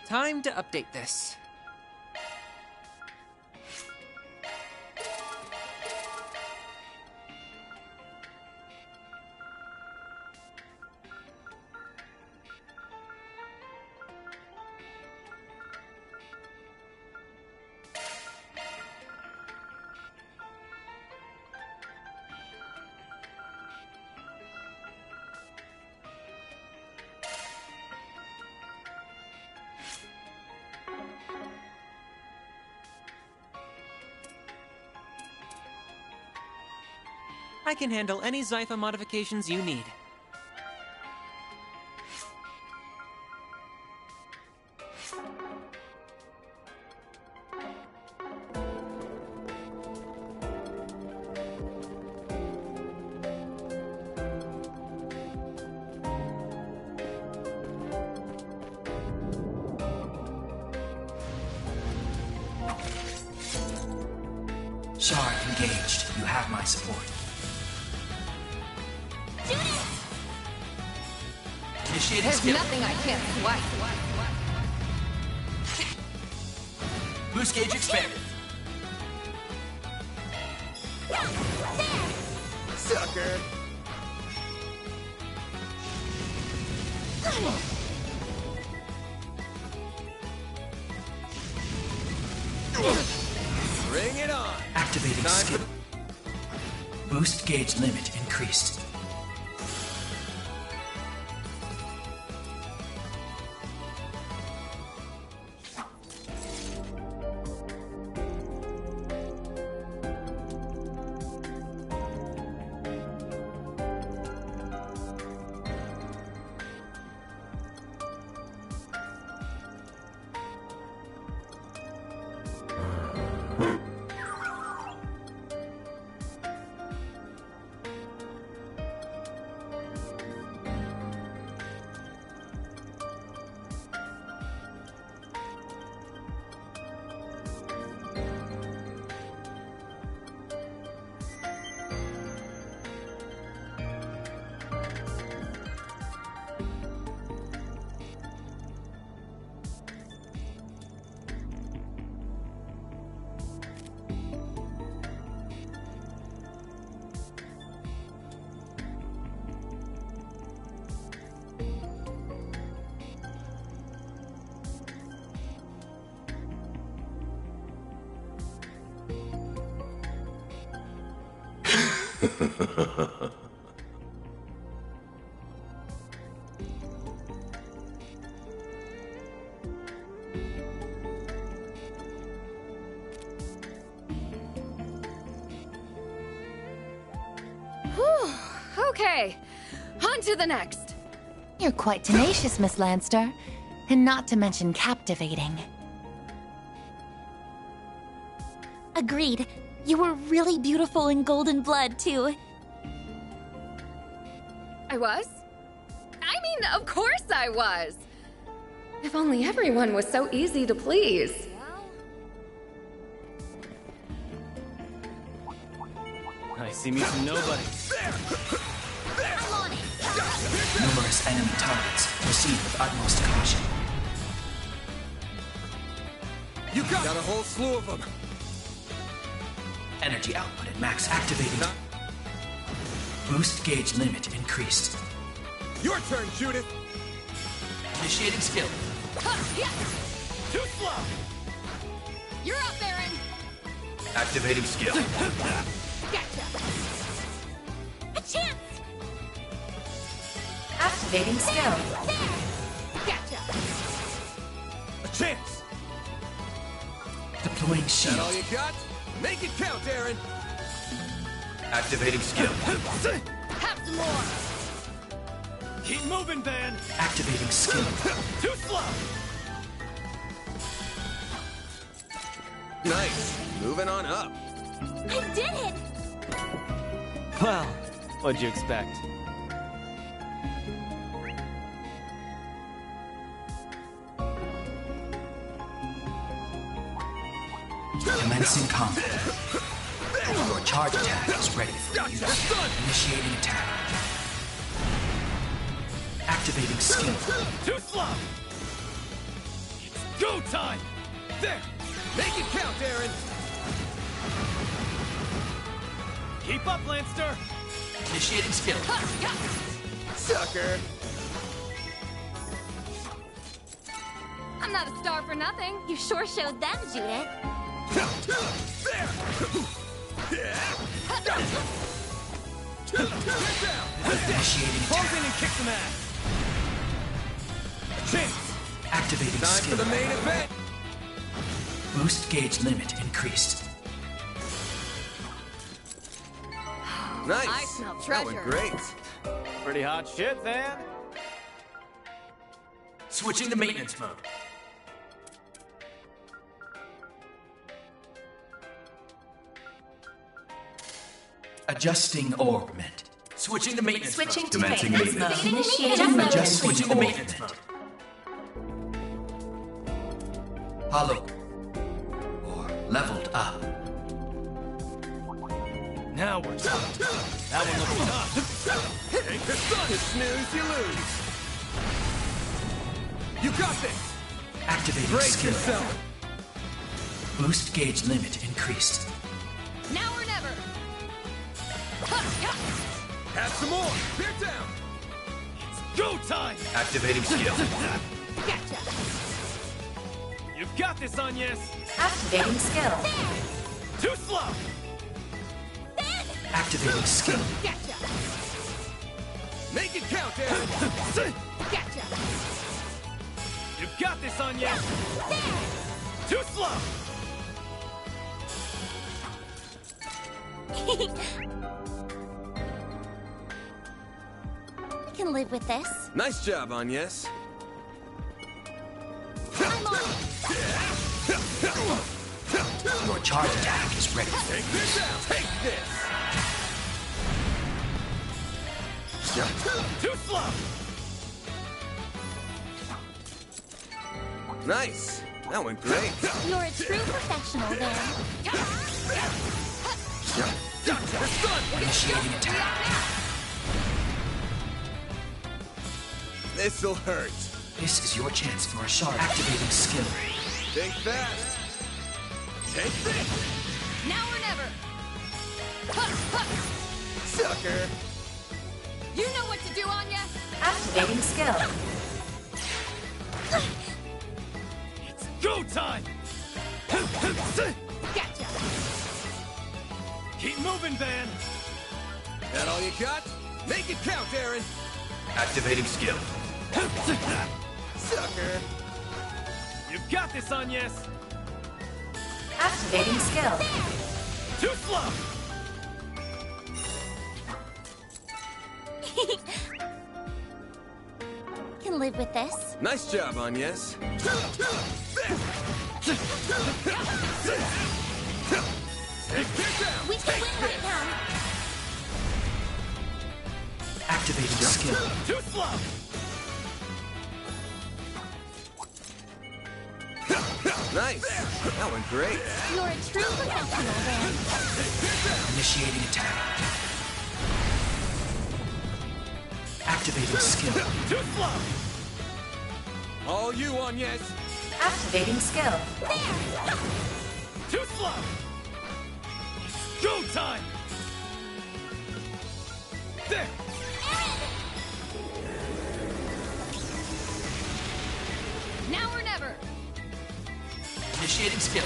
Time to update this. I can handle any Zypha modifications you need. Shard engaged. You have my support. Initiating There's skill. nothing I can't swipe. Boost gauge expanded. Sucker! Bring it on! Activating skill. Boost gauge limit increased. Whew. Okay, on to the next. You're quite tenacious, Miss Lanster. And not to mention captivating. Agreed. You were really beautiful in golden blood, too. I was? I mean, of course I was! If only everyone was so easy to please. I see me from nobody. Numerous enemy targets. Proceed with utmost caution. You got a whole slew of them. Energy output at max. Activating. Boost gauge limit increased. Your turn, Judith. Initiating skill. Too slow. You're up, Aaron! Activating skill. Gotcha! A chance! Activating skill. Gotcha! A chance. Deploying That shield. all you got? Make it count, Aaron. Activating skill. Have some more! Keep moving, Van. Activating skill. Too slow. Nice. Moving on up. I did it! Well, what'd you expect? Commencing combat. Your charge attack is ready for you. Initiating attack. Activating skill. Too slow. Go time! There! Make it count, Aaron! Keep up, Lancer! Initiating skill. Sucker! I'm not a star for nothing. You sure showed them, Judith. Initiating attack. Pose in and kick some ass! A chance! Activating Time skill. for the main event! Boost gauge limit increased. Nice. I smell That went treasure. great. Pretty hot shit, Van. Switching to maintenance mode. Adjusting orbment. Switching to maintenance Switching mode. to Commencing maintenance mode. Initiating Adjusting maintenance to mode. maintenance mode. Hollow. Or leveled up. Now we're talking. That one looks tough. Take the sun! You snooze, you lose. You got this! Activating Brace skill. yourself! Boost gauge limit increased. Now or never. Have some more! Bear down! It's go time! Activating skill. Gotcha. You've got this, Agnes! Activating skill. Too slow! Activating skill. Gotcha. Make it count, Aaron! Gotcha. You've got this, Agnes! Too slow! I can live with this. Nice job, Agnes. I'm on it. Your charge attack is ready. Take this out! Take this! Too slow! Nice. That went great. You're a true professional, Van. Initiating attack. This'll hurt. This is your chance for a shard. Activating skill. Think fast. Take this! Now or never. Sucker! You know what to do, Anya. Activating skill. It's go time! Gotcha. Keep moving, Van! That all you got? Make it count, Aaron! Activating skill. Sucker! You've got this, Agnes! Activating skill. Too slow! Can live with this. Nice job, Agnes. We can win right now. Activating skill. Too slow! Nice. That went great. You're a true professional, Van. Initiating attack. Activating skill. Too slow! All you, Agnes! Activating skill. Too slow! Go time! There! Now or never. Initiating skill.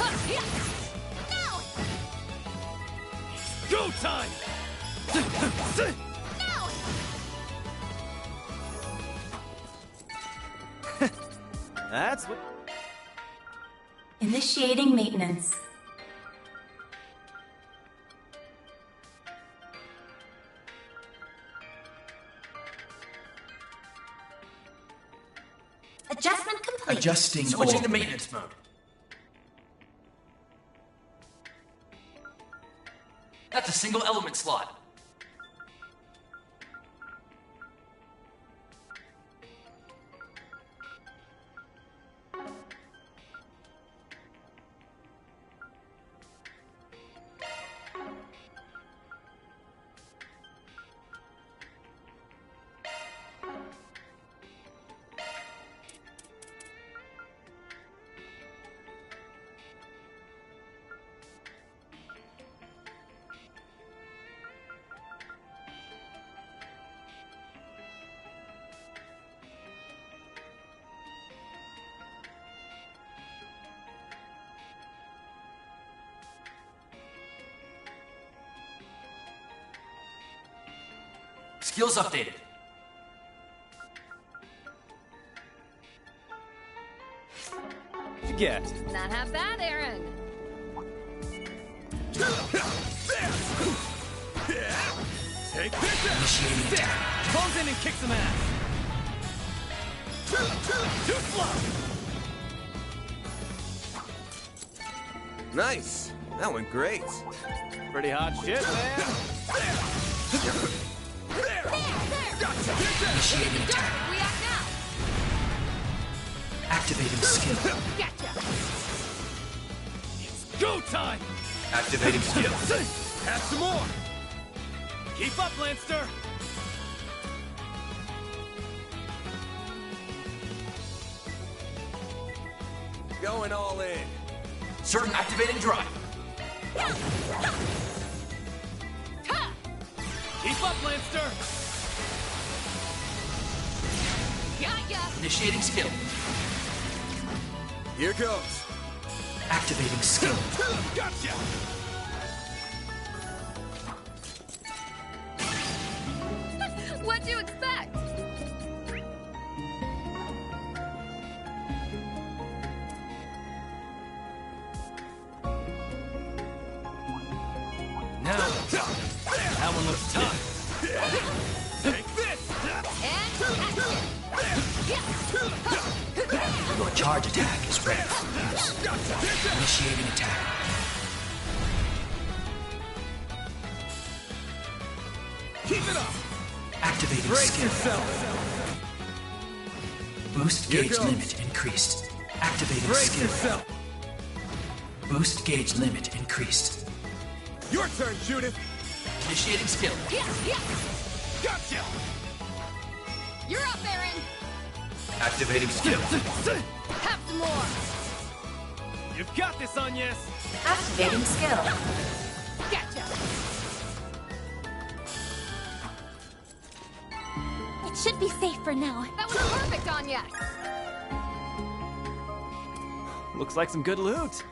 No. Go time! No. That's what... Initiating maintenance. Adjustment complete. Adjusting. Switching to maintenance mode. That's a single element slot. Skills updated. What'd you get? Not half bad, Aaron. Take this out! Initiating attack. Close in and kick some ass. Too slow! Nice. That went great. Pretty hot shit, man. Initiating attack. React now. Activating skill. Gotcha. Go time! Activating skill. Have some more! Keep up, Lancer! Going all in. Certain activating drive. Keep up, Lancer! Got ya. Initiating skill. Here goes. Activating skill. Gotcha! What'd you expect? Now, that one looks tough. Take this! Your charge attack is ready for use. Initiating attack. Keep it up! Activating Brace skill. yourself! Boost Here gauge goes. limit increased. Activating Brace skill. yourself! Boost gauge limit increased. Your turn, Judith! Initiating skill. Gotcha! You're up, Aaron. Activating skill. Have some more. You've got this, Agnes! Activating skill. Gotcha. It should be safe for now. That was perfect, Anya. Looks like some good loot.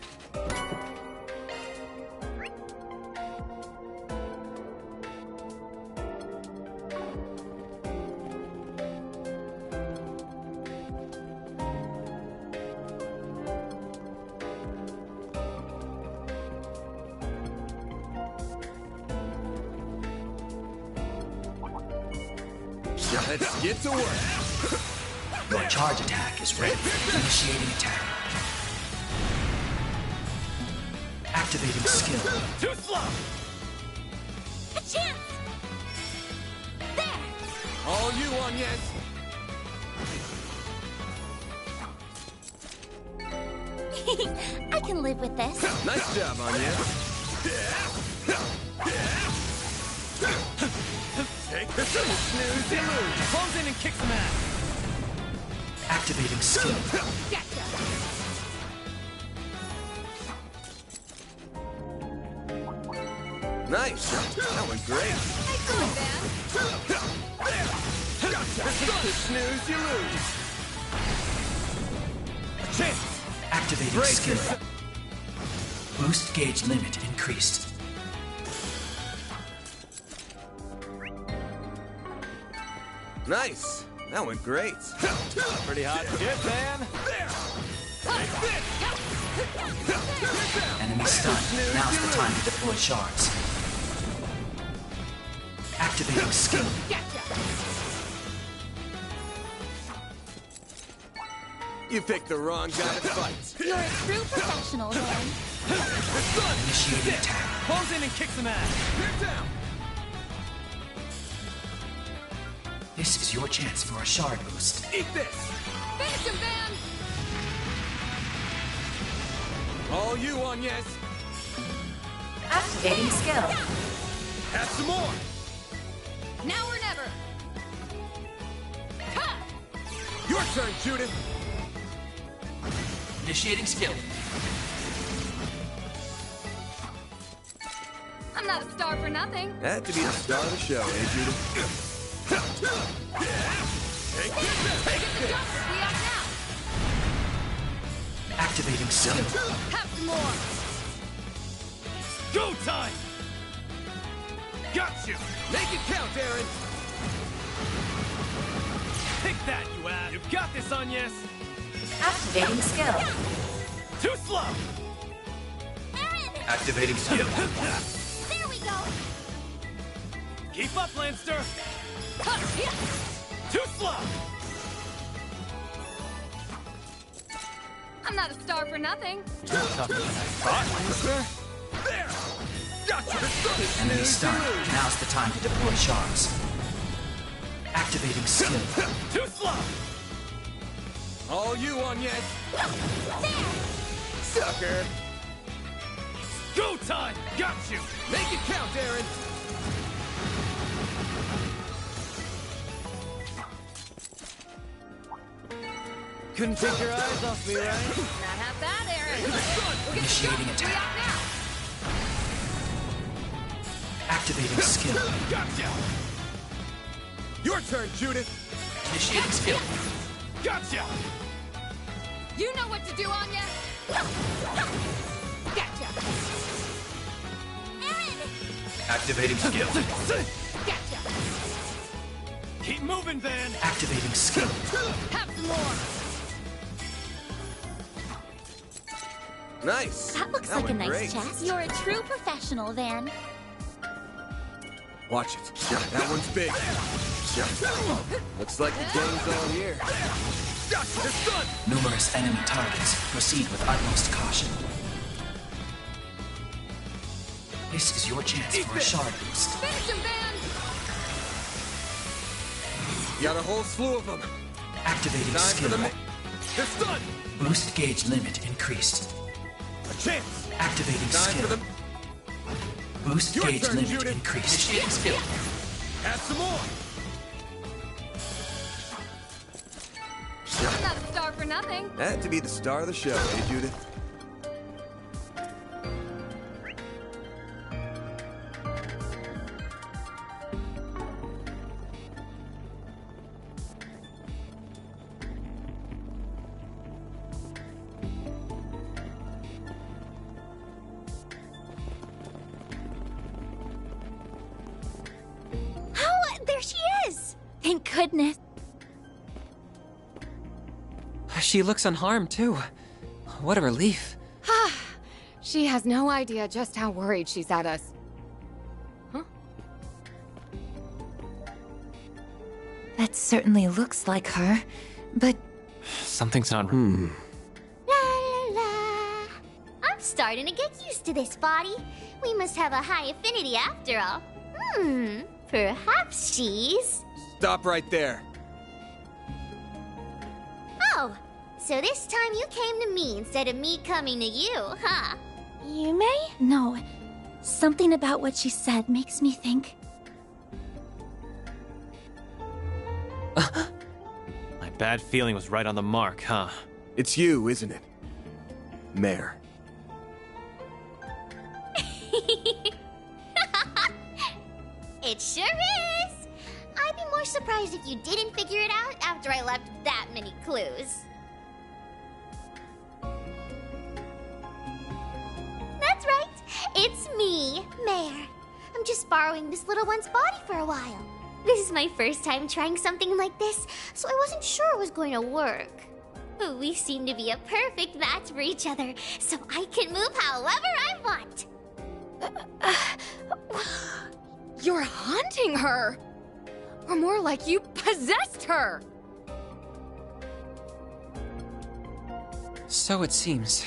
Let's get to work. Your charge attack is ready. Initiating attack. Activating skill. Too slow! A chance! There! All you, Agnes. I can live with this. Nice job, Agnes. Take this! Snooze, you lose! Close in and kick some ass. Activating skill. Gotcha. Nice. That went great. Excellent, man. Snooze, you lose. Chance! Activating Brace skill. yourself! Boost gauge limit increased. Nice. That went great. Pretty hot shit, man. Enemy stunned. Now's the time to deploy shards. Activating skill. You picked the wrong guy to fight. You're a true professional, then. Initiating attack. Close in and kick some ass. Get down! This is your chance for a shard boost. Eat this! Finish him, Van. All you, Agnes. Activating skill. Have some more! Now or never. Ha! Your turn, Judith! Initiating skill. I'm not a star for nothing. Had to be the star of the show, eh, Judith? Take this! Get the jump. React now. Activating skill. Have some more. Go time! Got you! Make it count, Aaron! Take that, you ass! You've got this, Agnes! Activating skill. Too slow! Activating skill. There we go! Keep up, Lancer! Too slow! I'm not a star for nothing. Tougher than I thought, Lancer. There! Gotcha! Enemy stunned. Now's the time to deploy shards. Activating skill. Too slow! All you, Agnes! Sucker! Go time! Got you! Make it count, Aaron! Couldn't take your eyes off me, right? Not half bad, Aaron. Initiating attack. Activating skill. Gotcha! Your turn, Judith! Initiating skill. Gotcha! You know what to do, Anya. Gotcha. Activating skill. Gotcha. Keep moving, Van! Activating skill. Have some more. Nice. That looks That like a went nice great. chest. You're a true professional, Van. Watch it. That one's big. Looks like the gang's all here. Numerous enemy targets. Proceed with utmost caution. This is your chance for a shard boost. Finish him, Van. You got a whole slew of them. Activating Time skill. for the They're stunned! Boost gauge limit increased. A chance! Activating Time skill. for them. Boost Your gauge turn, limit Judith. increased. Initiating skill. Have some more! I'm not a star for nothing. Had to be the star of the show, eh, Judith? There she is! Thank goodness. She looks unharmed, too. What a relief. She has no idea just how worried she's at us. That certainly looks like her, but... Something's not... La la la. I'm starting to get used to this body. We must have a high affinity after all. Perhaps she's... Stop right there. Oh, so this time you came to me instead of me coming to you, huh? You may? No. Something about what she said makes me think... My bad feeling was right on the mark, huh? It's you, isn't it? Mare. It sure is! I'd be more surprised if you didn't figure it out after I left that many clues. That's right! It's me, Mare. I'm just borrowing this little one's body for a while. This is my first time trying something like this, so I wasn't sure it was going to work. But we seem to be a perfect match for each other, so I can move however I want. You're haunting her! Or more like you possessed her! So it seems.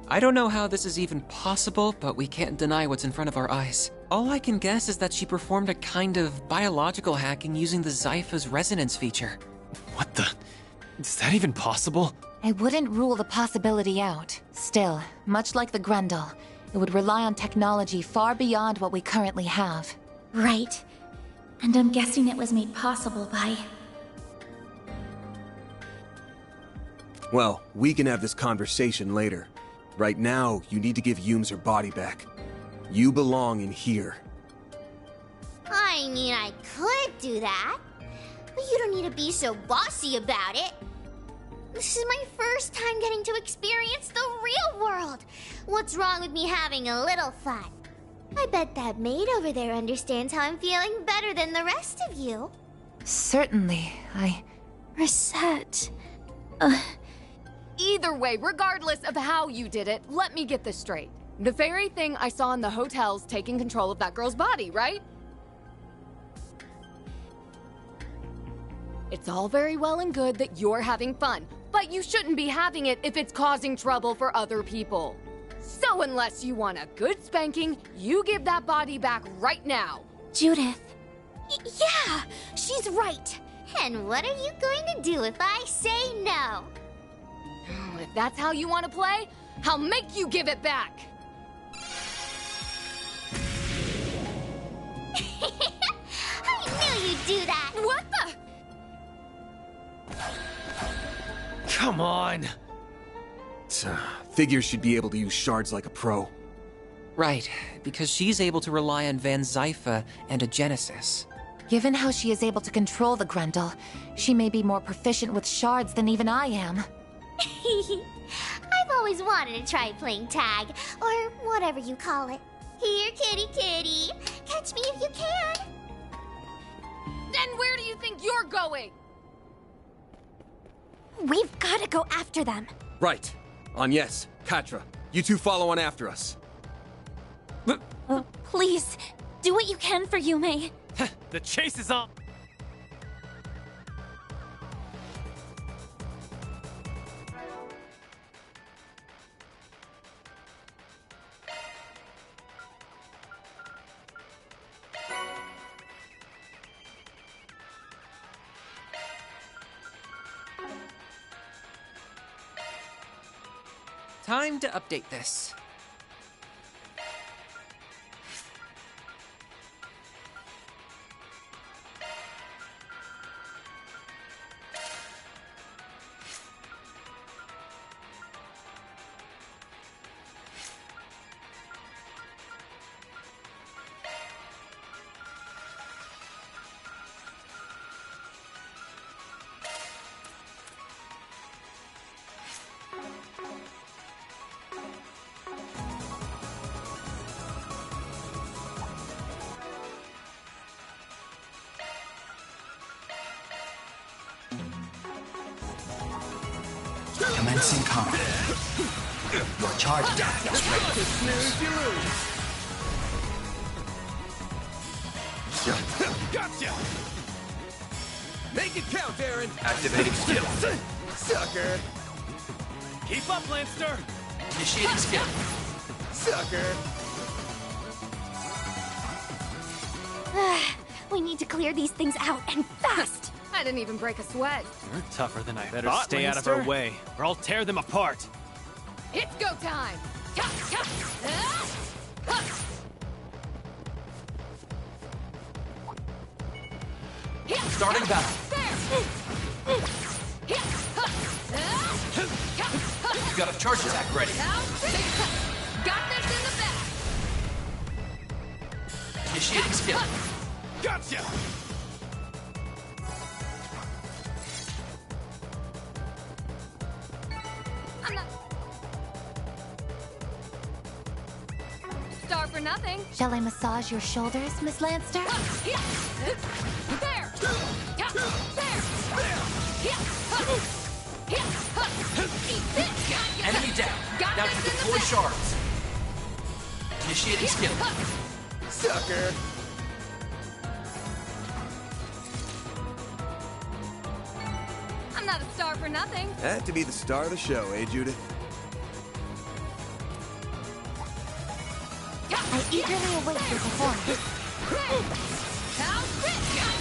I don't know how this is even possible, but we can't deny what's in front of our eyes. All I can guess is that she performed a kind of biological hacking using the Zypha's resonance feature. What the... Is that even possible? I wouldn't rule the possibility out. Still, much like the Grundle, it would rely on technology far beyond what we currently have. Right. And I'm guessing it was made possible by... Well, we can have this conversation later. Right now, you need to give Yumes her body back. You belong in here. I mean, I could do that, but you don't need to be so bossy about it. This is my first time getting to experience the real world. What's wrong with me having a little fun? I bet that maid over there understands how I'm feeling better than the rest of you. Certainly, Reset. Either way, regardless of how you did it, let me get this straight. The very thing I saw in the hotel's taking control of that girl's body, right? It's all very well and good that you're having fun, but you shouldn't be having it if it's causing trouble for other people. So unless you want a good spanking, you give that body back right now. Judith. Yeah, she's right. And what are you going to do if I say no? If that's how you want to play, I'll make you give it back. I knew you'd do that. What the? Come on! Figures she'd be able to use shards like a pro. Right, because she's able to rely on Van Zypha and a Genesis. Given how she is able to control the Grundle, she may be more proficient with shards than even I am. I've always wanted to try playing tag, or whatever you call it. Here, kitty kitty. Catch me if you can. Then where do you think you're going? We've got to go after them. Right. Agnes, Katra, you two follow on after us. Please, do what you can for Yume. The chase is on! Time to update this. Commencing combat. Your charge attack is ready. Gotcha! Make it count, Aaron! Activating skill. Sucker! Keep up, Lancer! Initiating skill. Sucker! We need to clear these things out, and fast! I didn't even break a sweat. You're tougher than I Better thought, stay out of Lancer. her way, or I'll tear them apart. It's go time! Starting battle. You got a charge attack ready. Got this in the back! Initiating skill. Gotcha! I'm not... Star for nothing. Shall I massage your shoulders, Miss Lancer? There! Enemy down. Now to deploy shards. Initiating skill. Sucker! I'm not a star for nothing. Had to be the star of the show, eh, Judith? I eagerly await your performance.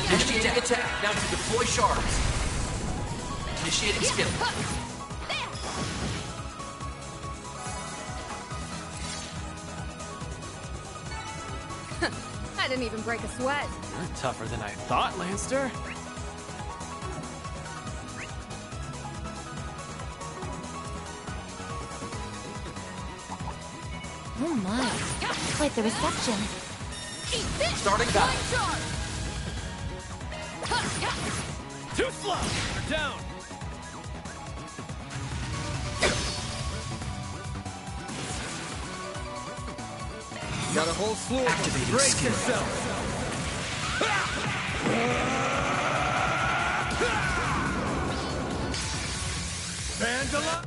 Initiating attack. Now to deploy shards. Initiating skill. I didn't even break a sweat. You're tougher than I thought, Lancer. Oh my. Quite the reception. Starting battle. Too slow! You're down! Got a whole slew of them. Activating Brace skill. yourself. Vandala.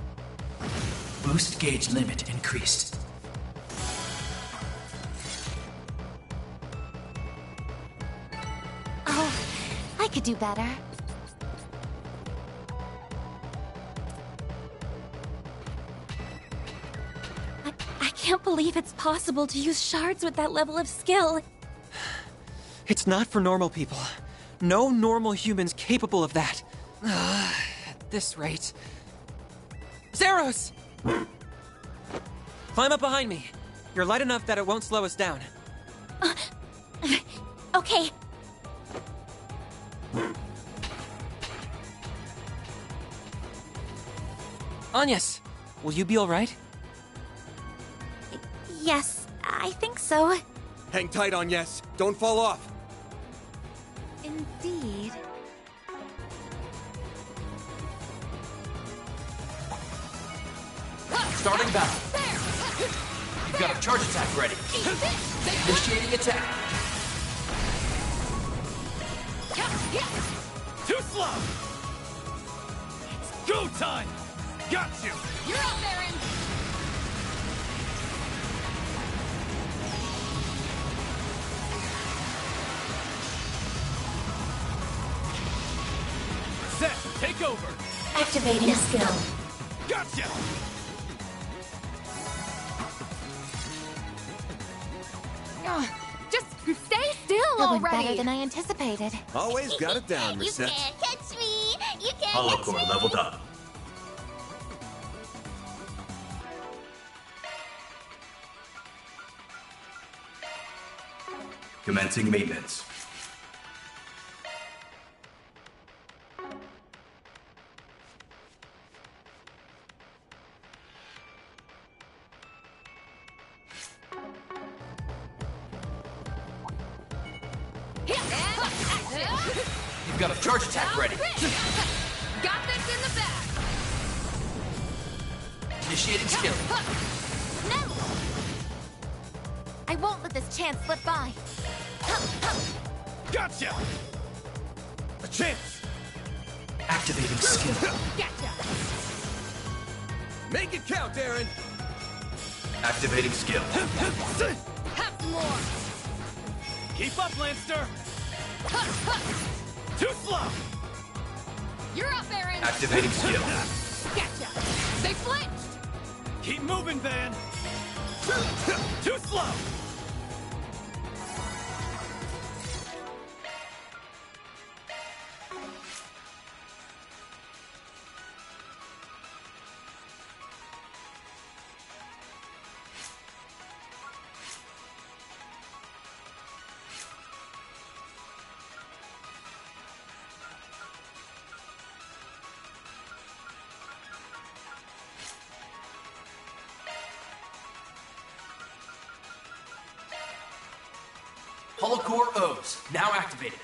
Boost gauge limit increased. Oh, I could do better. I can't believe it's possible to use shards with that level of skill. It's not for normal people. No normal human's capable of that. At this rate... Zeros! Climb up behind me. You're light enough that it won't slow us down. Okay. Agnes, will you be alright? Yes, I think so. Hang tight on yes. Don't fall off. Indeed. Starting battle. You've got a charge attack ready. Initiating attack. Too slow! It's go time! Got you! You're up, Aaron! Set, take over! Activating skill. Gotcha! Just stay still That went already! better than I anticipated. Always got it down, You Reset. can't catch me! You can't Hollow catch core me! leveled up. Commencing maintenance. You've got a charge attack ready. Got this in the bag! Initiating skill. No! I won't let this chance slip by. Gotcha! A chance! Activating skill. Gotcha! Make it count, Aaron. Activating skill. Have some more! Keep up, Lancer! Too slow! You're up, Aaron! Activating skill. Gotcha! They flinched! Keep moving, Van! Too slow! Hollow core O's now activated.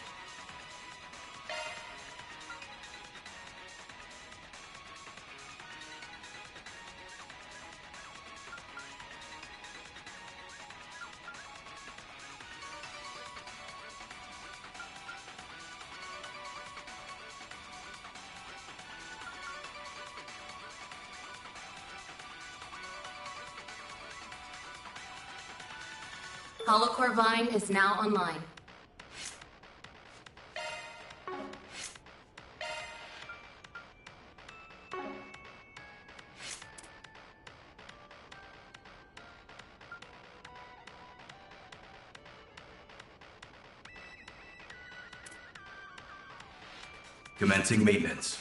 Holocore Vine is now online. Commencing maintenance.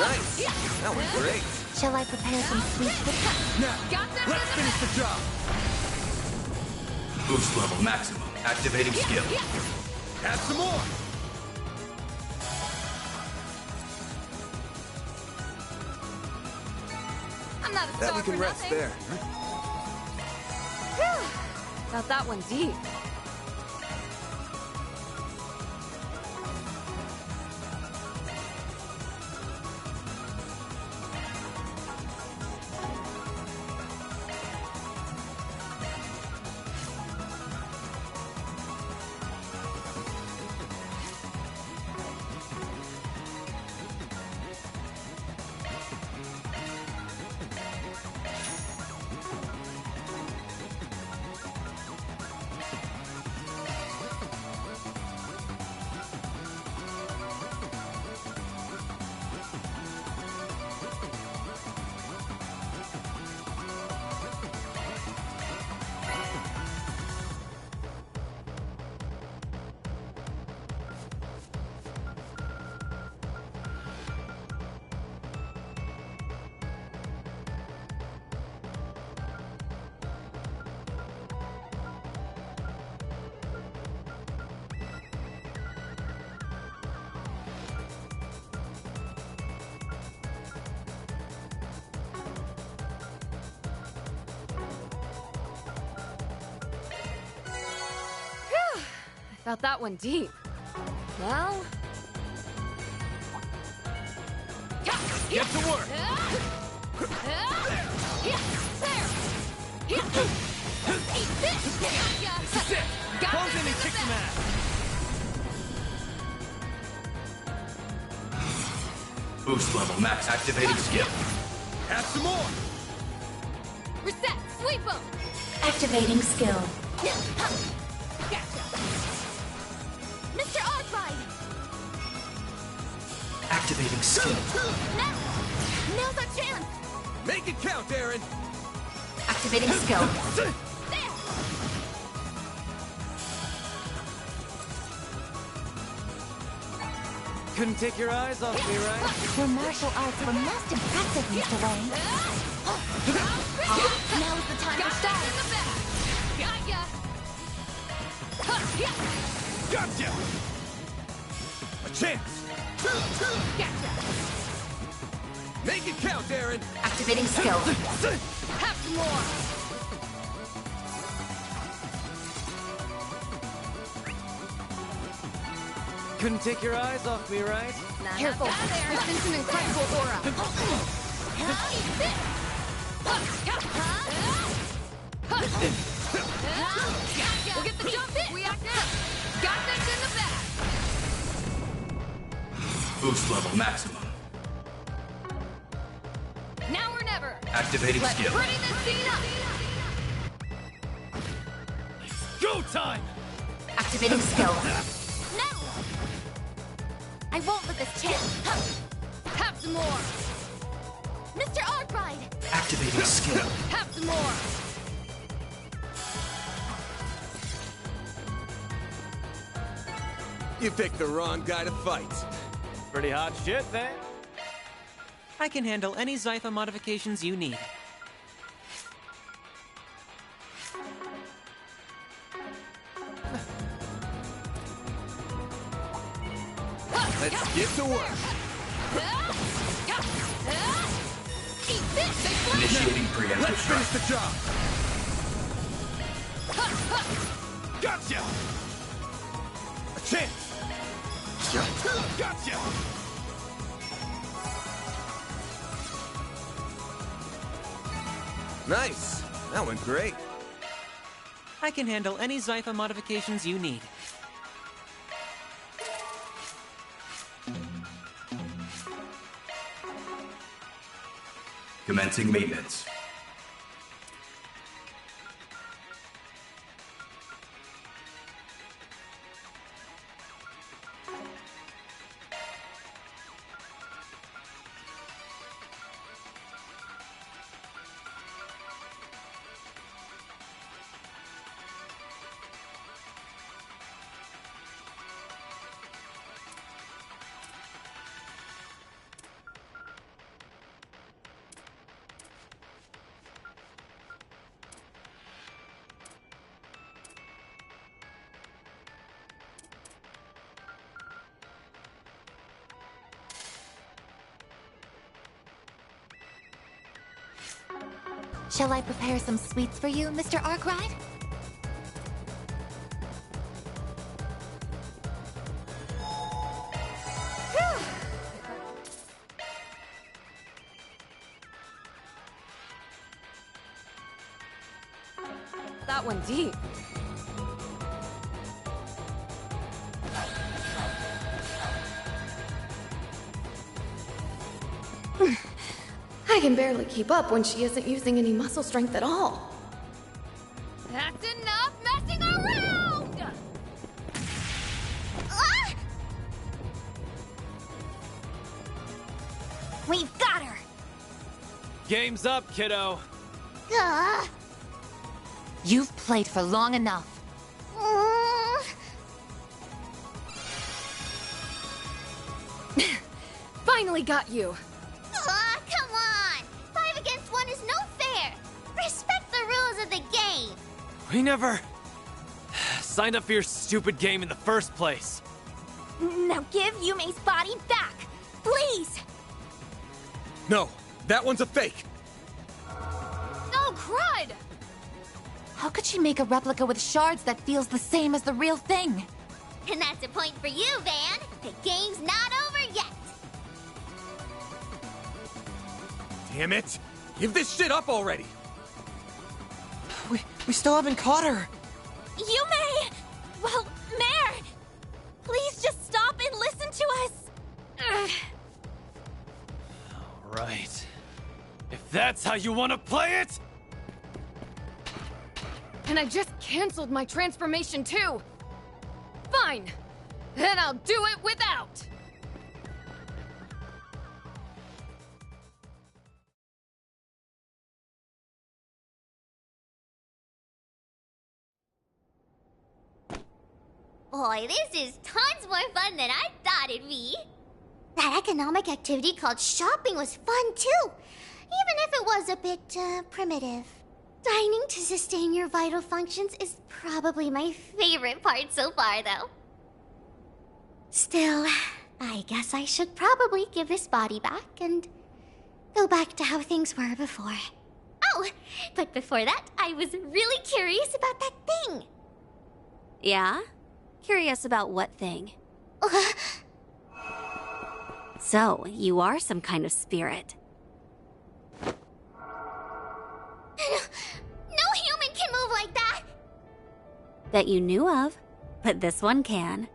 Nice! That was great! Shall I prepare some sweet cookies? Now, let's finish the job! Boost level maximum. Activating skill. Add some more! I'm not a That star we can for rest nothing. there. Whew. Felt that one deep. Felt that one deep. Well... Get to work! This is it! Close in and kick some ass! Boost level max. Activating skill. Add some more! Reset! Sweep 'em! Activating skill. Gotcha! Mr. Oddride! Activating skill. Now! Now's our chance! Make it count, Aaron! Activating skill. Couldn't take your eyes off me, right? Your martial arts were most impressive, Mr. Wang. Now is the time to start. Gotcha! A chance! Gotcha! Make it count, Aaron! Activating skill. Have some more! Couldn't take your eyes off me, right? Careful! I sense an incredible aura! We'll get the jump in! We act now! Got this in the bag! Boost level maximum. Now or never! Activating Let's skill. pretty this scene up! Go time! Activating skill. No! I won't let this chance! Have some more! Mr. Oddride! Activating skill. Have some more! You picked the wrong guy to fight. Pretty hot shit, then. I can handle any Zytha modifications you need. Let's get to work. Initiating preemptive Let's finish strike. the job! Gotcha! A chance! Gotcha! Nice. That went great. I can handle any Zytha modifications you need. Commencing maintenance. Shall I prepare some sweets for you, Mr. Arkwright? That one deep. I can barely keep up when she isn't using any muscle strength at all. That's enough messing around! Ah! We've got her! Game's up, kiddo. Gah. You've played for long enough. Finally got you! Aw, come on! 5 against 1 is no fair! Respect the rules of the game! We never signed up for your stupid game in the first place. Now give Yume's body back! Please! No, that one's a fake! Oh, crud! How could she make a replica with shards that feels the same as the real thing? And that's a point for you, Van! The game's not over yet! Damn it! Give this shit up already! We still haven't caught her. Yume! Well, Mare! Please just stop and listen to us! Right. If that's how you want to play it! And I just canceled my transformation too! Fine! Then I'll do it without! Boy, this is tons more fun than I thought it'd be! That economic activity called shopping was fun too! Even if it was a bit, primitive. Dining to sustain your vital functions is probably my favorite part so far, though. Still, I guess I should probably give this body back and go back to how things were before. Oh, but before that, I was really curious about that thing. Yeah? Curious about what thing? So, you are some kind of spirit. No human can move like that! That you knew of, but this one can.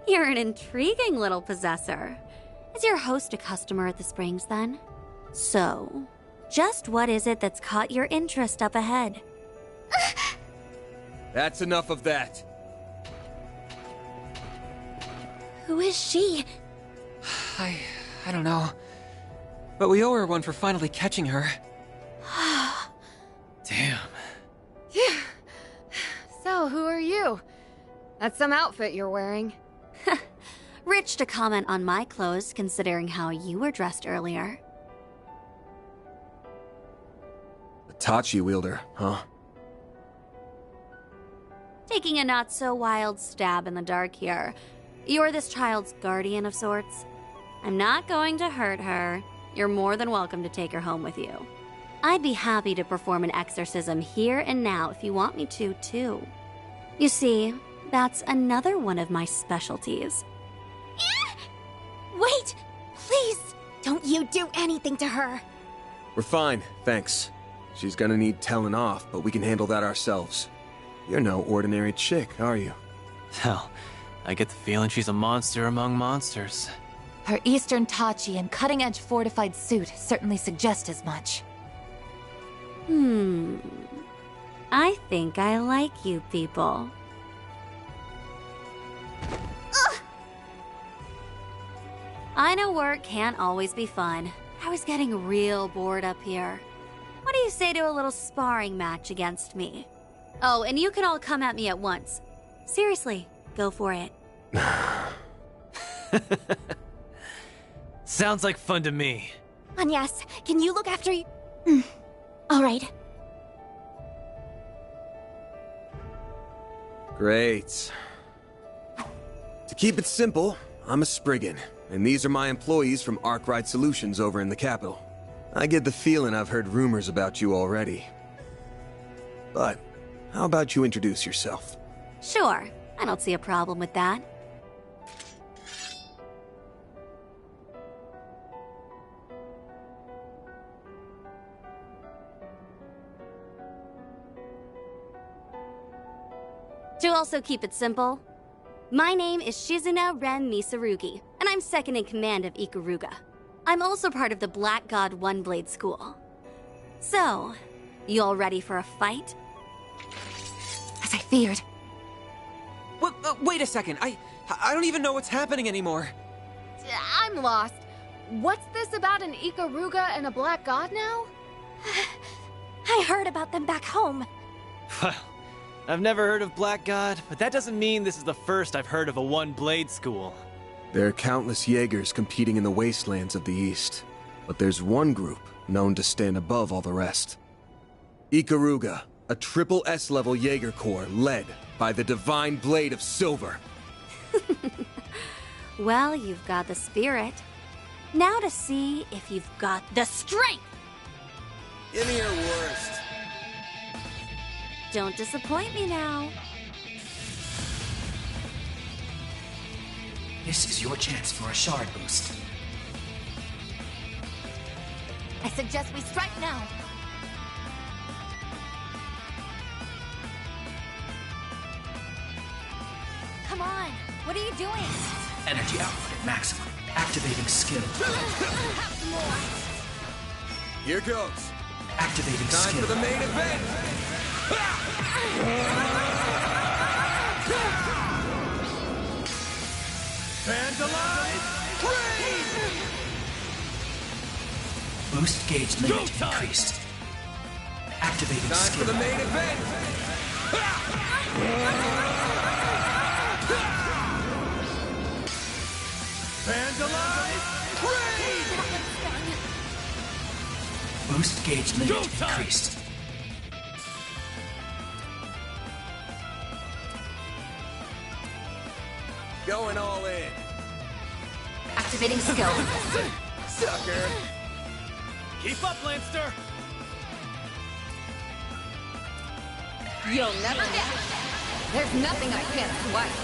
You're an intriguing little possessor. Is your host a customer at the Springs, then? So, just what is it that's caught your interest up ahead? That's enough of that. Who is she? I don't know. But we owe her one for finally catching her. Damn. Yeah. So, who are you? That's some outfit you're wearing. Rich to comment on my clothes, considering how you were dressed earlier. A Tachi wielder, huh? Taking a not-so-wild stab in the dark here. You're this child's guardian of sorts. I'm not going to hurt her. You're more than welcome to take her home with you. I'd be happy to perform an exorcism here and now if you want me to, too. You see, that's another one of my specialties. Wait! Please! Don't you do anything to her! We're fine, thanks. She's gonna need telling off, but we can handle that ourselves. You're no ordinary chick, are you? Hell, I get the feeling she's a monster among monsters. Her Eastern Tachi and cutting-edge fortified suit certainly suggest as much. I think I like you people. I know work can't always be fun. I was getting real bored up here. What do you say to a little sparring match against me? Oh, and you can all come at me at once. Seriously, go for it. Sounds like fun to me. Anyas, can you look after you? All right. Great. To keep it simple, I'm a Spriggan, and these are my employees from Arkwright Solutions over in the capital. I get the feeling I've heard rumors about you already. But, how about you introduce yourself? Sure, I don't see a problem with that. To also keep it simple, my name is Shizuna Ren Misarugi, and I'm second in command of Ikaruga. I'm also part of the Black God One Blade School. So, you all ready for a fight? As I feared. Wait a second, I don't even know what's happening anymore. I'm lost. What's this about an Ikaruga and a Black God now? I heard about them back home. Well, I've never heard of Black God, but that doesn't mean this is the first I've heard of a one-blade school. There are countless Jaegers competing in the wastelands of the East, but there's one group known to stand above all the rest. Ikaruga, a triple S-level Jaeger Corps led by the Divine Blade of Silver. Well, you've got the spirit. Now to see if you've got the strength! Give me your worst. Don't disappoint me now. This is your chance for a shard boost. I suggest we strike now. Come on, what are you doing? Energy output at maximum. Activating skill. Here goes. Activating Time skill. for the main event! Vandalize! Rain! Boost gauge limit increased. Activating Time skill. for the main event! Vandalize! Rain! Boost gauge limit increased. Going all in. Activating skill. Sucker! Keep up, Lancer! You'll never get it. There's nothing I can't swipe.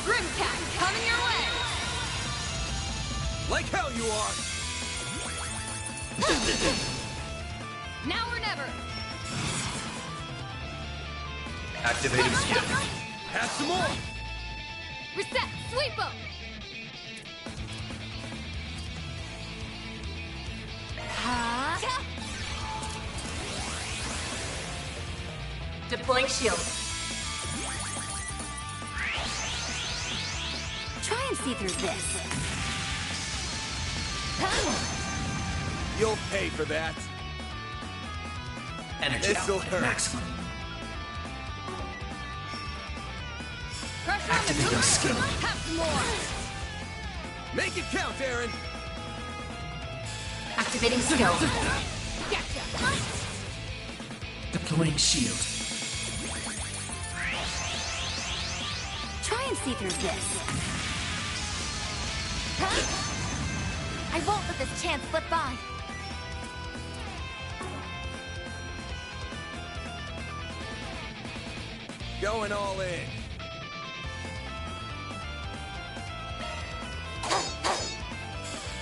Grimcat coming your way. Like hell you are! Now or never. Activating skill. Have some more! Reset. Sweep 'em. Deploying shield. Try and see through this. You'll pay for that. Energy This'll output hurt. at maximum. Pressure on the Activating turret. skill. Have some more. Make it count, Aaron! Activating skill. Gotcha. Deploying shield. Try and see through this. I won't let this chance slip by. Going all in.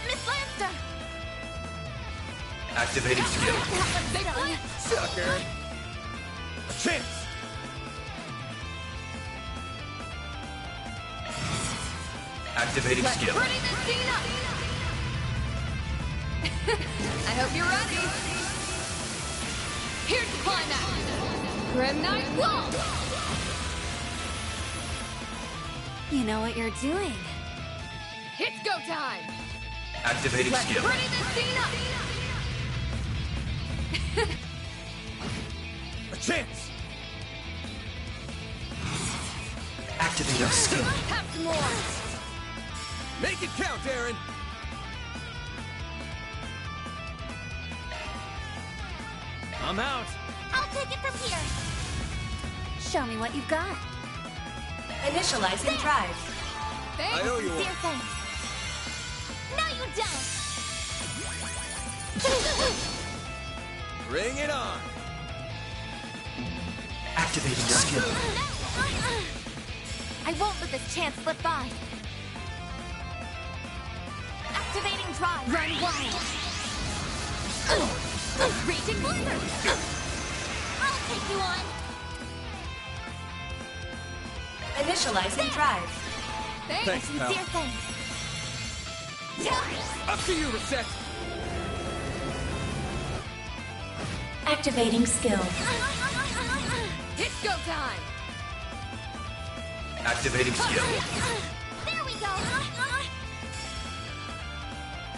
Miss Lancer! Activating skill. Sucker! A chance! Activating Let's skill. pretty this scene up. I hope you're ready. Here's the climax. Grim Knight Wall. You know what you're doing. It's go time. Activating Let's skill. pretty this scene up. A chance! Activating skill. Have some more. Make it count, Aaron! I'm out. I'll take it from here. Show me what you've got. Initializing drive. Thanks. I owe you Dear one. thanks. No, you don't. Bring it on! Activating skill. I won't let this chance slip by. Activating drive. Run wild. Raging blizzard. I'll take you on. Initializing drive. Thanks, pal. Sincere thanks. Up to you, Reset! Activating skill. It's go time! Activating skill. There we go.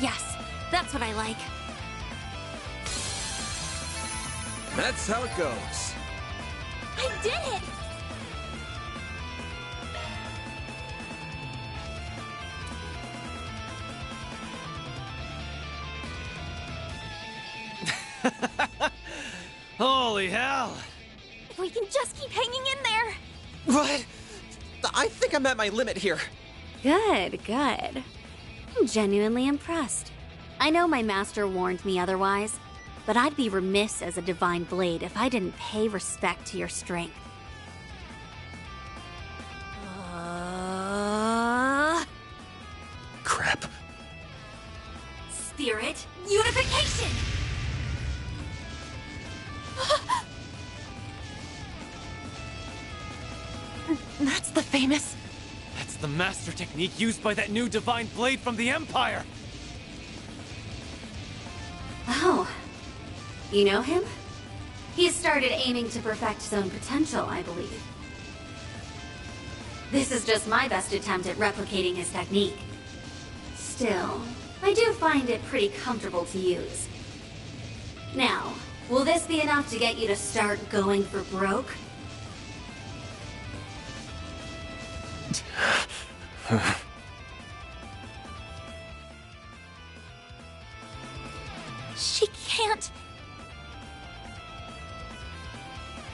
Yes, that's what I like. That's how it goes. I did it! Holy hell! If we can just keep hanging in there! What? I think I'm at my limit here. Good, good. I'm genuinely impressed. I know my master warned me otherwise, but I'd be remiss as a divine blade if I didn't pay respect to your strength. Crap. Spirit unification! That's the famous... That's the master technique used by that new divine blade from the Empire! Oh. You know him? He's started aiming to perfect his own potential, I believe. This is just my best attempt at replicating his technique. Still, I do find it pretty comfortable to use. Now, will this be enough to get you to start going for broke? She can't...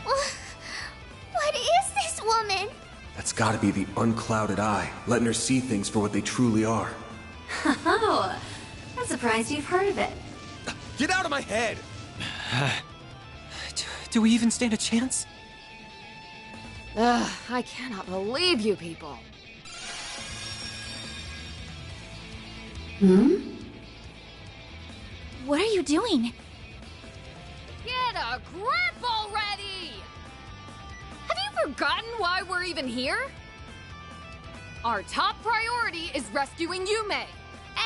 What is this woman? That's gotta be the unclouded eye, letting her see things for what they truly are. Oh, I'm surprised you've heard of it. Get out of my head! Do we even stand a chance? Ugh, I cannot believe you people. Hmm? What are you doing? Get a grip already! Have you forgotten why we're even here? Our top priority is rescuing Yume.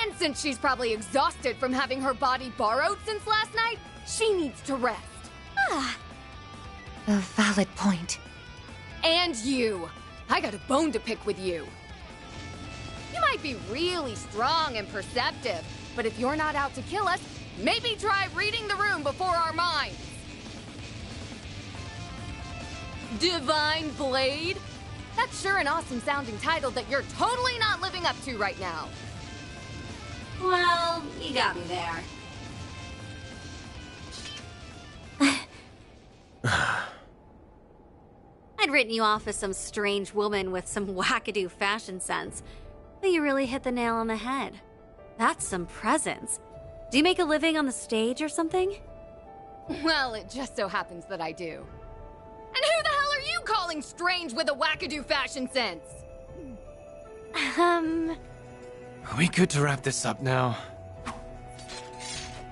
And since she's probably exhausted from having her body borrowed since last night, she needs to rest. Ah. A valid point. And you. I got a bone to pick with you. You might be really strong and perceptive, but if you're not out to kill us, maybe try reading the room before our minds. Divine Blade? That's sure an awesome sounding title that you're totally not living up to right now. Well, you got me there. I'd written you off as some strange woman with some wackadoo fashion sense, but you really hit the nail on the head. That's some presence. Do you make a living on the stage or something? Well, it just so happens that I do. And who the hell are you calling strange with a wackadoo fashion sense? Are we good to wrap this up now?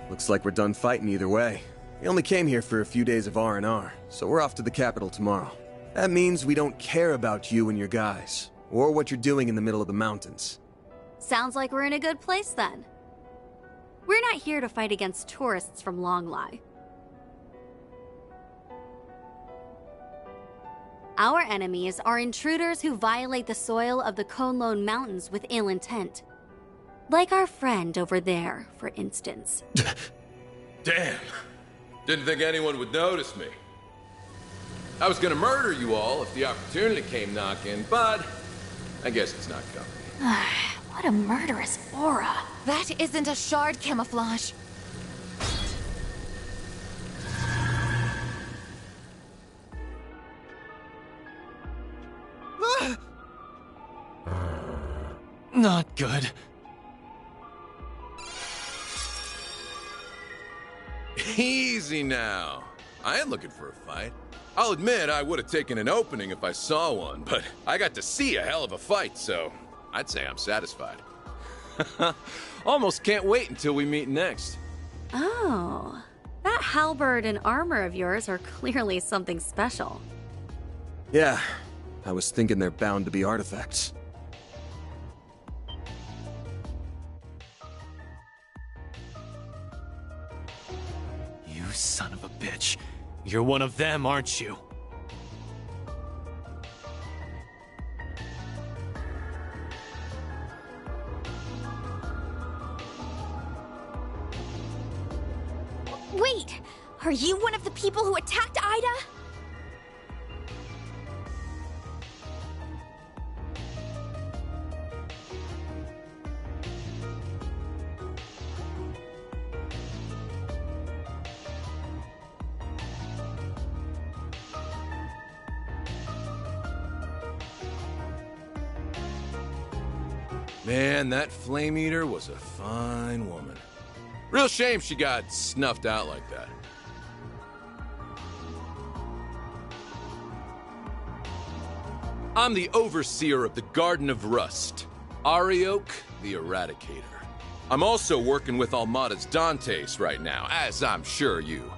Looks like we're done fighting either way. We only came here for a few days of R&R, so we're off to the capital tomorrow. That means we don't care about you and your guys, or what you're doing in the middle of the mountains. Sounds like we're in a good place then. We're not here to fight against tourists from Longlai. Our enemies are intruders who violate the soil of the Konlon Mountains with ill intent. Like our friend over there, for instance. Damn. Didn't think anyone would notice me. I was gonna murder you all if the opportunity came knocking, but I guess it's not coming. What a murderous aura. That isn't a shard camouflage. Not good. Easy now. I ain't looking for a fight. I'll admit I would have taken an opening if I saw one, but I got to see a hell of a fight, so I'd say I'm satisfied. Almost can't wait until we meet next. Oh, that halberd and armor of yours are clearly something special. Yeah, I was thinking they're bound to be artifacts. You son of a bitch. You're one of them, aren't you? Wait! Are you one of the people who attacked Ida? Man, that Flame Eater was a fine woman. Real shame she got snuffed out like that. I'm the Overseer of the Garden of Rust, Arioch the Eradicator. I'm also working with Almada's Dantes right now, as I'm sure you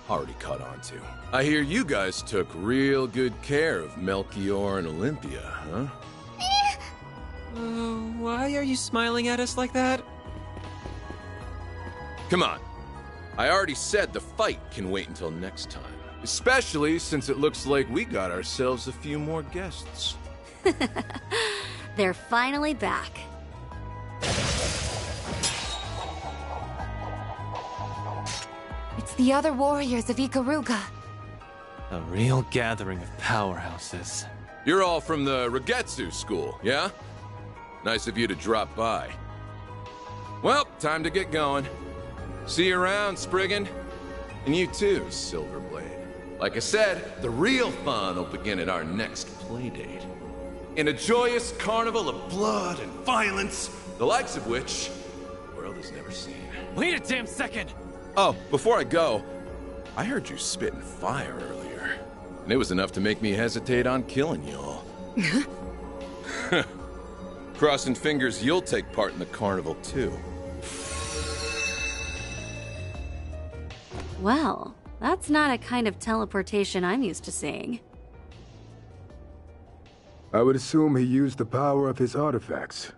already caught on to. I hear you guys took real good care of Melchior and Olympia, huh? Why are you smiling at us like that? Come on. I already said the fight can wait until next time. Especially since it looks like we got ourselves a few more guests. They're finally back. It's the other warriors of Ikaruga. A real gathering of powerhouses. You're all from the Regetsu school, yeah? Nice of you to drop by. Well, time to get going. See you around, Spriggan. And you too, Silverblade. Like I said, the real fun will begin at our next playdate. In a joyous carnival of blood and violence, the likes of which the world has never seen. Wait a damn second! Oh, before I go, I heard you spitting fire earlier. And it was enough to make me hesitate on killing y'all. Crossing fingers you'll take part in the carnival, too. Well, that's not a kind of teleportation I'm used to seeing. I would assume he used the power of his artifacts,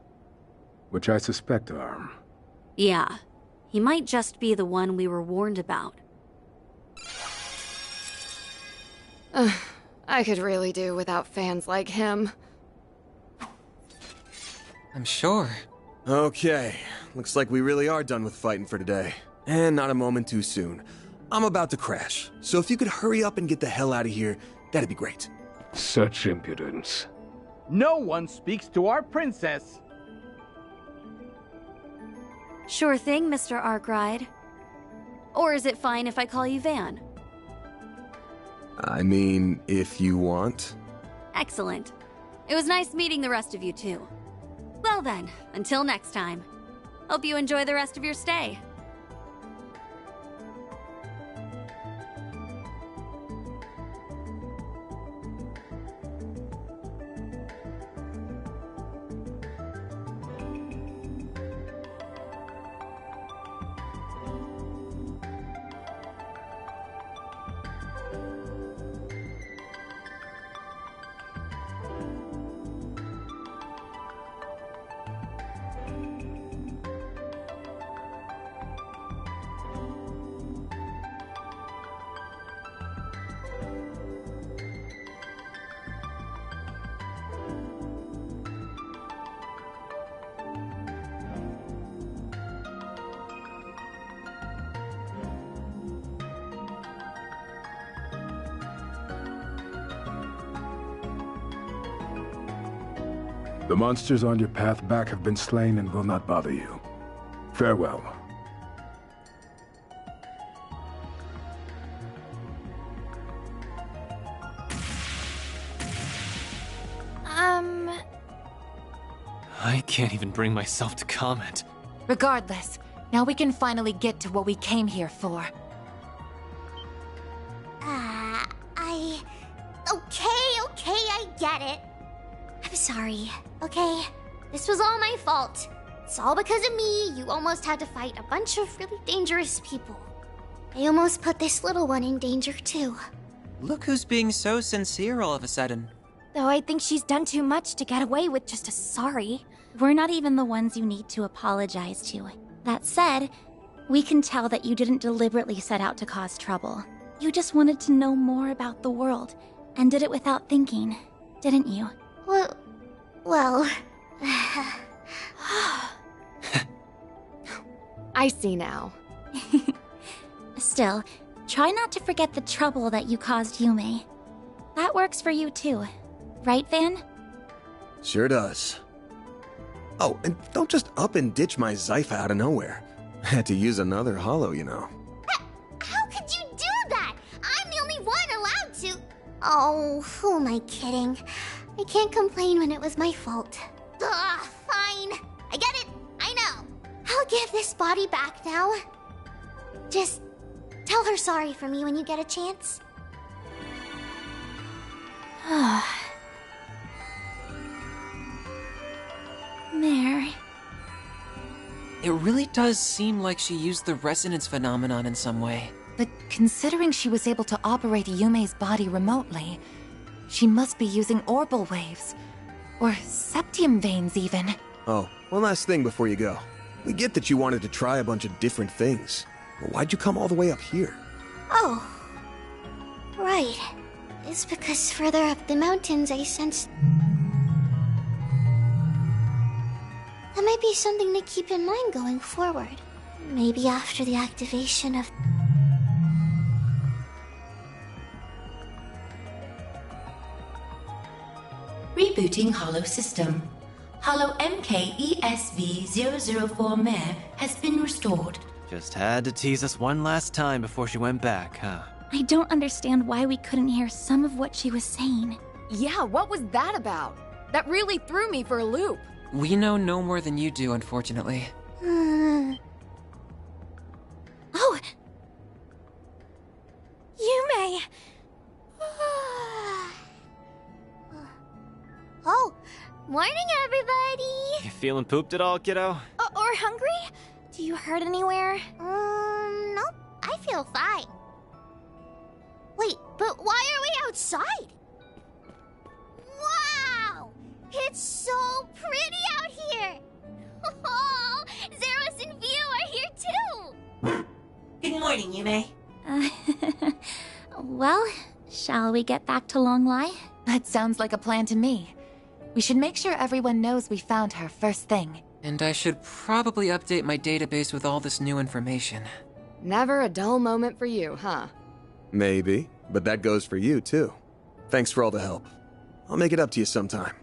which I suspect are. Yeah, he might just be the one we were warned about. I could really do without fans like him. I'm sure. Okay, looks like we really are done with fighting for today. And not a moment too soon. I'm about to crash, so if you could hurry up and get the hell out of here, that'd be great. Such impudence. No one speaks to our princess! Sure thing, Mr. Arkwright. Or is it fine if I call you Van? I mean, if you want. Excellent. It was nice meeting the rest of you, too. Well then, until next time. Hope you enjoy the rest of your stay. The monsters on your path back have been slain and will not bother you. Farewell. I can't even bring myself to comment. Regardless, now we can finally get to what we came here for. get it. I'm sorry, okay? This was all my fault. It's all because of me. You almost had to fight a bunch of really dangerous people. I almost put this little one in danger, too. Look who's being so sincere all of a sudden. Though I think she's done too much to get away with just a sorry. We're not even the ones you need to apologize to. That said, we can tell that you didn't deliberately set out to cause trouble. You just wanted to know more about the world, and did it without thinking, didn't you? Well... I see now. Still, try not to forget the trouble that you caused Yume. That works for you too, right, Van? Sure does. Oh, and don't just up and ditch my Zypha out of nowhere. I had to use another hollow, you know. How could you do that? I'm the only one allowed to... Oh, who am I kidding? I can't complain when it was my fault. Ugh, fine. I get it. I know. I'll give this body back now. Just tell her sorry for me when you get a chance. There. It really does seem like she used the resonance phenomenon in some way. But considering she was able to operate Yume's body remotely, she must be using orbal waves. Or septium veins, even. Oh, one last thing before you go. We get that you wanted to try a bunch of different things. But why'd you come all the way up here? Oh. Right. It's because further up the mountains I sensed... That might be something to keep in mind going forward. Maybe after the activation of... Rebooting Hollow System. Hollow MKESV-004 Mare has been restored. Just had to tease us one last time before she went back, huh? I don't understand why we couldn't hear some of what she was saying. Yeah, what was that about? That really threw me for a loop. We know no more than you do, unfortunately. Oh! Yume! Oh, morning everybody! You feeling pooped at all, kiddo? Or hungry? Do you hurt anywhere? Nope. I feel fine. Wait, but why are we outside? Wow! It's so pretty out here! Oh, Zeros and Vio are here too! Good morning, Yume. Well, shall we get back to Longlai? That sounds like a plan to me. We should make sure everyone knows we found her first thing. And I should probably update my database with all this new information. Never a dull moment for you, huh? Maybe, but that goes for you, too. Thanks for all the help. I'll make it up to you sometime.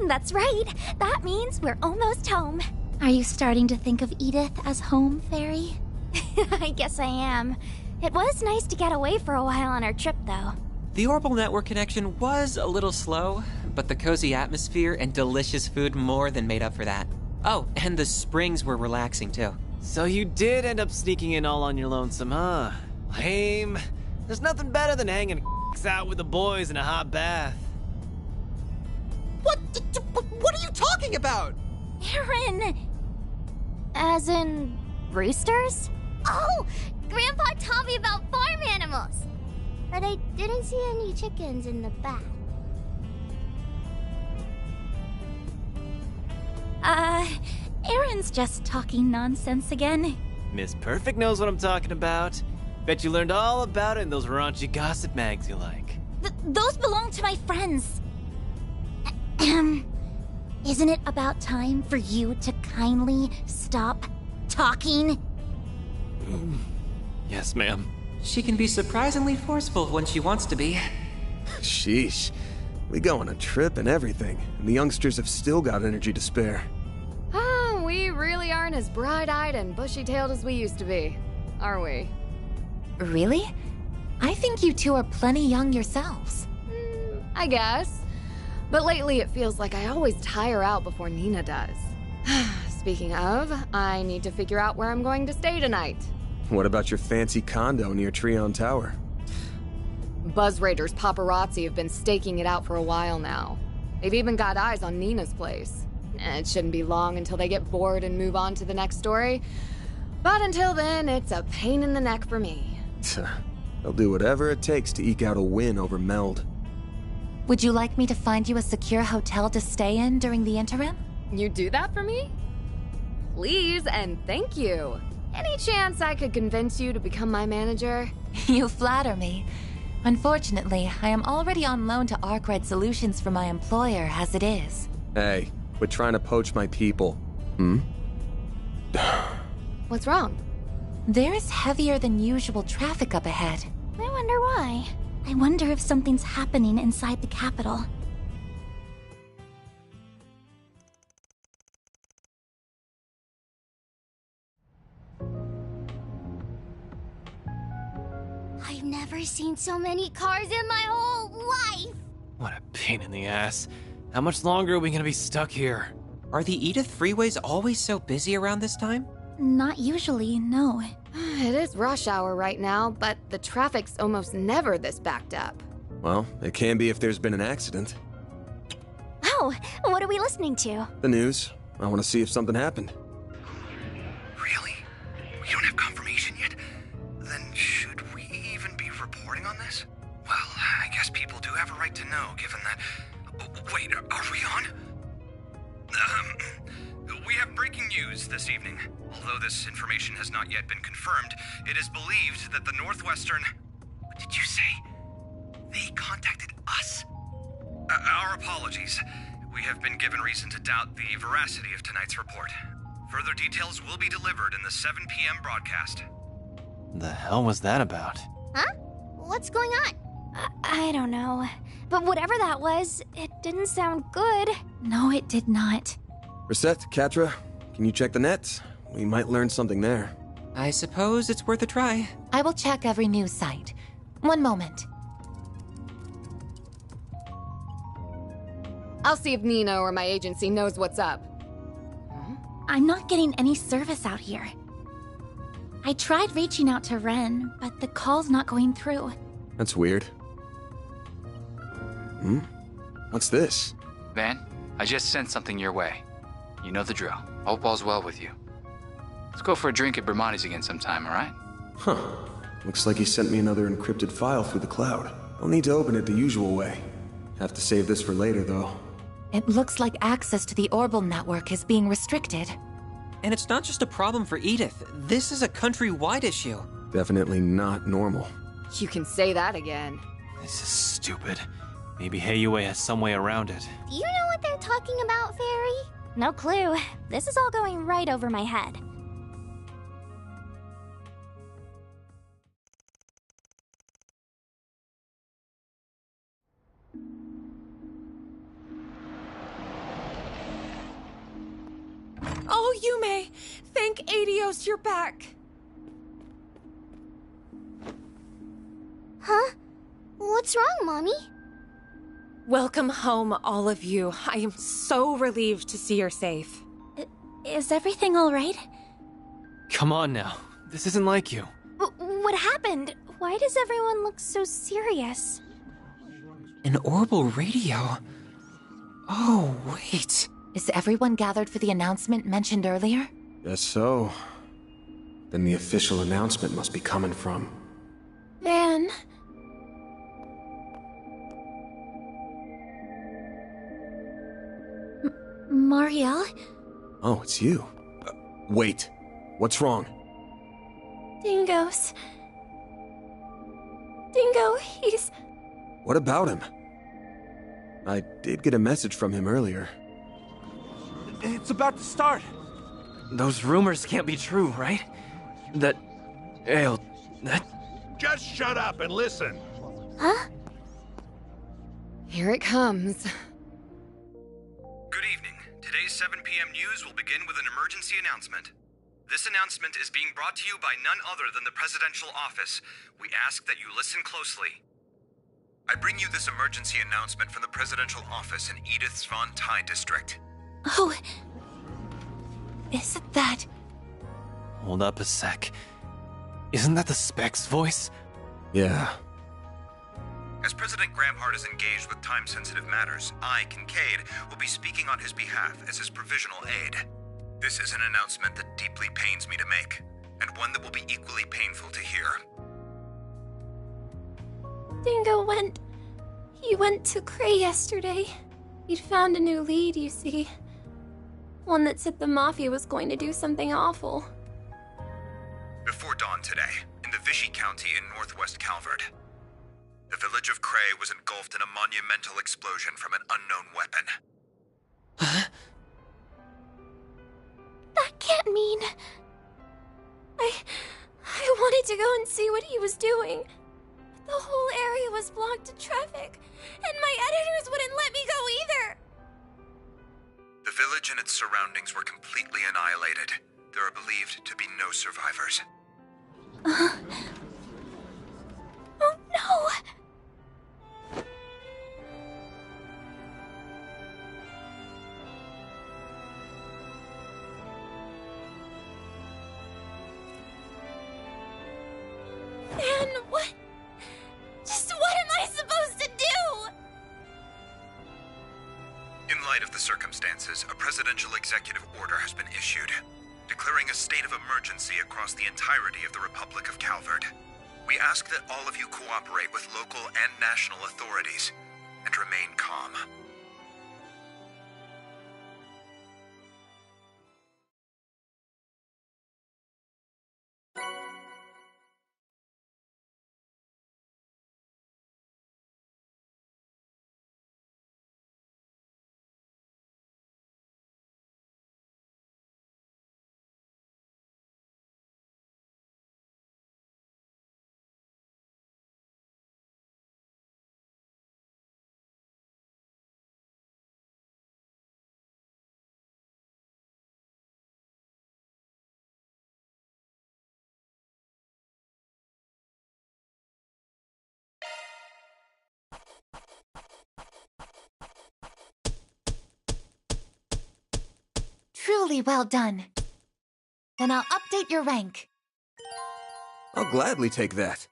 That's right. That means we're almost home. Are you starting to think of Edith as home, Fairy? I guess I am. It was nice to get away for a while on our trip, though. The Orbital Network connection was a little slow, but the cozy atmosphere and delicious food more than made up for that. Oh, and the springs were relaxing, too. So you did end up sneaking in all on your lonesome, huh? Lame. There's nothing better than hanging out with the boys in a hot bath. What are you talking about? Aaron! As in... roosters? Oh! Grandpa taught me about farm animals! But I didn't see any chickens in the bath. Aaron's just talking nonsense again. Miss Perfect knows what I'm talking about. Bet you learned all about it in those raunchy gossip mags you like. Those belong to my friends. Isn't it about time for you to kindly stop talking? Yes, ma'am. She can be surprisingly forceful when she wants to be. Sheesh. We go on a trip and everything, and the youngsters have still got energy to spare. Oh, we really aren't as bright-eyed and bushy-tailed as we used to be, are we? Really? I think you two are plenty young yourselves. I guess. But lately it feels like I always tire out before Nina does. Speaking of, I need to figure out where I'm going to stay tonight. What about your fancy condo near Treon Tower? Buzz Raiders paparazzi have been staking it out for a while now. They've even got eyes on Nina's place. It shouldn't be long until they get bored and move on to the next story. But until then, it's a pain in the neck for me. They'll do whatever it takes to eke out a win over Meld. Would you like me to find you a secure hotel to stay in during the interim? You do that for me? Please and thank you. Any chance I could convince you to become my manager? You flatter me. Unfortunately, I am already on loan to Arkwright Solutions for my employer as it is. Hey, quit trying to poach my people. What's wrong? There is heavier than usual traffic up ahead. I wonder why. I wonder if something's happening inside the capital. I've never seen so many cars in my whole life! What a pain in the ass. How much longer are we gonna be stuck here? Are the Edith freeways always so busy around this time? Not usually, no. It is rush hour right now, but the traffic's almost never this backed up. Well, it can be if there's been an accident. Oh, what are we listening to? The news. I want to see if something happened. Really? We don't have confirmation yet? Then should we even be reporting on this? Well, I guess people do have a right to know, given that... Oh, wait, are we on? We have breaking news this evening. Although this information has not yet been confirmed, it is believed that the Northwestern... What did you say? They contacted us? Our apologies. We have been given reason to doubt the veracity of tonight's report. Further details will be delivered in the 7 p.m. broadcast. The hell was that about? Huh? What's going on? I don't know. But whatever that was, it didn't sound good. No, it did not. Reset, Katra, can you check the net? We might learn something there. I suppose it's worth a try. I will check every news site. One moment. I'll see if Nina or my agency knows what's up. I'm not getting any service out here. I tried reaching out to Ren, but the call's not going through. That's weird. What's this? Van, I just sent something your way. You know the drill. Hope all's well with you. Let's go for a drink at Bermonti's again sometime, alright? Huh. Looks like he sent me another encrypted file through the cloud. I'll need to open it the usual way. Have to save this for later, though. It looks like access to the Orbital network is being restricted. And it's not just a problem for Edith. This is a countrywide issue. Definitely not normal. You can say that again. This is stupid. Maybe Heiyue has some way around it. Do you know what they're talking about, Fairy? No clue. This is all going right over my head. Oh, Yume! Thank Adios you're back! Huh? What's wrong, Mommy? Welcome home, all of you. I am so relieved to see you're safe. Is everything alright? Come on now. This isn't like you. What happened? Why does everyone look so serious? An orbital radio? Oh, wait. Is everyone gathered for the announcement mentioned earlier? Guess so. Then the official announcement must be coming from... Van... Marielle? Oh, it's you. Wait. What's wrong? Dingo's... Dingo, he's... What about him? I did get a message from him earlier. It's about to start. Those rumors can't be true, right? That... Ale... that... Just shut up and listen. Huh? Here it comes. Good evening. Today's 7 p.m. news will begin with an emergency announcement. This announcement is being brought to you by none other than the Presidential Office. We ask that you listen closely. I bring you this emergency announcement from the Presidential Office in Edith's Von Tai district. Oh... Is it that... Hold up a sec. Isn't that the Spec's voice? Yeah. As President Gramhart is engaged with time-sensitive matters, I, Kincaid, will be speaking on his behalf as his provisional aide. This is an announcement that deeply pains me to make, and one that will be equally painful to hear. Dingo went... He went to Cray yesterday. He'd found a new lead, you see. One that said the Mafia was going to do something awful. Before dawn today, in the Vichy County in northwest Calvert, the village of Cray was engulfed in a monumental explosion from an unknown weapon. That can't mean... I wanted to go and see what he was doing. But the whole area was blocked to traffic, and my editors wouldn't let me go either. The village and its surroundings were completely annihilated. There are believed to be no survivors. Oh no! Man, what? Just what am I supposed to do? In light of the circumstances, a presidential executive order has been issued, declaring a state of emergency across the entirety of the Republic of Calvert. We ask that all of you cooperate with local and national authorities, and remain calm. Truly well done. Then I'll update your rank. I'll gladly take that.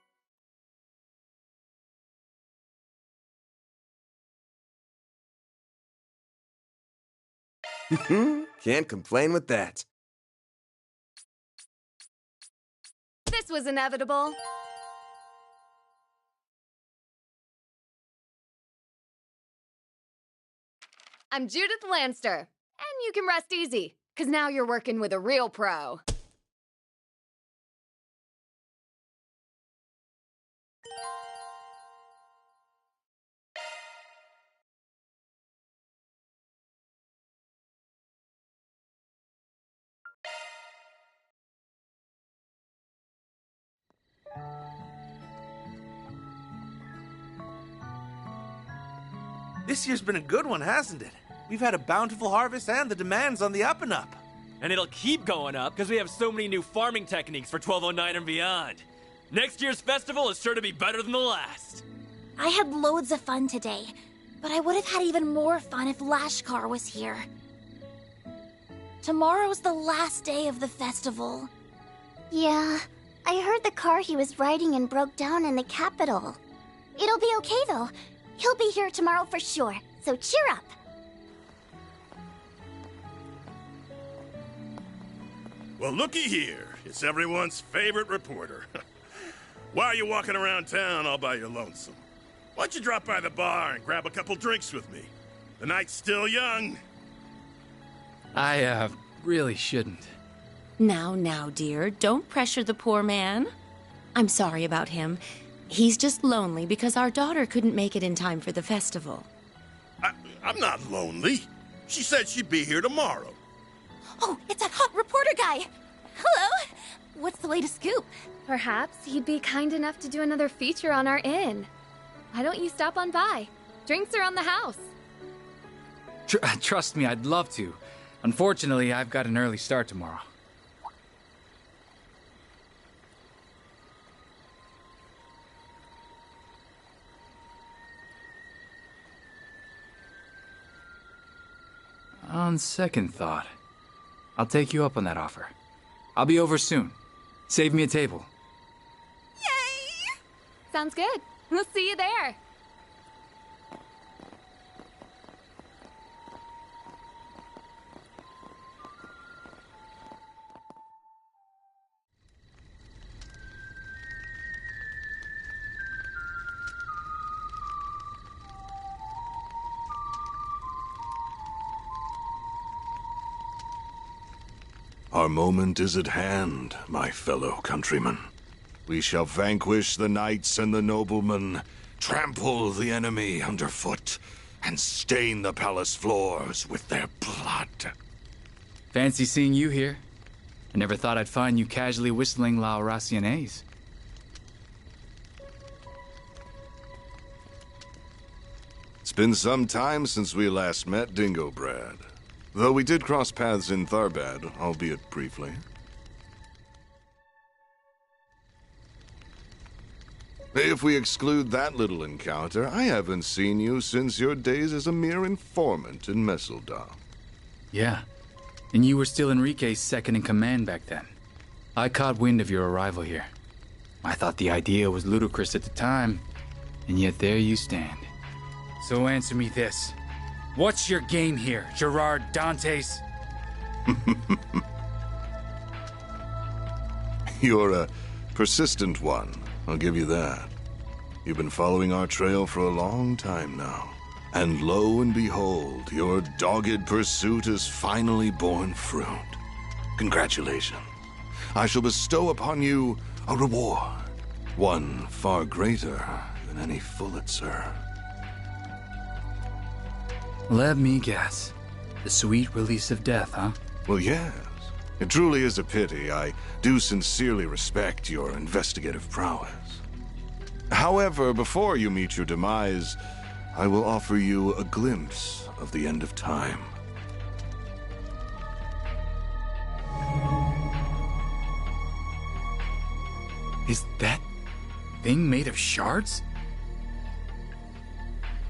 Can't complain with that. This was inevitable. I'm Judith Lanster, and you can rest easy, 'cause now you're working with a real pro. This year's been a good one, hasn't it? We've had a bountiful harvest and the demand's on the up and up. And it'll keep going up because we have so many new farming techniques for 1209 and beyond. Next year's festival is sure to be better than the last. I had loads of fun today, but I would have had even more fun if Lashkar was here. Tomorrow's the last day of the festival. Yeah, I heard the car he was riding in broke down in the capital. It'll be okay though. He'll be here tomorrow for sure, so cheer up. Well, looky here. It's everyone's favorite reporter. Why are you walking around town all by your lonesome? Why don't you drop by the bar and grab a couple drinks with me? The night's still young. I, really shouldn't. Now, dear, don't pressure the poor man. I'm sorry about him. He's just lonely because our daughter couldn't make it in time for the festival. I'm not lonely. She said she'd be here tomorrow. Oh, it's that hot reporter guy! Hello! What's the latest scoop? Perhaps he'd be kind enough to do another feature on our inn. Why don't you stop on by? Drinks are on the house. Trust me, I'd love to. Unfortunately, I've got an early start tomorrow. On second thought, I'll take you up on that offer. I'll be over soon. Save me a table. Sounds good. We'll see you there. Our moment is at hand, my fellow countrymen. We shall vanquish the knights and the noblemen, trample the enemy underfoot, and stain the palace floors with their blood. Fancy seeing you here. I never thought I'd find you casually whistling La Raciones. It's been some time since we last met, Dingo Brad. Though we did cross paths in Tharbad, albeit briefly. If we exclude that little encounter, I haven't seen you since your days as a mere informant in Messeldom. Yeah, and you were still Enrique's second in command back then. I caught wind of your arrival here. I thought the idea was ludicrous at the time, and yet there you stand. So answer me this. What's your game here, Gerard Dantes? You're a persistent one, I'll give you that. You've been following our trail for a long time now. And lo and behold, your dogged pursuit has finally borne fruit. Congratulations. I shall bestow upon you a reward. One far greater than any Pulitzer. Let me guess. The sweet release of death, huh? Well, yes. It truly is a pity. I do sincerely respect your investigative prowess. However, before you meet your demise, I will offer you a glimpse of the end of time. Is that thing made of shards?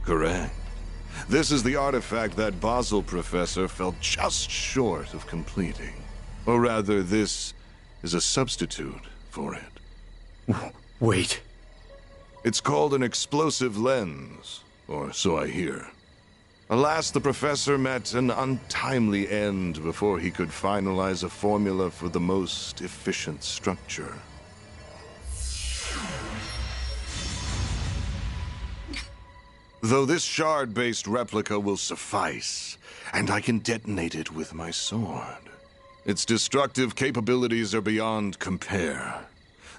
Correct. This is the artifact that Basel professor fell just short of completing. Or rather, this is a substitute for it. Wait. It's called an explosive lens, or so I hear. Alas, the professor met an untimely end before he could finalize a formula for the most efficient structure. Though this shard-based replica will suffice, and I can detonate it with my sword. Its destructive capabilities are beyond compare.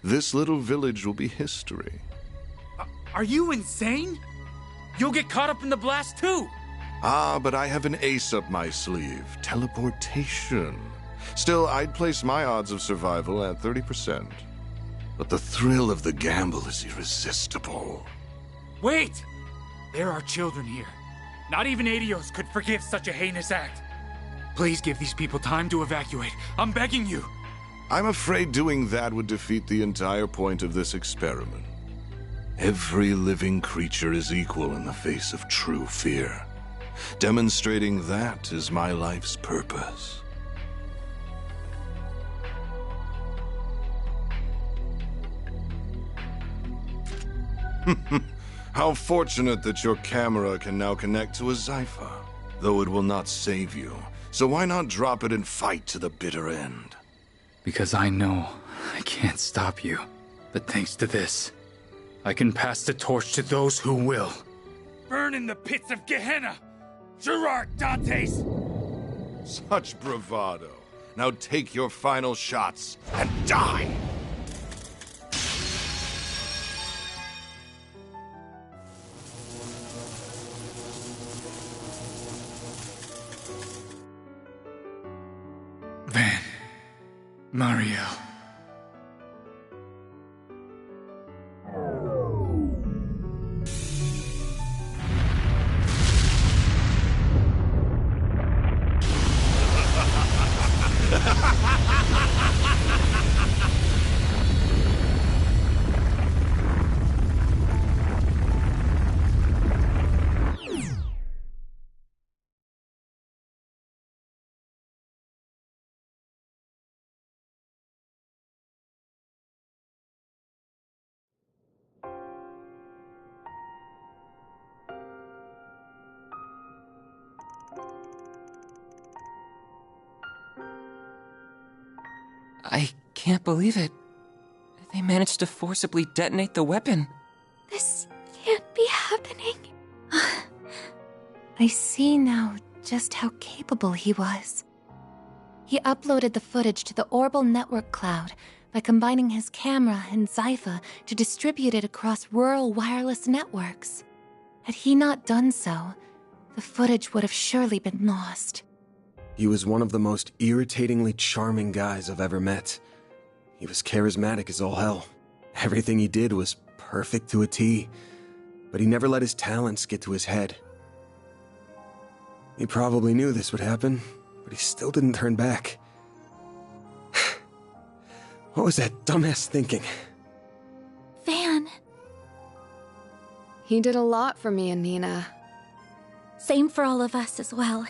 This little village will be history. Are you insane? You'll get caught up in the blast too! Ah, but I have an ace up my sleeve. Teleportation. Still, I'd place my odds of survival at 30%. But the thrill of the gamble is irresistible. Wait! There are children here. Not even Adios could forgive such a heinous act. Please give these people time to evacuate. I'm begging you. I'm afraid doing that would defeat the entire point of this experiment. Every living creature is equal in the face of true fear. Demonstrating that is my life's purpose. How fortunate that your camera can now connect to a Zypha. Though it will not save you, so why not drop it and fight to the bitter end? Because I know I can't stop you. But thanks to this, I can pass the torch to those who will. Burn in the pits of Gehenna! Gerard Dantes! Such bravado. Now take your final shots and die! Van. Mario. I can't believe it. They managed to forcibly detonate the weapon. This can't be happening. I see now just how capable he was. He uploaded the footage to the Orbal Network cloud by combining his camera and Zypha to distribute it across rural wireless networks. Had he not done so, the footage would have surely been lost. He was one of the most irritatingly charming guys I've ever met. He was charismatic as all hell. Everything he did was perfect to a T, but he never let his talents get to his head. He probably knew this would happen, but he still didn't turn back. What was that dumbass thinking? Van. He did a lot for me and Nina. Same for all of us as well.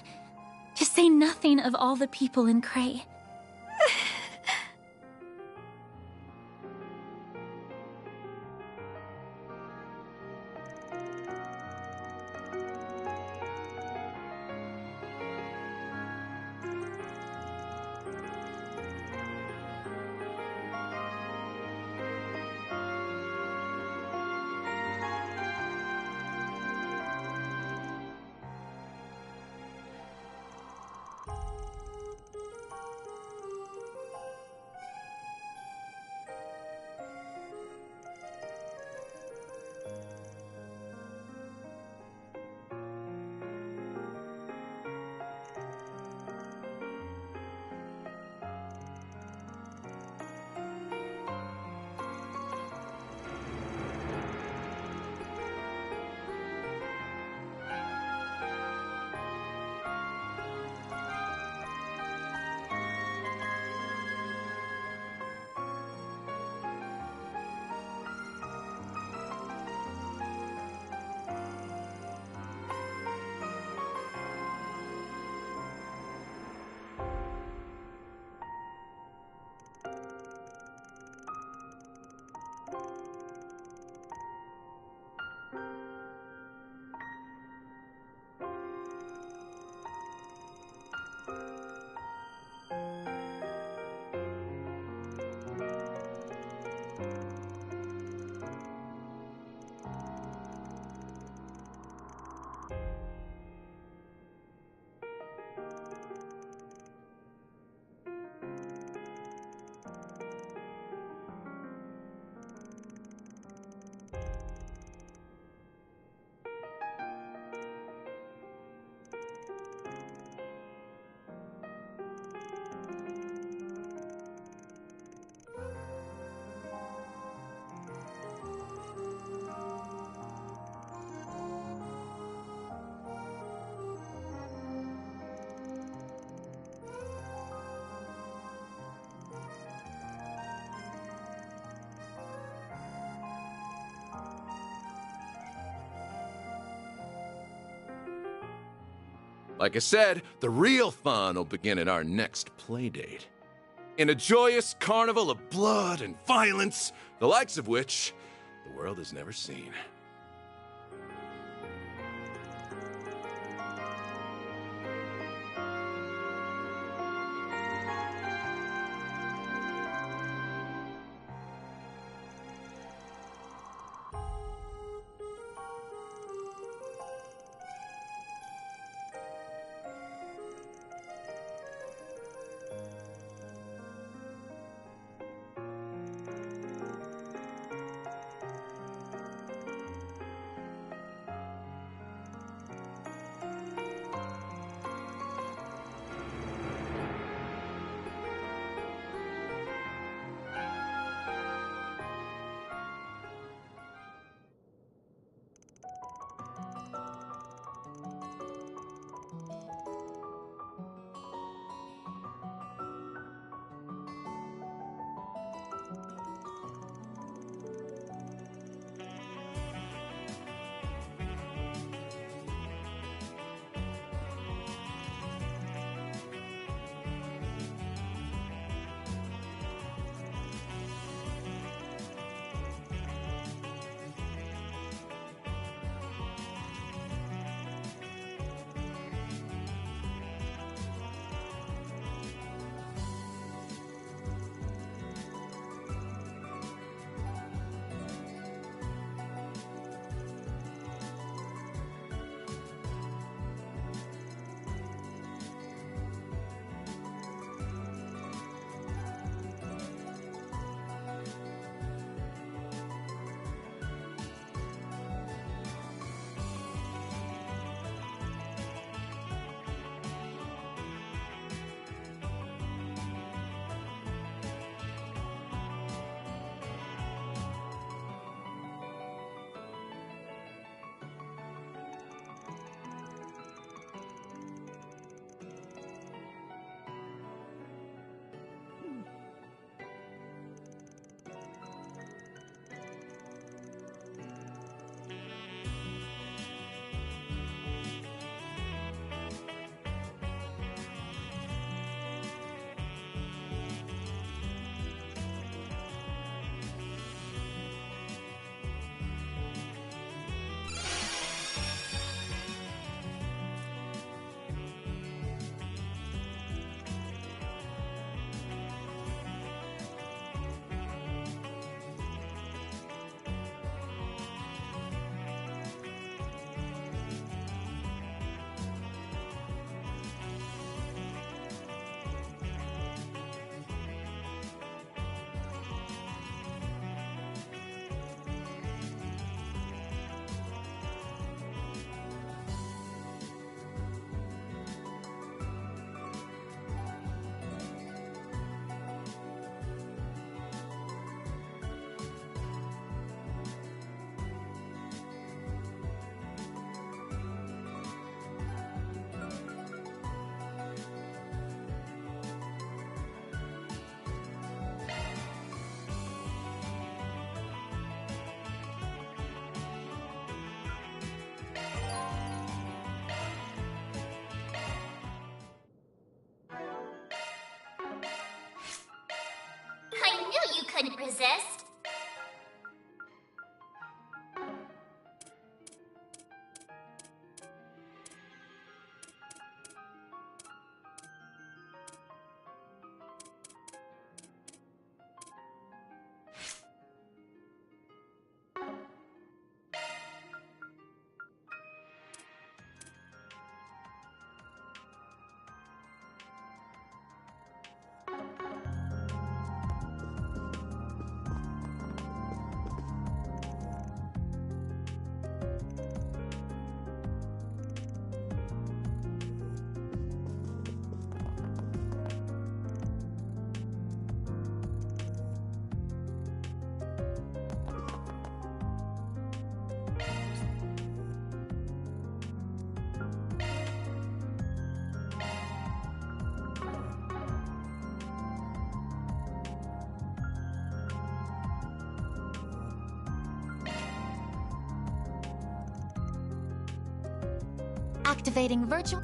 To say nothing of all the people in Cray. Like I said, the real fun will begin at our next playdate. In a joyous carnival of blood and violence, the likes of which the world has never seen. I knew you couldn't resist. Activating virtual...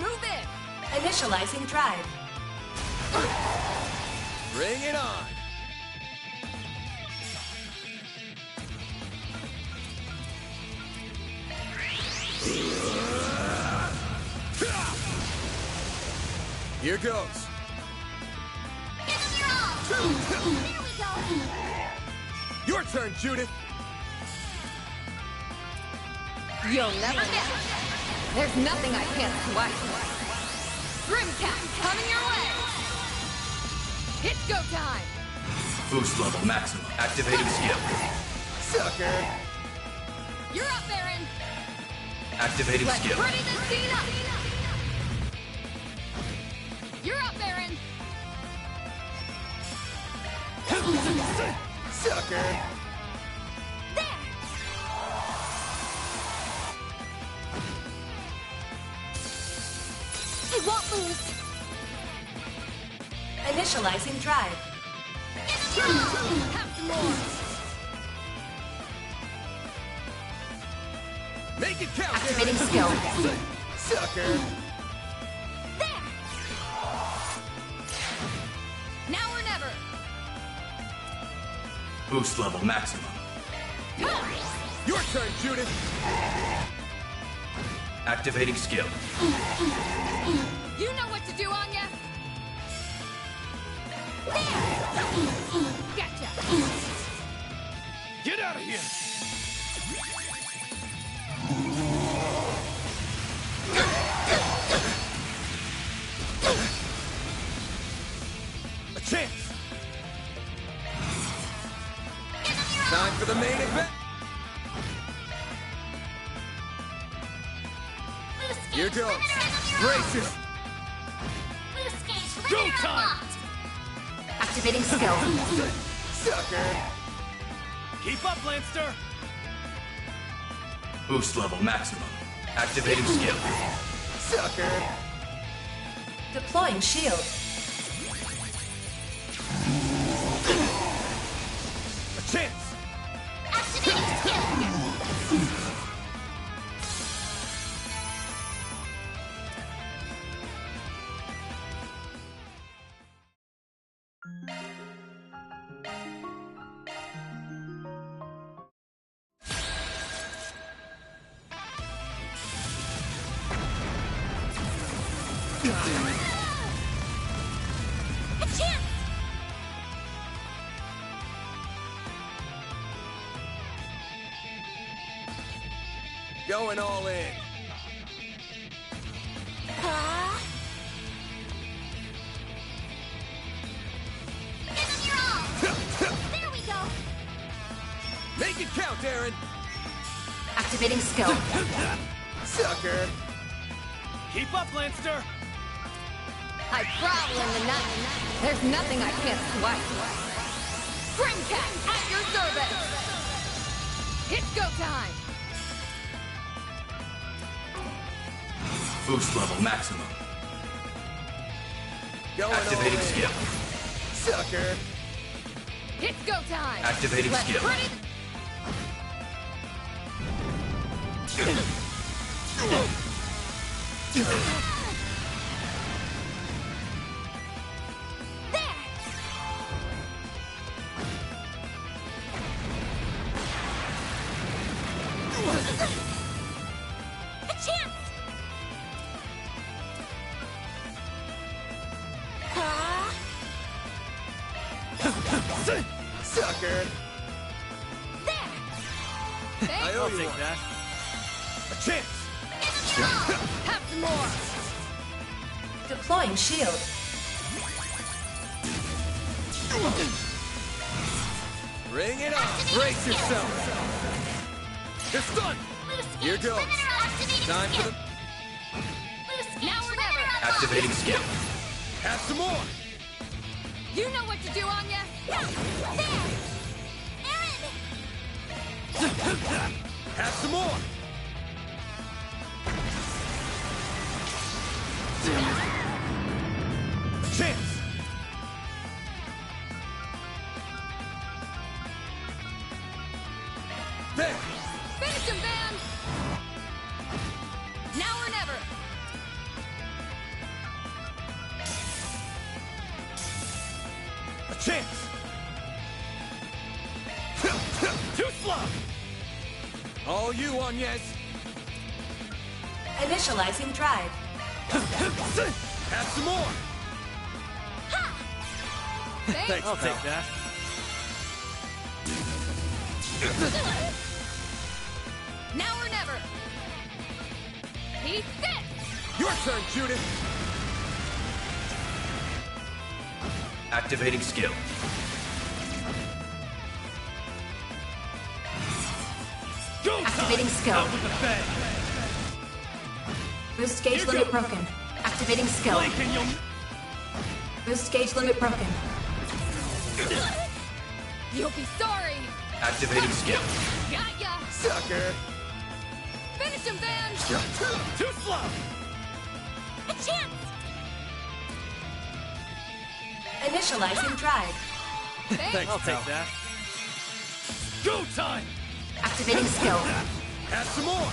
move in! Initializing drive. Bring it on! Here goes. Your turn, Judith. You'll never miss! There's nothing I can't swipe! Grimcat, coming your way! It's go time! Boost level maximum. Activating skill. Sucker! You're up, Aaron! Activating Let's skill. pretty this scene up! You're up, Aaron! Sucker! I won't lose! Initializing drive. Have some more! Make it count! Activating skill. Sucker! Now or never! Boost level maximum. Your turn, Judith! Activating skill. You know what to do, Anya! Gotcha! Get out of here! A chance! Time for the main event! Here goes! Braces! Go time! Activating skill. Sucker! Keep up, Lancer! Boost level maximum. Activating skill. Sucker! Deploying shield. A chance! Activating skill! A chance! Going all in. There we go! Make it count, Aaron! Activating skill. Sucker! Keep up, Lancer! I prowl in the night. There's nothing I can't swipe. Grimcat, at your service! It's go time! Boost level maximum. Going Activating all in. skill. Sucker! It's go time! Activating Let's skill. pretty- A chance! Sucker! I owe I'll you take one. that. A chance! Have some more! Deploying shield. Bring it on! Brace yourself! You're stunned! Here goes! Time for the... Now or never! Activating skill. Have some more! You know what to do, Anya! Have some more! Chance! There! Finish him, Van! Now or never! Chance! Too slow! All you, Agnes! Initializing drive. Have some more! Thanks, I'll take that. Now or never. Eat this! Your turn, Judith! Activating skill. Go Activating skill. Out with the bang! Boost gauge limit broken. Activating skill. Blink and you'll... Boost gauge limit broken. You'll be sorry. Activating skill. Got ya. Sucker! Finish him, Van. Too slow! A chance! Initializing drive. Thanks, I'll take that. Go time! Activating skill. Have some more!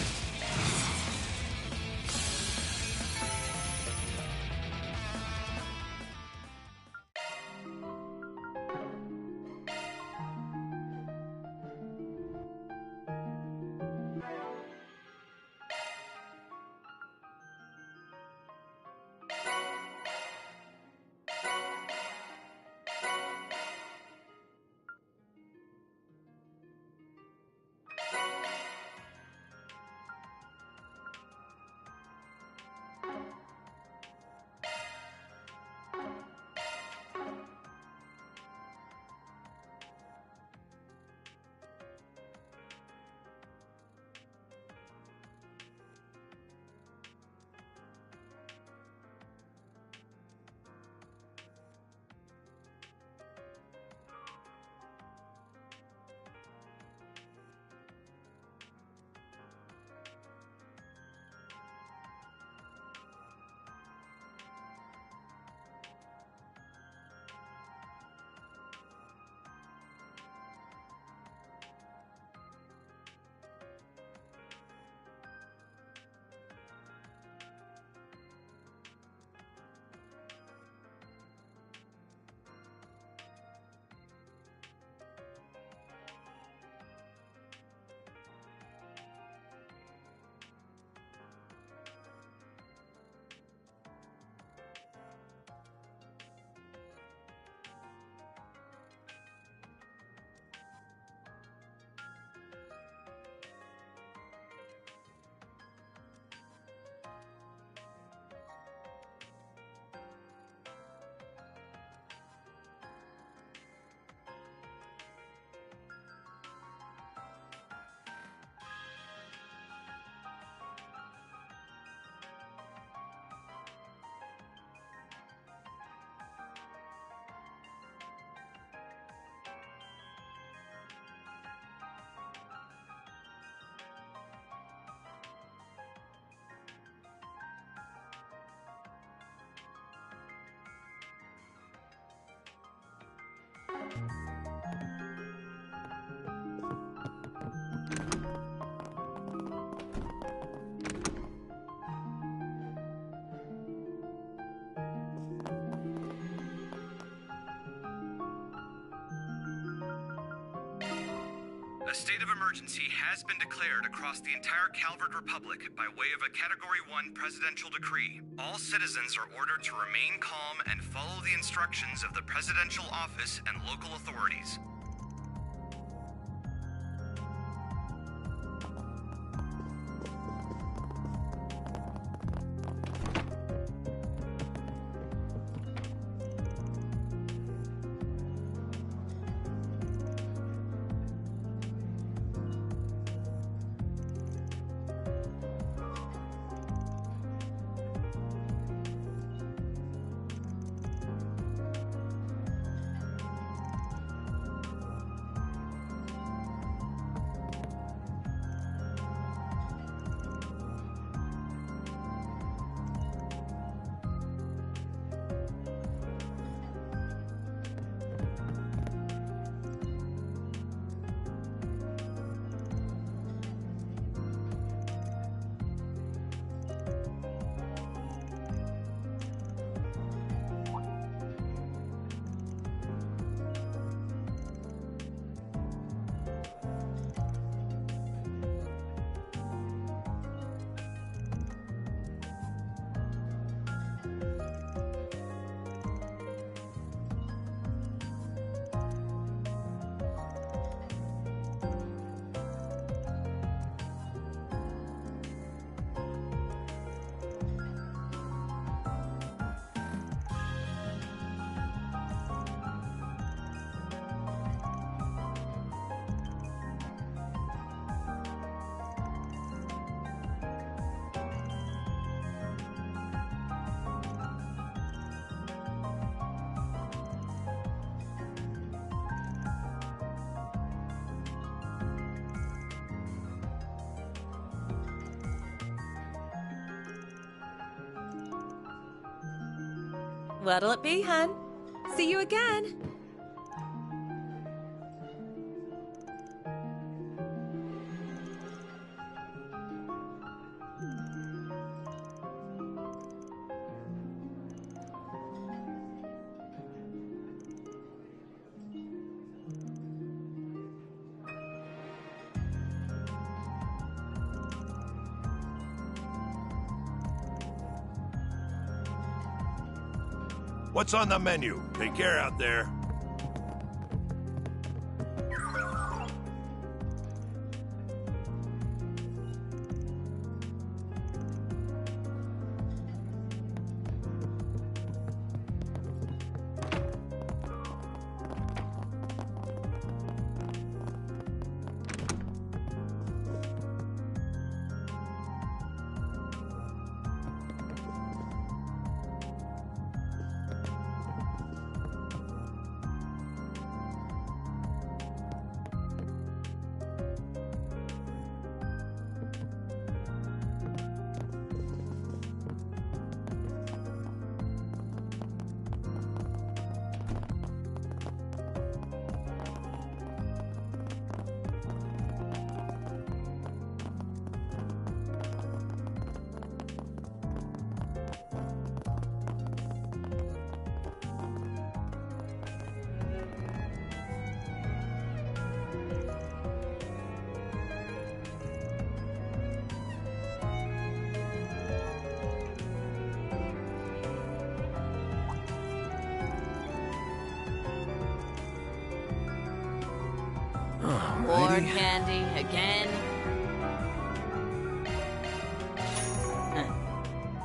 A state of emergency has been declared across the entire Calvert Republic by way of a Category 1 presidential decree. All citizens are ordered to remain calm and follow the instructions of the presidential office and local authorities. What'll it be, hun? See you again. What's on the menu? Take care out there. More candy again.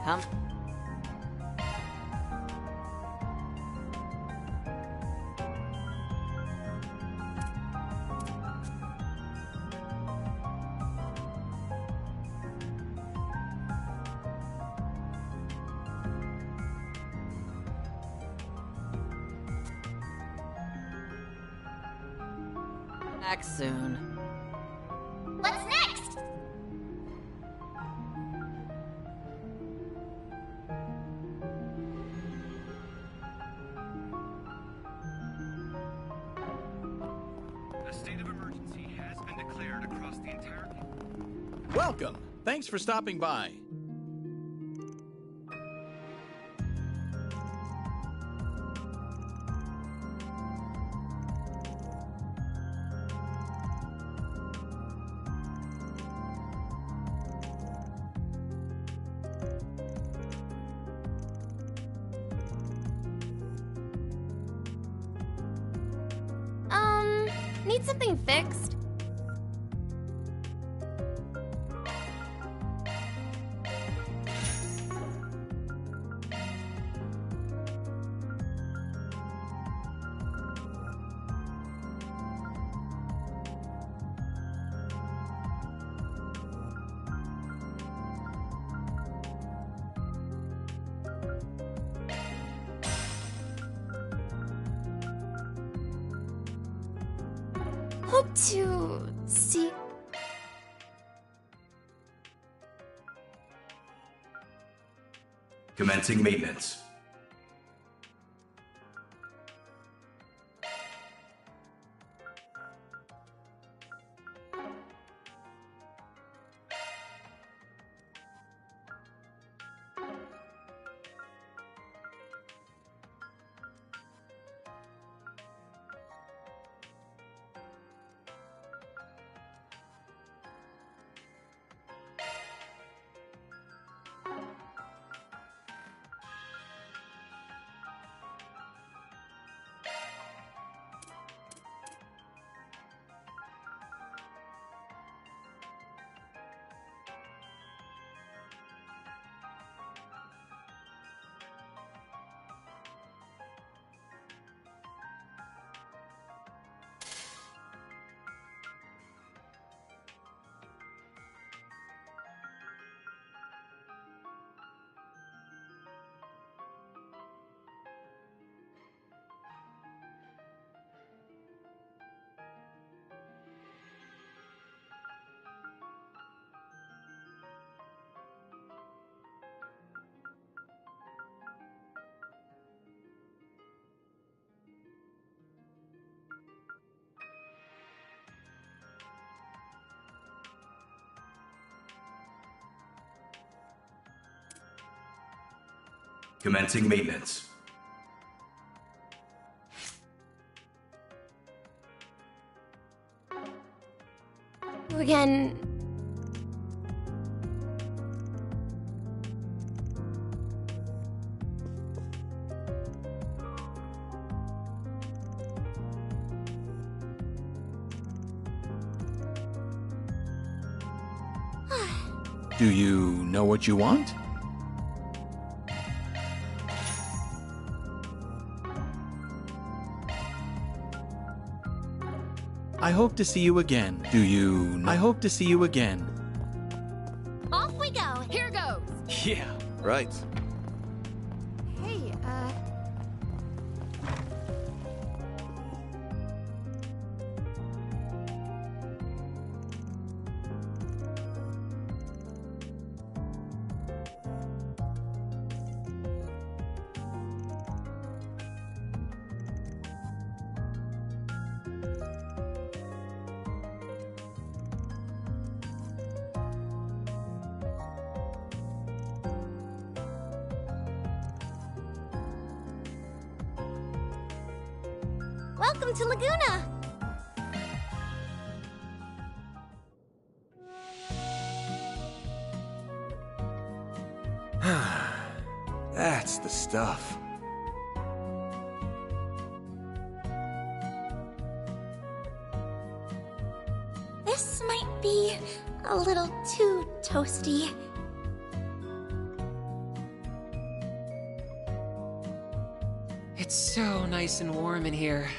Come. Back soon. What's next? A state of emergency has been declared across the entire... Welcome. Thanks for stopping by. Need something fixed? Hope to see. Commencing maintenance. Commencing maintenance. Again. Do you know what you want? I hope to see you again. Do you know? I hope to see you again. Off we go. Here goes. Yeah. Right. Hey, Welcome to Laguna. That's the stuff. This might be a little too toasty. It's so nice and warm in here.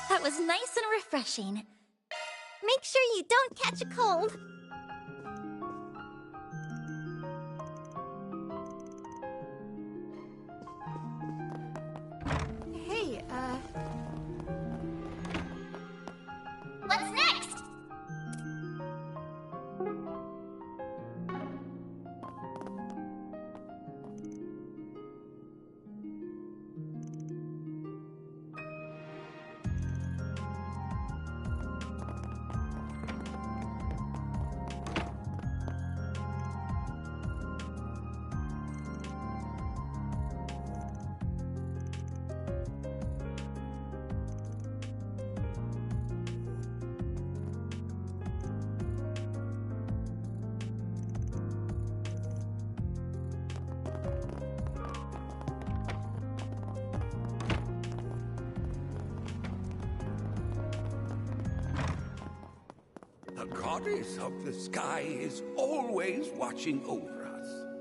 That was nice and refreshing. Make sure you don't catch a cold. hey, What's next? The goddess of the sky is always watching over us.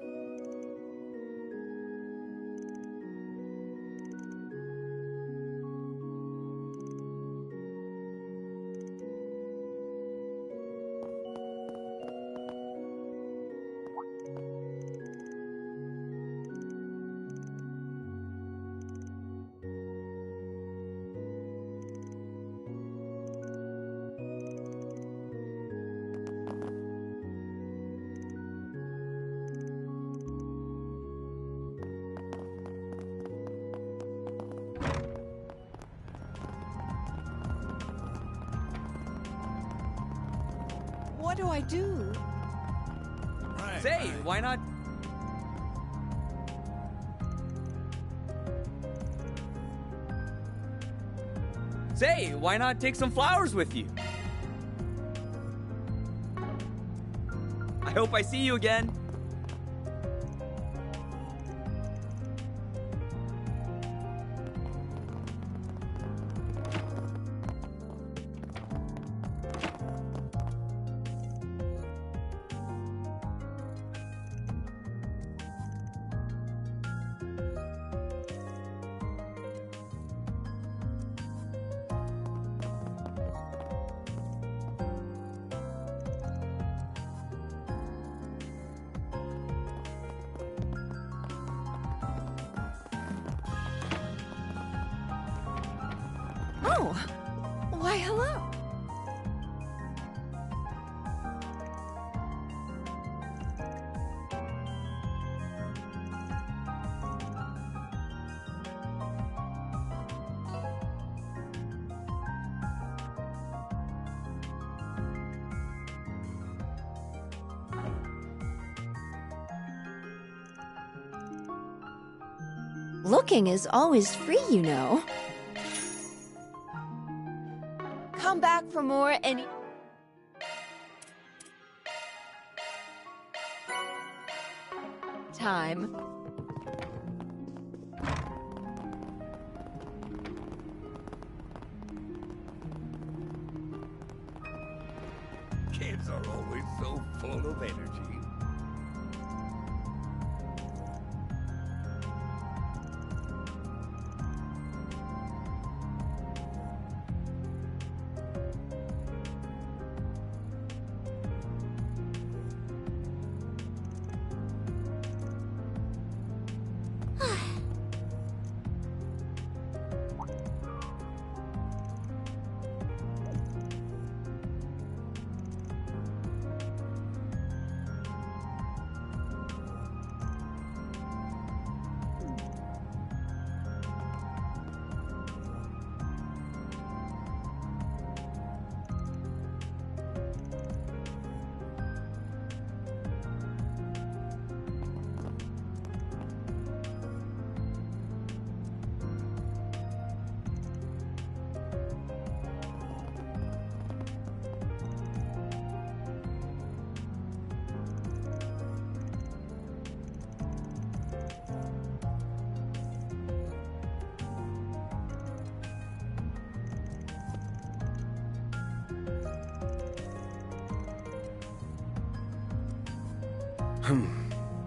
What do I do? Say, why not? Say, why not take some flowers with you? I hope I see you again. oh, why hello. Looking is always free, you know. Come back for more any... time. Kids are always so full of energy.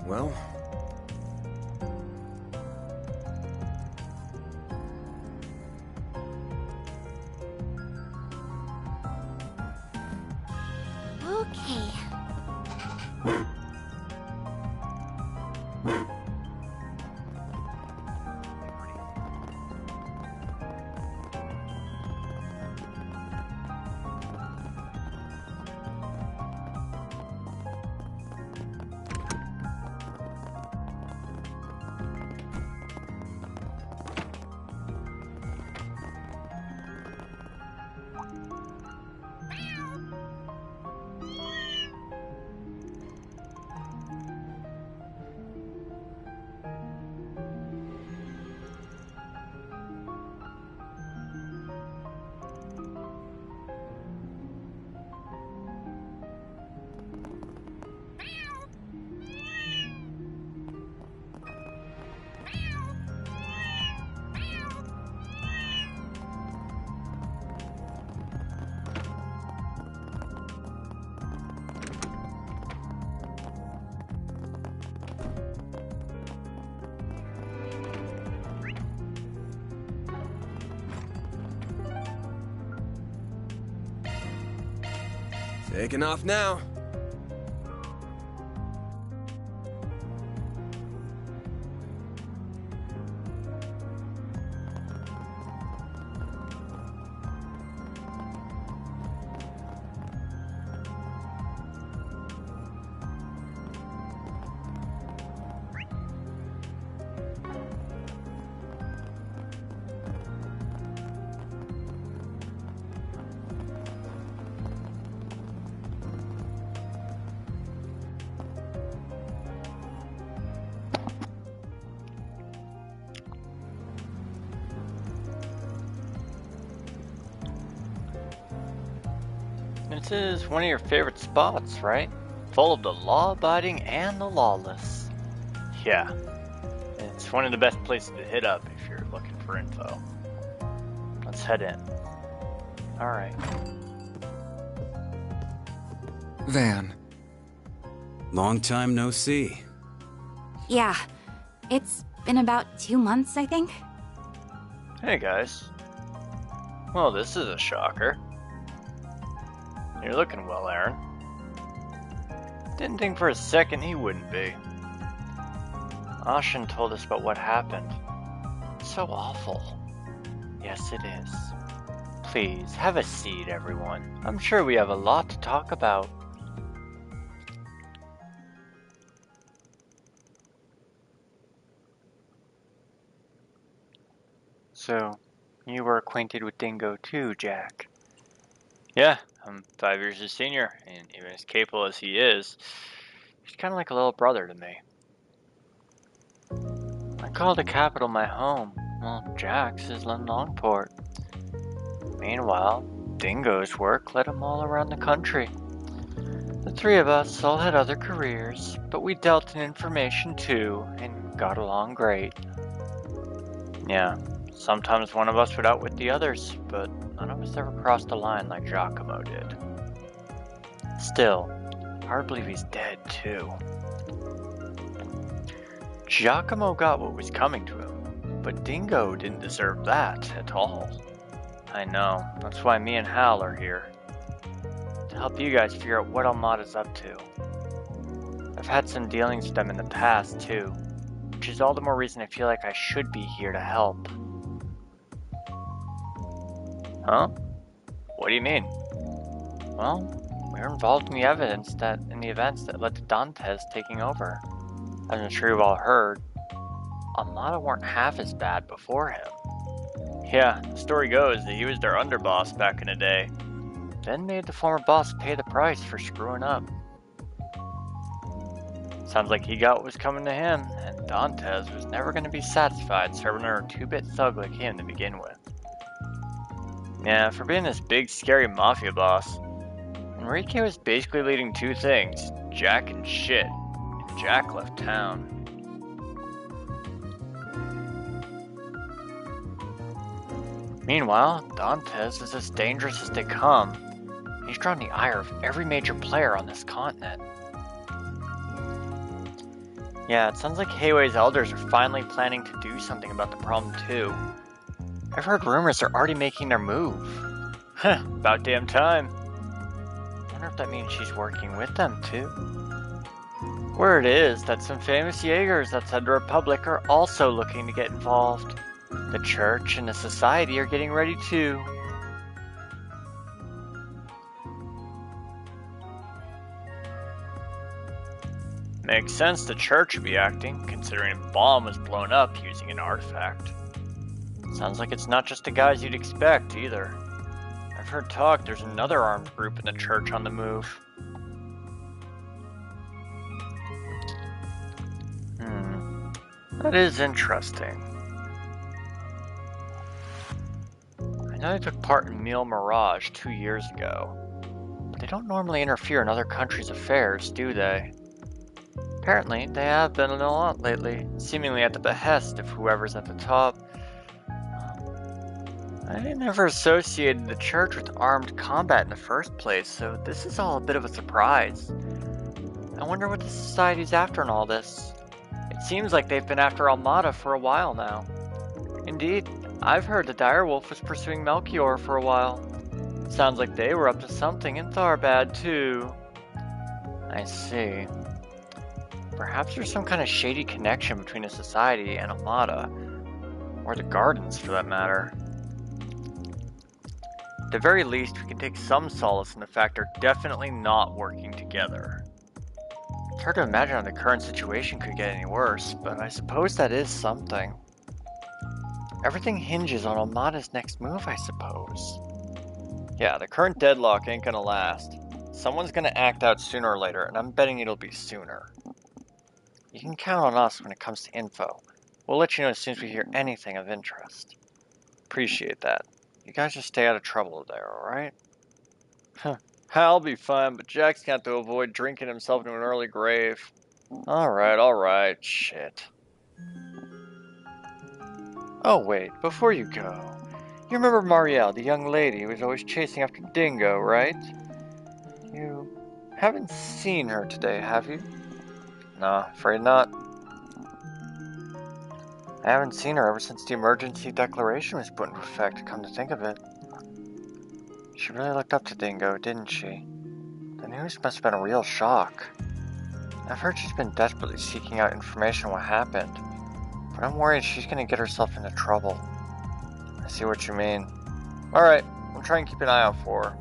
Well... Okay. Taking off now. This is one of your favorite spots, right? Full of the law-abiding and the lawless. Yeah, it's one of the best places to hit up if you're looking for info. Let's head in. Alright. Van. Long time no see. Yeah. It's been about 2 months, I think. Hey guys. Well, this is a shocker. You're looking well, Aaron. Didn't think for a second he wouldn't be. Ashen told us about what happened. So awful. Yes, it is. Please, have a seat, everyone. I'm sure we have a lot to talk about. So, you were acquainted with Dingo too, Jack? Yeah, I'm 5 years his senior, and even as capable as he is, he's kind of like a little brother to me. I call the capital my home. Well, Jack's is in Longport. Meanwhile, Dingo's work led him all around the country. The three of us all had other careers, but we dealt in information too, and got along great. Yeah, sometimes one of us would outwit the others, but none of us ever crossed the line like Giacomo did. Still, hard to believe he's dead too. Giacomo got what was coming to him, but Dingo didn't deserve that at all. I know, that's why me and Hal are here. To help you guys figure out what Almada's up to. I've had some dealings with them in the past too, which is all the more reason I feel like I should be here to help. Huh? What do you mean? Well, we're involved in the events that led to Dantes taking over. As I'm sure you've all heard, Almada weren't half as bad before him. Yeah, the story goes that he was their underboss back in the day, then made the former boss pay the price for screwing up. Sounds like he got what was coming to him, and Dantes was never going to be satisfied serving her a 2-bit thug like him to begin with. Yeah, for being this big scary mafia boss, Enrique was basically leading two things, Jack and shit, and Jack left town. Meanwhile, Dantes is as dangerous as they come. He's drawn the ire of every major player on this continent. Yeah, it sounds like Heiwei's elders are finally planning to do something about the problem too. I've heard rumors they're already making their move. Heh, about damn time. Wonder if that means she's working with them too. Word is that some famous Jaegers outside the Republic are also looking to get involved. The church and the society are getting ready too. Makes sense the church would be acting, considering a bomb was blown up using an artifact. Sounds like it's not just the guys you'd expect, either. I've heard talk there's another armed group in the church on the move. That is interesting. I know they took part in Mille Mirage 2 years ago, but they don't normally interfere in other countries' affairs, do they? Apparently, they have been in a lot lately, seemingly at the behest of whoever's at the top. I never associated the church with armed combat in the first place, so this is all a bit of a surprise. I wonder what the society's after in all this. It seems like they've been after Almada for a while now. Indeed, I've heard the Direwolf was pursuing Melchior for a while. Sounds like they were up to something in Tharbad too. I see. Perhaps there's some kind of shady connection between the society and Almada, or the gardens for that matter. At the very least, we can take some solace in the fact they're definitely not working together. It's hard to imagine how the current situation could get any worse, but I suppose that is something. Everything hinges on Almada's next move, I suppose. Yeah, the current deadlock ain't gonna last. Someone's gonna act out sooner or later, and I'm betting it'll be sooner. You can count on us when it comes to info. We'll let you know as soon as we hear anything of interest. Appreciate that. You guys just stay out of trouble there, alright? I'll be fine, but Jack's got to avoid drinking himself into an early grave. Alright, shit. Oh wait, before you go, you remember Marielle, the young lady who was always chasing after Dingo, right? You haven't seen her today, have you? No, afraid not. I haven't seen her ever since the emergency declaration was put into effect, come to think of it. She really looked up to Dingo, didn't she? The news must have been a real shock. I've heard she's been desperately seeking out information on what happened, but I'm worried she's gonna get herself into trouble. I see what you mean. Alright, I'll try and keep an eye out for her.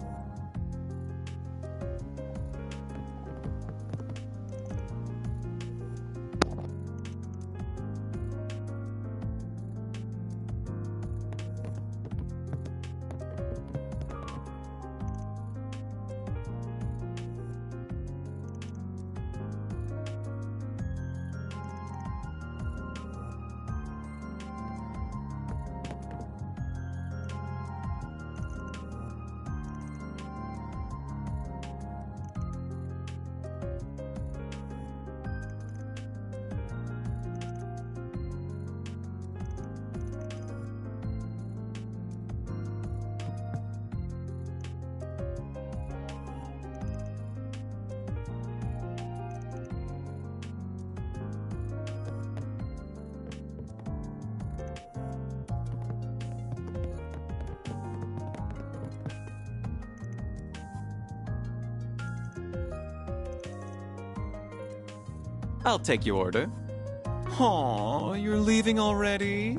I'll take your order. Aw, you're leaving already?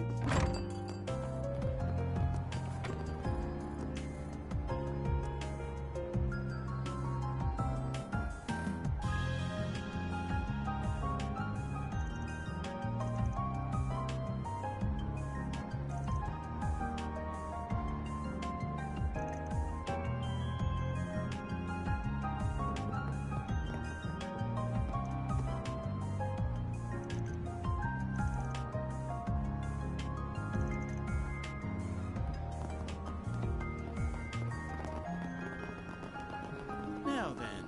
Now then.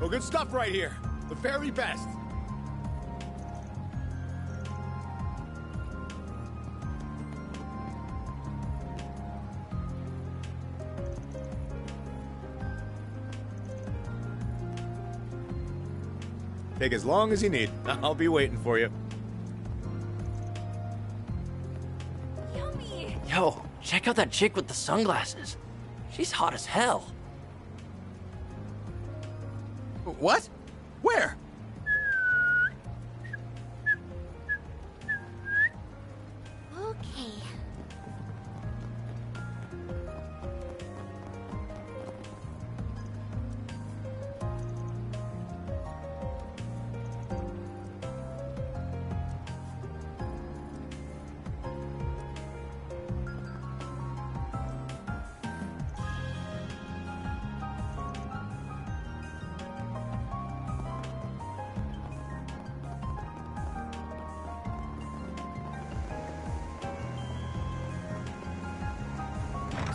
Oh, good stuff right here. The very best. Take as long as you need. I'll be waiting for you. Yummy! Yo, check out that chick with the sunglasses. She's hot as hell. What? Where? Okay.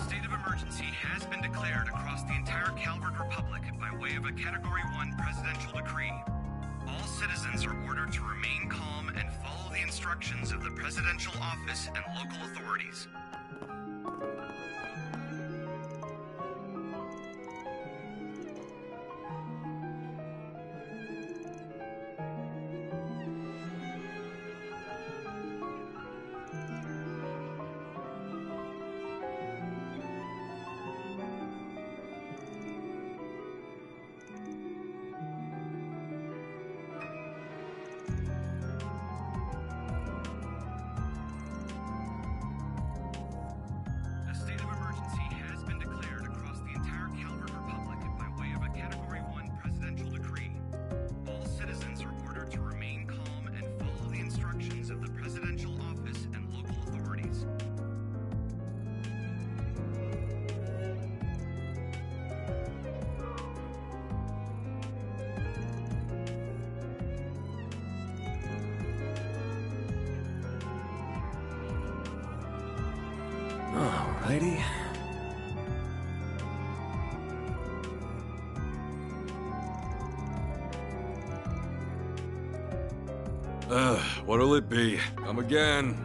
State of emergency has been declared across the entire Calvard Republic by way of a Category 1 presidential decree. All citizens are ordered to remain calm and follow the instructions of the presidential office and local authorities. A state of emergency has been declared across the entire Calvard Republic by way of a Category 1 presidential decree. All citizens are ordered to remain calm and follow the instructions of the presidential office and local authorities. Alrighty. What'll it be? Come again.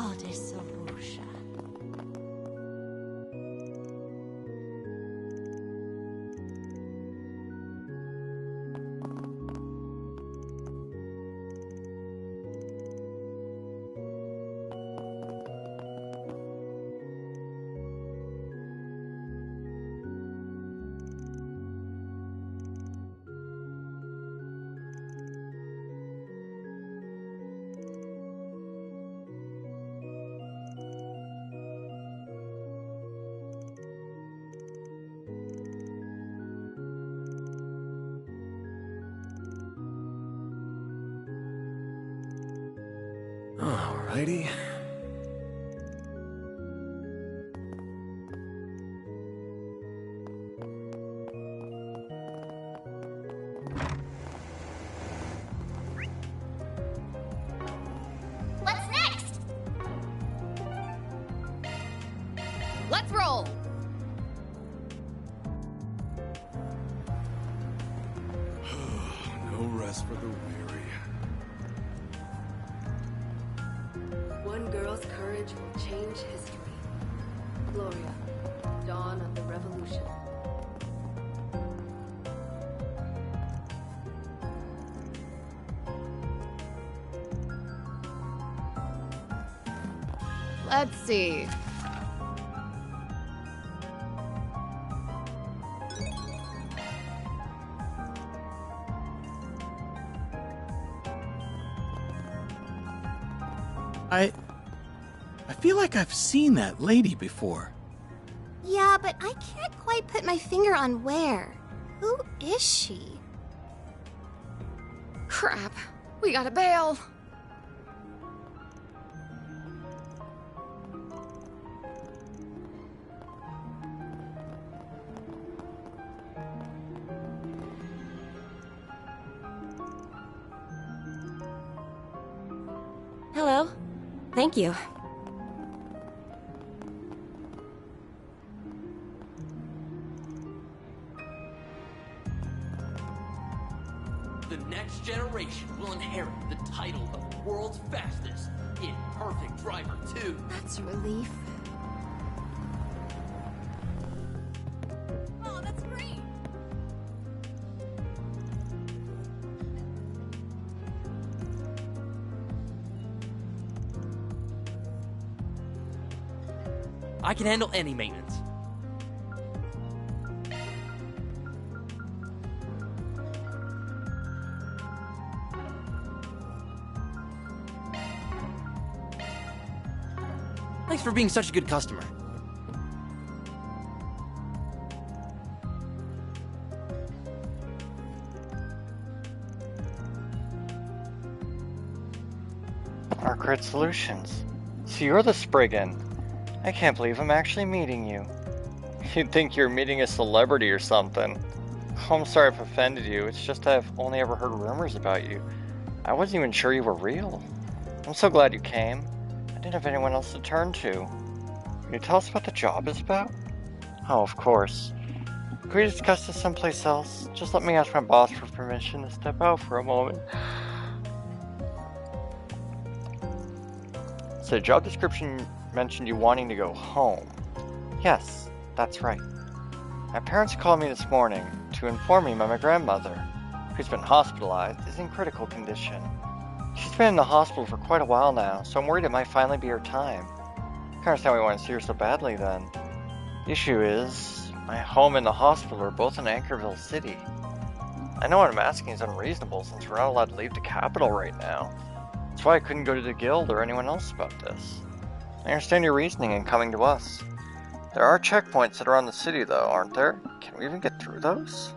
goddess Arusha. Alrighty. What's next? Let's roll! No rest for the weary. One girl's courage will change history. Gloria, dawn of the revolution. Let's see. I feel like I've seen that lady before. Yeah, but I can't quite put my finger on where. Who is she? Crap. We gotta bail. Hello. Thank you. The next generation will inherit the title of the world's fastest, in perfect driver, too. That's a relief. Oh, that's great! I can handle any maintenance. Thanks for being such a good customer. Arcade Solutions. So you're the Spriggan. I can't believe I'm actually meeting you. You'd think you're meeting a celebrity or something. Oh, I'm sorry I've offended you. It's just I've only ever heard rumors about you. I wasn't even sure you were real. I'm so glad you came. I didn't have anyone else to turn to. Can you tell us what the job is about? Oh, of course. Could we discuss this someplace else? Just let me ask my boss for permission to step out for a moment. So the job description mentioned you wanting to go home. Yes, that's right. My parents called me this morning to inform me my grandmother, who's been hospitalized, is in critical condition. She's been in the hospital for quite a while now, so I'm worried it might finally be her time. I can't understand why you want to see her so badly then. The issue is, my home and the hospital are both in Anchorville City. I know what I'm asking is unreasonable since we're not allowed to leave the capital right now. That's why I couldn't go to the guild or anyone else about this. I understand your reasoning in coming to us. There are checkpoints that are on the city though, aren't there? Can we even get through those?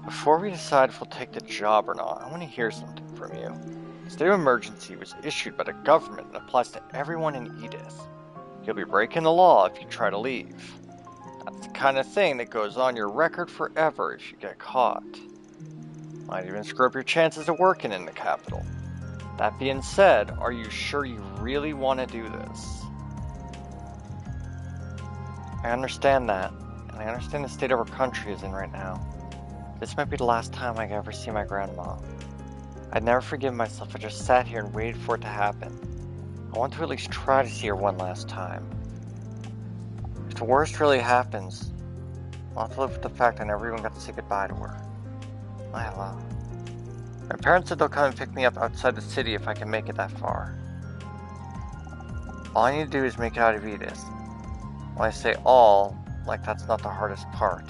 Before we decide if we'll take the job or not, I want to hear something from you. The state of emergency was issued by the government and applies to everyone in Edith. You'll be breaking the law if you try to leave. That's the kind of thing that goes on your record forever if you get caught. Might even screw up your chances of working in the capital. That being said, are you sure you really want to do this? I understand that, and I understand the state of our country is in right now. This might be the last time I ever see my grandma. I'd never forgive myself if I just sat here and waited for it to happen. I want to at least try to see her one last time. If the worst really happens, I'll have to live with the fact I never even got to say goodbye to her. Lila. My parents said they'll come and pick me up outside the city if I can make it that far. All I need to do is make it out of Edith. When I say all, like that's not the hardest part.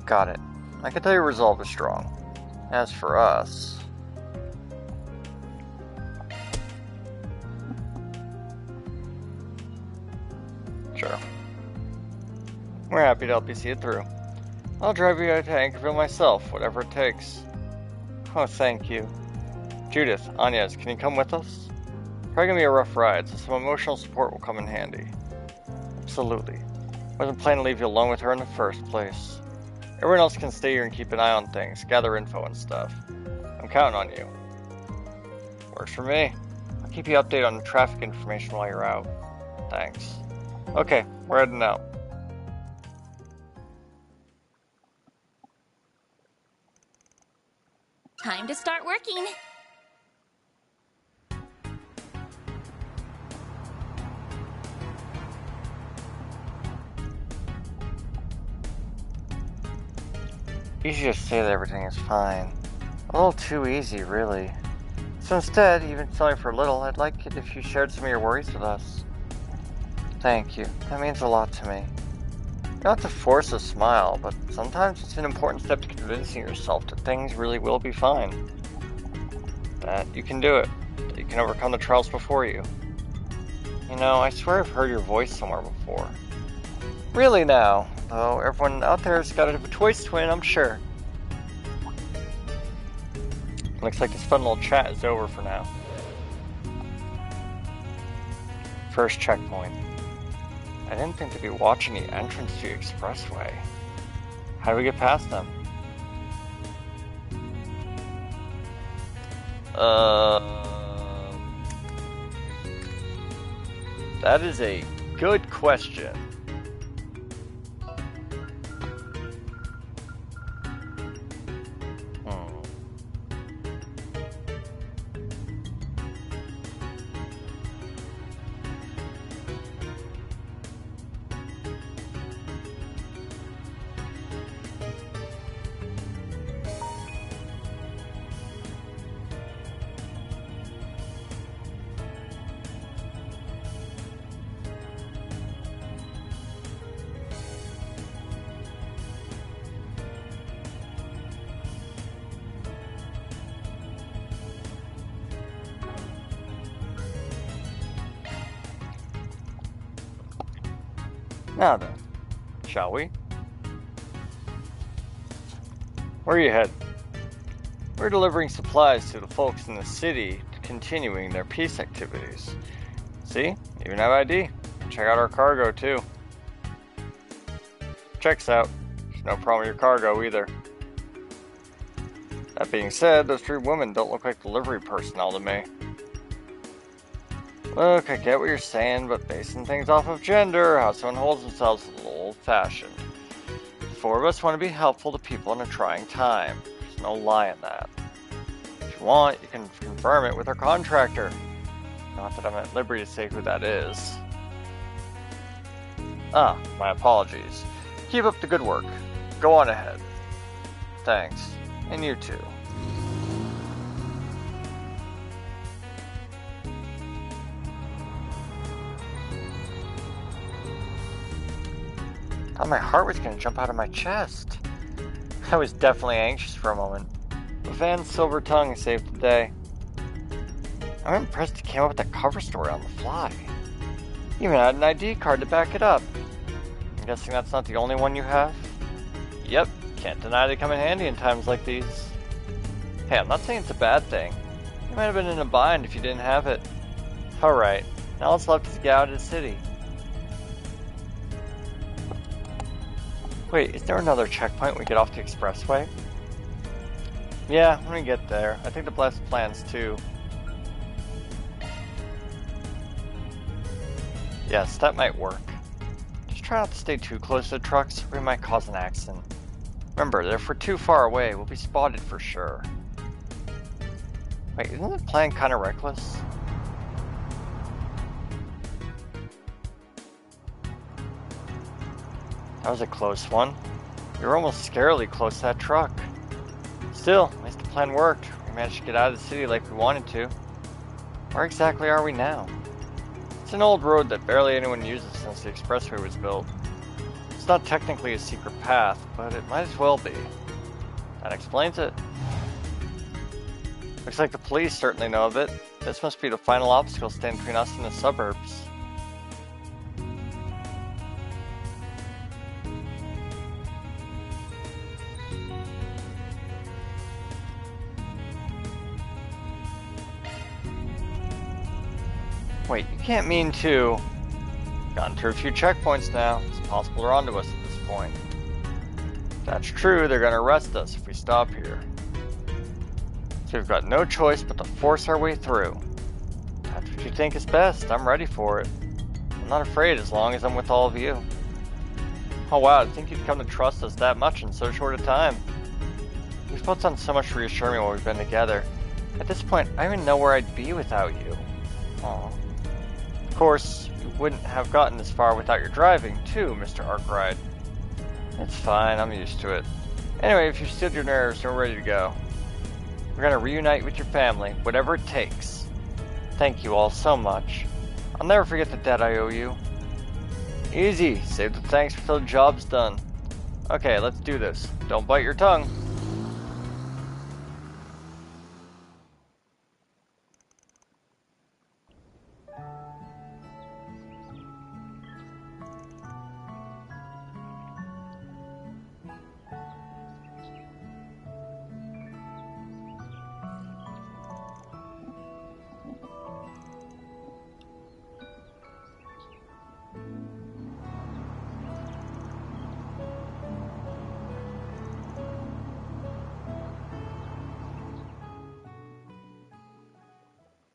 Got it. I can tell your resolve is strong. As for us... Sure. We're happy to help you see it through. I'll drive you out to Anchorville myself, whatever it takes. Oh, thank you. Judith, Agnes, can you come with us? Probably gonna be a rough ride, so some emotional support will come in handy. Absolutely. Wasn't planning to leave you alone with her in the first place. Everyone else can stay here and keep an eye on things, gather info and stuff. I'm counting on you. Works for me. I'll keep you updated on the traffic information while you're out. Thanks. Okay, we're heading out. Time to start working. You should just say that everything is fine. A little too easy, really. So instead, even if it's only for a little, I'd like it if you shared some of your worries with us. Thank you. That means a lot to me. You don't have to force a smile, but sometimes it's an important step to convincing yourself that things really will be fine. That you can do it. That you can overcome the trials before you. You know, I swear I've heard your voice somewhere before. Really now, though everyone out there has got a voice twin, I'm sure. Looks like this fun little chat is over for now. First checkpoint. I didn't think they'd be watching the entrance to the expressway. How do we get past them? That is a good question. Now then, shall we? Where are you headed? We're delivering supplies to the folks in the city, continuing their peace activities. See? Even have ID. Check out our cargo, too. Checks out. There's no problem with your cargo, either. That being said, those three women don't look like delivery personnel to me. Look, I get what you're saying, but basing things off of gender, how someone holds themselves is a little old-fashioned. The four of us want to be helpful to people in a trying time. There's no lie in that. If you want, you can confirm it with our contractor. Not that I'm at liberty to say who that is. Ah, my apologies. Keep up the good work. Go on ahead. Thanks. And you too. Thought my heart was gonna jump out of my chest. I was definitely anxious for a moment, but Van's silver tongue saved the day. I'm impressed he came up with that cover story on the fly. Even had an ID card to back it up. I'm guessing that's not the only one you have? Yep, can't deny they come in handy in times like these. Hey, I'm not saying it's a bad thing. You might have been in a bind if you didn't have it. Alright, now what's left is to get out of the city. Wait, is there another checkpoint when we get off the expressway? Yeah, when we get there. I think the best plan's too. Yes, that might work. Just try not to stay too close to the trucks or we might cause an accident. Remember that if we're too far away, we'll be spotted for sure. Wait, isn't the plan kind of reckless? That was a close one. We were almost scarily close to that truck. Still, at least the plan worked. We managed to get out of the city like we wanted to. Where exactly are we now? It's an old road that barely anyone uses since the expressway was built. It's not technically a secret path, but it might as well be. That explains it. Looks like the police certainly know of it. This must be the final obstacle standing between us and the suburbs. Wait, you can't mean to... Gotten through a few checkpoints now. It's possible they're onto us at this point. If that's true, they're gonna arrest us if we stop here. So we've got no choice but to force our way through. That's what you think is best. I'm ready for it. I'm not afraid as long as I'm with all of you. Oh wow, I think you'd come to trust us that much in so short a time. You've both done so much to reassure me while we've been together. At this point, I don't even know where I'd be without you. Aw. Of course, you wouldn't have gotten this far without your driving, too, Mr. Arkwright. It's fine, I'm used to it. Anyway, if you've stood your nerves, we're ready to go. We're gonna reunite with your family, whatever it takes. Thank you all so much. I'll never forget the debt I owe you. Easy, save the thanks until the job's done. Okay, let's do this. Don't bite your tongue.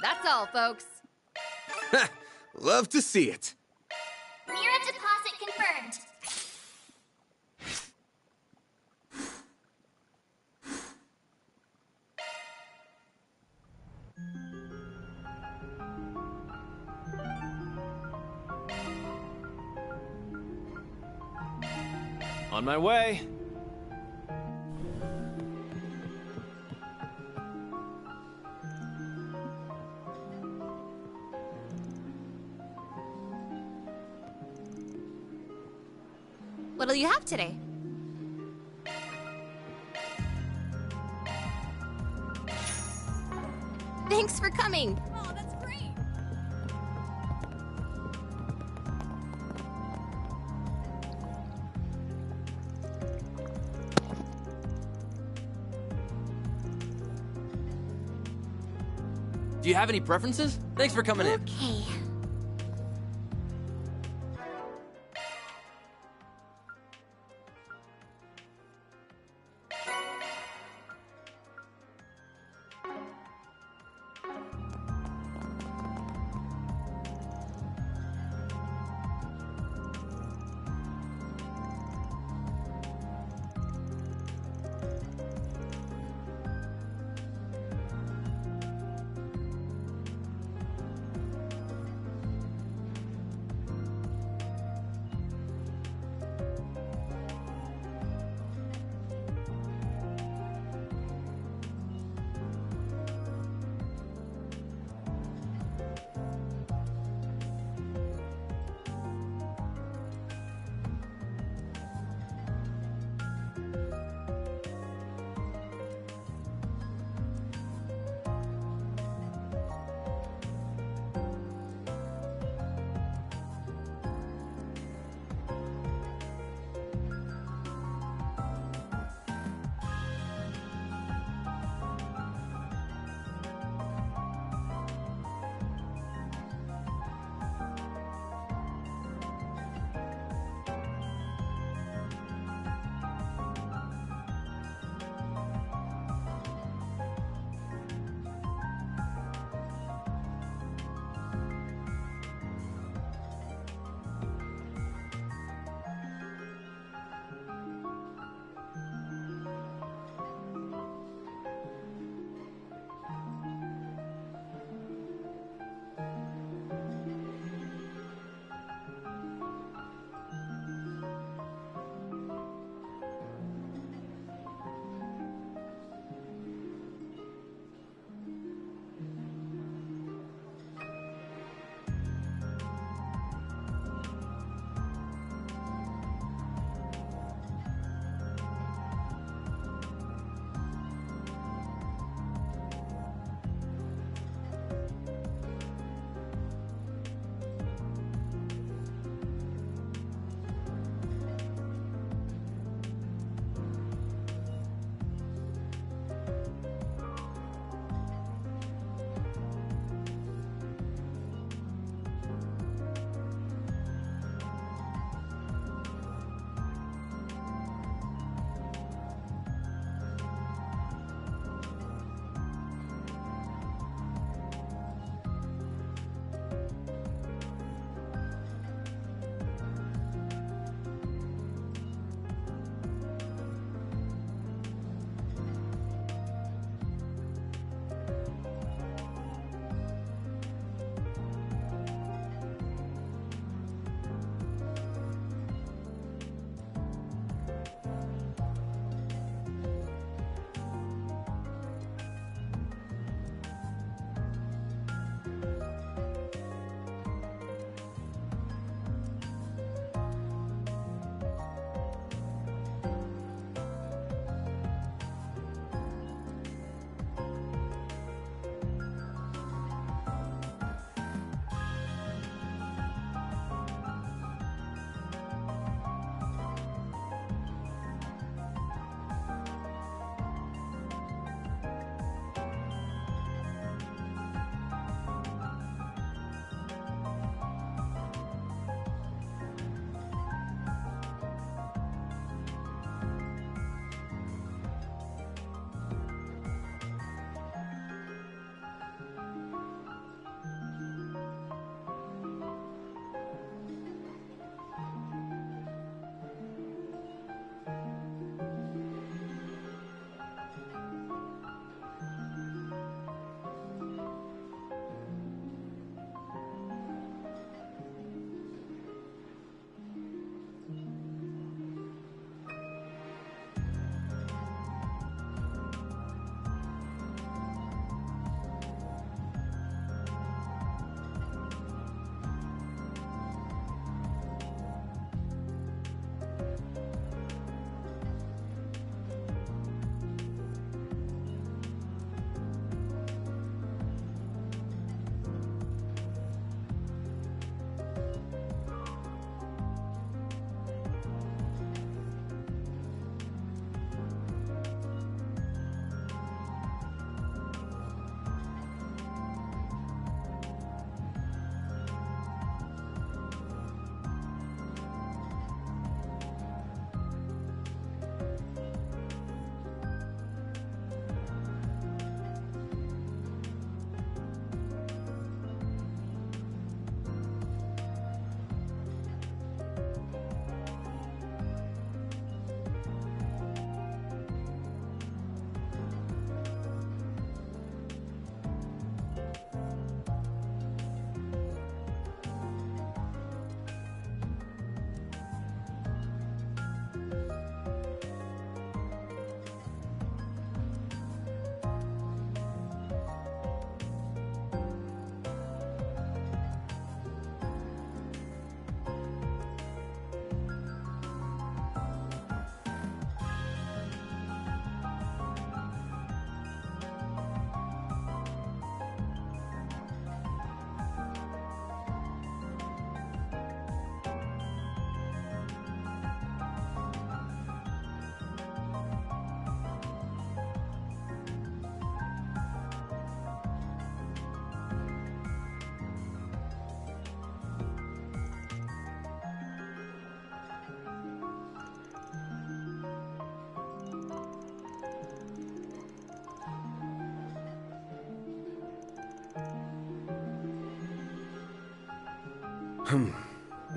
That's all, folks. Love to see it. Mirror deposit confirmed. On my way. What'll you have today? Thanks for coming. Oh, that's great. Do you have any preferences? Thanks for coming in. Okay.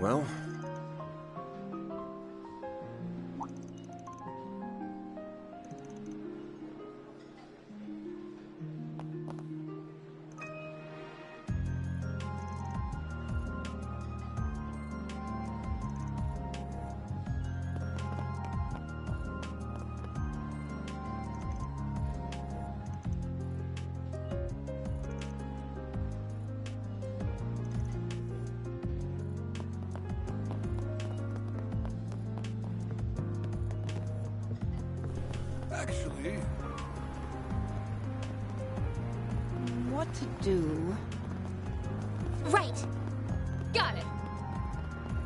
Well... Actually... What to do? Right. Got it.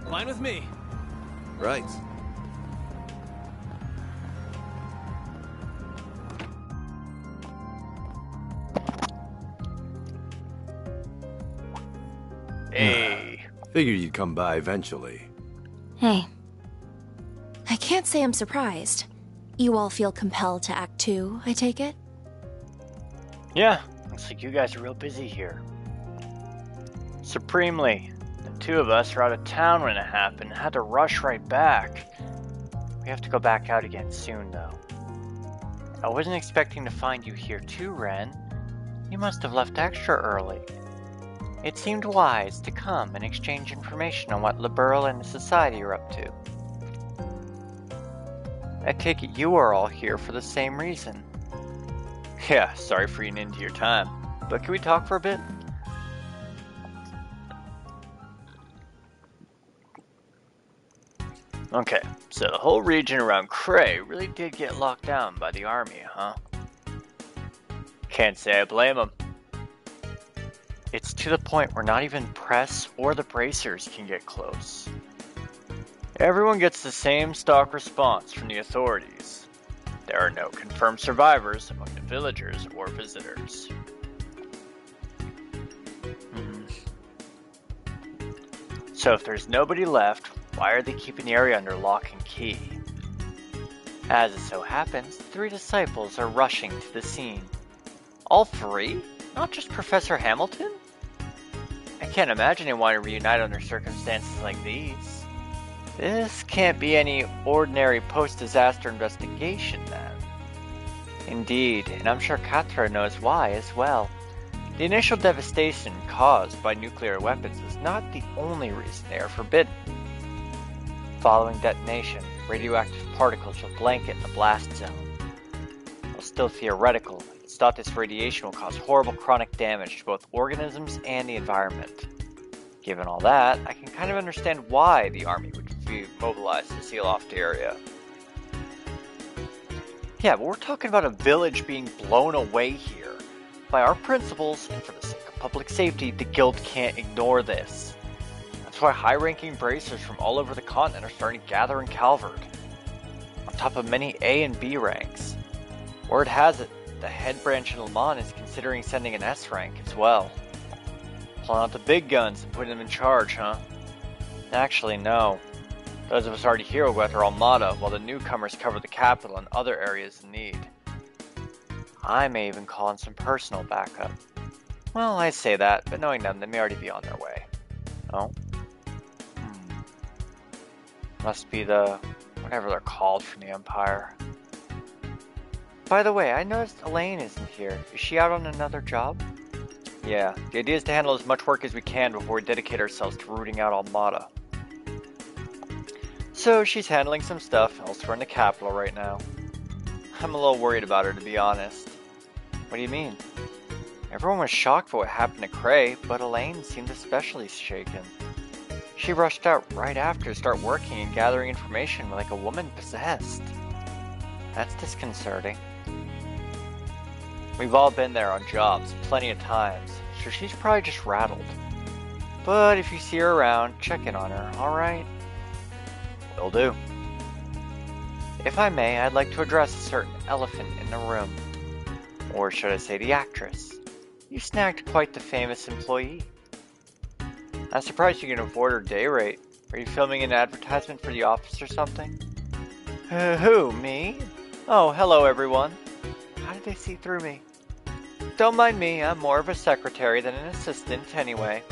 Fine with me. Right. Hey. Figured you'd come by eventually. Hey. I can't say I'm surprised. You all feel compelled to act too, I take it? Yeah, looks like you guys are real busy here. Supremely, the two of us were out of town when it happened, had to rush right back. We have to go back out again soon, though. I wasn't expecting to find you here too, Ren. You must have left extra early. It seemed wise to come and exchange information on what Liberal and the Society are up to. I take it you are all here for the same reason. Yeah, sorry for eating into your time, but can we talk for a bit? Okay, so the whole region around Cray really did get locked down by the army, huh? Can't say I blame them. It's to the point where not even press or the bracers can get close. Everyone gets the same stock response from the authorities. There are no confirmed survivors among the villagers or visitors. So if there's nobody left, why are they keeping the area under lock and key? As it so happens, 3 disciples are rushing to the scene. All 3? Not just Professor Hamilton? I can't imagine they want to reunite under circumstances like these. This can't be any ordinary post-disaster investigation, then. Indeed, and I'm sure Katra knows why as well. The initial devastation caused by nuclear weapons was not the only reason they are forbidden. Following detonation, radioactive particles will blanket the blast zone. While still theoretical, it's thought this radiation will cause horrible chronic damage to both organisms and the environment. Given all that, I can kind of understand why the army would be mobilized to seal off the area. Yeah, but we're talking about a village being blown away here. By our principles, and for the sake of public safety, the guild can't ignore this. That's why high-ranking bracers from all over the continent are starting to gather in Calvert. On top of many A and B ranks. Word has it, the head branch in Le Mans is considering sending an S rank as well. Pulling out the big guns and putting them in charge, huh? Actually, no. Those of us already here will go after Almada, while the newcomers cover the capital and other areas in need. I may even call in some personal backup. Well, I say that, but knowing them, they may already be on their way. Oh? Must be the... whatever they're called from the Empire. By the way, I noticed Elaine isn't here. Is she out on another job? Yeah, the idea is to handle as much work as we can before we dedicate ourselves to rooting out Almada. So she's handling some stuff elsewhere in the capital right now. I'm a little worried about her, to be honest. What do you mean? Everyone was shocked for what happened to Cray, but Elaine seemed especially shaken. She rushed out right after to start working and gathering information like a woman possessed. That's disconcerting. We've all been there on jobs plenty of times, so she's probably just rattled. But if you see her around, check in on her, alright? Will do. If I may, I'd like to address a certain elephant in the room. Or should I say the actress. You snagged quite the famous employee. I'm surprised you can afford her day rate. Are you filming an advertisement for the office or something? Who, me? Oh, hello everyone. How did they see through me? Don't mind me, I'm more of a secretary than an assistant anyway.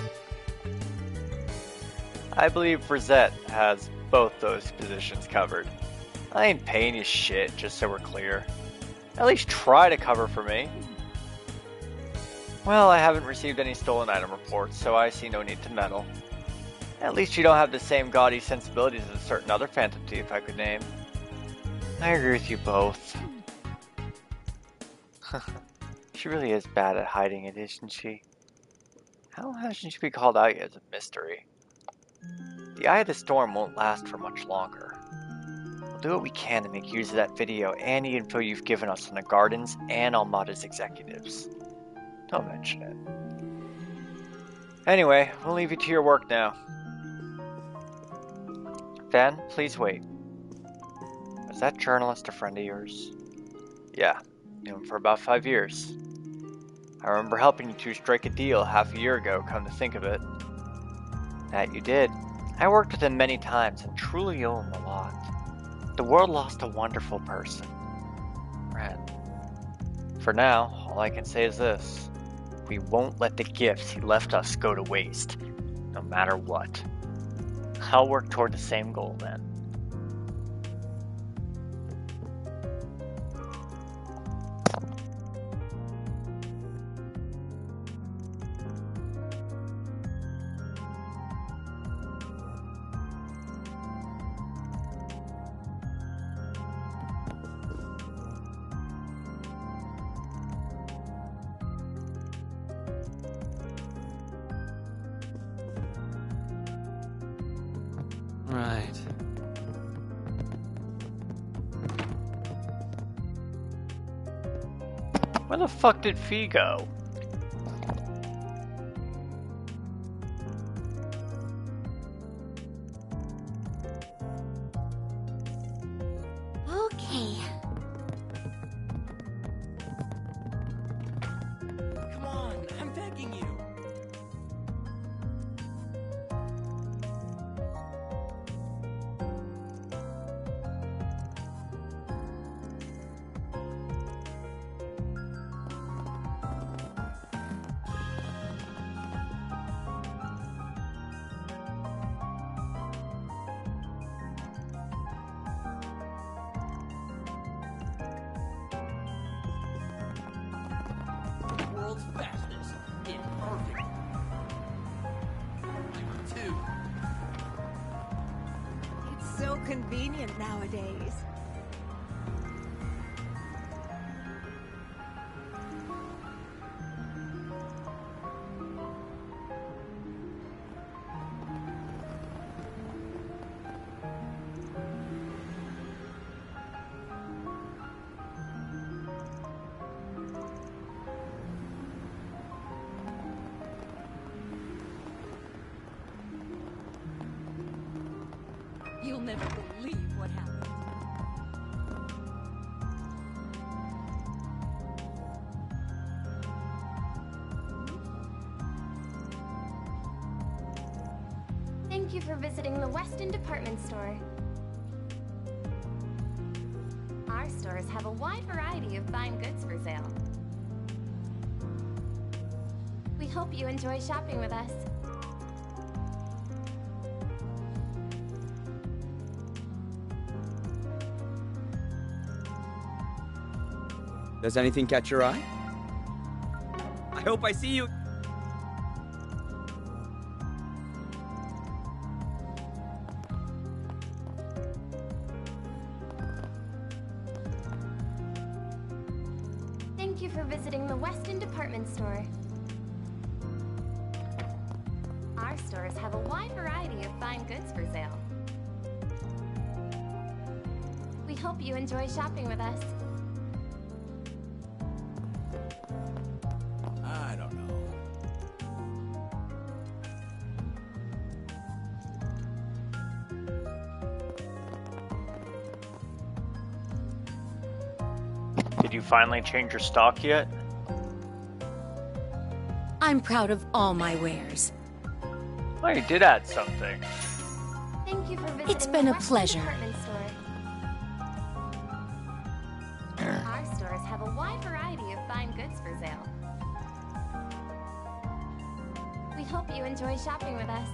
I believe Rosette has both those positions covered. I ain't paying you shit, just so we're clear. At least try to cover for me. Well, I haven't received any stolen item reports, so I see no need to meddle. At least you don't have the same gaudy sensibilities as a certain other phantom thief I could name. I agree with you both. She really is bad at hiding it, isn't she? How hasn't she been called out yet as a mystery? The Eye of the Storm won't last for much longer. We'll do what we can to make use of that video and the info you've given us on the Gardens and Almada's executives. Don't mention it. Anyway, we'll leave you to your work now. Van, please wait. Was that journalist a friend of yours? Yeah, knew him for about 5 years. I remember helping you two strike a deal half a year ago, come to think of it. That you did. I worked with him many times and truly owe him a lot. The world lost a wonderful person. Friend. For now, all I can say is this. We won't let the gifts he left us go to waste, no matter what. I'll work toward the same goal then. Right. Where the fuck did Fee go? Okay. Come on, I'm begging you. World's fastest. Imperfect. Two. It's so convenient nowadays. You'll never believe what happened. Thank you for visiting the Weston Department Store. Our stores have a wide variety of fine goods for sale. We hope you enjoy shopping with us. Does anything catch your eye? I hope I see you. Thank you for visiting the Weston Department Store. Our stores have a wide variety of fine goods for sale. We hope you enjoy shopping with us. I don't know. Did you finally change your stock yet? I'm proud of all my wares. Oh, you did add something. Thank you for visiting It's been the a Weston pleasure. Department Store. Our stores have a wide variety of fine goods for sale. We hope you enjoy shopping with us.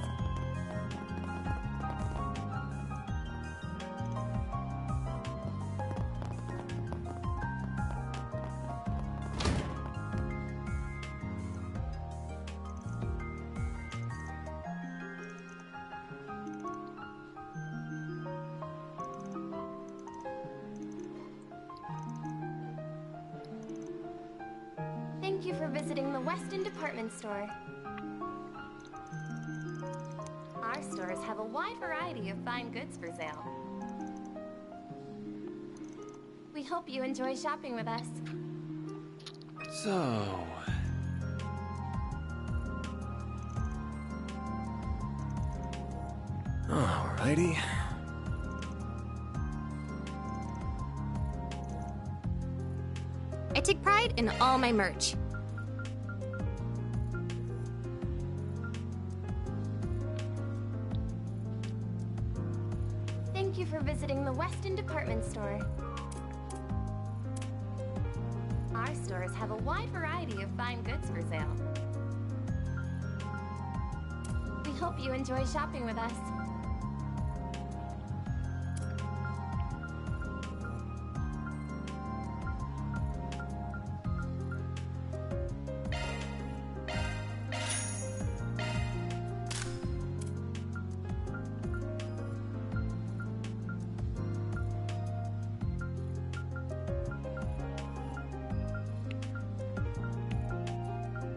Thank you for visiting the Weston Department Store. Our stores have a wide variety of fine goods for sale. We hope you enjoy shopping with us. So... Alrighty. I take pride in all my merch. Thank you for visiting the Weston Department Store. Our stores have a wide variety of fine goods for sale. We hope you enjoy shopping with us.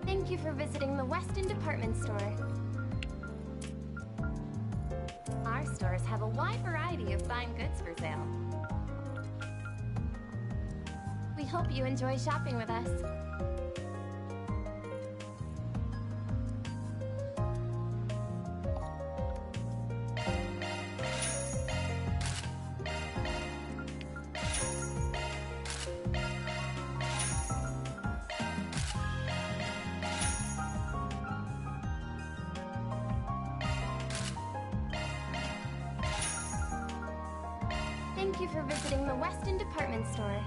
Thank you for visiting the Weston Department Store. Our stores have a wide variety of fine goods for sale. We hope you enjoy shopping with us. Thank you for visiting the Weston Department Store.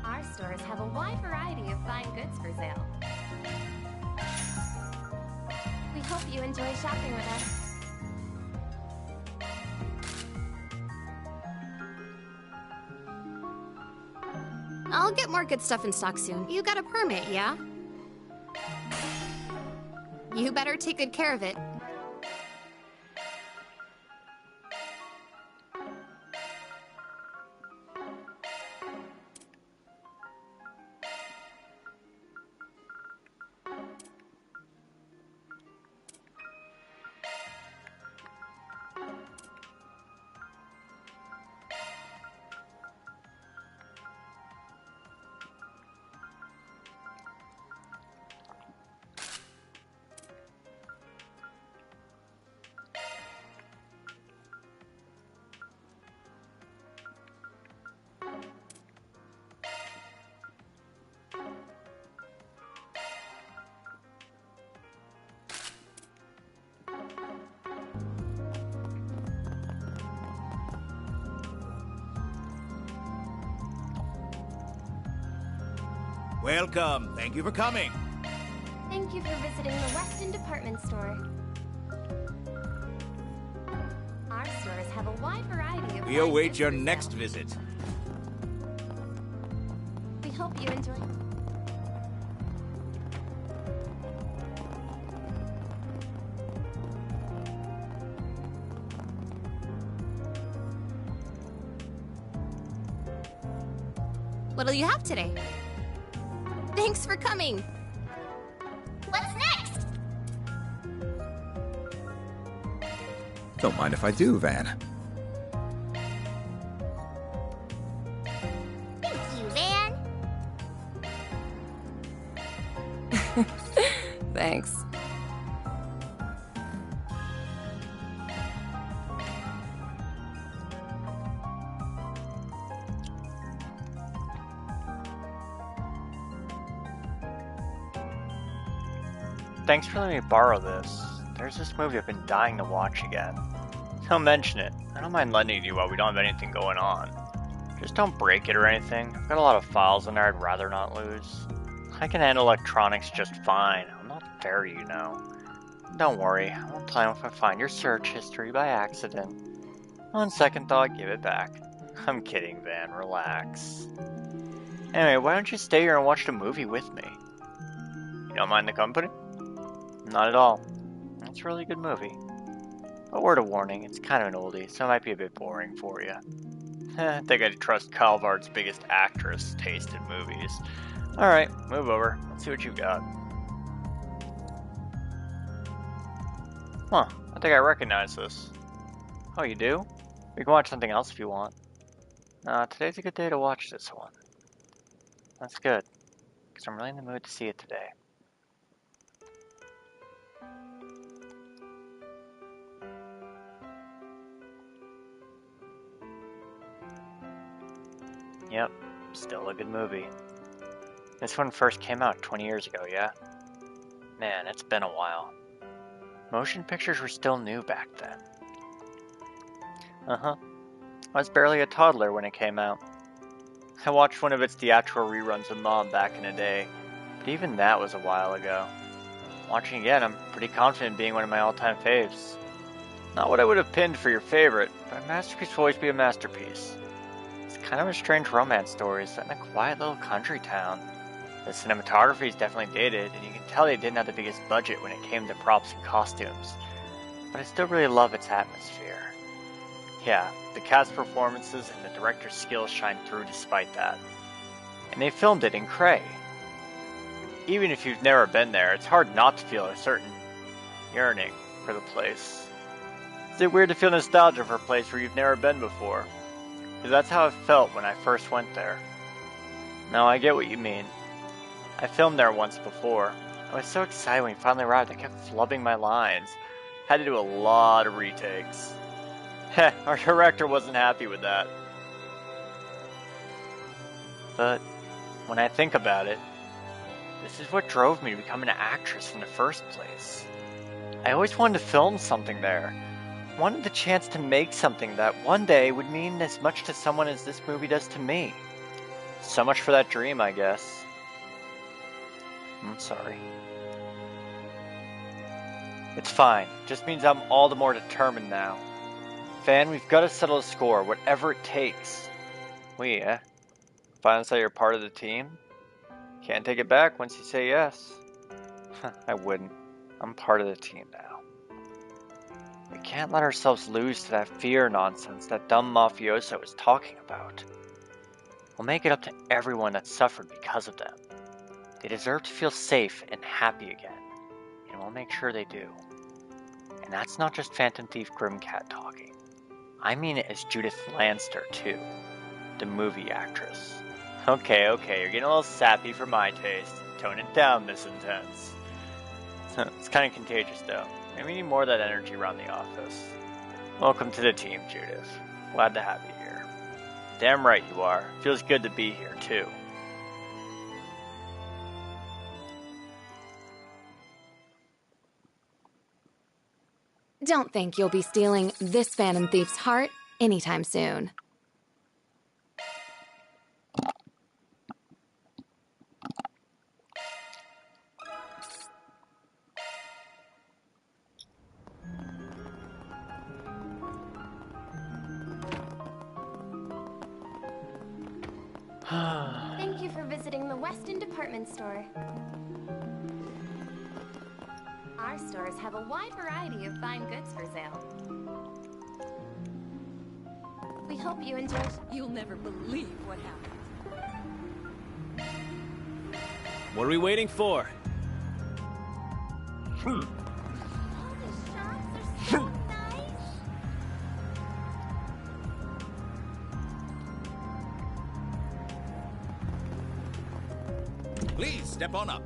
Our stores have a wide variety of fine goods for sale. We hope you enjoy shopping with us. I'll get more good stuff in stock soon. You got a permit, yeah? You better take good care of it. Welcome. Thank you for coming. Thank you for visiting the Weston Department Store. Our stores have a wide variety of We fine await goods your for sale. next visit. We hope you enjoy. What'll you have today? Thanks for coming. What's next? Don't mind if I do, Van. Thank you, Van. Thanks. Thanks for letting me borrow this. There's this movie I've been dying to watch again. Don't mention it. I don't mind lending it to you while we don't have anything going on. Just don't break it or anything. I've got a lot of files in there I'd rather not lose. I can handle electronics just fine. I'm not fairy, you know. Don't worry, I won't tell you if I find your search history by accident. On second thought, give it back. I'm kidding, Van. Relax. Anyway, why don't you stay here and watch the movie with me? You don't mind the company? Not at all. It's a really good movie. A word of warning, it's kind of an oldie, so it might be a bit boring for you. I think I'd trust Calvard's biggest actress taste in movies. Alright, move over. Let's see what you got. Huh, I think I recognize this. Oh, you do? We can watch something else if you want. Today's a good day to watch this one. That's good, because I'm really in the mood to see it today. Yep, still a good movie. This one first came out 20 years ago, yeah? Man, it's been a while. Motion pictures were still new back then. I was barely a toddler when it came out. I watched one of its theatrical reruns with Mom back in the day, but even that was a while ago. Watching again, I'm pretty confident in being one of my all-time faves. Not what I would have pinned for your favorite, but a masterpiece will always be a masterpiece. It's kind of a strange romance story set in a quiet little country town. The cinematography is definitely dated, and you can tell they didn't have the biggest budget when it came to props and costumes. But I still really love its atmosphere. Yeah, the cast performances and the director's skills shine through despite that. And they filmed it in Cray. Even if you've never been there, it's hard not to feel a certain yearning for the place. Is it weird to feel nostalgia for a place where you've never been before? Because that's how it felt when I first went there. No, I get what you mean. I filmed there once before. I was so excited when we finally arrived I kept flubbing my lines. Had to do a lot of retakes. Heh, our director wasn't happy with that. But when I think about it, this is what drove me to become an actress in the first place. I always wanted to film something there. I wanted the chance to make something that one day would mean as much to someone as this movie does to me. So much for that dream, I guess. I'm sorry. It's fine. Just means I'm all the more determined now. Fan, we've got to settle the score, whatever it takes. We, find out you're part of the team? Can't take it back once you say yes. I wouldn't. I'm part of the team now. We can't let ourselves lose to that fear nonsense that dumb mafioso was talking about. We'll make it up to everyone that suffered because of them. They deserve to feel safe and happy again, and we'll make sure they do. And that's not just Phantom Thief Grimcat talking. I mean it as Judith Lanster, too. The movie actress. Okay, you're getting a little sappy for my taste. Tone it down, Miss Intense. It's kind of contagious, though. Maybe we need more of that energy around the office. Welcome to the team, Judith. Glad to have you here. Damn right you are. Feels good to be here, too. Don't think you'll be stealing this Phantom Thief's heart anytime soon. Thank you for visiting the Weston Department Store. Our stores have a wide variety of fine goods for sale. We hope you enjoy. You'll never believe what happened. What are we waiting for? Please step on up.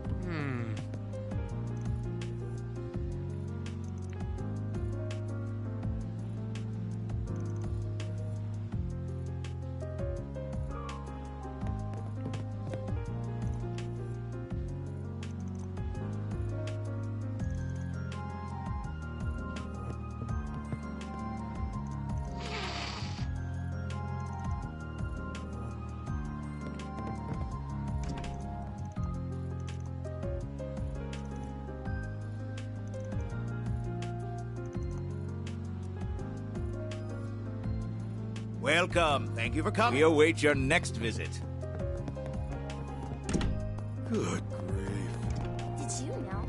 Welcome. Thank you for coming. We await your next visit. Good grief. Did you know?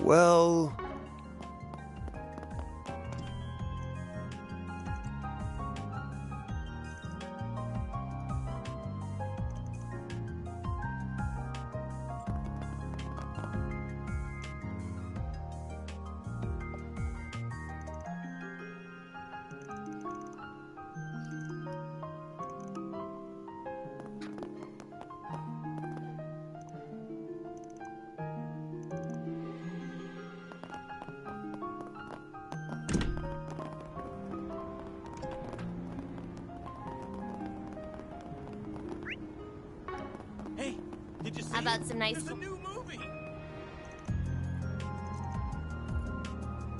Well... Hey, did you see? How about some nice... There's a new movie!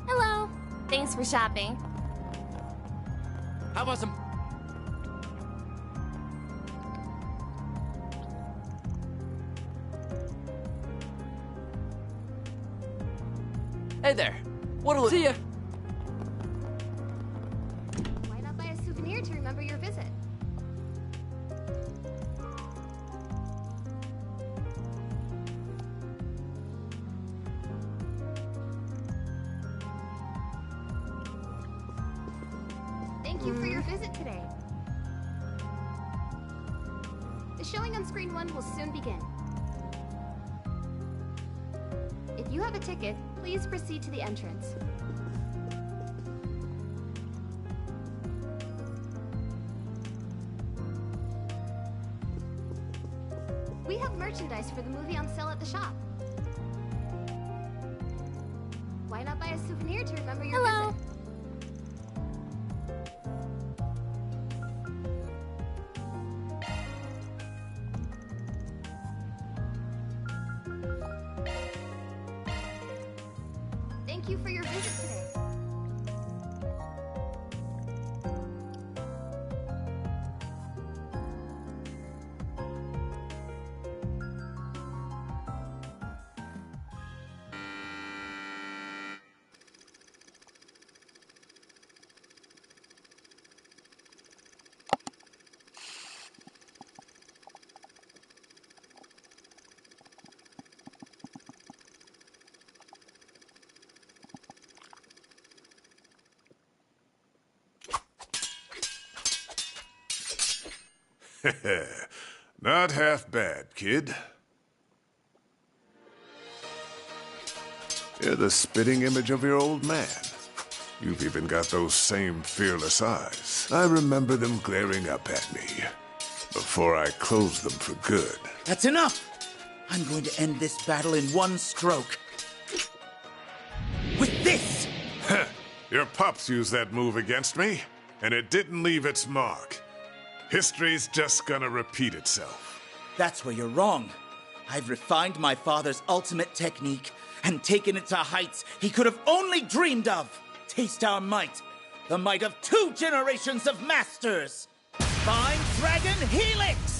Hello. Thanks for shopping. How about some... Hey there. What'll it... See ya! Why not buy a souvenir to remember your visit? Thank you for your visit today. The showing on screen 1 will soon begin. If you have a ticket, please proceed to the entrance. We have merchandise for the movie on sale at the shop. Why not buy a souvenir to remember your visit? Thank you for your visit today. Not half bad, kid. You're the spitting image of your old man. You've even got those same fearless eyes. I remember them glaring up at me before I closed them for good. That's enough! I'm going to end this battle in one stroke. With this! Your pups used that move against me, and it didn't leave its mark. History's just gonna repeat itself. That's where you're wrong. I've refined my father's ultimate technique and taken it to heights he could have only dreamed of. Taste our might. The might of 2 generations of masters. Find Dragon Helix!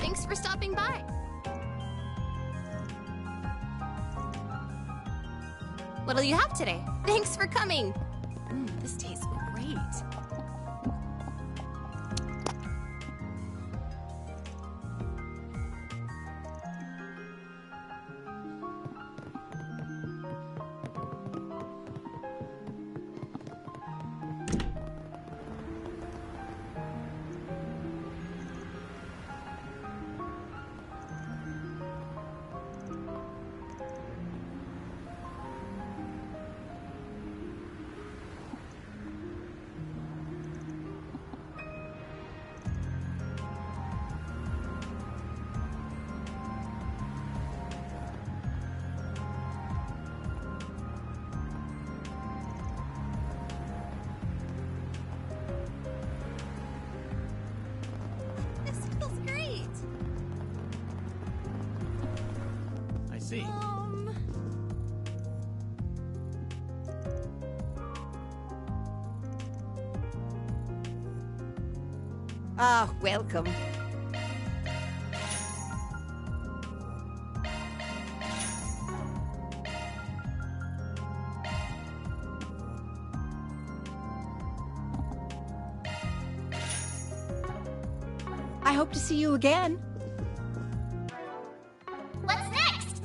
Thanks for stopping by. What'll you have today? Thanks for coming. This tastes great. See. Ah, welcome. I hope to see you again. What's next?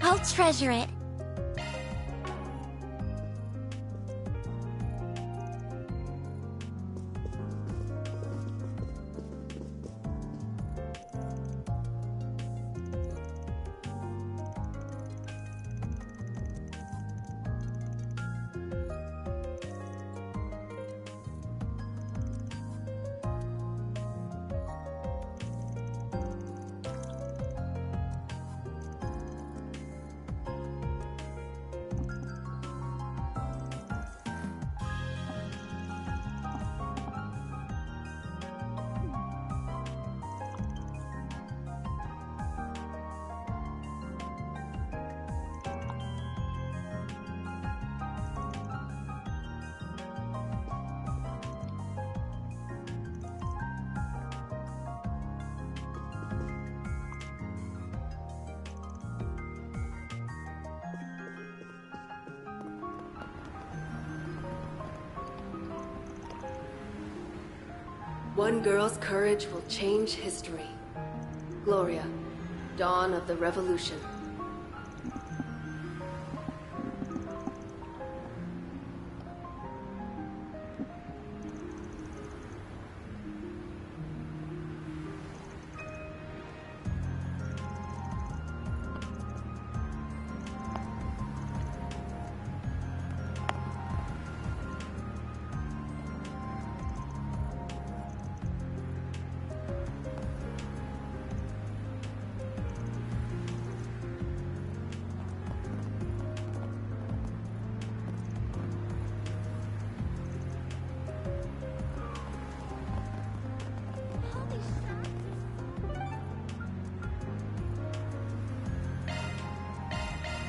I'll treasure it. One girl's courage will change history. Gloria, dawn of the revolution.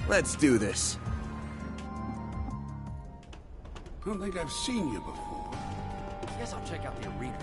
Let's do this. I don't think I've seen you before. Guess I'll check out the arena.